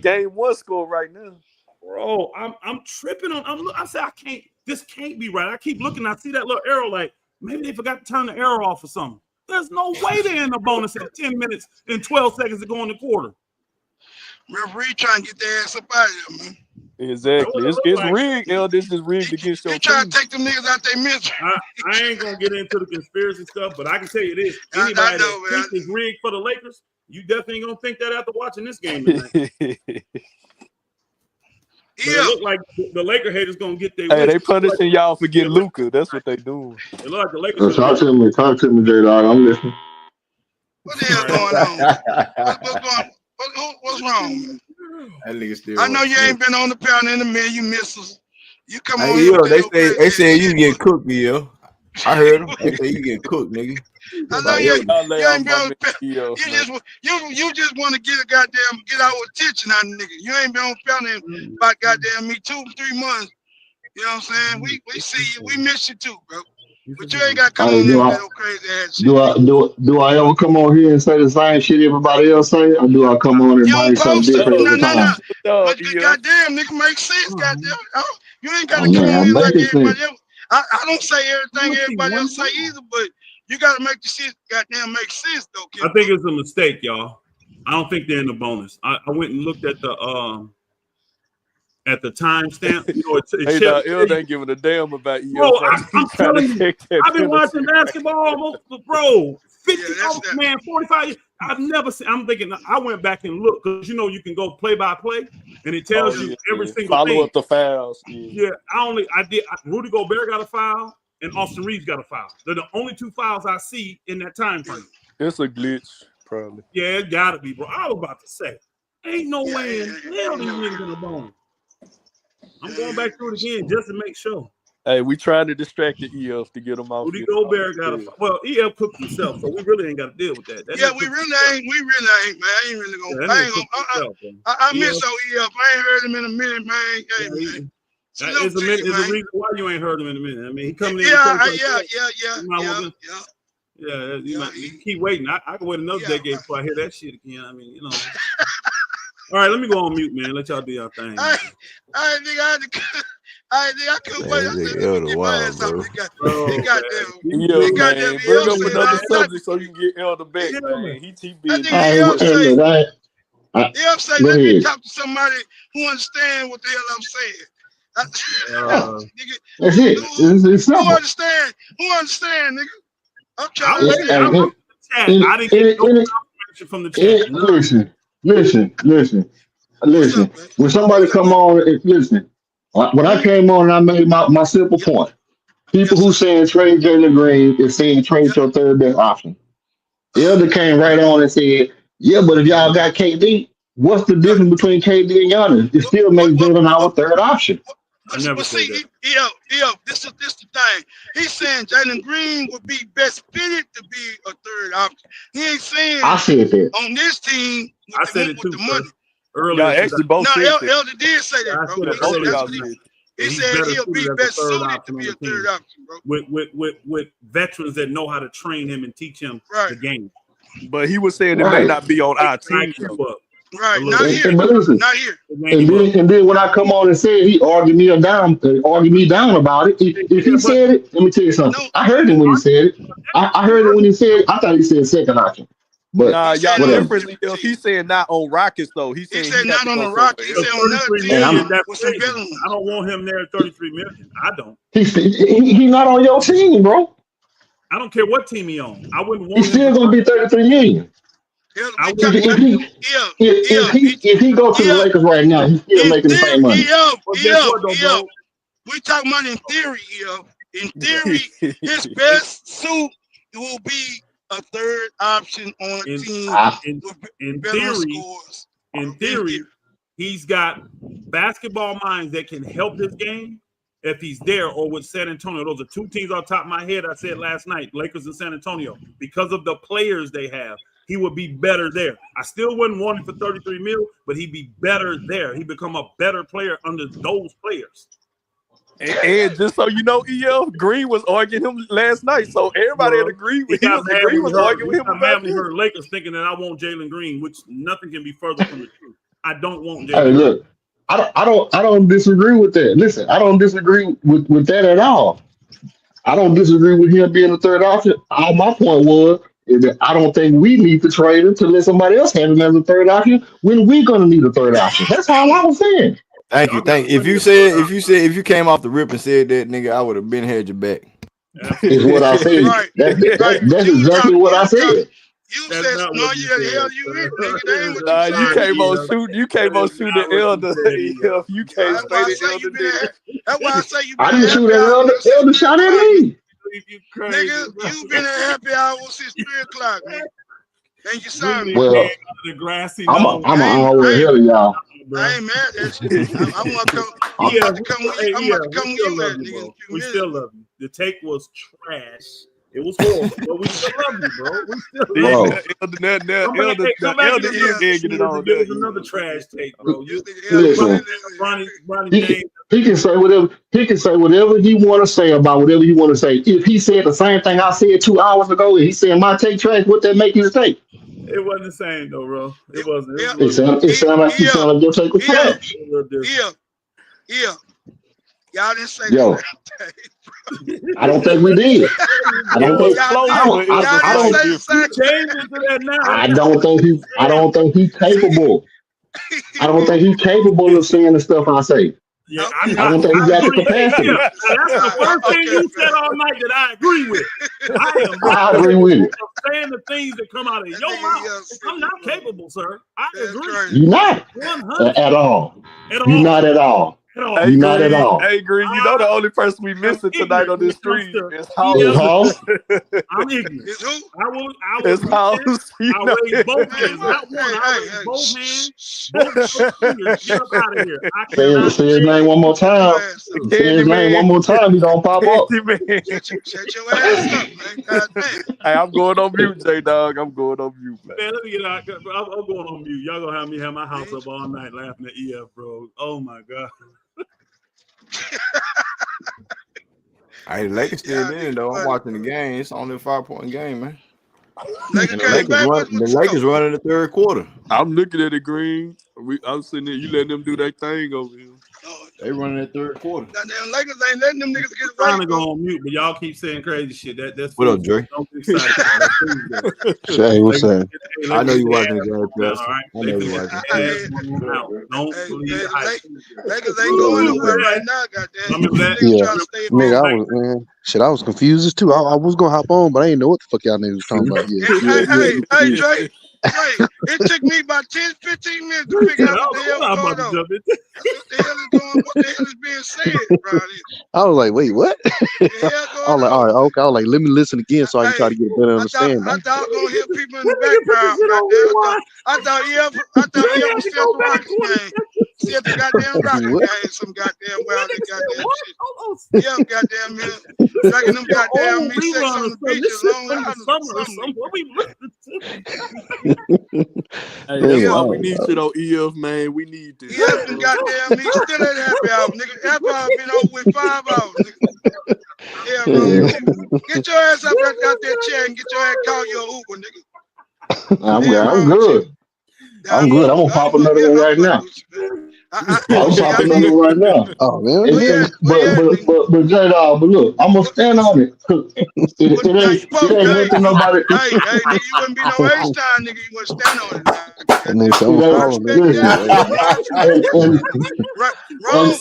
game 1 score right now. Bro, I'm tripping on. I said I can't. This can't be right. I keep looking. I see that little arrow. Like maybe they forgot to turn the arrow off or something. There's no way they're in the bonus at 10 minutes and 12 seconds to go in the quarter. Referee trying to get their ass up out of there, man. Exactly. It's rigged, Elder. This is rigged against your team. Trying to take them niggas out their misery. I ain't gonna get into the conspiracy stuff, but I can tell you this: anybody that thinks it's rigged for the Lakers, you definitely ain't gonna think that after watching this game tonight. It look like the Laker haters gonna get their. Hey, they punishing y'all for getting Luka. That's what they doing. It look like the Lakers. Talk to me, J-Dog. I'm listening. What the hell going on? What's wrong, man? I know you ain't been on the pound in a minute. You miss us. You come on. They say you get cooked, yo. I heard them. They say you get cooked, nigga. I know you ain't been on the pound. You just want to get our attention out of nigga. You ain't been on the pound in about goddamn me 2 3 months. You know what I'm saying? We see you. We miss you too, bro. But you ain't got to come on there with that crazy ass shit. Do I ever come on here and say the same shit everybody else say, or do I come on and bring something different every time? But goddamn, nigga, make sense, goddamn. You ain't got to come on here like everybody else. I don't say everything everybody else say either, but you got to make the shit goddamn make sense, though, kid. I think it's a mistake, y'all. I don't think they're in the bonus. I went and looked at the timestamp. You know, Elder ain't giving a damn about you. Bro, I'm telling you, I've been watching basketball almost, bro, 45 years. I've never seen. I'm thinking. I went back and looked because you know you can go play by play, and it tells you every single follow thing. Up the fouls. Yeah, Rudy Gobert got a foul, and Austin Reeves got a foul. They're the only 2 fouls I see in that time frame. It's a glitch, probably. Yeah, it gotta be, bro. I was about to say, ain't no way in hell these niggas in the bone. I'm going back through it again just to make sure. Hey, we trying to distract the EF to get them off. Rudy Gobert got EF cooked himself, so we really ain't got to deal with that. We really ain't, man. I ain't really gonna. I miss EF. I ain't heard him in a minute, man. It's a reason why you ain't heard him in a minute. I mean, he coming in. Yeah. You keep waiting. I can wait another decade before I hear that shit again. I mean, you know. All right, let me go on mute, man. Let y'all do your thing. I couldn't wait. I said, let me get my ass out. Bring up another subject so you can get Elder back, man. He TB. Say, let me talk to somebody who understands what the hell I'm saying. That's it. It's who understand, nigga? I'm trying to I didn't get no information from the chat. Listen. When somebody come on, listen. When I came on, I made my simple point. People who saying trade Jalen Green is saying trade your third best option. The other came right on and said, yeah, but if y'all got KD, what's the difference between KD and Giannis? It still makes Jalen our third option. never said see, that. this is the thing. He's saying Jalen Green would be best fitted to be a third option. He ain't saying I said that. on this team I said it too, with the money. earlier. Y'all actually both No, said that. Elder did say that, I bro. said it He said earlier. that's what he said. better He'll be suited as a best third suited to option be on a the third team. option, bro. With veterans that know how to train him and teach him the game. But he was saying it may Right. not be on our team. IQ though. up. Right, a not little. here. But listen, Not here. and then when I come on and say it, he argued me down about it. If he said it, let me tell you something. No, I heard it when he said it. I heard it when he said it. I thought he said second option. But Nah, he y'all said whatever. differently. If he's saying not on Rockets though, he's He saying said he had not to on go the Rockets. He somewhere said else. on another 33 And million, I'm that's with some crazy. veterans. I don't want him there at 33 million. I don't. he not on your team, bro. I don't care what team he on. I wouldn't want He's him still to gonna be 33 million. I If wouldn't. he go to the Lakers right now, he's still In making the same money. Well, guess what, though, bro? we talking about in theory, In theory, his best suit will be a third option on a team In veteran theory, scores. in theory, he's got basketball minds that can help this game if he's there, or with San Antonio. Those are two teams off the top of my head I said last night, Lakers and San Antonio. Because of the players they have, he would be better there. I still wouldn't want him for 33 mil, but he'd be better there. He'd become a better player under those players. And just so you know, Green was arguing him last night, so everybody had agreed with him. Green was arguing with him about him. Heard Lakers thinking that I want Jalen Green, which nothing can be further from the truth. I don't want Jalen. Hey, look, I don't disagree with that. Listen, I don't disagree with that at all. I don't disagree with him being the third option. All my point was is that I don't think we need to trade him to let somebody else have him as a third option when we're gonna need a third option. That's all I was saying. Thank you. If you came off the rip and said that, nigga, I would have been had your back. Is what I said. That's exactly what I said. You said no, the hell you in, nigga. That ain't what Nah, you you said. came on shooting. You came on shooting the elder. You came straight at elder. That's why I say you. I didn't shoot at elder shot at me. Nigga, you've been at happy hour since 3:00, nigga. And you signed me. Well, I'm an hour ahead of y'all. I ain't mad at you. I want to come. I'm about to come with you. I'm about to come with you, nigga. We still love you. The take was trash. It was horrible, but we still love you, bro. We still love you. Come back give us another trash take, bro. Listen, Ronnie James. he can say whatever. He can say whatever he want to say about whatever he want to say. If he said the same thing I said 2 hours ago, and he said my take trash, what that make his take? It wasn't the same though, bro. It wasn't. It sounded like your take was trash. Yeah. Y'all didn't say that. I don't think we did. I don't think he's capable. I don't think he's capable of saying the stuff I say. Yeah, I don't think he got the capacity. Yeah, that's the first thing you said all night that I agree with. I agree with it. Saying the things that come out of your mouth. I'm not capable, sir. I agree. You're not at all. You're not at all. Hey, not at all. Hey, Green, you know the only person we missing tonight on this stream is House. I'm ignorant. It's House. I raise both hands. Not one. I raise both hands. Both fingers. Get up out of here. Say his name one more time. Say his name one more time. He don't pop up. Shut your ass up, man. God damn. Hey, I'm going on mute, J-Dog. I'm going on mute, man. Man, let me get out. I'm going on mute. Y'all gonna have me have my house up all night laughing at EF, bro. Oh my God. Hey, the Lakers still in though. I'm watching the game. It's only a 5-point game, man. The Lakers running the third quarter. I'm looking at it, Green. I'm sitting there. You letting them do that thing over here. They running that third quarter. Goddamn Lakers ain't letting them niggas get it Trying right. to go on mute, but y'all keep saying crazy shit. That's what up, Dre? Don't be excited. Hey, what's up? I know you watching the game, All right. I know you watching. Don't believe hype. Lakers ain't going nowhere right now, goddamn. Nigga, I was confused as too. I was gonna hop on, but I didn't know what the fuck y'all niggas was talking about. Hey, Dre. Hey, it took me about 10-15 minutes to figure out what the hell was going on. What the hell is going? What the hell is being said, bro? I was like, wait, what? I was like, all right, okay. I was like, let me listen again so I can try to get a better understanding. I thought I was gonna hear people in the background. I thought he was still the Rockets, man. see at the goddamn Rocket game, some goddamn wild goddamn shit. Yeah, goddamn man. Dragging them goddamn meat sex on the beach as Long Island. What we listening to? Hey, that's why we need you though, EF, man. We need this. EF and goddamn me still at happy hour, nigga. Happy hour been over with 5 hours, nigga. Yeah, bro. Get your ass up out that chair and get your ass call your Uber, nigga. I'm good. I'm good. I'm gonna pop another one right now. I'm popping another right now. Oh man, but J-Dog, but look, I'm gonna stand on it. It ain't nothing nobody. Hey, nigga, you wouldn't be no H-Time, nigga. You wouldn't stand on it. And then someone following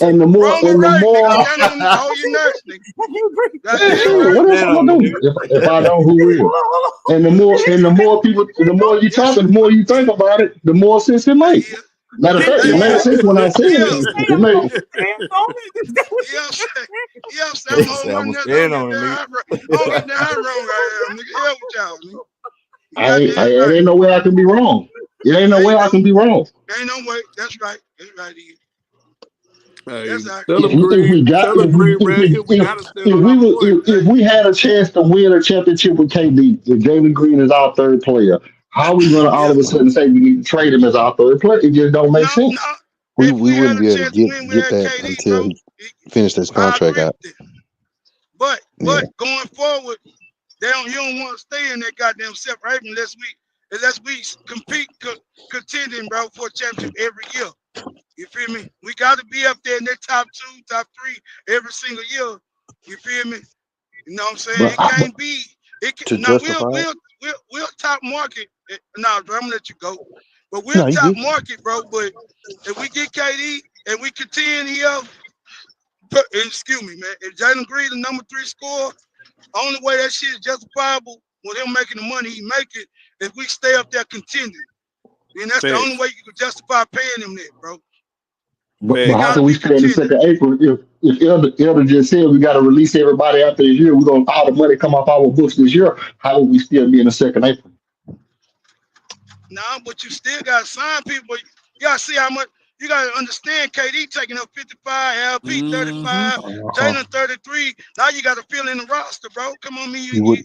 and the more if I don't, who will? And the more people, the more you talk, the more you think about it, the more sense it makes. Matter of fact, it made sense when I said it. It made. I'm standing on it. It ain't no way I can be wrong. It ain't no way I can be wrong. Ain't no way. That's right. That's right. If we had a chance to win a championship with KD, if Jalen Green is our third player, how are we going to all of a sudden say we need to trade him as our third player? It just don't make sense. We wouldn't be able to get that until he finished his contract out. But going forward, you don't want to stay in that goddamn separation unless we compete, contending, bro, for a championship every year. You feel me? We got to be up there in that top 2, top 3 every single year. You feel me? You know what I'm saying? It can't be. We'll top market. I'm gonna let you go. But we'll top market, bro. But if we get KD and we contend here, excuse me, man. If Jalen Green the number 3 scorer, only way that shit is justifiable with him making the money he make it, if we stay up there contending. And that's the only way you can justify paying him that, bro. But how can we stay in the 2nd April if Elder just said we got to release everybody after this year? We're going to all the money come off our books this year. How would we still be in the 2nd April? Nah, but you still got to sign people. You got to see how much. You got to understand KD taking up 55, LP 35, Jalen 33. Now you got to fill in the roster, bro. Come on, man. You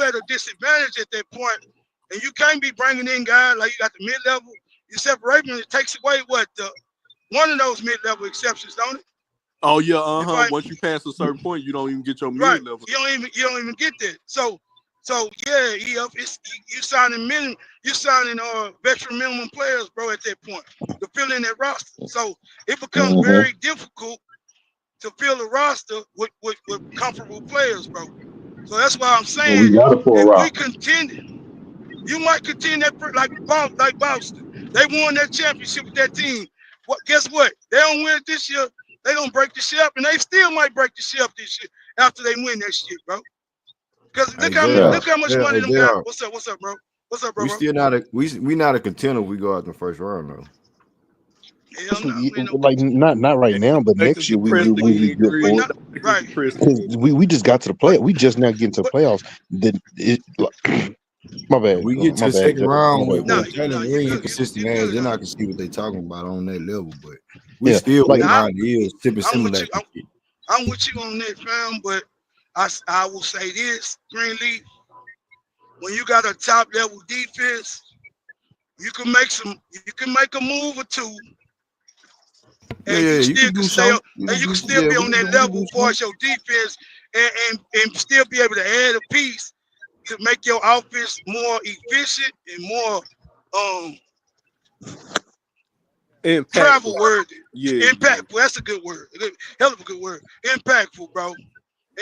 at a disadvantage at that point. And you can't be bringing in guys like you got the mid-level. You separate them, it takes away one of those mid-level exceptions, don't it? Oh yeah, Once you pass a certain point, you don't even get your mid-level. You don't even get that. So yeah, you signing veteran minimum players, bro, at that point to fill in that roster. So it becomes very difficult to fill a roster with comfortable players, bro. So that's why I'm saying if we contend. You might contend that like Boston. They won that championship with that team. Guess what? They don't win it this year. They don't break the ship, and they still might break the ship this year after they win that shit, bro. Because look how much money them got. What's up, bro? What's up, bro? We still not a contender. We go out in the first round though. Like not right now, but next year we will be good for it. Right. Because we just got to the play. We just now getting to the playoffs. My bad. We get to the 2nd round with Jalen Green consistent ass. Then I can see what they talking about on that level. But we still like ideas, similar. I'm with you on that, fam. But I will say this, Greenleaf. When you got a top level defense, you can make a move or two. And you can still be on that level for your defense and still be able to add a piece to make your offense more efficient and more travel worthy. Yeah, impactful. That's a good word. Hell of a good word. Impactful, bro.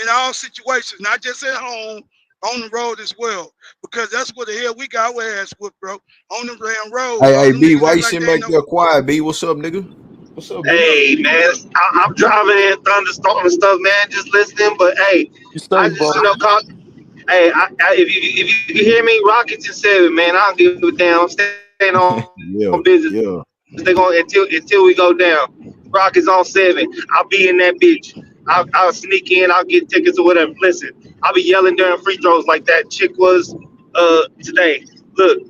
In all situations, not just at home, on the road as well. Because that's what the hell we got our ass with, bro. On the damn road. Hey, B, why you sitting back there quiet, B? What's up, nigga? What's up, hey, man? I'm driving in thunderstorm and stuff, man. Just listening, but hey, I just hey, if you can hear me, Rockets in 7, man. I don't give a damn. I'm staying on business. Yeah. Stay going until we go down. Rockets on 7. I'll be in that bitch. I'll sneak in. I'll get tickets or whatever. Listen, I'll be yelling during free throws like that chick was today. Look,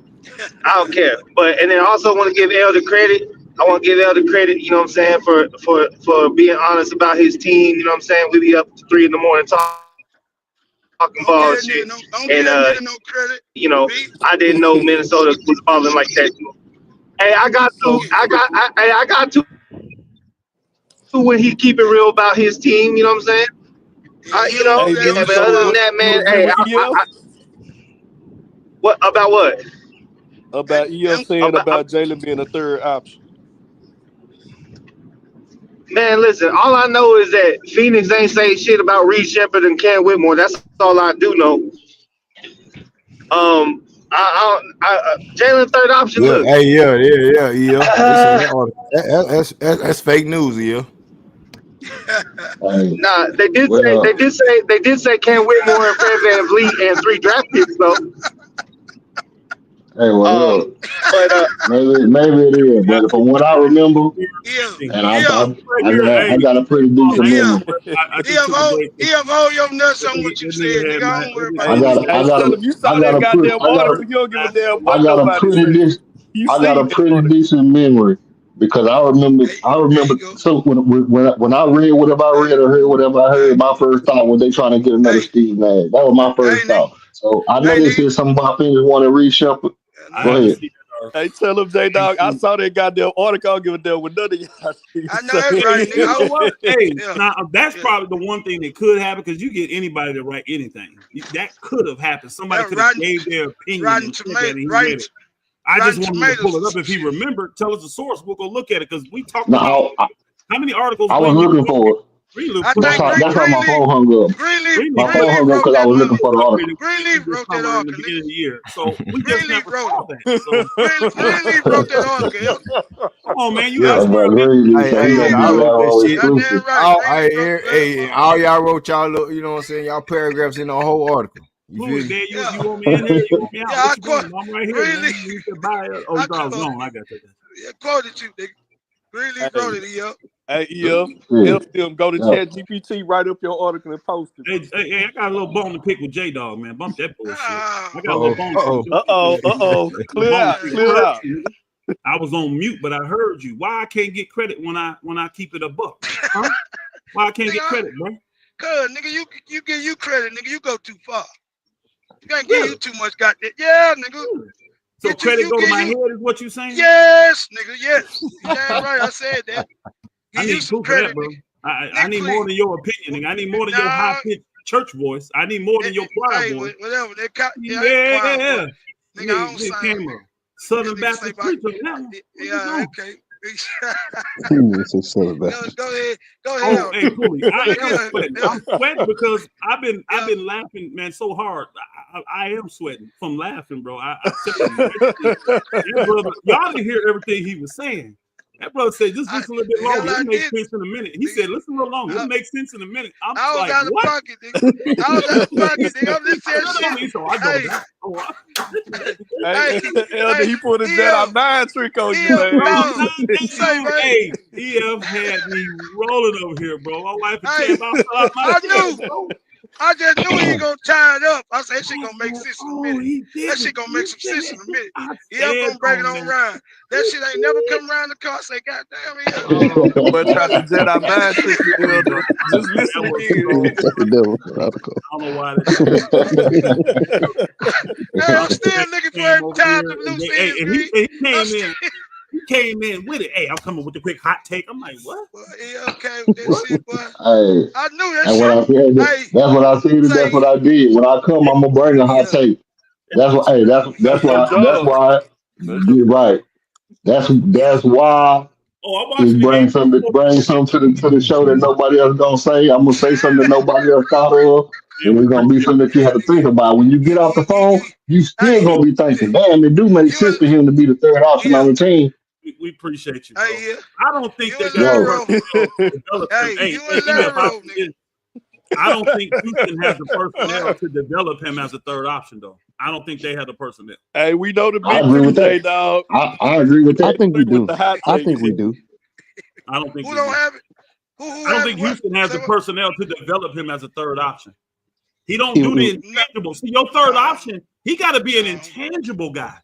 I don't care. And then I also want to give Elder credit. I want to give Elder credit, you know what I'm saying, for being honest about his team. You know what I'm saying? We be up to 3 in the morning talking Don't give ball that nigga shit. no. Don't give And that nigga no credit. you know, B. I didn't know Minnesota was balling like that. Hey, I got to. I got to when he keep it real about his team. You know what I'm saying? Yeah, he You don't know, do Hey, that yeah. on B, But the so other than squad. that, you man, agree hey, with EF what about what? about EF saying about Jalen being a third option? Man, listen. All I know is that Phoenix ain't say shit about Reed Shepard and Cam Whitmore. That's all I do know. Jalen third option. Yeah, Look, hey, yeah. They saying that article. That's fake news, yeah. Hey, nah, well, they did say Cam Whitmore and Fred VanVleet and 3 draft picks though. hey, well, look, But maybe it is, but from what I remember, and I got a pretty decent memory. I just took a break. Hold your nuts on what That you nigga said, had nigga. my I don't worry about that I that got, nigga shit. I Hey, got tell a, him you I saw got that a pretty, goddamn article. You don't give a damn I what got a nobody pretty say. decent, You I got seen a that pretty article. decent memory because I There you remember. go. So when I read whatever I read or heard whatever I heard, my first thought was they trying to get another Hey, Steve Nash. That was my hey, first nigga. thought. So I know Hey, they nigga. said something about Phoenix want to reshuffle. I Go haven't ahead. seen that article. Hey, tell him J Dog. I saw that goddamn article. I don't give a damn what none of y'all I know that's right, nigga. You know what? Hey, Yeah, now that's yeah. probably the one thing that could happen because you get anybody to write anything. That could have happened. Somebody That could have gave their opinion and said that and he read it. I just rotten want him to tomatoes pull or it up some if he shit. remembered. Tell us the source. We'll go look at it because we talked about No, how many articles I was Greenleaf looking for it. I put That's think out. how my Greenleaf, phone hung up. Greenleaf My put phone Greenleaf hung up wrote because I that was looking mother. for the article. Greenleaf This wrote that summer in the article, beginning nigga. of the year. So we just Greenleaf never wrote saw it. that. So Greenleaf wrote that article. Elder. come on, man. You I got That's to swear. about man. Greenleaf, Hey, so he hey, gonna I be wrote that our shit. Goddamn exclusive. right. Greenleaf wrote that Hey, mother. all y'all wrote y'all little, you know what I'm saying? Y'all paragraphs in the whole article. You Clue feel is me? there. Yeah, You want me in here? You want me out? yeah. What I you quote doing? I'm right here, man. Greenleaf. You said bye. Oh, I you thought I was quote, gone. I got that. yeah, quoted you, nigga. Greenleaf wrote hey, it, yo. hey, EF. Shit. F them. Go to Yeah. Chat GPT, write up your article and post it, bro. Hey, I got a little bone to pick with J Dog, man. Bump that bullshit. I got a little Uh-oh. bone to pick Uh-oh. with your stupid ass, man. A little Clear bone to out. pick. Clear I heard out. you, nigga. I was on mute, but I heard you. Why I can't get credit when I keep it a buck? Huh? Why I can't get credit, bro? Cuz, nigga, you give you credit, nigga. You go too far. You can't give Really? you too much goddamn. Yeah, nigga. Really? So credit go to my head is what you saying? Yes, nigga, yes. You damn right. I said that. I Give you need some proof of that, credit, bro. nigga. I need more than your opinion, nigga. I need more than your high Nah, pitched church voice. I need more than your choir hey, voice. whatever. Yeah, I ain't quiet, boy. Yeah. Nigga, I don't Big sound, camera. nigga. Southern This nigga say Baptist about, preacher now. yeah, okay. So son of that. Go ahead. Go ahead. Oh, hey, Cooley, I am Nigga, sweating. I'm sweating because I've been laughing, man, so hard. I am sweating from laughing, bro. I tell you, that brother, y'all didn't hear everything he was saying. That brother said, just listen a little bit the hell longer. I It'll make did. sense in a minute. He said, listen a little longer. It'll make sense in a minute. I'm I was like, out of what? pocket, nigga. I was out of pocket, nigga. I'm just saying Shut on me, shit. so I go Hey, back. Oh, Hey, Elder, he put a EL, Jedi mind trick on you, EL, man. no. Say, man. hey, EF had me rolling over here, bro. My wife and Chad about fell out my I chest, knew. bro. I just knew he ain't gonna tie it up. I said that shit gonna make sense in a minute. He did That shit gonna make some sense in a minute. I Yeah, I'm stand gonna break it on on that. round. That shit ain't never come around the car. I say, God damn, That boy tried to Jedi mind trick you, Elder. Just listen That was again. so Fucking devil article. I don't know why that shit. Hey, I'm still looking for Came every over time here them and loose hey, ends, and Green. he came in. He came in with it. Hey, I'm coming with the quick hot take. I'm like, what? Boy, yeah, okay with that shit, boy. Hey, I knew that and when I shit. said that, Hey, that's what I said. And that's what say, I did. When I come, I'm gonna bring a hot yeah, take. That's what. Hey, That's your that's job. why. That's your You're right. yeah, That's why Oh, I'm it's watching the game. bring something to the show that nobody else gonna say. I'm gonna say something that nobody else thought of, Man, and we it's gonna be appreciate something that you yeah, have to think nigga. about. When you get off the phone, you still Hey, gonna be thinking, damn, it do make sense you for him to be the third option yeah, on the team. we appreciate you, bro. hey, yeah, I don't think you they and got the Yo, Laro. personnel to develop him. Hey, Hey, you and EF, Laro, nigga. I don't think Houston has the personnel Boy, to develop him as a third option, though. I don't think they have the personnel. Hey, we know the I big agree two, with J that. Dog. I agree with I that. think we With do. the hot I take. think we do. I don't think who we don't do. have it? Who I don't have it? think What? Houston has Say the what? personnel to develop him as a third option. He don't do the It- No, intangible. See, your third no, option, he got to be an no. intangible guy,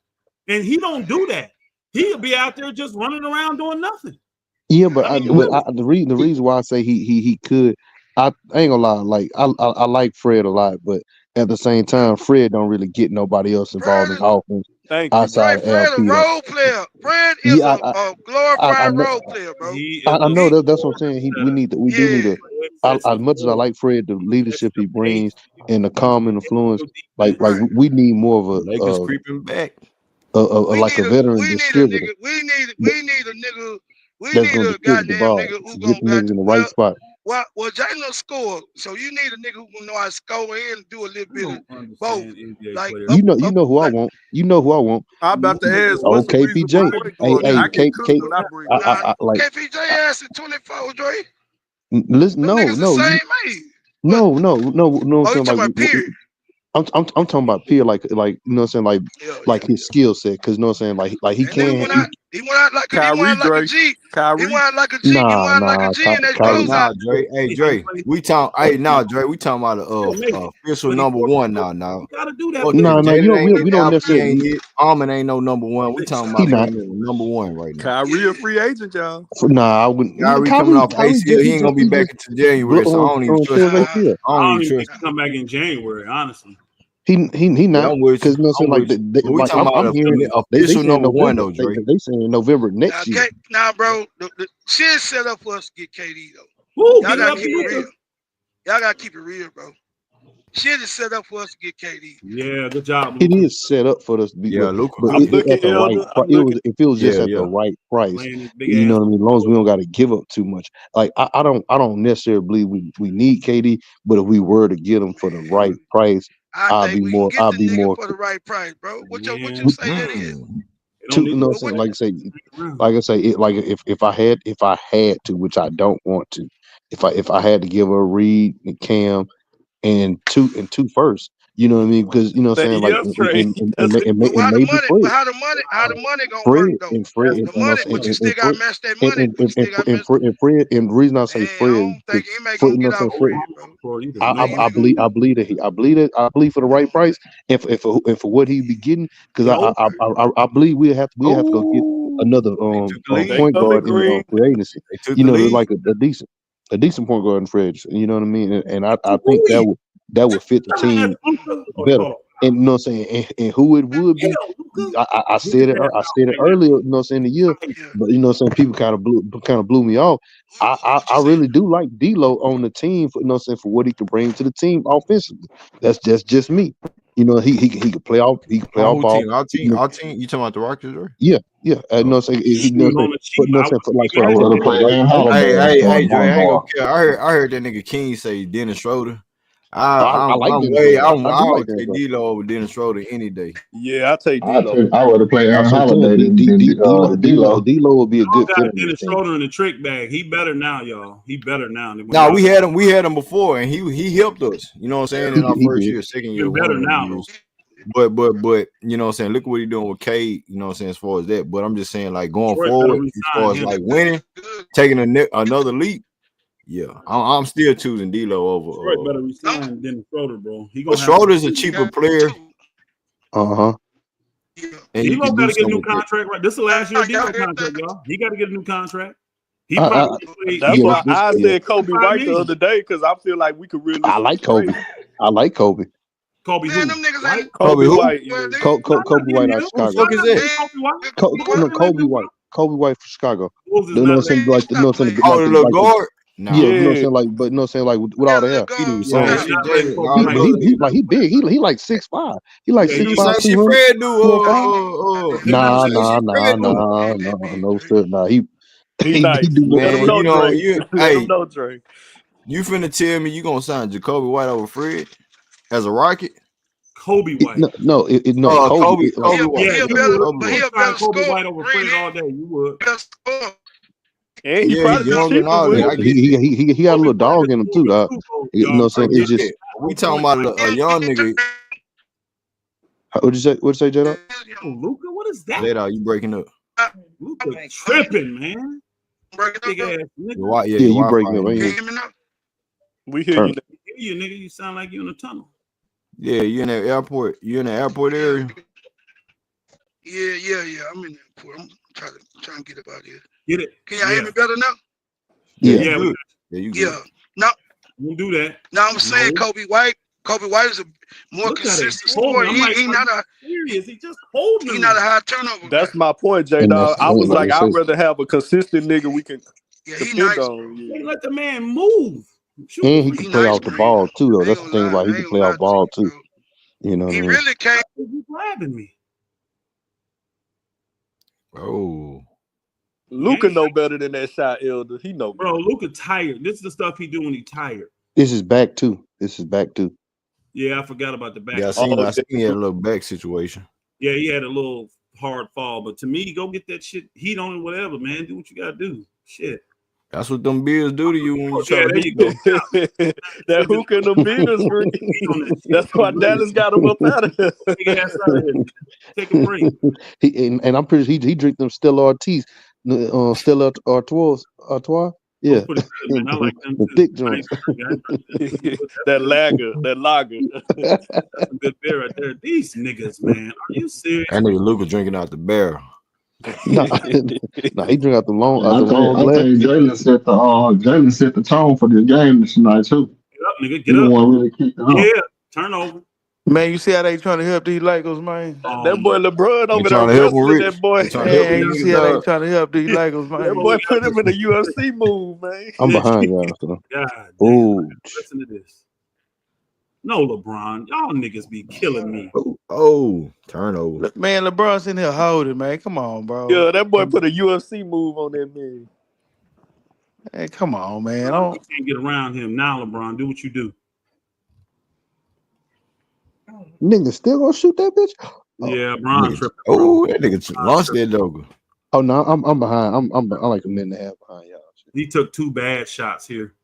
and he don't do that. He'll be out there just running around doing nothing. Yeah, but I mean, the reason why I say he could, I ain't gonna lie. Like I like Fred a lot, but at the same time, Fred don't really get nobody else involved in offense outside of Fred a LP. role player. Fred is a I glorified know. role player, bro. I know that's what I'm saying. We do need a. As much as I like Fred, the leadership he brings and the calm influence, like we need more of Lakers creeping back. Like a veteran distributor. We need a nigga. We That's need gonna a distribute the goddamn ball, nigga who get the gonna niggas in the right spot. Well, Jalen score, so you need a nigga who can know how to score and do a little bit of both. Like you know who I want. You know who I want. I'm about to ask, Oh, what's the reason KPJ. for point guard? Hey, I get cooked when I bring him. like KPJ ass at 24, Dre. listen. No. Niggas the same age. No. Oh, you saying, talking about period? I'm talking about Pierre, like you know what I'm saying, like his skill set, because you know what I'm saying, like he can. He went out like a G. Kyrie. He went out like a G. He went out like a G in that closeout. Dre. Hey, Dre. We talking. Dre. We talking about official number one now. You gotta do that. We don't necessarily. Almond ain't no number one. We talking about number one right now. Kyrie a free agent, y'all. Nah, I wouldn't. Kyrie coming off ACL. He ain't gonna be back until January. So I don't even trust him. I don't even think he come back in January, honestly. He not, because you know what I'm saying, like I'm hearing official number one though, Dre. They saying November next year. Now, bro, the shit set up for us to get KD though. Y'all gotta keep it real. Y'all gotta keep it real, bro. Shit is set up for us to get KD. Yeah, good job. It is set up for us. Yeah, Luka. If it was just at the right price, you know what I mean. As long as we don't got to give up too much. Like I don't necessarily believe we need KD, but if we were to get him for the right price, I'll be more for the right price, bro. What you say that is? Like I say, if I had to, which I don't want to, if I had to give a Reed and Cam and two first, you know what I mean? Because you know what I'm saying, like, how the money gonna work though? And Fred, the money, but you still gotta match that money. And Fred, and the reason I say Fred, I believe for the right price, and for what he be getting, because I believe we have to go get another point guard in free agency. You know, like a decent point guard in free agency. You know what I mean? And I think that would fit the team better. And you know what I'm saying, and who it would be, I said it earlier, you know what I'm saying, the year, but you know what I'm saying, people kind of blew me off. I really do like D'Lo on the team for, you know what I'm saying, for what he can bring to the team offensively. That's just me. You know, he could play off. He could play off ball. Our team. You talking about the Rockets, right? Yeah. You know what I'm saying. Hey, Dre, I ain't gonna care. I heard that nigga King say Dennis Schroeder. I would take D'Lo over Dennis Schroeder any day. Yeah, I take D'Lo. I would have played Aaron Holiday than D'Lo. D'Lo would be a good fit. Dennis Schroeder in the trick bag. He better now, y'all. He better now. No, we had him before, and he helped us. You know what I'm saying? In our first year, second year, better now. But you know what I'm saying? Look what he's doing with Cade, you know what I'm saying, as far as that. But I'm just saying, like, going forward, as far as like winning, taking another leap. Yeah, I'm still choosing D'Lo over. Detroit better resign than Schroeder, bro. But Schroeder's a cheaper player. And D'Lo got to get a new contract. Right, this is the last year D'Lo contract, y'all. He got to get a new contract. That's why I said Kobe White the other day, because I feel like we could really. I like Kobe. Kobe who? Right? Kobe White. Kobe White out of Chicago. What the fuck is that? Kobe White. Kobe White from Chicago. You know what I'm saying? Like the little guard. No. Yeah, you know what I'm saying, like, but you know what I'm saying, like with all the hair. He big. He like 6'5". He like 6'5". She Fred do. Nah. No sir. Nah, he nice. Man, Dre. You finna tell me you gonna sign Jacoby White over Fred as a Rocket? Kobe White. No. Kobe White. He'll better Kobe White over Fred all day. You would. And he probably he got a little dog in him too, dog. You know what I'm saying? It's just we talking about a young nigga. What'd you say, J-Dog? Luka, what is that? J-Dog, you breaking up. Luka tripping, man. Big ass nigga. Yeah, you breaking up. We hear you. You nigga, you sound like you in a tunnel. Yeah, you in the airport. You in the airport area? Yeah. I'm in the airport. I'm trying to get up out here. Get it. Can y'all hear me better now? Yeah, Yeah, you good. Yeah, you good. No. Don't do that. Now I'm saying No. Kobe White is a more Look at him consistent holding. scorer. I'm like, He not a serious. He just holding he him. not a high turnover guy. That's my point, J And Dog. I was like, that's I'd rather have a consistent nigga we can Yeah, he depend nice. on. They let the man move. Shoot and he the can He play nice, off the man. ball too, though. I ain't That's the gonna thing lie. about I he can ain't play gonna lie off to ball you, too. bro. You know what I He mean? really came. You grabbing me. Oh, Luka know better than that shot, Elder. He know better. Bro, Luka tired. This is the stuff he do when he tired. This is back too. Yeah, I forgot about the back. yeah, I seen he had a little back situation. Yeah, he had a little hard fall. But to me, go get that shit heat on it, whatever, man. Do what you gotta do. Shit. That's what them beers do to you when you try Yeah, to there hoop. you go. That hookah and the beers free. That's why Dallas got him up out of here. Take ass out of here. Take a break. and I'm pretty he drink them Stella Artois, Stella Artois. Yeah, Pretty good, man. I like them the too. thick joints. that lager. That's some good beer right there. These niggas, man. Are you serious? That nigga Luka drinking out the barrel. nah, he drink out the long I think Jalen set the tone for this game tonight too. Get up, nigga. He the one really kicked it off. Yeah, turnover. Man, you see how they trying to help these Lakers, man? That boy LeBron over there trying to help him, wrestling Rich. that boy. Man, you see how they trying to help these Lakers, man? That boy put him in a UFC move, man. I'm behind y'all. So. God Oh, damn. Listen to this. No, LeBron. Y'all niggas be killing me. Oh, turnover. Man, LeBron's in here holding, man. Come on, bro. Yeah, that boy put a UFC move on that man. Hey, come on, man. You can't get around him now, LeBron. Do what you do. nigga still gonna shoot that bitch? Yeah, Bron tripping. Oh, that nigga lost that dog. Oh no, I'm behind. I'm like a minute and a half behind y'all. He took 2 bad shots here.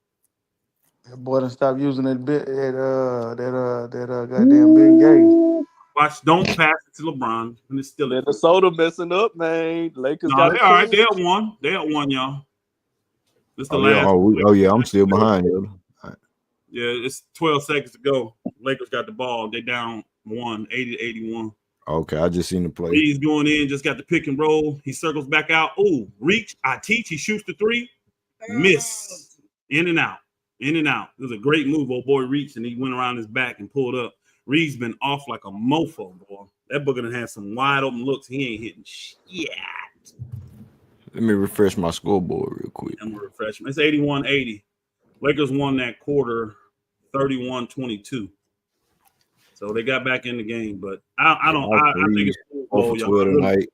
That boy done stop using that goddamn big game. Watch, don't pass it to LeBron. And it's still Minnesota messing up, man. Lakers no, got they it. all right. They at 1. They at 1, y'all. This the last. Yeah, I'm still behind you. Right. Yeah, it's 12 seconds to go. Lakers got the ball. They down 1, 80-81. Okay, I just seen the play. He's going in, just got the pick and roll. He circles back out. Oh, reach. I teach. He shoots the 3. Miss. In and out. In and out. It was a great move. Old boy reached and he went around his back and pulled up. Reed's been off like a mofo, boy. That booger done had some wide open looks. He ain't hitting shit. Let me refresh my scoreboard real quick. I'm gonna refresh. It's 81-80. Lakers won that quarter 31-22. So they got back in the game, but I think it's 4 for 12 tonight.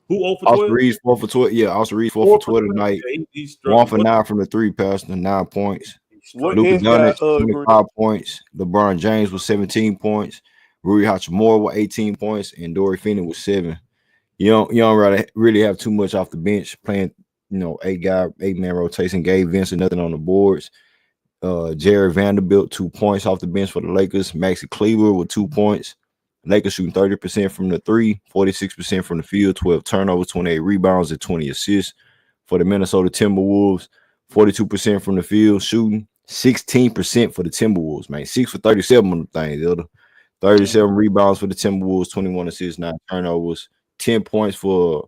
Who 0 for 12? Austin Reeves 4 for 12. Yeah, Austin Reeves 4 for 12 tonight. He's 1 for 9 from the 3, passing 9 points. Luka Doncic 25 points. LeBron James with 17 points. Rui Hachimura with 18 points, and Dory Finney with 7. You don't really have too much off the bench playing. 8-man rotation. Gabe Vincent nothing on the boards. Jared Vanderbilt 2 points off the bench for the Lakers. Maxi Kleber with 2 points. Lakers shooting 30% from the 3, 46% from the field, 12 turnovers, 28 rebounds, and 20 assists. For the Minnesota Timberwolves, 42% from the field shooting, 16% for the Timberwolves, man. 6 for 37 on the thing, 37 rebounds for the Timberwolves, 21 assists, 9 turnovers, 10 points for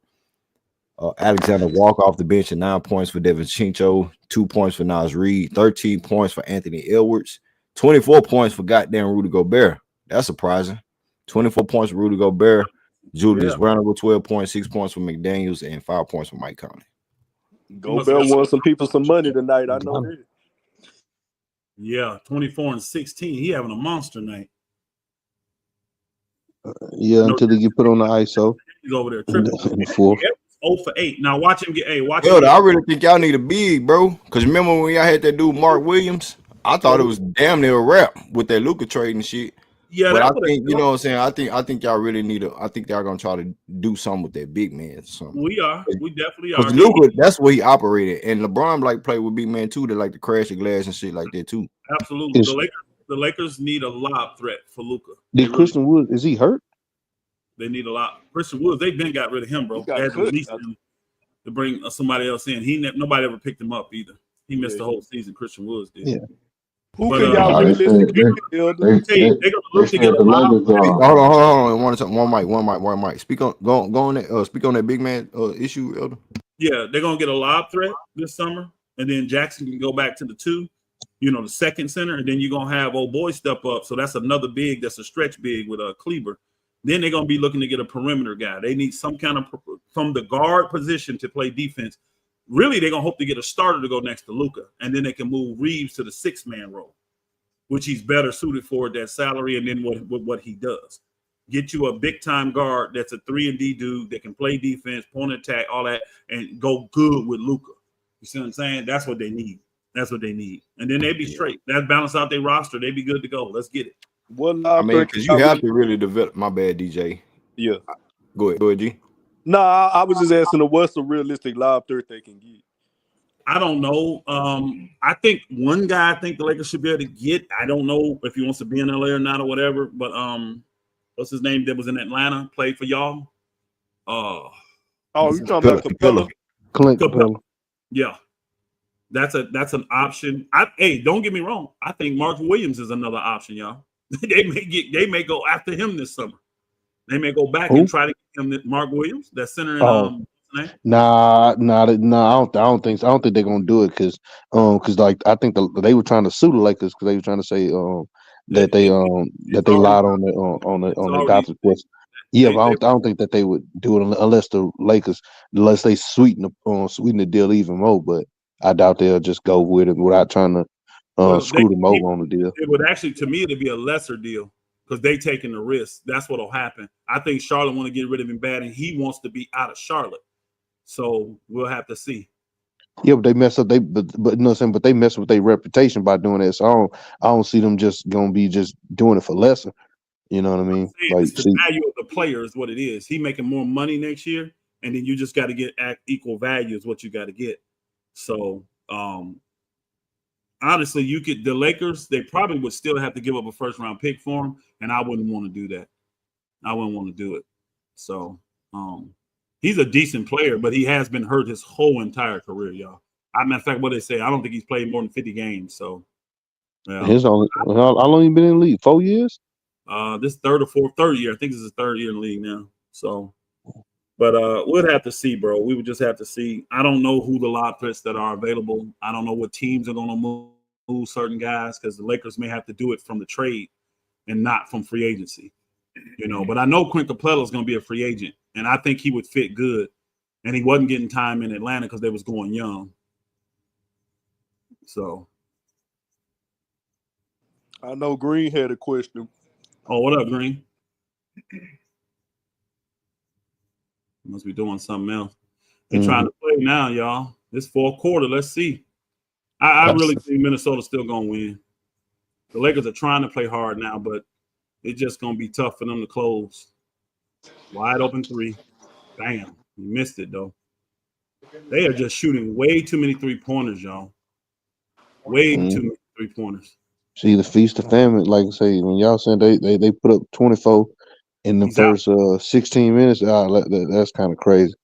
Alexander Walker off the bench, and 9 points for Devin Chincho, 2 points for Naz Reid, 13 points for Anthony Edwards, 24 points for goddamn Rudy Gobert. That's surprising. 24 points for Rudy Gobert. Julius Randle with 12 points, 6 points for McDaniels, and 5 points for Mike Conley. Gobert won some people some money tonight. I know that. Yeah, 24-16. He having a monster night. Until they get put on the ISO. He's over there tripping. 4. 0 for 8. Now watch him get. Hey, watch Yo, him. I really think y'all need a big, bro. Because remember when y'all had that dude Mark Williams? I thought it was damn near a wrap with that Luka trade and shit. Yeah, but I think you know what I'm saying. I think y'all really need I think y'all gonna try to do something with that big man. We are. We definitely are. Luka, that's where he operated, and LeBron play with big man too. They like to crash the glass and shit like that too. Absolutely. The Lakers need a lob threat for Luka. Did Christian Wood? Is he hurt? They need a lot. Christian Woods, they've been got rid of him, bro. They had to release him to bring somebody else in. Nobody ever picked him up either. He missed the whole season. Christian Woods did. Yeah. Who But can y'all Nah, realistically get, Elder? they're gonna they look to said get a the lob Lakers threat. Hold on. One mic. Speak on that. Speak on that big man issue, Elder. Yeah, they're gonna get a lob threat this summer, and then Jackson can go back to the 2, the second center, and then you're gonna have old boy step up. So that's another big, that's a stretch big with a Kleber. Then they're gonna be looking to get a perimeter guy. They need some kind of from the guard position to play defense. Really, they're gonna hope to get a starter to go next to Luka, and then they can move Reeves to the 6-man role, which he's better suited for at that salary, and then what he does. Get you a big time guard that's a 3-and-D dude that can play defense, point attack, all that, and go good with Luka. You see what I'm saying? That's what they need. That's what they need. And then they'd be straight. That balance out their roster. They'd be good to go. Let's get it. Because you have to really develop. My bad, DJ. Yeah. Go ahead, G. Nah, I was just asking what's a realistic lob threat they can get. I don't know. I think one guy I think the Lakers should be able to get. I don't know if he wants to be in LA or not or whatever, but what's his name that was in Atlanta, played for y'all? You talking about Capella? Clint Capella. Yeah. That's an option. Hey, don't get me wrong. I think Mark Williams is another option, y'all. They may go after him this summer. They may go back and try to get him Mark Williams, that center in Nah. I don't think so. I don't think they're gonna do it because like I think they were trying to sue the Lakers because they were trying to say that they lied on the adopted question. Yeah, but I don't think that they would do it unless they sweeten the deal even more. But I doubt they'll just go with it without trying to screw them over on the deal. It would actually, to me, it'd be a lesser deal because they taking the risk. That's what'll happen. I think Charlotte want to get rid of him bad, and he wants to be out of Charlotte. So we'll have to see. Yeah, but they mess up. But you know what I'm saying. But they mess with their reputation by doing that. So I don't see them just gonna be just doing it for lesser. You know what I mean? It's the value of the player is what it is. He making more money next year, and then you just got to get equal value is what you got to get. So honestly, the Lakers, they probably would still have to give up a first round pick for him, and I wouldn't want to do that. I wouldn't want to do it. So he's a decent player, but he has been hurt his whole entire career, y'all. Matter of fact, what they say, I don't think he's played more than 50 games. So how long he been in the league? 4 years? This third year. I think this is his third year in the league now. So, but we'd have to see, bro. We would just have to see. I don't know who the lob threats that are available. I don't know what teams are going to move certain guys because the Lakers may have to do it from the trade and not from free agency. But I know Clint Capella is going to be a free agent, and I think he would fit good. And he wasn't getting time in Atlanta because they was going young. So, I know Green had a question. Oh, what up, Green? Must be doing something else. They're trying to play now, y'all. This fourth quarter, let's see. I really think Minnesota's still going to win. The Lakers are trying to play hard now, but it's just going to be tough for them to close. Wide open 3. Damn, you missed it, though. They are just shooting way too many 3-pointers, y'all. Way too many 3-pointers. See, the feast of famine, like I say, when y'all saying they put up 24 in the first 16 minutes, that's kind of crazy.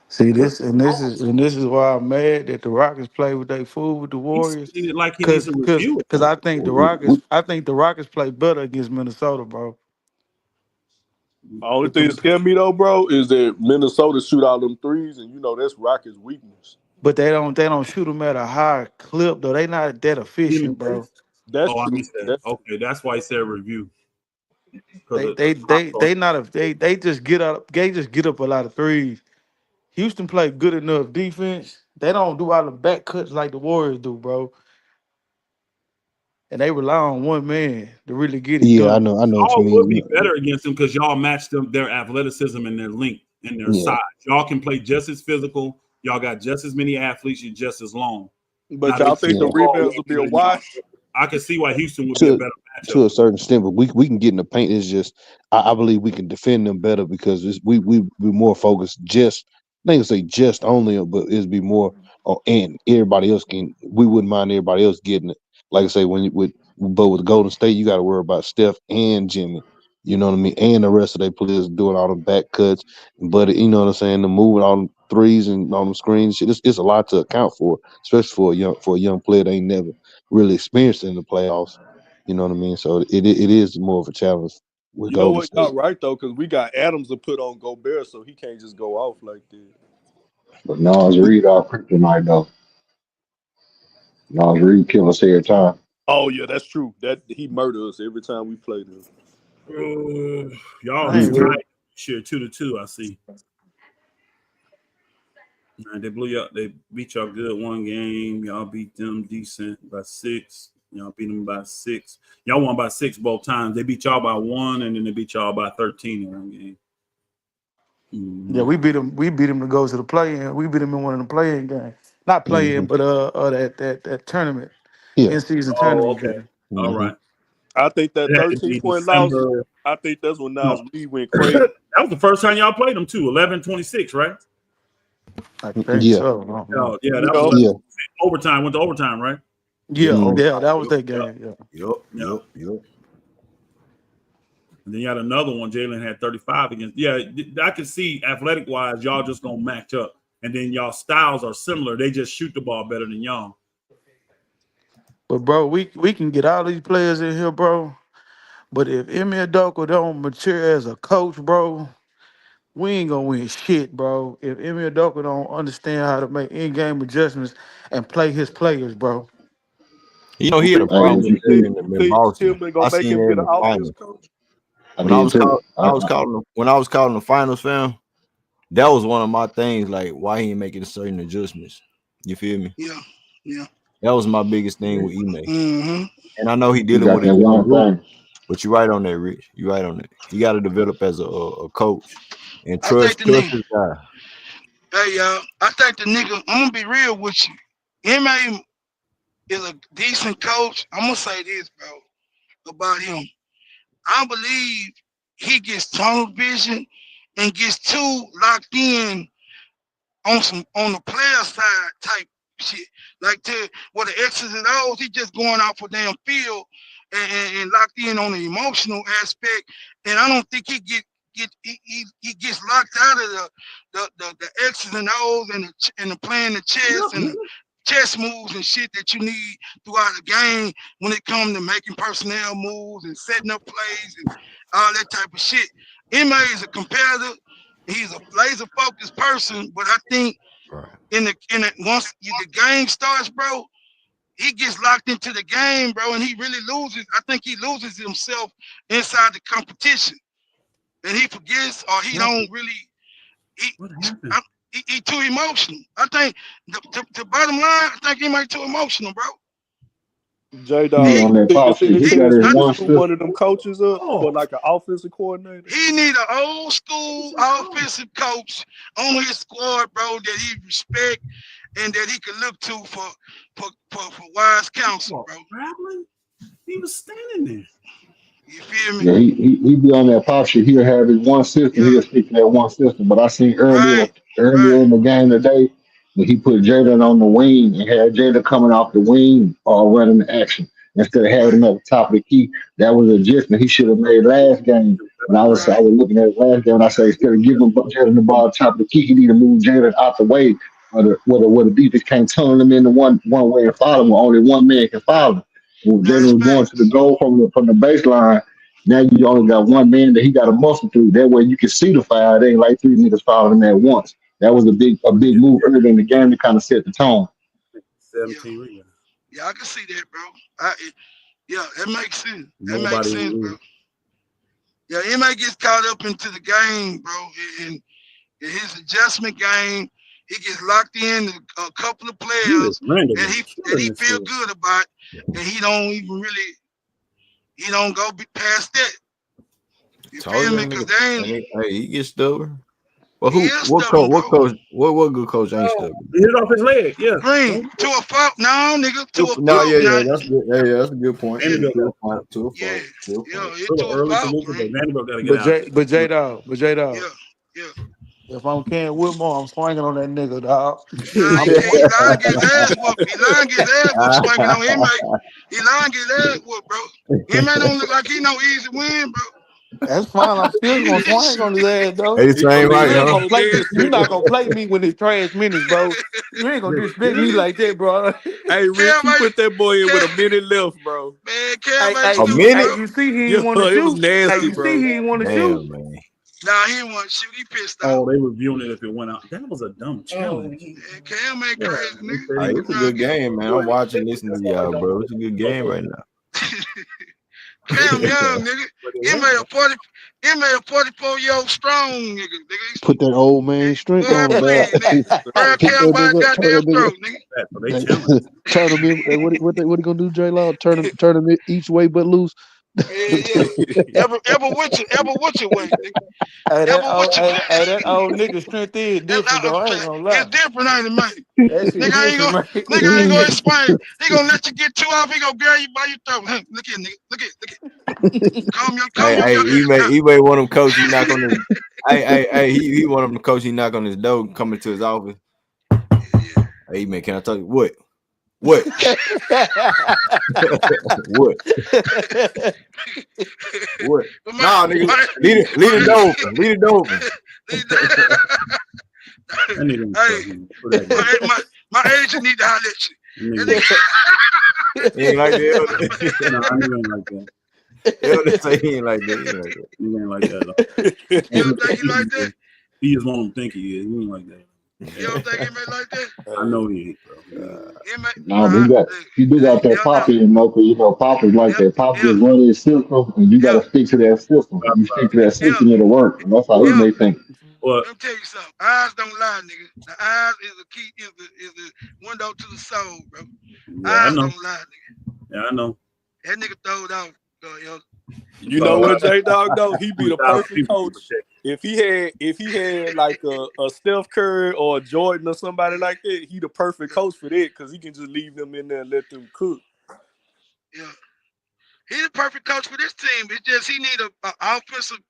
See this is why I'm mad that the Rockets play with their food with the Warriors. Because I think the Rockets play better against Minnesota, bro. The only thing that scared me though, bro, is that Minnesota shoot all them threes, and that's Rockets' weakness. But they don't shoot them at a high clip though. They not that efficient, bro. That's I missed that. Okay, that's why I said review. They just get up. They just get up a lot of threes. Houston play good enough defense. They don't do all the back cuts like the Warriors do, bro. And they rely on one man to really get it done. I know what you mean. Would be better against them because y'all match them their athleticism and their length and their size. Y'all can play just as physical. Y'all got just as many athletes. You're just as long. But y'all think the rebounds will be a wash? I can see why Houston would be a better matchup. To a certain extent, but we can get in the paint. It's just I believe we can defend them better because we more focused. Just I think say just only, but it'd be more. And everybody else we wouldn't mind everybody else getting it. Like I say, with Golden State, you got to worry about Steph and Jimmy. You know what I mean, and the rest of their players doing all the back cuts. But you know what I'm saying, the moving threes and on them screens. It's a lot to account for, especially for a young player that ain't never really experienced in the playoffs. You know what I mean? So it is more of a challenge with You know Golden what? Y'all State. right though, because we got Adams to put on Gobert, so he can't just go off like that. But Nas Reed our kryptonite though. Nas Reed kill us every time. Oh yeah, that's true. That he murder us every time we play them. Y'all I is ain't really. tight. Shit, 2-2. I see. Man, they blew y'all. They beat y'all good one game. Y'all beat them decent by 6. Y'all beat them by 6. Y'all won by 6 both times. They beat y'all by 1, and then they beat y'all by 13 in one game. Yeah, we beat them. We beat them to go to the play-in. We beat them in one of the play-in games. Not play-in, but that tournament, Yeah. in-season Oh, tournament okay. game. All right. I think that It had to be 13-point loss. December. I think that's when Nas No. Reed went crazy. That was the first time y'all played them too. 11-26, right? I think Yeah. so. I don't know. Oh, yeah, that was Yeah. 11. Overtime. Went to overtime, right? Yeah, Mhm. yeah, that was that game. Yeah. Yup. And then you had another one. Jalen had 35 against. Yeah, I can see athletic wise, y'all just gonna match up, and then y'all styles are similar. They just shoot the ball better than y'all. But bro, we can get all these players in here, bro. But if Emil Udoka don't mature as a coach, bro, we ain't gonna win shit, bro. If Emil Udoka don't understand how to make in-game adjustments and play his players, bro. You know, he had a Hey, problem but you with see, that in Think Boston. Tillman I gonna make seen him that get in an the offense finals. coach? I When I did was too. call, when I was calling the finals, fam, that was one of my things. Like, why he ain't making certain adjustments? You feel me? Yeah. That was my biggest thing with Ime. Mm-hmm. And I know he He dealing got with a that young one group, thing. but you're right on that, Rich. You're right on that. He got to develop as a coach and I think trust the nigga. his guy. Hey y'all, I think the nigga. I'm gonna be real with you. Ma is a decent coach. I'm gonna say this, bro, about him. I believe he gets tunnel vision and gets too locked in on the player side type shit. Like to where the X's and O's, he just going out for damn field and locked in on the emotional aspect. And I don't think he gets locked out of the X's and O's and the playing the chess and the chess moves and shit that you need throughout the game when it comes to making personnel moves and setting up plays and all that type of shit. MA is a competitor. He's a laser focused person, but I think once the game starts, bro, he gets locked into the game, bro, and he really loses. I think he loses himself inside the competition, and he forgets or he don't really. He too emotional. I think the bottom line, I think he might too emotional, bro. He J-Dog, on that think pop it's in shit. his He got chance his to one just put one system. of them coaches up for like an offensive coordinator? He need an old school offensive coach on his squad, bro, that he respect and that he can look to for wise counsel, bro. He was standing there. You feel me? Yeah, he be on that pop shit. He'll have his one system. Yeah. He'll stick to that one system. But I seen Right. earlier in the game today when he put Jalen on the wing and had Jalen coming off the wing or running the action instead of having him at the top of the key. That was an adjustment he should have made last game. When I was looking at it last game, and I said instead of giving Jalen the ball top of the key, he need to move Jalen out the way where the defense can't tunnel him into one way and follow him. Where only one man can follow him. When Jalen was going to the goal from the baseline, now you only got one man that he got to muscle through. That way you can see the foul. It ain't like three niggas following him at once. That was a big move early in the game to kind of set the tone. 17 rebounds. Yeah, I can see that, bro. That makes sense. That Nobody makes sense, bro. Yeah, he might get caught up into the game, bro, and his adjustment game. He gets locked in a couple of players that he feel good about, and he don't even really he don't go past that. You feel me? Because they ain't. Hey, he gets stubborn. Well, He is stubborn, what bro. coach? What good coach ain't stubborn? He hit off his leg. Yeah. Green to a fault. No, nigga, to a fault. No, yeah, now. that's good. Yeah, that's a good point. Yeah. To a fault. Yeah, it's Little to a early for fault, Luka, but Green. Vanderbilt got to get out. But J Dog. Yeah. If I'm Ken Whitmore, I'm swinging on that nigga, dog. Nah, I'm he swinging. lying to get his ass whooped. He lying to get his ass whooped swinging on him. He lying to get his ass whooped, bro. Him ain't don't look like he no easy win, bro. That's fine. I'm still gonna swing on his ass though. Hey, same You right, ain't huh? gonna play. You're not gonna play me when it's trash minutes, bro. You ain't gonna disrespect me like that, bro. Hey, Rich, you put that boy in with a minute left, bro. Man, Cam ain't Hey, A stupid, minute? bro. you see he Yeah, ain't want to it was shoot. Hey, nasty, you bro. see he ain't want to shoot. Damn, man. Nah, he didn't want to shoot. He pissed off. Oh, they were viewing it if it went out. That was a dumb challenge. Man, Cam ain't crazy, nigga. Hey, Fuck it's a around, good get game, man. I'm watching, listening to y'all, bro. It's a good game right now. Cam young, nigga. He made a 44-year-old strong nigga. Put that old man strength Boy, on him, please, dog. nigga. Grab Cam by the goddamn throat, nigga. They challenged. Turn him in. What he gonna do, J Law? Turn him in each way but loose. Yeah. Ever with you way, nigga. Hey, Ever with you. that old nigga strength is different though. I ain't gonna lie. It's different, ain't it, man? That shit Nigga ain't different, gonna explain. He gonna let you get two off. He gonna grab you by your throat. Hey, look here, nigga. Look here. Calm Hey, your he may want him coach. He knock on his. Hey, he want him to coach. He knock on his door, coming to his office. Hey, man, can I tell you what? What? What? What? Nah, nigga, leave the door open. Leave the door open. Hey, my agent need to holler at you. He ain't like that. No, I ain't like that. He ain't like that. He ain't like that. You don't think he like that? He just want him to think he is. He ain't like that. You don't think he may like that? I know he ain't, bro. No, he do got that Poppy in Mocha. You know, Poppy's like that. Poppy just run his system, and you got to stick to that system. You stick to that system, it'll work. And that's how he may think. Let me tell you something. Eyes don't lie, nigga. The eyes is the key, is the window to the soul, bro. Yeah, Eyes I know. don't lie, nigga. Yeah, I know. That nigga throwed out. You know what, J Dog though? He'd be the perfect coach if he had like a Steph Curry or a Jordan or somebody like that. He the perfect coach for that because he can just leave them in there and let them cook. Yeah, he's the perfect coach for this team. It's just he need a offensive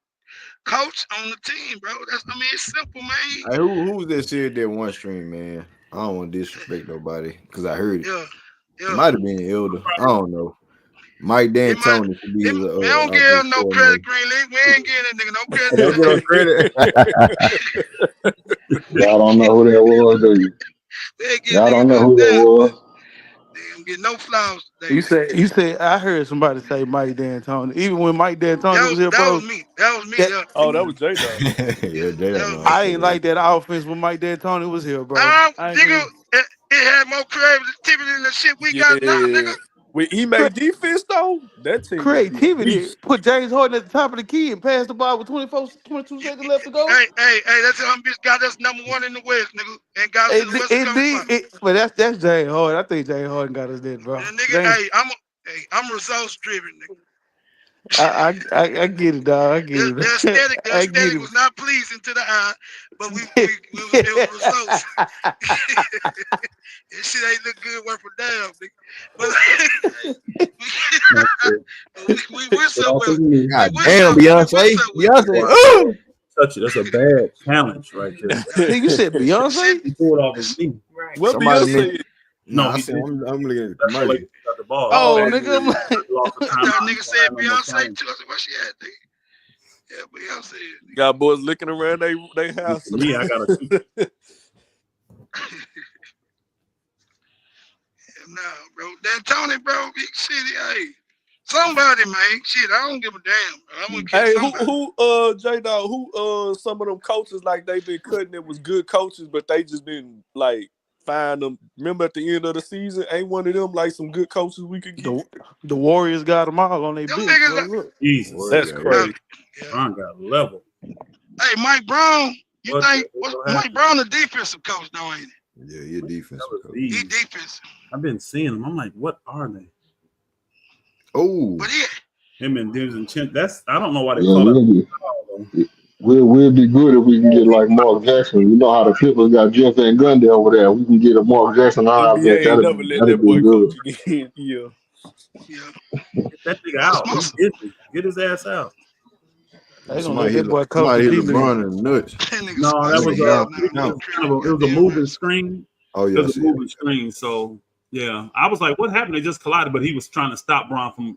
coach on the team, bro. It's simple, man. Hey, who's that said that one stream, man? I don't want to disrespect nobody because I heard it. Yeah. It might have been Elder. I don't know. Mike D'Antoni should be his. We don't give him no credit, Greenleaf. We ain't giving that nigga no credit. Y'all don't know who that was, do you? Y'all don't know who that was. They don't get no flowers today. You said I heard somebody say Mike D'Antoni. Even when Mike D'Antoni was here, bro. That was me. Oh, that was J Dog. Yeah, J Dog. I ain't like that offense when Mike D'Antoni was here, bro. Nigga, it had more creativity than the shit we got now, nigga. When he made defense though, that team creativity. Put James Harden at the top of the key and pass the ball with 22 seconds left to go. Hey, that's how bitch got us #1 in the West, nigga. And got us to the West. But that's James Harden. I think James Harden got us there, bro. And nigga, I'm results driven, nigga. I get it, dog. I get it. The aesthetic was not pleasing to the eye, but it was results. That shit ain't look good worth a damn, nigga. But we're somewhere. Damn, Beyonce. That's a bad challenge right there. You said Beyonce? He pulled off his knee. What Beyonce? No, I'm looking at the commercial. The ball. Oh, nigga. That nigga said Beyonce too. I said, what she at, nigga? Yeah, Beyonce. Got boys looking around they house. Me, I got a Nah, bro. D'Antoni, bro, big city, hey. Somebody, man. Shit, I don't give a damn. Hey, who J Dog, who some of them coaches like they been cutting it was good coaches, but they just been like find them. Remember at the end of the season, ain't one of them like some good coaches we could get? The Warriors got them all on their bench. Jesus, that's crazy. Brown got level. Hey, Mike Brown, you think Mike Brown a defensive coach, though, ain't he? Yeah, you're defensive coach. He defensive. I've been seeing them. I'm like, what are they? Oh, but him and Dims and Chin. I don't know why they call it. We'll be good if we can get like Mark Jackson. You know how the Clippers got Jeff Van Gundy over there. We can get a Mark Jackson out there. That'd be good. Yeah. Get that nigga out. Get his ass out. Somebody hit LeBron in the nuts. No, it was a moving screen. Oh, yeah. It was a moving screen. So, yeah. I was like, what happened? They just collided, but he was trying to stop Bron from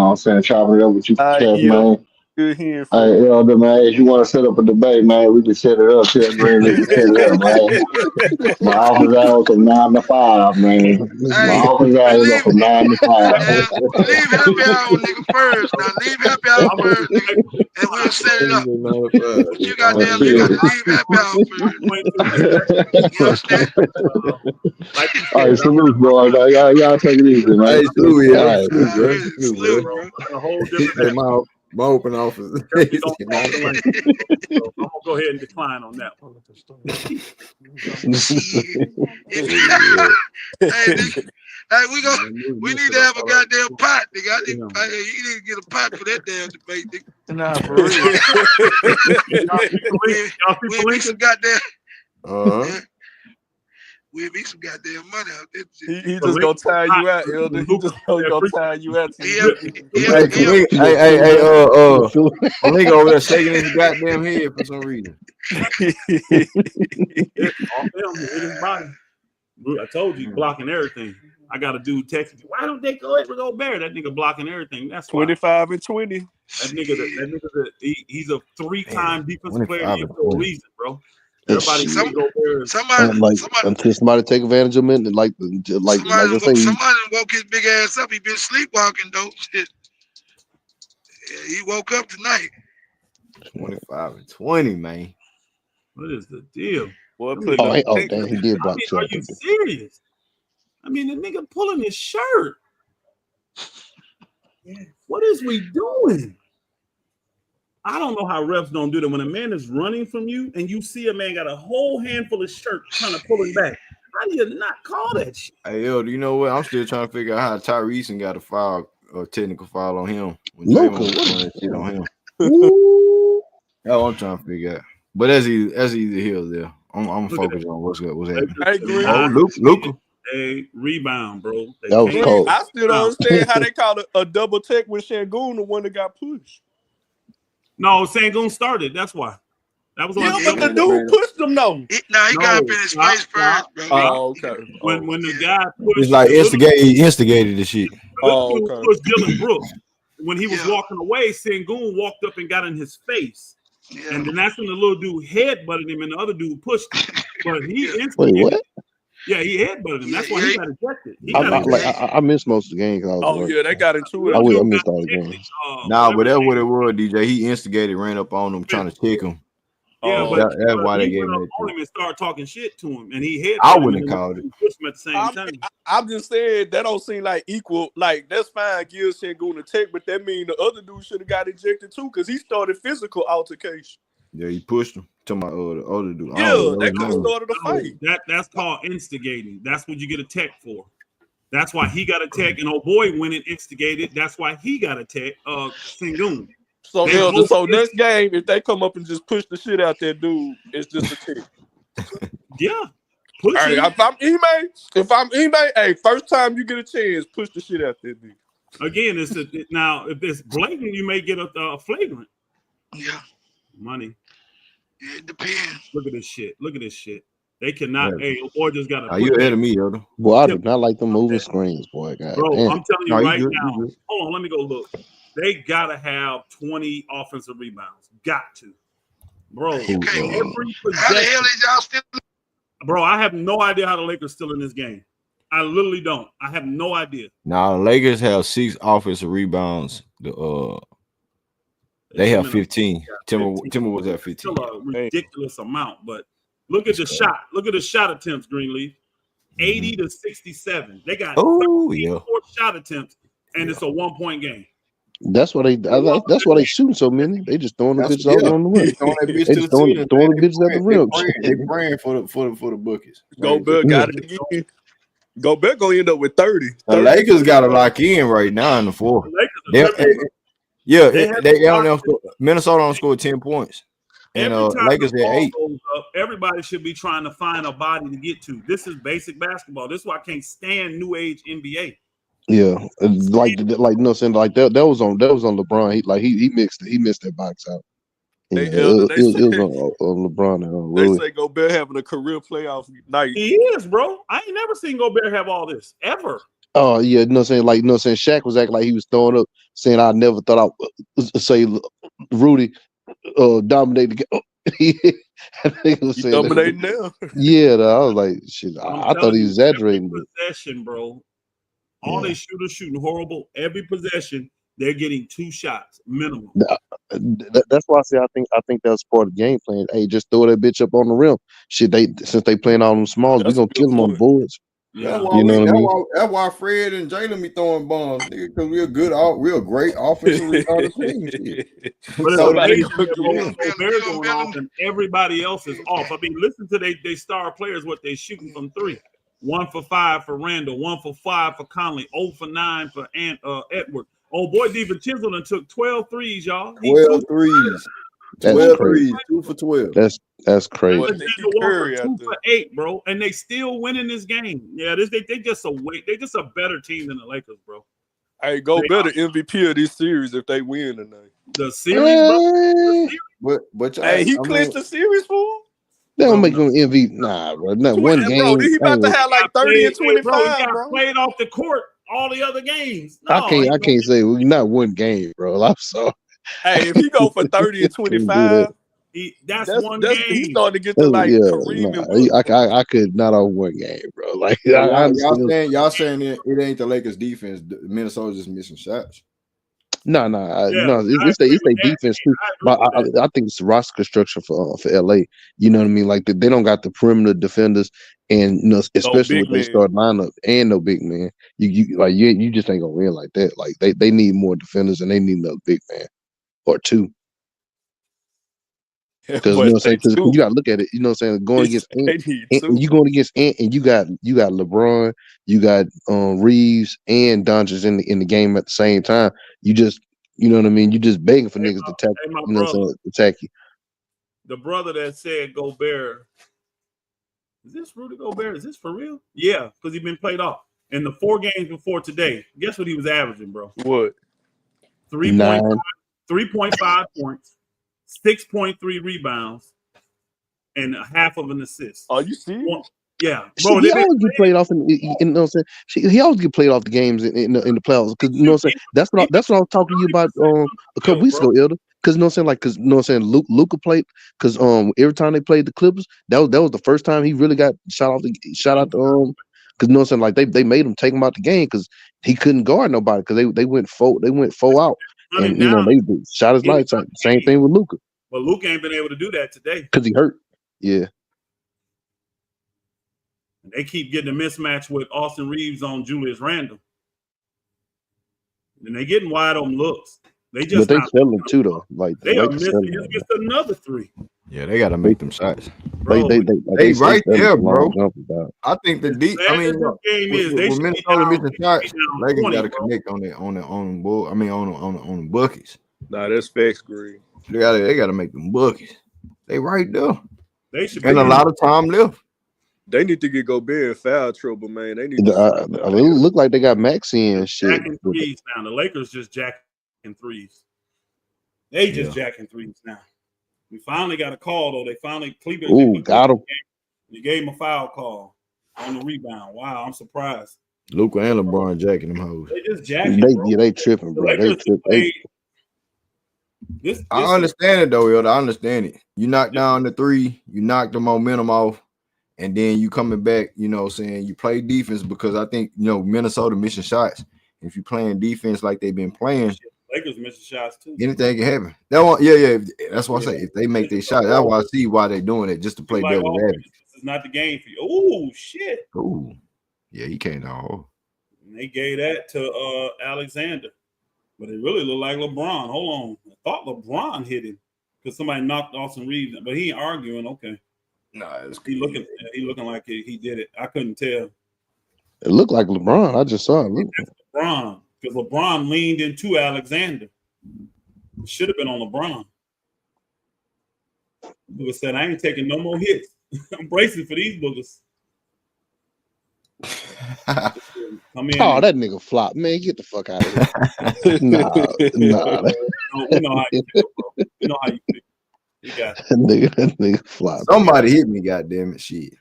know what I'm saying, chopping it up with you, Kev, Yeah, man. good hearing Hey, from you. man, if you want to set up a debate, man, we can set it up. Tell Greenleaf to set it up, man. My office hours from 9 to 5, man. My Hey, office man, hours are from 9 to 5. leave happy hour, nigga, first. Now, leave happy hour first, nigga, and we'll set it up. But you got to leave happy hour first. You understand? All right, salute, bro. Y'all take it easy, man. Hey, salute, All yeah. right. Salute, bro. Salute, bro. On a whole different My open office. Definitely don't talk the language. So I'm gonna go ahead and decline on that one. Hey, we need to have a goddamn pot, nigga. You need to get a pot for that damn debate, nigga. Nah, for real. We'll be some goddamn. We'll be some goddamn money out there. He just gonna tire you out, Elder. He just gonna tire you out. Nigga over there shaking his goddamn head for some reason. Hit his body. I told you, blocking everything. I got a dude texting me. Why don't they go ahead and go Bear? That nigga blocking everything. That's 25 and 20. That nigga, he's a 3-time defensive player for a reason, bro. Everybody, until somebody take advantage of him, like I say, somebody woke his big ass up. He been sleepwalking though. Shit. Yeah, he woke up tonight. 25 and 20, man. What is the deal? Damn, he did block. Are you serious? I mean, the nigga pulling his shirt. What is we doing? I don't know how refs don't do that. When a man is running from you and you see a man got a whole handful of shirt trying to pull him back, how do you not call that shit? Hey, yo, do you know what? I'm still trying to figure out how Tyrese got a foul, a technical foul on him. That I'm trying to figure out. But as he heals there, I'm focused on what's happening. I agree. Luka. A rebound, bro. That was cold. I still don't understand how they call it a double tech when Sengun the one that got pushed. No, Sengun started. That's why. That was but the dude pushed him though. He got up in his face first, bro. Oh, okay. When the guy pushed, it's like he instigated the shit. Pushed Dillon Brooks. When he was walking away, Sengun walked up and got in his face. Yeah. And then that's when the little dude headbutted him and the other dude pushed him. But he instigated. Wait, what? Yeah, he headbutted him. That's why he got ejected. I missed most of the game. They got into it. I missed all the games. But that's what it was, DJ. He instigated, ran up on him, trying to check him. Yeah, but that's why they gave him on him and started talking shit to him, and he I wouldn't have called it. Pushed him at the same time. I'm just saying that don't seem like equal. Like that's fine, give Sengun a tech, but that mean the other dude should have got ejected too because he started physical altercation. Yeah, he pushed him to my the other dude. Yeah, that could have started a fight. That's called instigating. That's what you get a tech for. That's why he got a tech, and oh boy, when it instigated, that's why he got a tech. Sengun. So next game, if they come up and just push the shit out that dude, it's just a tech. Yeah. Hey, if I'm Ime, hey, first time you get a chance, push the shit out that dude. Again, now if it's blatant, you may get a flagrant. Yeah. Money. It depends. Look at this shit. They cannot. Yeah. Hey, boy, just got to. Are you ahead of me, Yoda? Boy, I do not like them moving screens, boy. God, bro, damn. I'm telling you right now. Hold on, let me go look. They gotta have 20 offensive rebounds. Got to, bro. Okay. Every possession. How the hell is y'all still? Bro, I have no idea how the Lakers still in this game. I literally don't. I have no idea. Now the Lakers have 6 offensive rebounds. They have 15. Timber was at 15. Still a ridiculous amount, but look at the shot. Look at the shot attempts, Greenleaf. 80 to 67. They got 34 shot attempts, and it's a 1-point game. That's why they shooting so many. They just throwing the bitches out on the rim. They just throwing the bitches at the rim. They praying for the buckets. Gobert got it again. Gobert gonna end up with 30. The Lakers got to lock in right now in the fourth. Minnesota don't score 10 points. And Lakers at 8. Everybody should be trying to find a body to get to. This is basic basketball. This is why I can't stand new age NBA. Yeah, like no saying like that was on LeBron. He missed that box out. Yeah, it was on LeBron. They say Gobert having a career playoff night. He is, bro. I ain't never seen Gobert have all this ever. Oh yeah, saying Shaq was acting like he was throwing up, saying I never thought I would say Rudy dominated the game. I think it was saying dominating now. Yeah, I was like, shit. I thought he was exaggerating. Possession, bro. All they shooters shooting horrible. Every possession, they're getting 2 shots minimum. That's why I say I think that's part of the game plan. Hey, just throw that bitch up on the rim. Shit, since they playing all them smalls, we gonna kill them on the boards. Yeah. You know what I mean? That's why Fred and Jalen be throwing bombs, nigga, because we're real great offensive retarded team. Shit. But it's So the amazing niggas that took it in. Gobert going off and everybody else is off. I mean, listen to they star players, what they shooting from three. 1 for 5 for Randall, 1 for 5 for Conley, 0 for 9 for Edward. Oh boy, DiVincenzo done took 12 threes, y'all. 12 threes. That's 12 crazy. threes, 2 for 12. That's crazy. Alexander Walker 2 for 8, bro, and they still winning this game. Yeah, they just a better team than the Lakers, bro. Hey, go better MVP of this series if they win tonight. The series, bro. But hey, he clinched the series for him? They don't make him MVP. Nah, bro. Not one game. Bro, he about to have like 30 and 25, bro. He got played off the court all the other games. No, I can't say not one game, bro. I'm sorry. Hey, if he go for 30 and 25, that's one game. He's starting to get to like Kareem and Butler. I could not on one game, bro. Like y'all saying it ain't the Lakers defense. Minnesota's just missing shots. No, it's their defense too. But I think it's the roster construction for LA. You know what I mean? Like they don't got the perimeter defenders, and especially with their start lineup and no big man. You just ain't gonna win like that. Like they need more defenders and they need another big man or two. Because you know what I'm saying? Because you gotta look at it. You know what I'm saying? Going against Ant, you going against Ant, and you got LeBron, you got Reeves and Doncic in the game at the same time. You just, you know what I mean? You just begging for niggas to attack. You know what I'm saying? Attack you. The brother that said Gobert, is this Rudy Gobert? Is this for real? Yeah, because he's been played off in the 4 games before today. Guess what he was averaging, bro? What? 3.5 points. 6.3 rebounds and a half of an assist. Are you serious? Yeah, bro. He always get played off you know what I'm saying? He always get played off the games in the playoffs because you know what I'm saying. That's what I was talking to you about a couple weeks ago, Elder. Because you know what I'm saying, like, because you know what I'm saying, Luka played because every time they played the Clippers, that was the first time he really got shot out because you know what I'm saying, like they made him take him out the game because he couldn't guard nobody because they went four out. And you know they shot his lights out. Same thing with Luka. But Luka ain't been able to do that today because he hurt. Yeah. They keep getting a mismatch with Austin Reeves on Julius Randle, and they getting wide open looks. They selling too though. Like they are missing just another 3. Yeah, they got to make them shots. Bro, they right there, bro. I think the deep. I mean, game is they when Minnesota missing shots, Lakers got to connect on the buckets. Nah, that's facts, Green. They got to make them buckets. They right there. They should and a lot of time left. They need to get Gobert in foul trouble, man. They need. It look like they got Maxey and shit. Jacking threes now. The Lakers just jacking threes. They just jacking threes now. We finally got a call though. They finally Cleveland. Got him. You gave him a foul call on the rebound. Wow, I'm surprised. Luka and LeBron jacking them hoes. They just jacking. They tripping, bro. They tripping. I understand it though, Elder. I understand it. You knock down the 3, you knock the momentum off, and then you coming back. You know, saying you play defense because I think Minnesota missing shots. If you playing defense like they've been playing. Lakers missing shots too. Anything can happen. That's why I say if they make their shot, that's why I see why they're doing it, just to play devil's advocate. This is not the game for you. Oh shit. Ooh. Yeah, he can't all. And they gave that to Alexander. But it really looked like LeBron. Hold on. I thought LeBron hit him because somebody knocked Austin Reeves, but he ain't arguing. Okay. Nah, he looking like he did it. I couldn't tell. It looked like LeBron. I just saw it. LeBron. Because LeBron leaned into Alexander. It should have been on LeBron. Booger said, I ain't taking no more hits. I'm bracing for these boogers. Come in. Oh, that nigga flop. Man, get the fuck out of here. nah. We know how you feel, bro. We know how you feel. You got it. That nigga flop. Somebody hit me, goddamn it. Shit.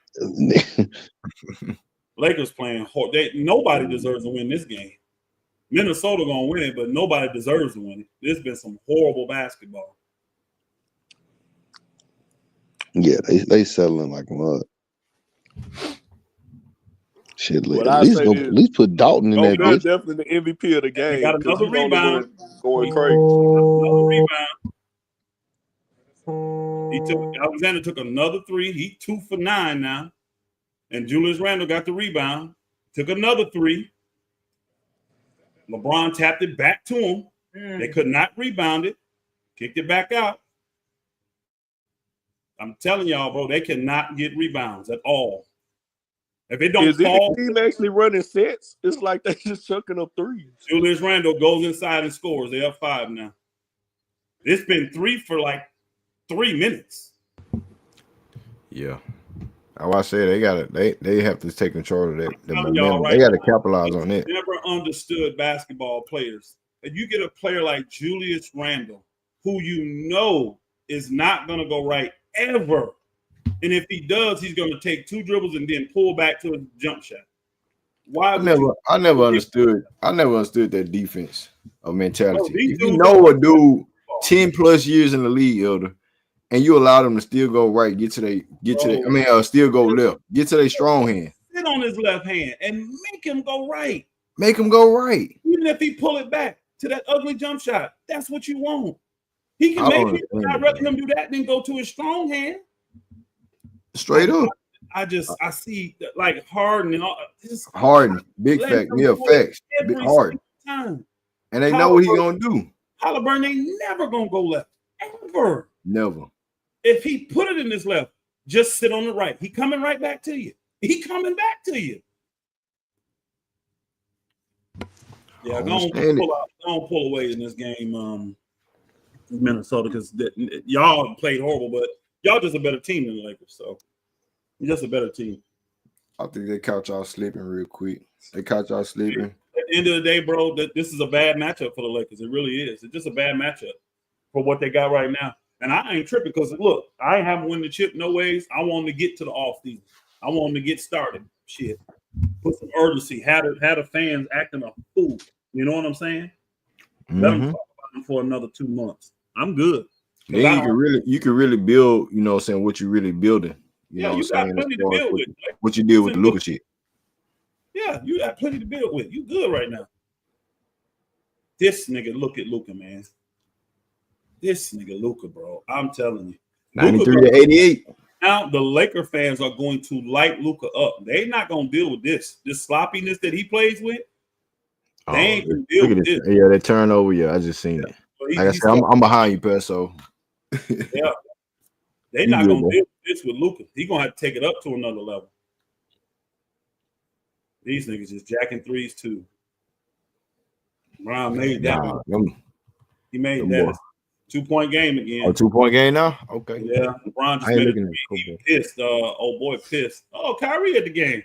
Lakers playing hard. Nobody deserves to win this game. Minnesota gonna win it, but nobody deserves to win it. There's been some horrible basketball. Yeah, they settling like mud. Shit, at least put Dalton in that bitch. Definitely the MVP of the game. He got another rebound. Going crazy. Another rebound. Alexander took another 3. He 2 for 9 now. And Julius Randle got the rebound. took another three. LeBron tapped it back to him. They could not rebound it, kicked it back out. I'm telling y'all, bro, they cannot get rebounds at all. If it don't fall, team actually running sets, it's like they just chucking up threes. Julius Randle goes inside and scores. They're up 5 now. It's been 3 for like 3 minutes. Yeah. How I said they have to take control of that. Right, they got to capitalize on that. Never understood basketball players. If you get a player like Julius Randle, who you know is not going to go right ever, and if he does, he's going to take 2 dribbles and then pull back to a jump shot. Why? I never understood that defense of mentality. If you know a dude 10 plus years in the league, Elder, and you allow them to still go right, still go left, get to their strong hand. Sit on his left hand and make him go right. Make him go right. Even if he pull it back to that ugly jump shot, that's what you want. He can make it. I'd rather him do that than go to his strong hand. Straight up. I see like Harden and all. Harden, big fact, facts, big Harden. Time. And they know what he's gonna do. Alperen ain't never gonna go left, ever. Never. If he put it in his left, just sit on the right. He coming right back to you. He coming back to you. Yeah, don't pull away in this game, Minnesota, because y'all played horrible, but y'all just a better team than the Lakers. So you're just a better team. I think they caught y'all sleeping real quick. They caught y'all sleeping. At the end of the day, bro, this is a bad matchup for the Lakers. It really is. It's just a bad matchup for what they got right now. And I ain't tripping because, look, I ain't having win the chip no ways. I want them to get to the offseason. I want them to get started. Shit. Put some urgency. Had the fans acting a fool. You know what I'm saying? Let them talk about them for another 2 months. I'm good. Then you can really build, you know what I'm saying, what you really building. You know you what I'm saying? got plenty to build with. What you did with the Luka shit. Yeah, you got plenty to build with. You good right now. This nigga, look at Luka, man. This nigga Luka, bro. I'm telling you. 93 to 88. Now the Laker fans are going to light Luka up. They're not going to deal with this sloppiness that he plays with. They ain't going to deal with this. Yeah, that turnover. Yeah, I just seen it. Like I said, I'm behind you, Pat. So yeah, they're not going to deal with this with Luka. He's going to have to take it up to another level. These niggas just jacking threes too. Brown made that one. He made that. 2-point game again. Oh, 2-point game now? Okay. Yeah. LeBron just made it. He pissed. Old boy pissed. Oh, Kyrie at the game.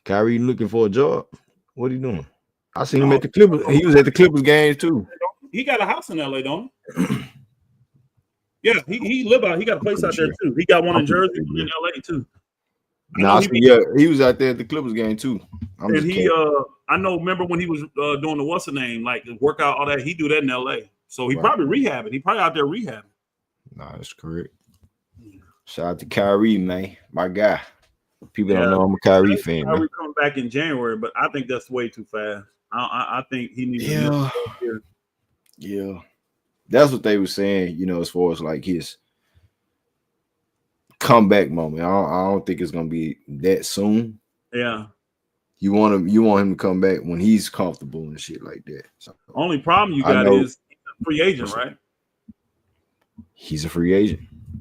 Kyrie looking for a job. What are you doing? I seen him at the Clippers. He was at the Clippers game too. He got a house in LA, don't he? Yeah, he live out. He got a place out there too. He got one in Jersey, one in LA too. He was out there at the Clippers game too. I know. Remember when he was doing the what's the name, like workout, all that. He do that in LA. So he probably rehabbing. He probably out there rehabbing. Nah, that's correct. Shout out to Kyrie, man, my guy. People don't know I'm a Kyrie fan. Kyrie coming back in January, but I think that's way too fast. I think he needs to here. Yeah, that's what they were saying. You know, as far as like his comeback moment, I don't think it's gonna be that soon. Yeah, you want him to come back when he's comfortable and shit like that. So, only problem you got is he's a free agent, right? He's a free agent.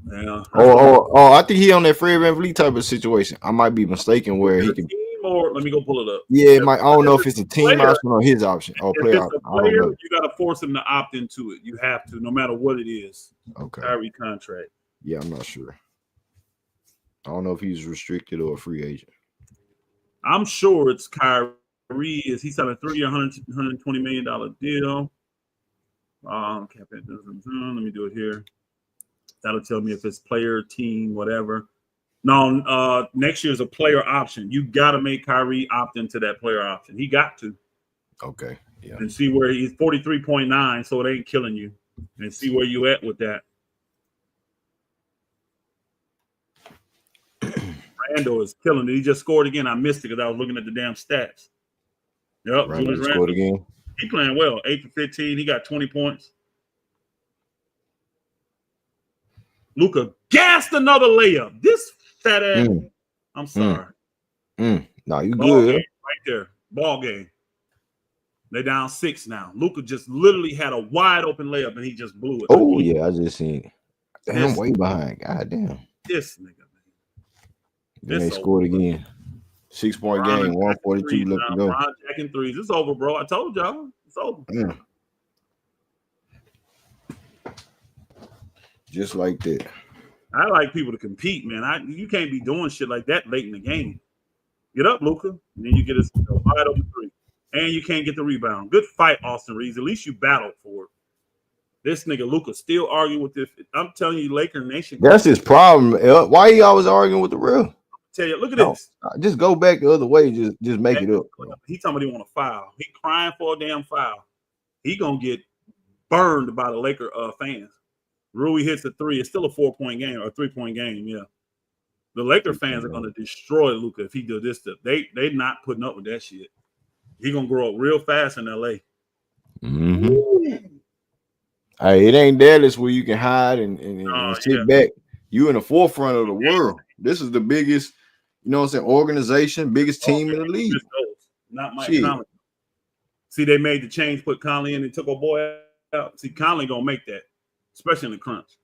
Yeah. Oh, I think he on that Fred VanVleet type of situation. I might be mistaken where he can. Or let me go pull it up. Yeah, it might. I don't know if it's a team option or his option or player option. You got to force him to opt into it. You have to, no matter what it is. Okay. Kyrie contract. Yeah, I'm not sure. I don't know if he's restricted or a free agent. I'm sure it's Kyrie. He signed a 3-year, $120 million deal. Let me do it here. That'll tell me if it's player, team, whatever. No, next year is a player option. You got to make Kyrie opt into that player option. He got to. Okay. Yeah. And see where he's 43.9, so it ain't killing you. And see where you at with that. Randall is killing it. He just scored again. I missed it because I was looking at the damn stats. Yep. Randall scored again. He playing well. 8 for 15. He got 20 points. Luka gassed another layup. This fat ass. I'm sorry. No, you Ball good. game right there. Ball game. They down 6 now. Luka just literally had a wide open layup and he just blew it. Oh, yeah, I just seen it. Damn, I'm This- way behind. God damn. This nigga, man. Then It's they scored over. again. 6-point Bron game, is 142 jacking left to threes now. go. Bron jacking threes. It's over, bro. I told y'all. It's over. Yeah. Just like that. I like people to compete, man. You can't be doing shit like that late in the game. Get up, Luka. And then you get a wide open three. And you can't get the rebound. Good fight, Austin Reeves. At least you battled for it. This nigga Luka still arguing with this. I'm telling you, Laker Nation. That's his problem. Why he always arguing with the real? Tell you, look at this. Just go back the other way. Just make it up. Bro. He talking about he want a foul. He crying for a damn foul. He gonna get burned by the Laker fans. Rui hits a 3. It's still a 4-point game or a 3-point game. Yeah, the Laker fans are gonna destroy Luka if he do this stuff. They not putting up with that shit. He gonna grow up real fast in LA. Hey, it ain't Dallas where you can hide and sit back. You in the forefront of the world. This is the biggest, you know what I'm saying, organization, biggest team in the league. Not Mike Conley. See, they made the change, put Conley in and took a boy out. See, Conley gonna make that, especially in the crunch.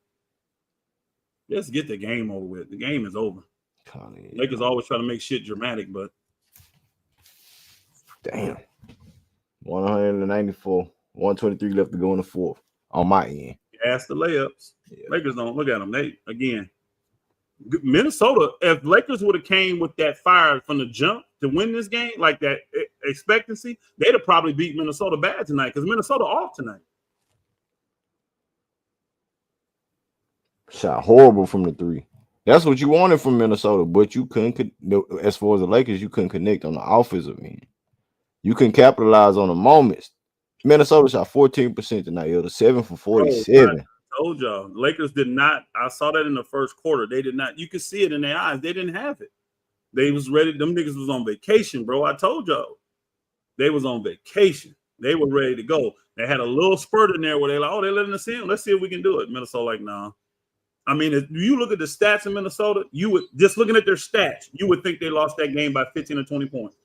Let's get the game over with. The game is over. Lakers always try to make shit dramatic, but damn. 194, 123 left to go in the fourth on my end. Ask the layups. Yeah. Lakers don't look at them. They again, Minnesota. If Lakers would have came with that fire from the jump to win this game, like that expectancy, they'd have probably beat Minnesota bad tonight because Minnesota off tonight. Shot horrible from the 3. That's what you wanted from Minnesota, but you couldn't. As far as the Lakers, you couldn't connect on the offensive end. You couldn't capitalize on the moments. Minnesota shot 14% tonight. It was 7 for 47. I told y'all, Lakers did not. I saw that in the first quarter. They did not. You could see it in their eyes. They didn't have it. They was ready. Them niggas was on vacation, bro. I told y'all. They was on vacation. They were ready to go. They had a little spurt in there where they like, oh, they're letting us in. Let's see if we can do it. Minnesota like, nah. I mean, if you look at the stats in Minnesota, you would just looking at their stats, you would think they lost that game by 15 or 20 points.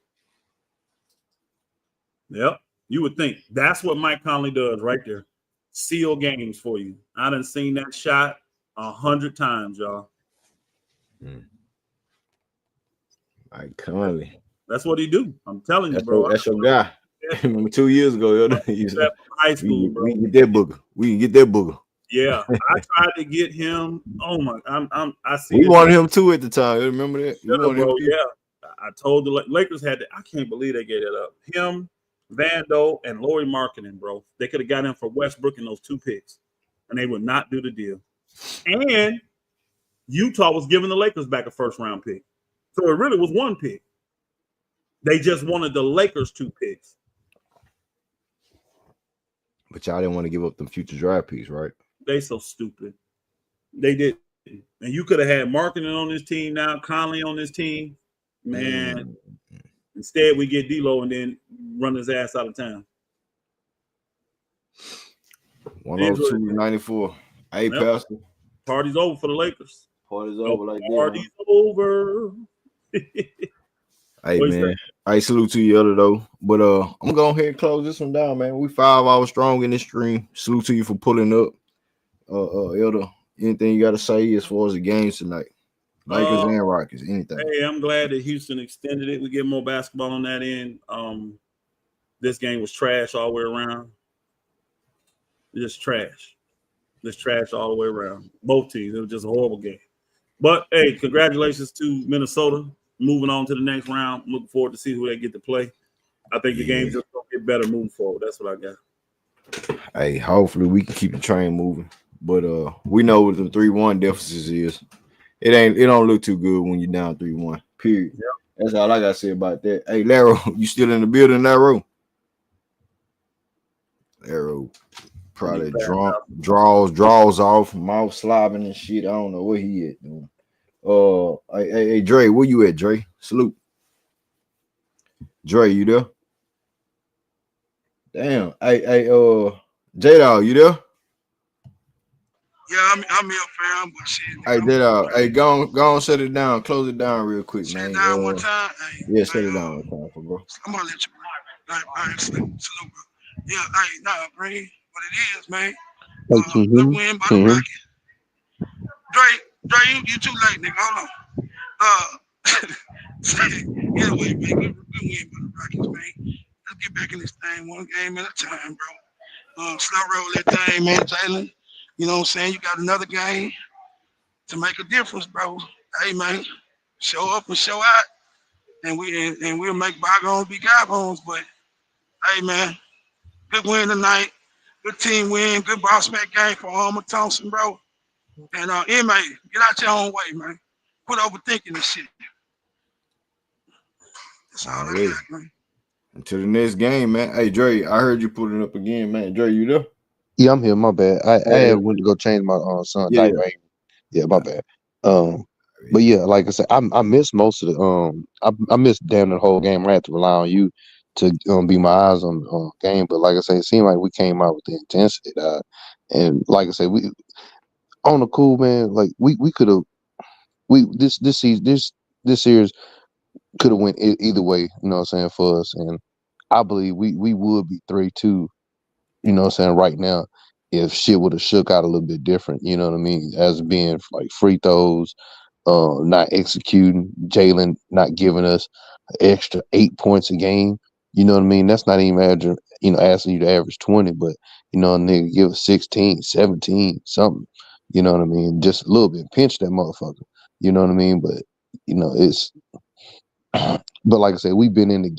Yep. You would think that's what Mike Conley does right there. Seal games for you. I done seen that shot 100 times, y'all. Mike Conley. That's what he do. I'm telling you, bro. That's your guy. 2 years ago, high school, bro. We can get that booger. We can get that booger. Yeah, I tried to get him. Oh my, I see. We wanted him too at the time. You remember that? Bro, yeah. I told the Lakers had that. I can't believe they gave it up. Him, Vando, and Lauri Markkanen, bro. They could have got him for Westbrook and those 2 picks, and they would not do the deal. And Utah was giving the Lakers back a first-round pick, so it really was 1 pick. They just wanted the Lakers 2 picks. But y'all didn't want to give up them future draft picks, right? They so stupid. They did. And you could have had Markkanen on this team now, Conley on this team. Man, instead we get D'Lo and then run his ass out of town. 102-94. Hey, Pastor. Party's over for the Lakers. Party's over like that. Party's over. Hey, man. I salute to you, Elder, though. But I'm going to go ahead and close this one down, man. We 5 hours strong in this stream. Salute to you for pulling up. Elder, anything you got to say as far as the games tonight? Lakers and Rockets, anything? Hey, I'm glad that Houston extended it. We get more basketball on that end. This game was trash all the way around. Just trash. Just trash all the way around. Both teams. It was just a horrible game. But, hey, congratulations to Minnesota. Moving on to the next round. I'm looking forward to see who they get to play. I think the game's just going to get better moving forward. That's what I got. Hey, hopefully we can keep the train moving. But we know what the 3-1 deficits is. It don't look too good when you're down 3-1. Period. Yep. That's all I got to say about that. Hey, Laro, you still in the building, Laro? Laro probably draws off, mouth slobbing and shit. I don't know where he at, dude. Hey, Dre, where you at, Dre? Salute. Dre, you there? Damn. Hey, J-Dog, you there? Yeah, I'm here, fam. But shit, Hey, nigga, hey, go on, shut it down, close it down real quick, shut it man. down one time. Hey, Yeah, shut it down one time, for bro. I'm gonna let you, bro. All right, salute, bro. Yeah, hey, nah, bro. What it is, man. Hey, can you hear Good me? win by Can the you hear me? Rockets. Dre, you too late, nigga. Hold on. Anyway, man, good win by the Rockets, man. Let's get back in this thing one game at a time, bro. Slow roll that thing, man, Jalen. You know what I'm saying? You got another game to make a difference, bro. Hey, man, show up and show out, and we'll make bygones be bygones. But hey, man, good win tonight. Good team win. Good bounce back game for Thompson, bro. And MA, get out your own way, man. Quit overthinking this shit. That's all I got, man. Until the next game, man. Hey, Dre, I heard you put it up again, man. Dre, you there? Yeah, I'm here. My bad. I had went to go change my son diaper. Yeah, my bad. But yeah, like I said, I missed most of the I missed damn the whole game. I had to rely on you to be my eyes on the game. But like I say, it seemed like we came out with the intensity, and like I say, we on the cool, man. Like we could have this season this series could have went either way. You know what I'm saying, for us, and I believe we would be 3-2. You know what I'm saying, right now, if shit would have shook out a little bit different, you know what I mean, as being like free throws, not executing, Jalen not giving us an extra 8 points a game, you know what I mean? That's not even asking you to average 20, but, you know, nigga, give us 16, 17, something, you know what I mean? Just a little bit, pinch that motherfucker, you know what I mean? But, you know, it's, but like I said, we've been in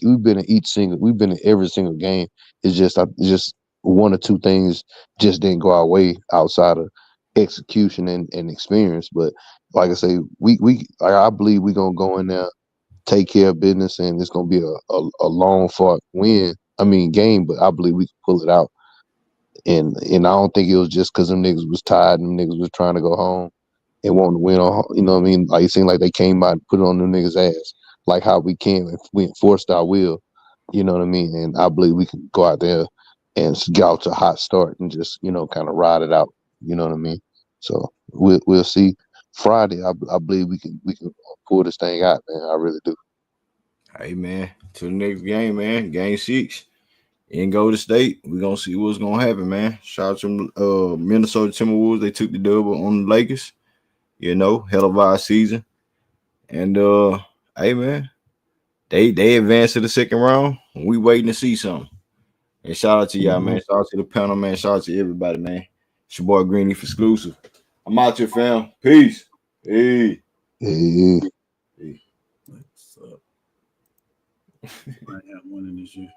every single game. It's just one or two things just didn't go our way outside of execution and experience. But like I say, I believe we're gonna go in there, take care of business, and it's gonna be a long fought game. But I believe we can pull it out. And I don't think it was just because them niggas was tired and them niggas was trying to go home and wanting to win on, you know what I mean? Like it seemed like they came out and put it on them niggas' ass, like how we came and we enforced our will, you know what I mean? And I believe we can go out there and get out to a hot start and just, you know, kind of ride it out, you know what I mean? So we'll see. Friday, I believe we can pull this thing out, man. I really do. Hey, man, to the next game, man. Game 6 in Golden State. We're gonna see what's gonna happen, man. Shout out to Minnesota Timberwolves. They took the dub on the Lakers. You know, hell of our season. And hey, man, they advanced to the second round. We waiting to see something. And shout out to y'all, man. Shout out to the panel, man. Shout out to everybody, man. It's your boy Greenleaf Exclusive. I'm out here, fam. Peace. Hey. Hey. What's up? I have one in this year.